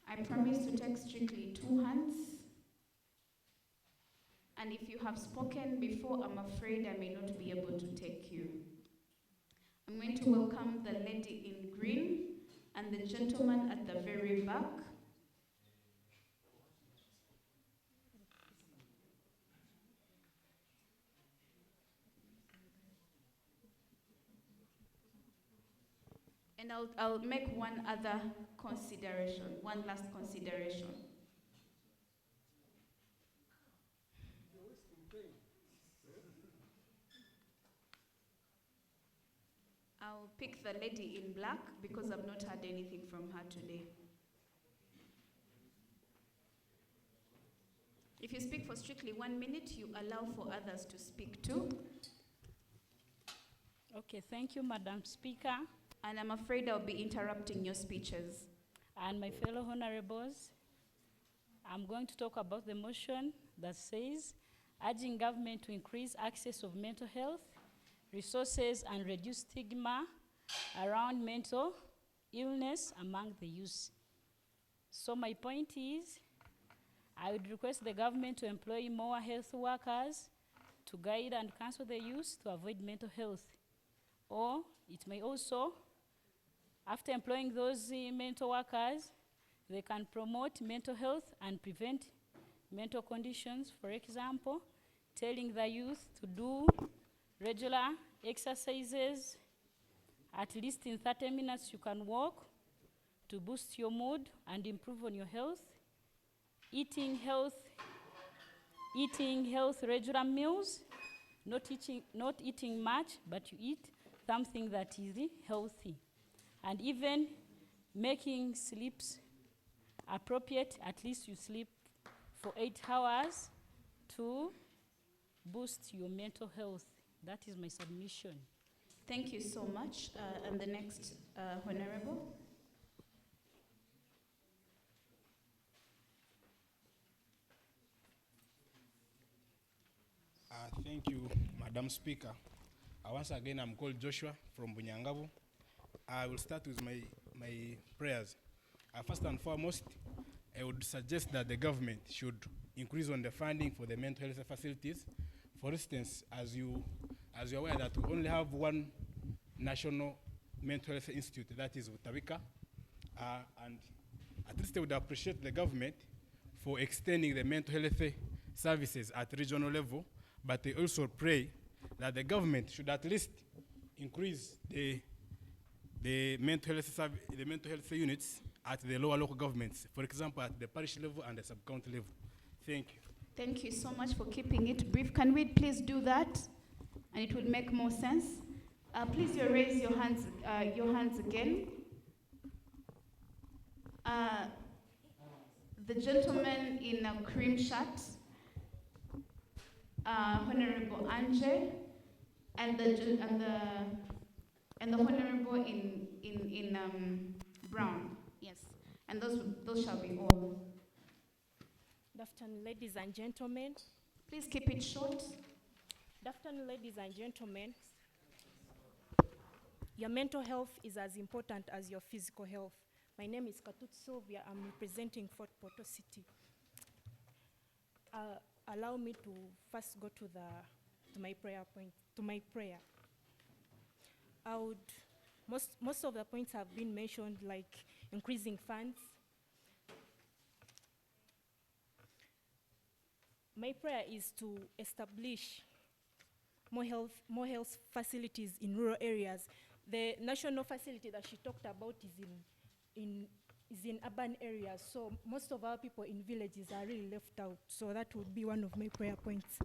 I promise to take strictly 2 hands. And if you have spoken before, I'm afraid I may not be able to take you. I'm going to welcome the lady in green and the gentleman at the very back. And I'll make one other consideration, one last consideration. I'll pick the lady in black because I've not heard anything from her today. If you speak for strictly 1 minute, you allow for others to speak too. Okay, thank you, Madam Speaker. And I'm afraid I'll be interrupting your speeches. And my fellow honorables, I'm going to talk about the motion that says, urging government to increase access of mental health resources and reduce stigma around mental illness among the youth. So my point is, I would request the government to employ more health workers to guide and counsel the youth to avoid mental health. Or it may also, after employing those mental workers, they can promote mental health and prevent mental conditions. For example, telling the youth to do regular exercises, at least in 30 minutes you can walk to boost your mood and improve on your health. Eating health regular meals, not eating much, but you eat something that is healthy. And even making sleeps appropriate, at least you sleep for 8 hours to boost your mental health. That is my submission. Thank you so much. And the next honorable. Thank you, Madam Speaker. Once again, I'm called Joshua from Bunyangabo. I will start with my prayers. First and foremost, I would suggest that the government should increase on the funding for the mental health facilities. For instance, as you're aware that we only have one national mental health institute, that is Utawika, and at least I would appreciate the government for extending the mental health services at regional level, but I also pray that the government should at least increase the mental health units at the lower local governments, for example, at the parish level and the sub-county level. Thank you. Thank you so much for keeping it brief. Can we please do that? And it would make more sense. Please raise your hands again. The gentleman in a cream shirt, Honorable Anje, and the honorable in brown. Yes, and those shall be all. Good afternoon, ladies and gentlemen. Please keep it short. Good afternoon, ladies and gentlemen. Your mental health is as important as your physical health. My name is Katut Sylvia. I'm representing Fortportal City. Allow me to first go to my prayer point. To my prayer, most of the points have been mentioned, like increasing funds. My prayer is to establish more health facilities in rural areas. The national facility that she talked about is in urban areas, so most of our people in villages are really left out. So that would be one of my prayer points.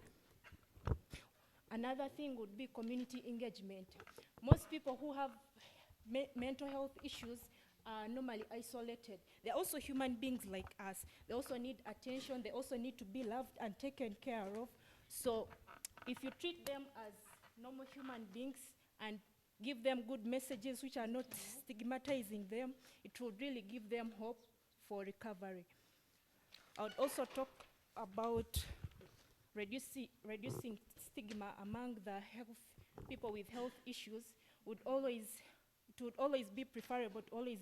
Another thing would be community engagement. Most people who have mental health issues are normally isolated. They're also human beings like us. They also need attention. They also need to be loved and taken care of. So if you treat them as normal human beings and give them good messages which are not stigmatizing them, it would really give them hope for recovery. I would also talk about reducing stigma among the people with health issues. It would always be preferable to always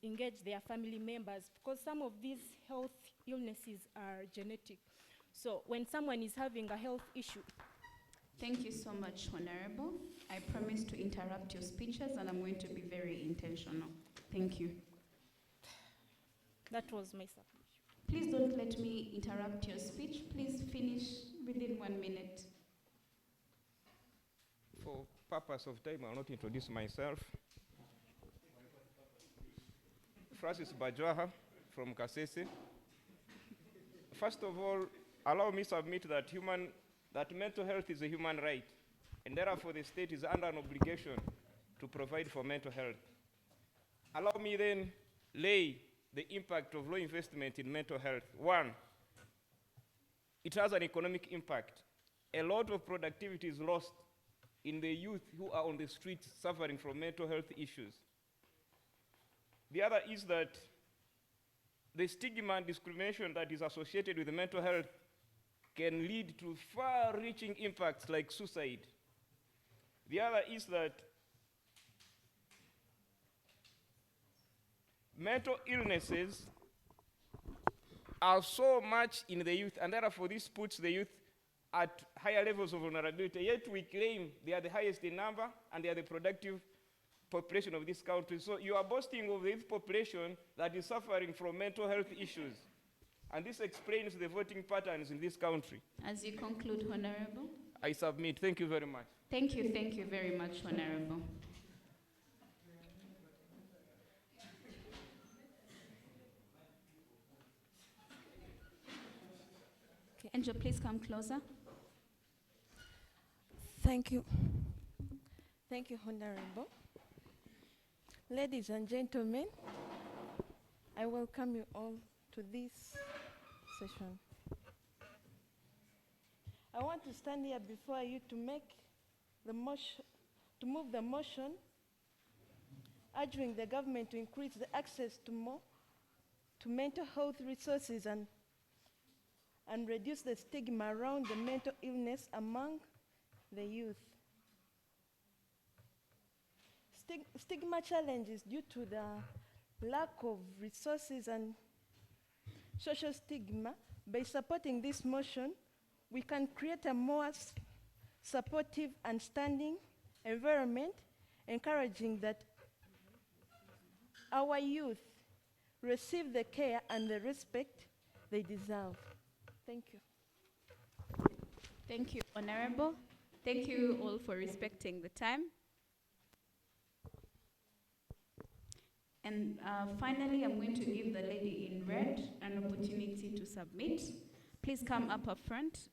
engage their family members, because some of these health illnesses are genetic. So when someone is having a health issue. Thank you so much, Honorable. I promise to interrupt your speeches, and I'm going to be very intentional. Thank you. That was my submission. Please don't let me interrupt your speech. Please finish within 1 minute. For purpose of time, I'll not introduce myself. Francis Bajwaha from Kasese. First of all, allow me to submit that mental health is a human right, and therefore the state is under an obligation to provide for mental health. Allow me then lay the impact of low investment in mental health. One, it has an economic impact. A lot of productivity is lost in the youth who are on the streets suffering from mental health issues. The other is that the stigma and discrimination that is associated with mental health can lead to far-reaching impacts like suicide. The other is that mental illnesses are so much in the youth, and therefore this puts the youth at higher levels of vulnerability. Yet we claim they are the highest in number and they are the productive population of this country. So you are boasting of the youth population that is suffering from mental health issues. And this explains the voting patterns in this country. As you conclude, Honorable. I submit. Thank you very much. Thank you very much, Honorable. Okay, Angel, please come closer. Thank you. Thank you, Honorable. Ladies and gentlemen, I welcome you all to this session. I want to stand here before you to make the motion, to move the motion urging the government to increase the access to mental health resources and reduce the stigma around the mental illness among the youth. stigma challenges due to the lack of resources and social stigma. By supporting this motion, we can create a more supportive and standing environment, encouraging that our youth receive the care and the respect they deserve. Thank you. Thank you, Honorable. Thank you all for respecting the time. And finally, I'm going to give the lady in red an opportunity to submit. Please come up front.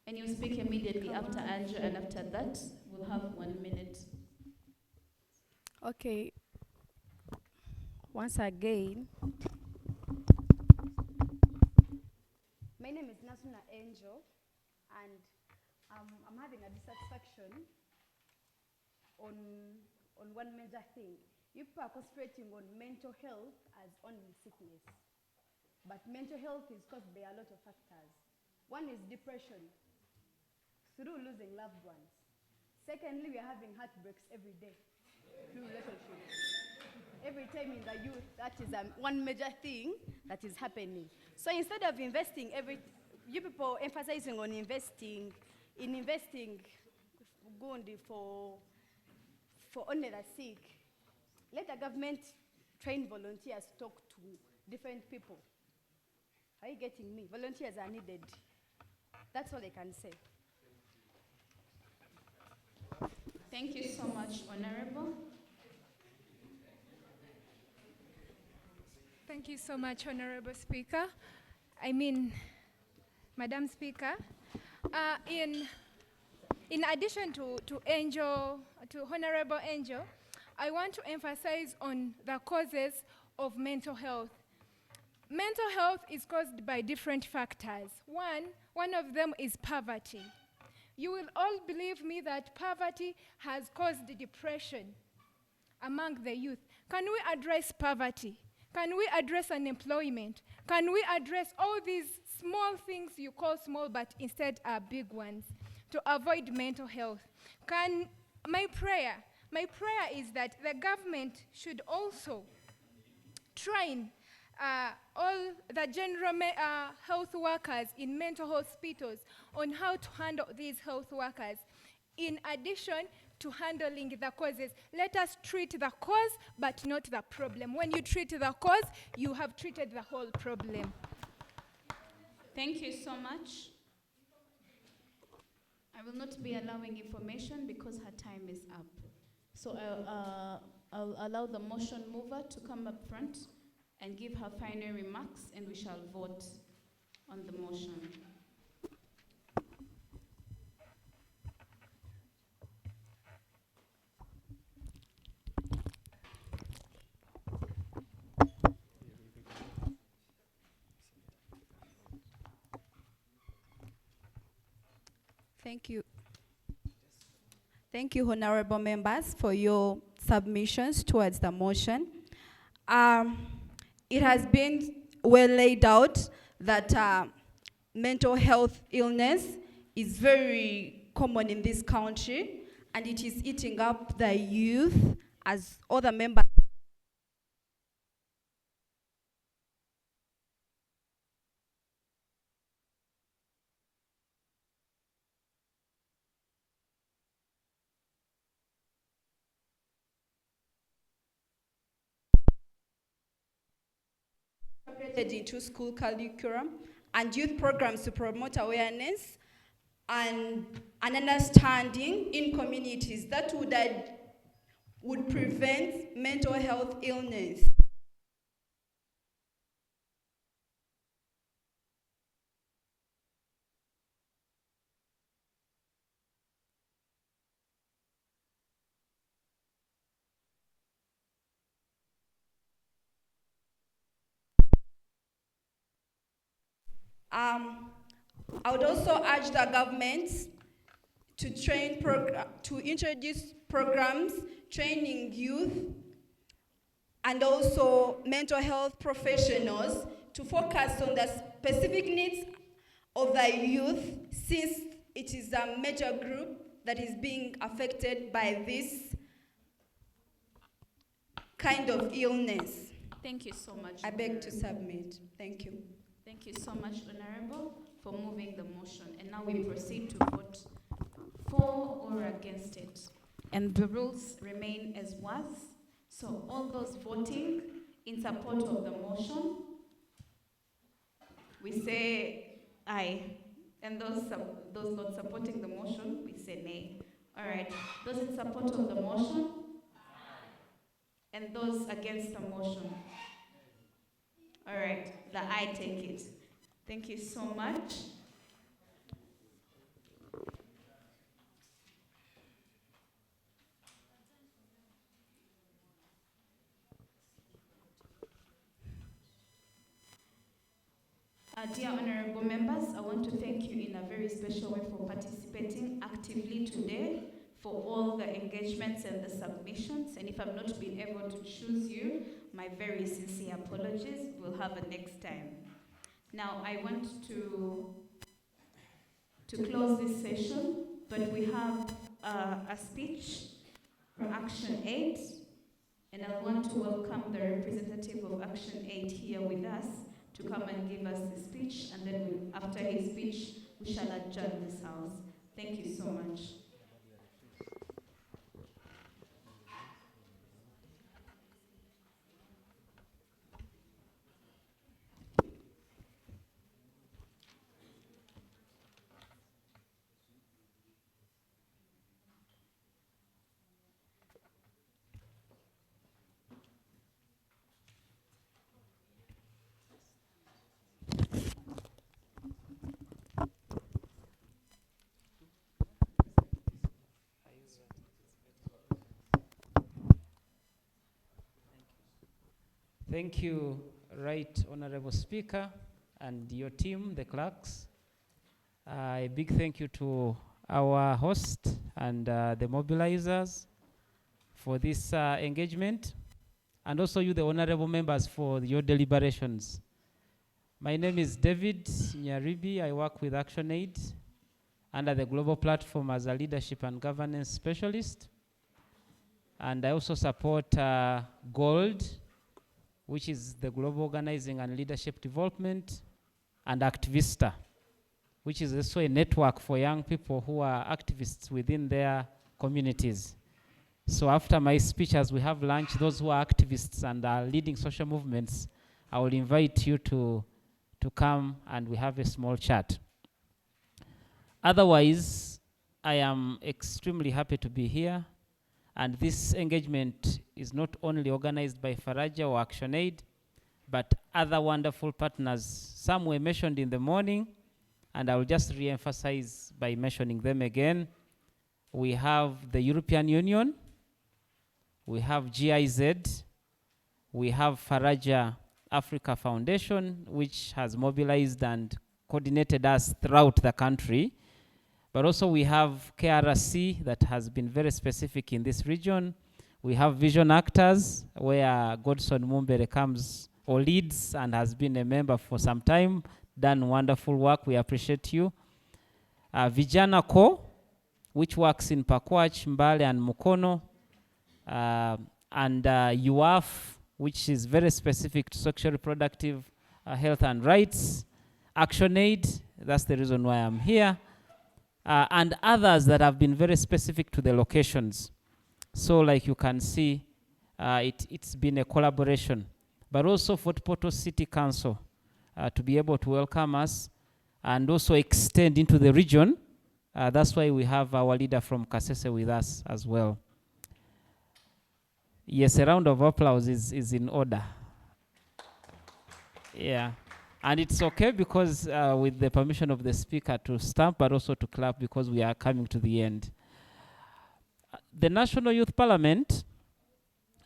And you speak immediately after Andrew, and after that, we'll have 1 minute. Okay. Once again, my name is Nasuna Angel, and I'm having a dissatisfaction on one major thing. You people are concentrating on mental health as only sickness, but mental health is caused by a lot of factors. One is depression, through losing loved ones. Secondly, we are having heartbreaks every day through relationships. Every time in the youth, that is one major thing that is happening. So instead of investing, you people emphasizing on investing good for only the sick. Let the government train volunteers to talk to different people. Are you getting me? Volunteers are needed. That's all I can say. Thank you so much, Honorable. Thank you so much, Honorable Speaker. Madam Speaker. In addition to Honorable Angel, I want to emphasize on the causes of mental health. Mental health is caused by different factors. One of them is poverty. You will all believe me that poverty has caused depression among the youth. Can we address poverty? Can we address unemployment? Can we address all these small things you call small but instead are big ones to avoid mental health? My prayer is that the government should also train all the general health workers in mental hospitals on how to handle these health workers. In addition to handling the causes, let us treat the cause but not the problem. When you treat the cause, you have treated the whole problem. Thank you so much. I will not be allowing information because her time is up. So I'll allow the motion mover to come up front and give her final remarks, and we shall vote on the motion. Thank you. Thank you, honorable members, for your submissions towards the motion. It has been well laid out that mental health illness is very common in this country, and it is eating up the youth, as other members into school curriculum and youth programs to promote awareness and an understanding in communities that would prevent mental health illness. I would also urge the government to introduce programs training youth and also mental health professionals to focus on the specific needs of the youth, since it is a major group that is being affected by this kind of illness. Thank you so much. I beg to Honorable. submit. Thank you. Thank you so much, Honorable, for moving the motion. And now we proceed to vote for or against it. And the rules remain as was. So all those voting in support of the motion, we say aye. And those not supporting the motion, we say nay. All right. Those in support of the motion, and those against the motion. All right, the aye take it. Thank you so much. Dear honorable members, I want to thank you in a very special way for participating actively today, for all the engagements and the submissions. And if I've not been able to choose you, my very sincere apologies. We'll have a next time. Now, I want to close this session, but we have a speech from Action 8, and I want to welcome the representative of Action 8 here with us to come and give us the speech, and then after his speech, we shall adjourn this house. Thank you so much. Thank you, Right Honorable Speaker, and your team, the clerks. A big thank you to our host and the mobilizers for this engagement, and also you, the honorable members, for your deliberations. My name is David Nyaribi. I work with ActionAid under the Global Platform as a leadership and governance specialist. And I also support GOLD, which is the Global Organizing and Leadership Development, and Activista, which is also a network for young people who are activists within their communities. So after my speech, as we have lunch, those who are activists and are leading social movements, I will invite you to come and we have a small chat. Otherwise, I am extremely happy to be here. And this engagement is not only organized by Faraja or ActionAid, but other wonderful partners. Some were mentioned in the morning, and I will just re-emphasize by mentioning them again. We have the European Union, we have GIZ, we have Faraja Africa Foundation, which has mobilized and coordinated us throughout the country. But also we have KRC that has been very specific in this region. We have Vision Actors, where Godson Mumbere comes or leads and has been a member for some time, done wonderful work. We appreciate you. Vijana Co, which works in Pakwach, Mbale, and Mukono. And UAF, which is very specific to sexual reproductive health and rights. ActionAid, that's the reason why I'm here. And others that have been very specific to the locations. So like you can see, it's been a collaboration. But also Fortportal City Council to be able to welcome us and also extend into the region. That's why we have our leader from Kasese with us as well. Yes, a round of applause is in order. Yeah. And it's okay because with the permission of the speaker to stamp, but also to clap because we are coming to the end. The National Youth Parliament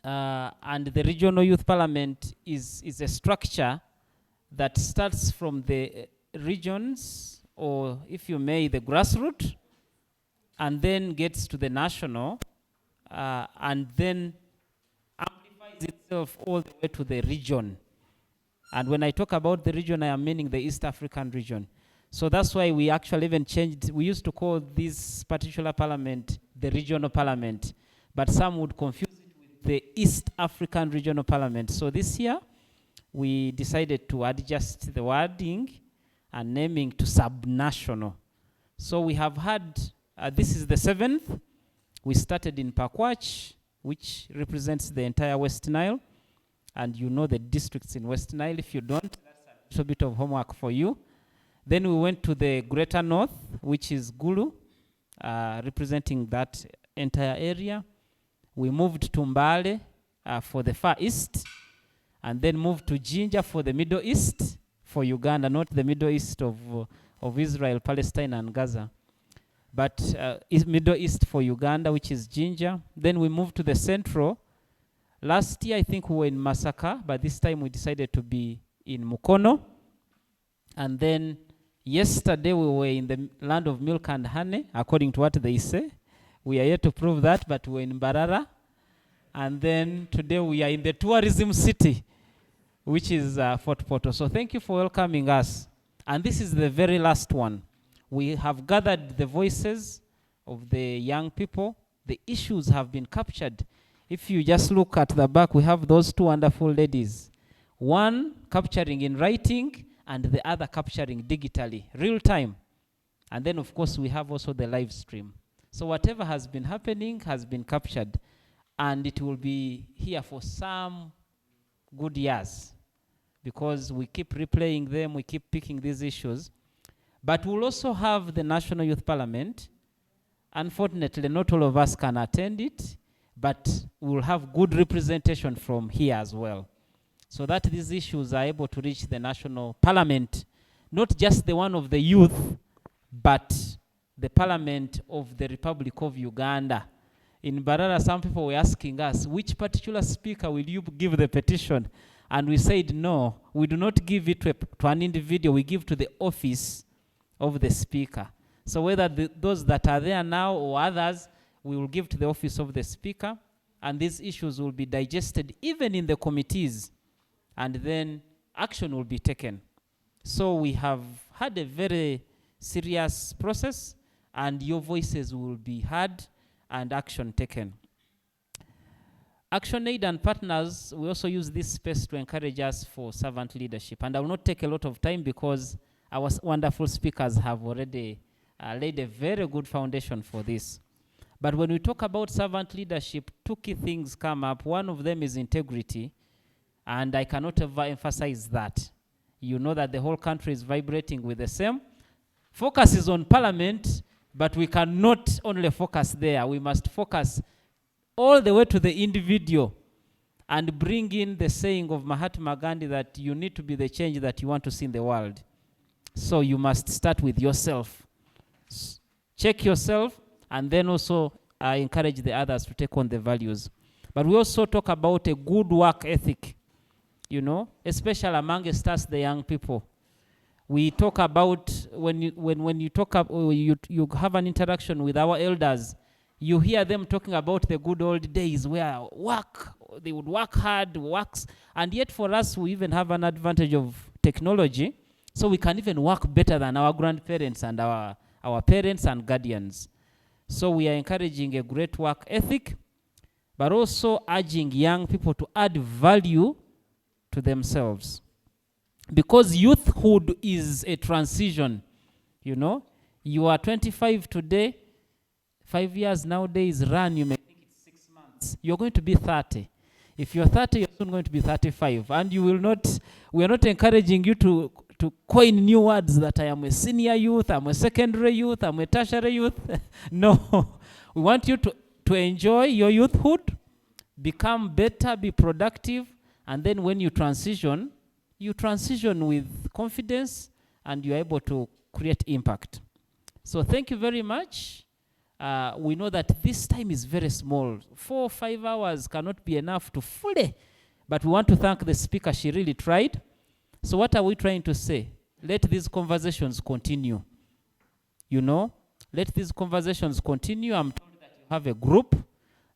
and the Regional Youth Parliament is a structure that starts from the regions, or if you may, the grassroots, and then gets to the national, and then amplifies itself all the way to the region. And when I talk about the region, I am meaning the East African region. So that's why we actually even changed. We used to call this particular parliament the regional parliament, but some would confuse it with the East African Regional Parliament. So this year, we decided to adjust the wording and naming to subnational. So we have had, this is the 7th. We started in Pakwach, which represents the entire West Nile. And you know the districts in West Nile. If you don't, that's a little bit of homework for you. Then we went to the Greater North, which is Gulu, representing that entire area. We moved to Mbale for the Far East, and then moved to Jinja for the Middle East, for Uganda, not the Middle East of Israel, Palestine, and Gaza, but Middle East for Uganda, which is Jinja. Then we moved to the Central. Last year, I think we were in Masaka, but this time we decided to be in Mukono. And then yesterday, we were in the land of milk and honey, according to what they say. We are yet to prove that, but we're in Mbarara. And then today, we are in the tourism city, which is Fortportal. So thank you for welcoming us. And this is the very last one. We have gathered the voices of the young people. The issues have been captured. If you just look at the back, we have those two wonderful ladies. One capturing in writing, and the other capturing digitally, real time. And then, of course, we have also the live stream. So whatever has been happening has been captured, and it will be here for some good years, because we keep replaying them, we keep picking these issues. But we'll also have the National Youth Parliament. Unfortunately, not all of us can attend it, but we'll have good representation from here as well, so that these issues are able to reach the National Parliament, not just the one of the youth, but the Parliament of the Republic of Uganda. In Barara, some people were asking us, which particular speaker will you give the petition? And we said, no, we do not give it to an individual, we give to the office of the speaker. So whether those that are there now or others, we will give to the office of the speaker, and these issues will be digested even in the committees, and then action will be taken. So we have had a very serious process, and your voices will be heard and action taken. ActionAid and partners, we also use this space to encourage us for servant leadership. And I will not take a lot of time because our wonderful speakers have already laid a very good foundation for this. But when we talk about servant leadership, two key things come up. One of them is integrity, and I cannot ever emphasize that. You know that the whole country is vibrating with the same. Focus is on parliament, but we cannot only focus there. We must focus all the way to the individual and bring in the saying of Mahatma Gandhi that you need to be the change that you want to see in the world. So you must start with yourself. Check yourself, and then also encourage the others to take on the values. But we also talk about a good work ethic, you know, especially amongst us, the young people. We talk about when you talk you have an interaction with our elders, you hear them talking about the good old days where they would work hard, and yet for us, we even have an advantage of technology, so we can even work better than our grandparents and our parents and guardians. So we are encouraging a great work ethic, but also urging young people to add value to themselves. Because youthhood is a transition, you know. You are 25 today, 5 years nowadays run, you may think it's 6 months. You're going to be 30. If you're 30, you're soon going to be 35. And you will not, we are not encouraging you to coin new words that I am a senior youth, I'm a secondary youth, I'm a tertiary youth. No, we want you to enjoy your youthhood, become better, be productive, and then when you transition with confidence, and you're able to create impact. So thank you very much. We know that this time is very small. 4 or 5 hours cannot be enough to fully, but we want to thank the speaker, she really tried. So what are we trying to say? Let these conversations continue. You know, let these conversations continue. I'm told that you have a group.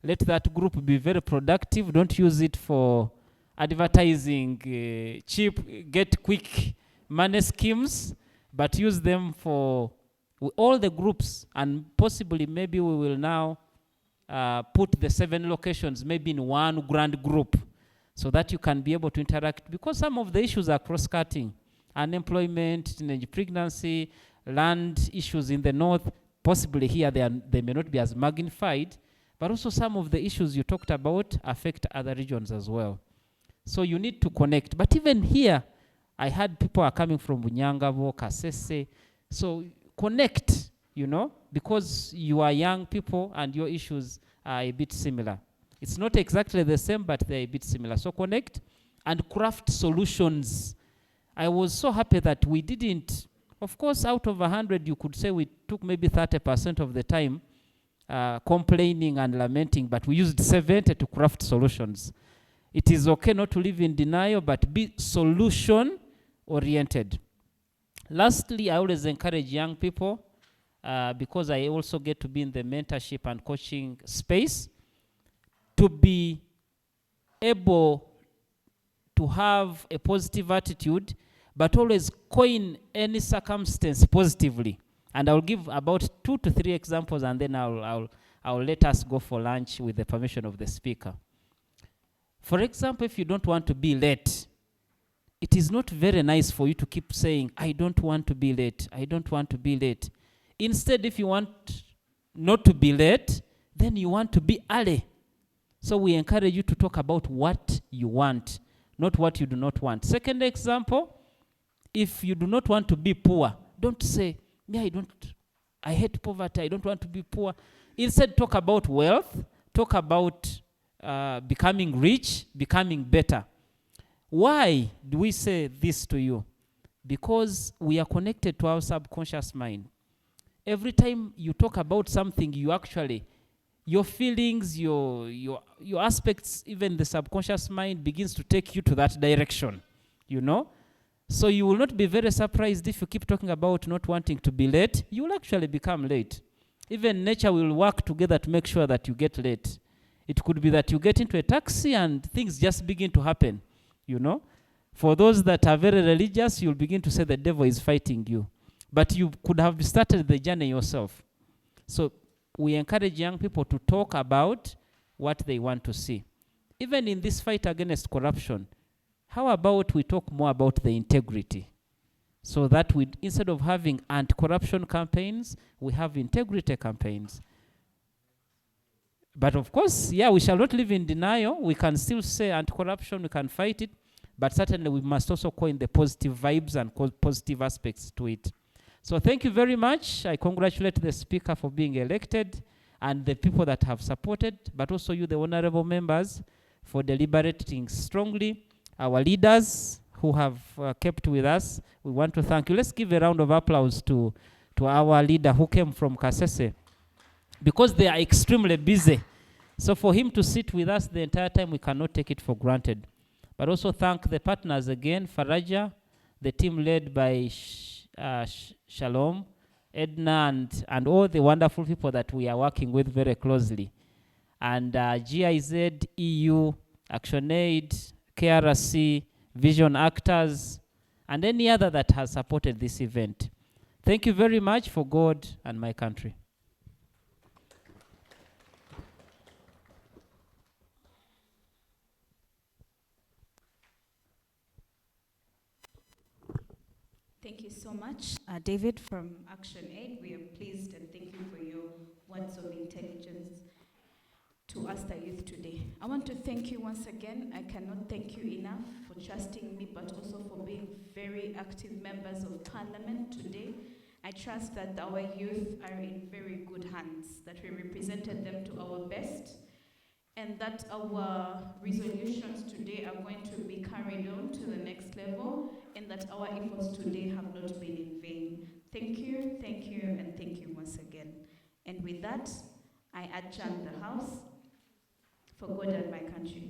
Let that group be very productive. Don't use it for advertising, cheap, get quick money schemes, but use them for all the groups, and possibly maybe we will now put the 7 locations maybe in one grand group so that you can be able to interact, because some of the issues are cross-cutting. Unemployment, teenage pregnancy, land issues in the north, possibly here they may not be as magnified, but also some of the issues you talked about affect other regions as well. So you need to connect. But even here, I had people are coming from Bunyangabo, Kasese. So connect, you know, because you are young people and your issues are a bit similar. It's not exactly the same, but they're a bit similar. So connect and craft solutions. I was so happy that we didn't, of course, out of 100, you could say we took maybe 30% of the time complaining and lamenting, but we used 70 to craft solutions. It is okay not to live in denial, but be solution-oriented. Lastly, I always encourage young people, because I also get to be in the mentorship and coaching space, to be able to have a positive attitude, but always coin any circumstance positively. And I'll give about 2 to 3 examples, and then I'll let us go for lunch with the permission of the speaker. For example, if you don't want to be late, it is not very nice for you to keep saying, I don't want to be late, I don't want to be late. Instead, if you want not to be late, then you want to be early. So we encourage you to talk about what you want, not what you do not want. Second example, if you do not want to be poor, don't say, I hate poverty, I don't want to be poor. Instead, talk about wealth, talk about becoming rich, becoming better. Why do we say this to you? Because we are connected to our subconscious mind. Every time you talk about something, you actually, your feelings, your aspects, even the subconscious mind begins to take you to that direction, you know? So you will not be very surprised if you keep talking about not wanting to be late. You will actually become late. Even nature will work together to make sure that you get late. It could be that you get into a taxi and things just begin to happen, you know. For those that are very religious, you'll begin to say the devil is fighting you. But you could have started the journey yourself. So we encourage young people to talk about what they want to see. Even in this fight against corruption, how about we talk more about the integrity? So that we, instead of having anti-corruption campaigns, we have integrity campaigns. But of course, yeah, we shall not live in denial. We can still say anti-corruption, we can fight it, but certainly we must also coin the positive vibes and positive aspects to it. So thank you very much. I congratulate the speaker for being elected and the people that have supported, but also you, the honorable members, for deliberating strongly. Our leaders who have kept with us, we want to thank you. Let's give a round of applause to our leader who came from Kasese, because they are extremely busy. So for him to sit with us the entire time, we cannot take it for granted. But also thank the partners again, Faraja, the team led by Shalom, Edna, and all the wonderful people that we are working with very closely. And GIZ, EU, ActionAid, KRC, Vision Actors, and any other that has supported this event. Thank you very much for God and my country. Thank you so much, David from ActionAid. We are pleased and thank you for your words of intelligence to us, the youth, today. I want to thank you once again. I cannot thank you enough for trusting me, but also for being very active members of Parliament today. I trust that our youth are in very good hands, that we represented them to our best, and that our resolutions today are going to be carried on to the next level, and that our efforts today have not been in vain. Thank you, and thank you once again. And with that, I adjourn the House for God and my country.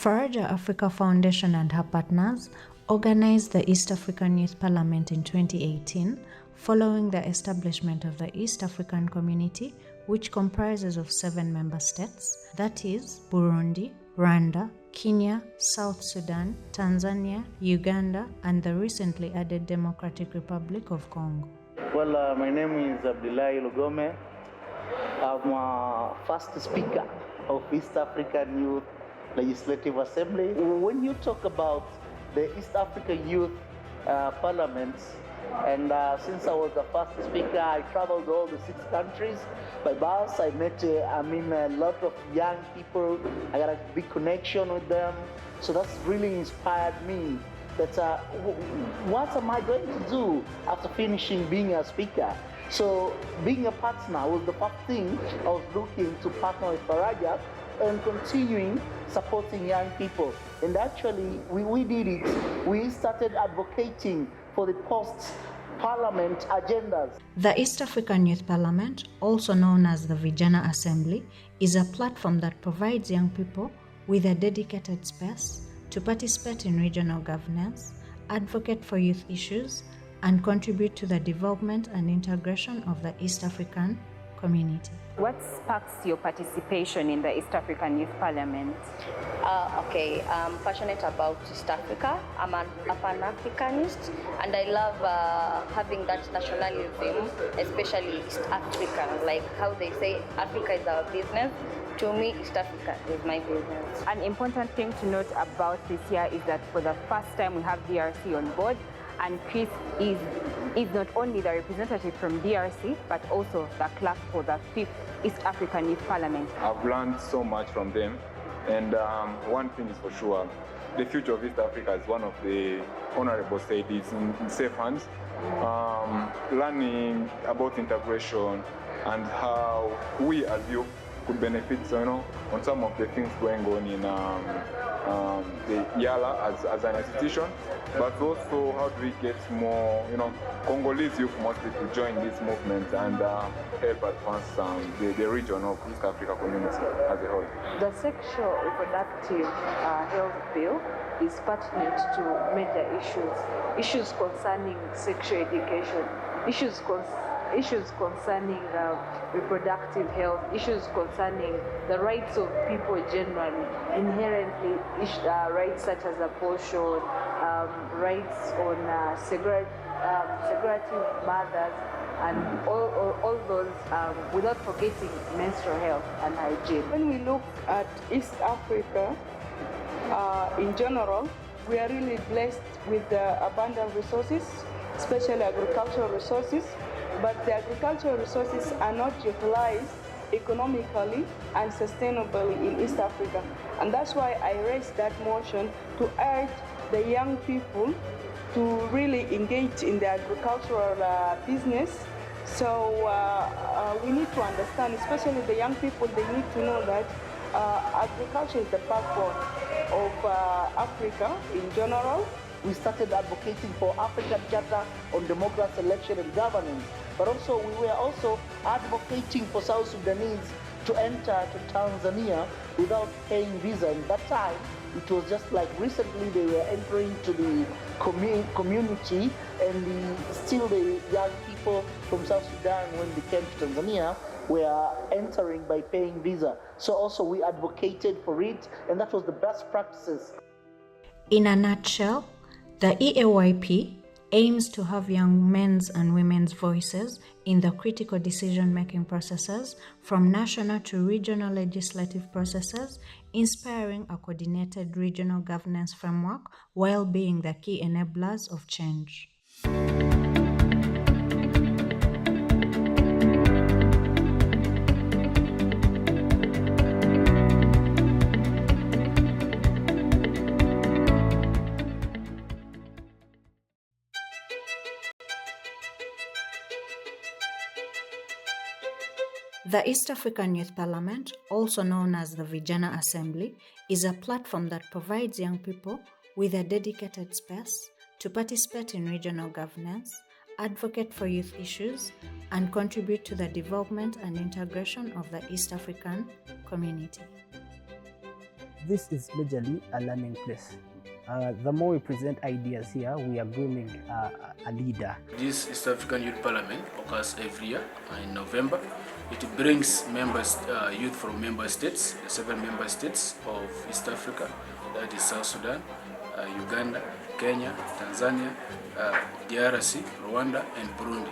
Faraja Africa Foundation and her partners organized the East African Youth Parliament in 2018 following the establishment of the East African Community, which comprises of 7 member states, that is Burundi, Rwanda, Kenya, South Sudan, Tanzania, Uganda, and the recently added Democratic Republic of Congo. Well, my name is Abdullahi Lugome. I'm first speaker of East African Youth Legislative Assembly. When you talk about the East African Youth Parliaments, and since I was the first speaker, I traveled all the 6 countries by bus. I met, a lot of young people. I got a big connection with them. So that's really inspired me that what am I going to do after finishing being a speaker? So being a partner was the first thing I was looking to partner with Faraja and continuing supporting young people. And actually, we did it. We started advocating for the post-parliament agendas. The East African Youth Parliament, also known as the Vijana Assembly, is a platform that provides young people with a dedicated space to participate in regional governance, advocate for youth issues, and contribute to the development and integration of the East African community. What sparks your participation in the East African Youth Parliament? I'm passionate about East Africa. I'm a Pan-Africanist, and I love having that nationalism, especially East Africa. Like how they say, Africa is our business. To me, East Africa is my business. An important thing to note about this year is that for the first time we have DRC on board, and Chris is not only the representative from DRC, but also the clerk for the 5th East African Youth Parliament. I've learned so much from them, and one thing is for sure, the future of East Africa, as one of the honorable said, is in safe hands. Learning about integration and how we as youth could benefit, on some of the things going on in the YALA as an institution, but also how do we get more, Congolese youth mostly to join this movement and help advance the region of East Africa community as a whole. The sexual reproductive health bill is pertinent to major issues concerning sexual education, issues concerning reproductive health, issues concerning the rights of people generally, inherently rights such as abortion, rights on segregative mothers, and all those, without forgetting menstrual health and hygiene. When we look at East Africa in general, we are really blessed with abundant resources, especially agricultural resources. But the agricultural resources are not utilized economically and sustainably in East Africa. And that's why I raised that motion to urge the young people to really engage in the agricultural business. So we need to understand, especially the young people, they need to know that agriculture is the backbone of Africa in general. We started advocating for African Charter on Democracy, Election and Governance, but also we were also advocating for South Sudanese to enter to Tanzania without paying visa. At that time, it was just like recently they were entering to the community, and still the young people from South Sudan, when they came to Tanzania, were entering by paying visa. So also we advocated for it, and that was the best practices. In a nutshell, the EAYP aims to have young men's and women's voices in the critical decision-making processes from national to regional legislative processes, inspiring a coordinated regional governance framework while being the key enablers of change. The East African Youth Parliament, also known as the Vijana Assembly, is a platform that provides young people with a dedicated space to participate in regional governance, advocate for youth issues, and contribute to the development and integration of the East African community. this is majorly a learning place. The more we present ideas here, we are grooming a leader. This East African Youth Parliament occurs every year in November. It brings members, youth from member states, the 7 member states of East Africa, that is South Sudan, Uganda, Kenya, Tanzania, DRC, Rwanda, and Burundi.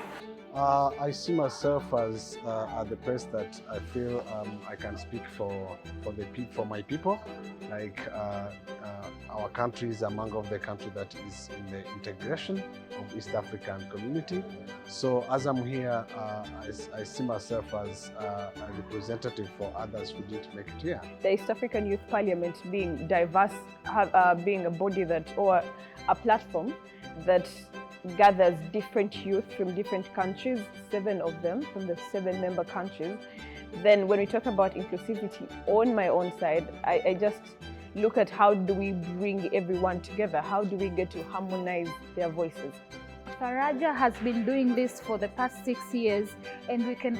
I see myself as at the place that I feel I can speak for my people. Like our country is among of the country that is in the integration of East African community. So as I'm here, I see myself as a representative for others who didn't make it here. The East African Youth Parliament being diverse, being a body that, or a platform that gathers different youth from different countries, 7 of them from the 7 member countries. Then when we talk about inclusivity on my own side, I just look at how do we bring everyone together? How do we get to harmonize their voices? Faraja has been doing this for the past 6 years, and we can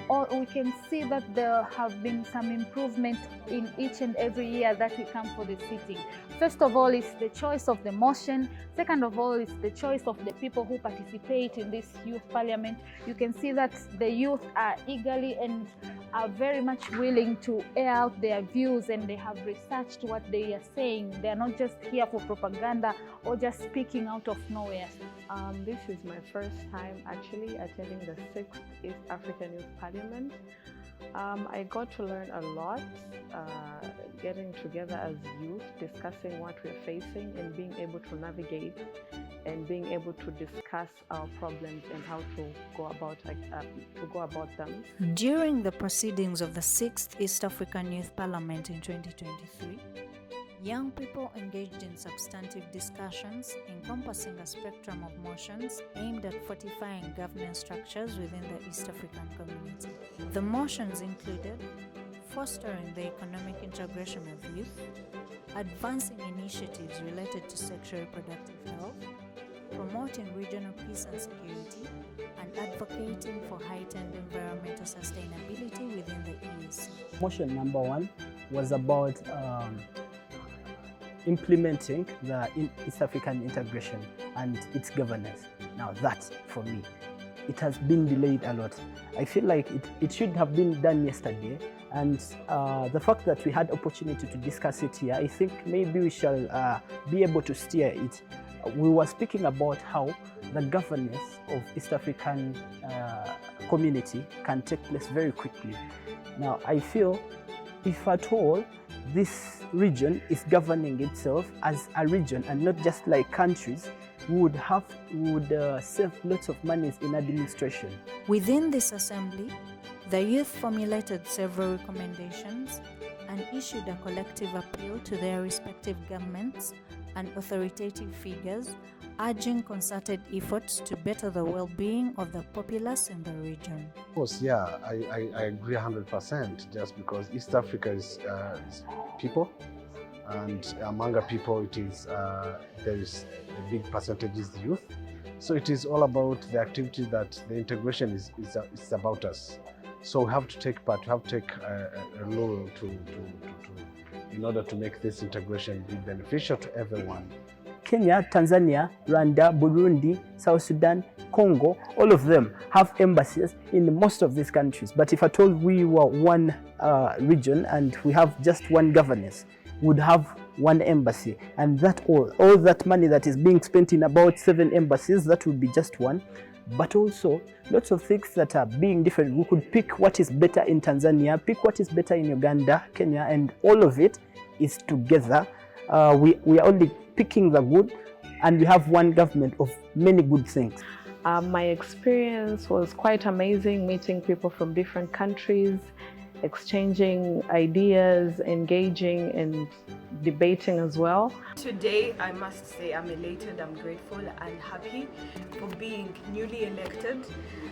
see that there have been some improvement in each and every year that we come for the sitting. First of all, it's the choice of the motion. Second of all, it's the choice of the people who participate in this youth parliament. You can see that the youth are eagerly and are very much willing to air out their views, and they have researched what they are saying. They are not just here for propaganda or just speaking out of nowhere. This is my first time actually attending the 6th East African Youth Parliament. I got to learn a lot, getting together as youth, discussing what we're facing and being able to navigate and being able to discuss our problems and how to go about them. During the proceedings of the 6th East African Youth Parliament in 2023, young people engaged in substantive discussions encompassing a spectrum of motions aimed at fortifying governance structures within the East African community. The motions included fostering the economic integration of youth, advancing initiatives related to sexual reproductive health, promoting regional peace and security, and advocating for heightened environmental sustainability within the EAC. Motion number 1 was about implementing the East African integration and its governance. Now that, for me, it has been delayed a lot. I feel like it should have been done yesterday, and the fact that we had opportunity to discuss it here, I think maybe we shall be able to steer it. We were speaking about how the governance of East African community can take place very quickly. Now, I feel if at all this region is governing itself as a region and not just like countries, we would save lots of monies in administration. Within this assembly, the youth formulated several recommendations and issued a collective appeal to their respective governments and authoritative figures, urging concerted efforts to better the well-being of the populace in the region. Of course, yeah, I agree 100%, just because East Africa is people, and among our people it is, there is a big percentage is youth. So it is all about the activity that the integration is about us. So we have to take part, we have to take a role in order to make this integration be beneficial to everyone. Kenya, Tanzania, Rwanda, Burundi, South Sudan, Congo, all of them have embassies in most of these countries. But if at all we were one region and we have just one governance, we would have one embassy. And that all that money that is being spent in about 7 embassies, that would be just one. But also lots of things that are being different. We could pick what is better in Tanzania, pick what is better in Uganda, Kenya, and all of it is together. We are only picking the good, and we have one government of many good things. My experience was quite amazing, meeting people from different countries, exchanging ideas, engaging and debating as well. Today, I must say I'm elated, I'm grateful and happy for being newly elected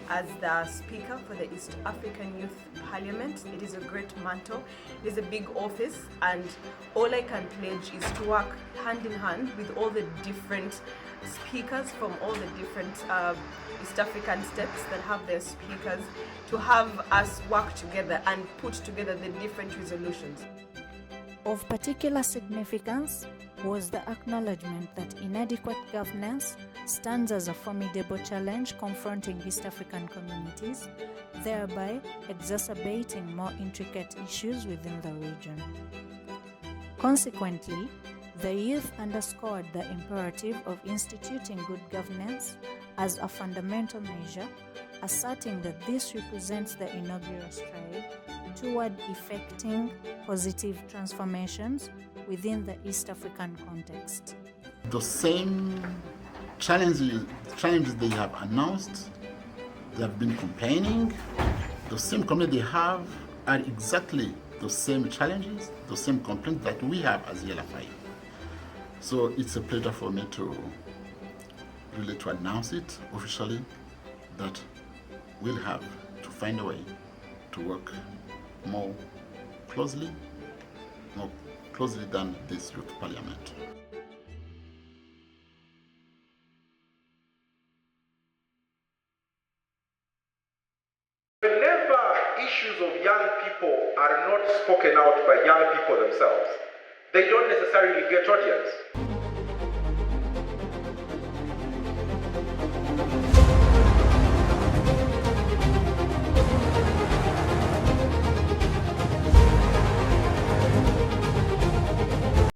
as the Speaker for the East African Youth Parliament. It is a great mantle, it is a big office, and all I can pledge is to work hand in hand with all the different speakers from all the different East African states that have their speakers, to have us work together and put together the different resolutions. Of particular significance was the acknowledgement that inadequate governance stands as a formidable challenge confronting East African communities, thereby exacerbating more intricate issues within the region. Consequently, the youth underscored the imperative of instituting good governance as a fundamental measure, asserting that this represents the inaugural stride toward effecting positive transformations within the East African context. The same challenges they have announced, they have been complaining, the same complaints they have are exactly the same challenges, the same complaints that we have as ELFI. So it's a pleasure for me to announce it officially that we'll have to find a way to work more closely than this youth parliament. Whenever issues of young people are not spoken out by young people themselves, they don't necessarily get audience.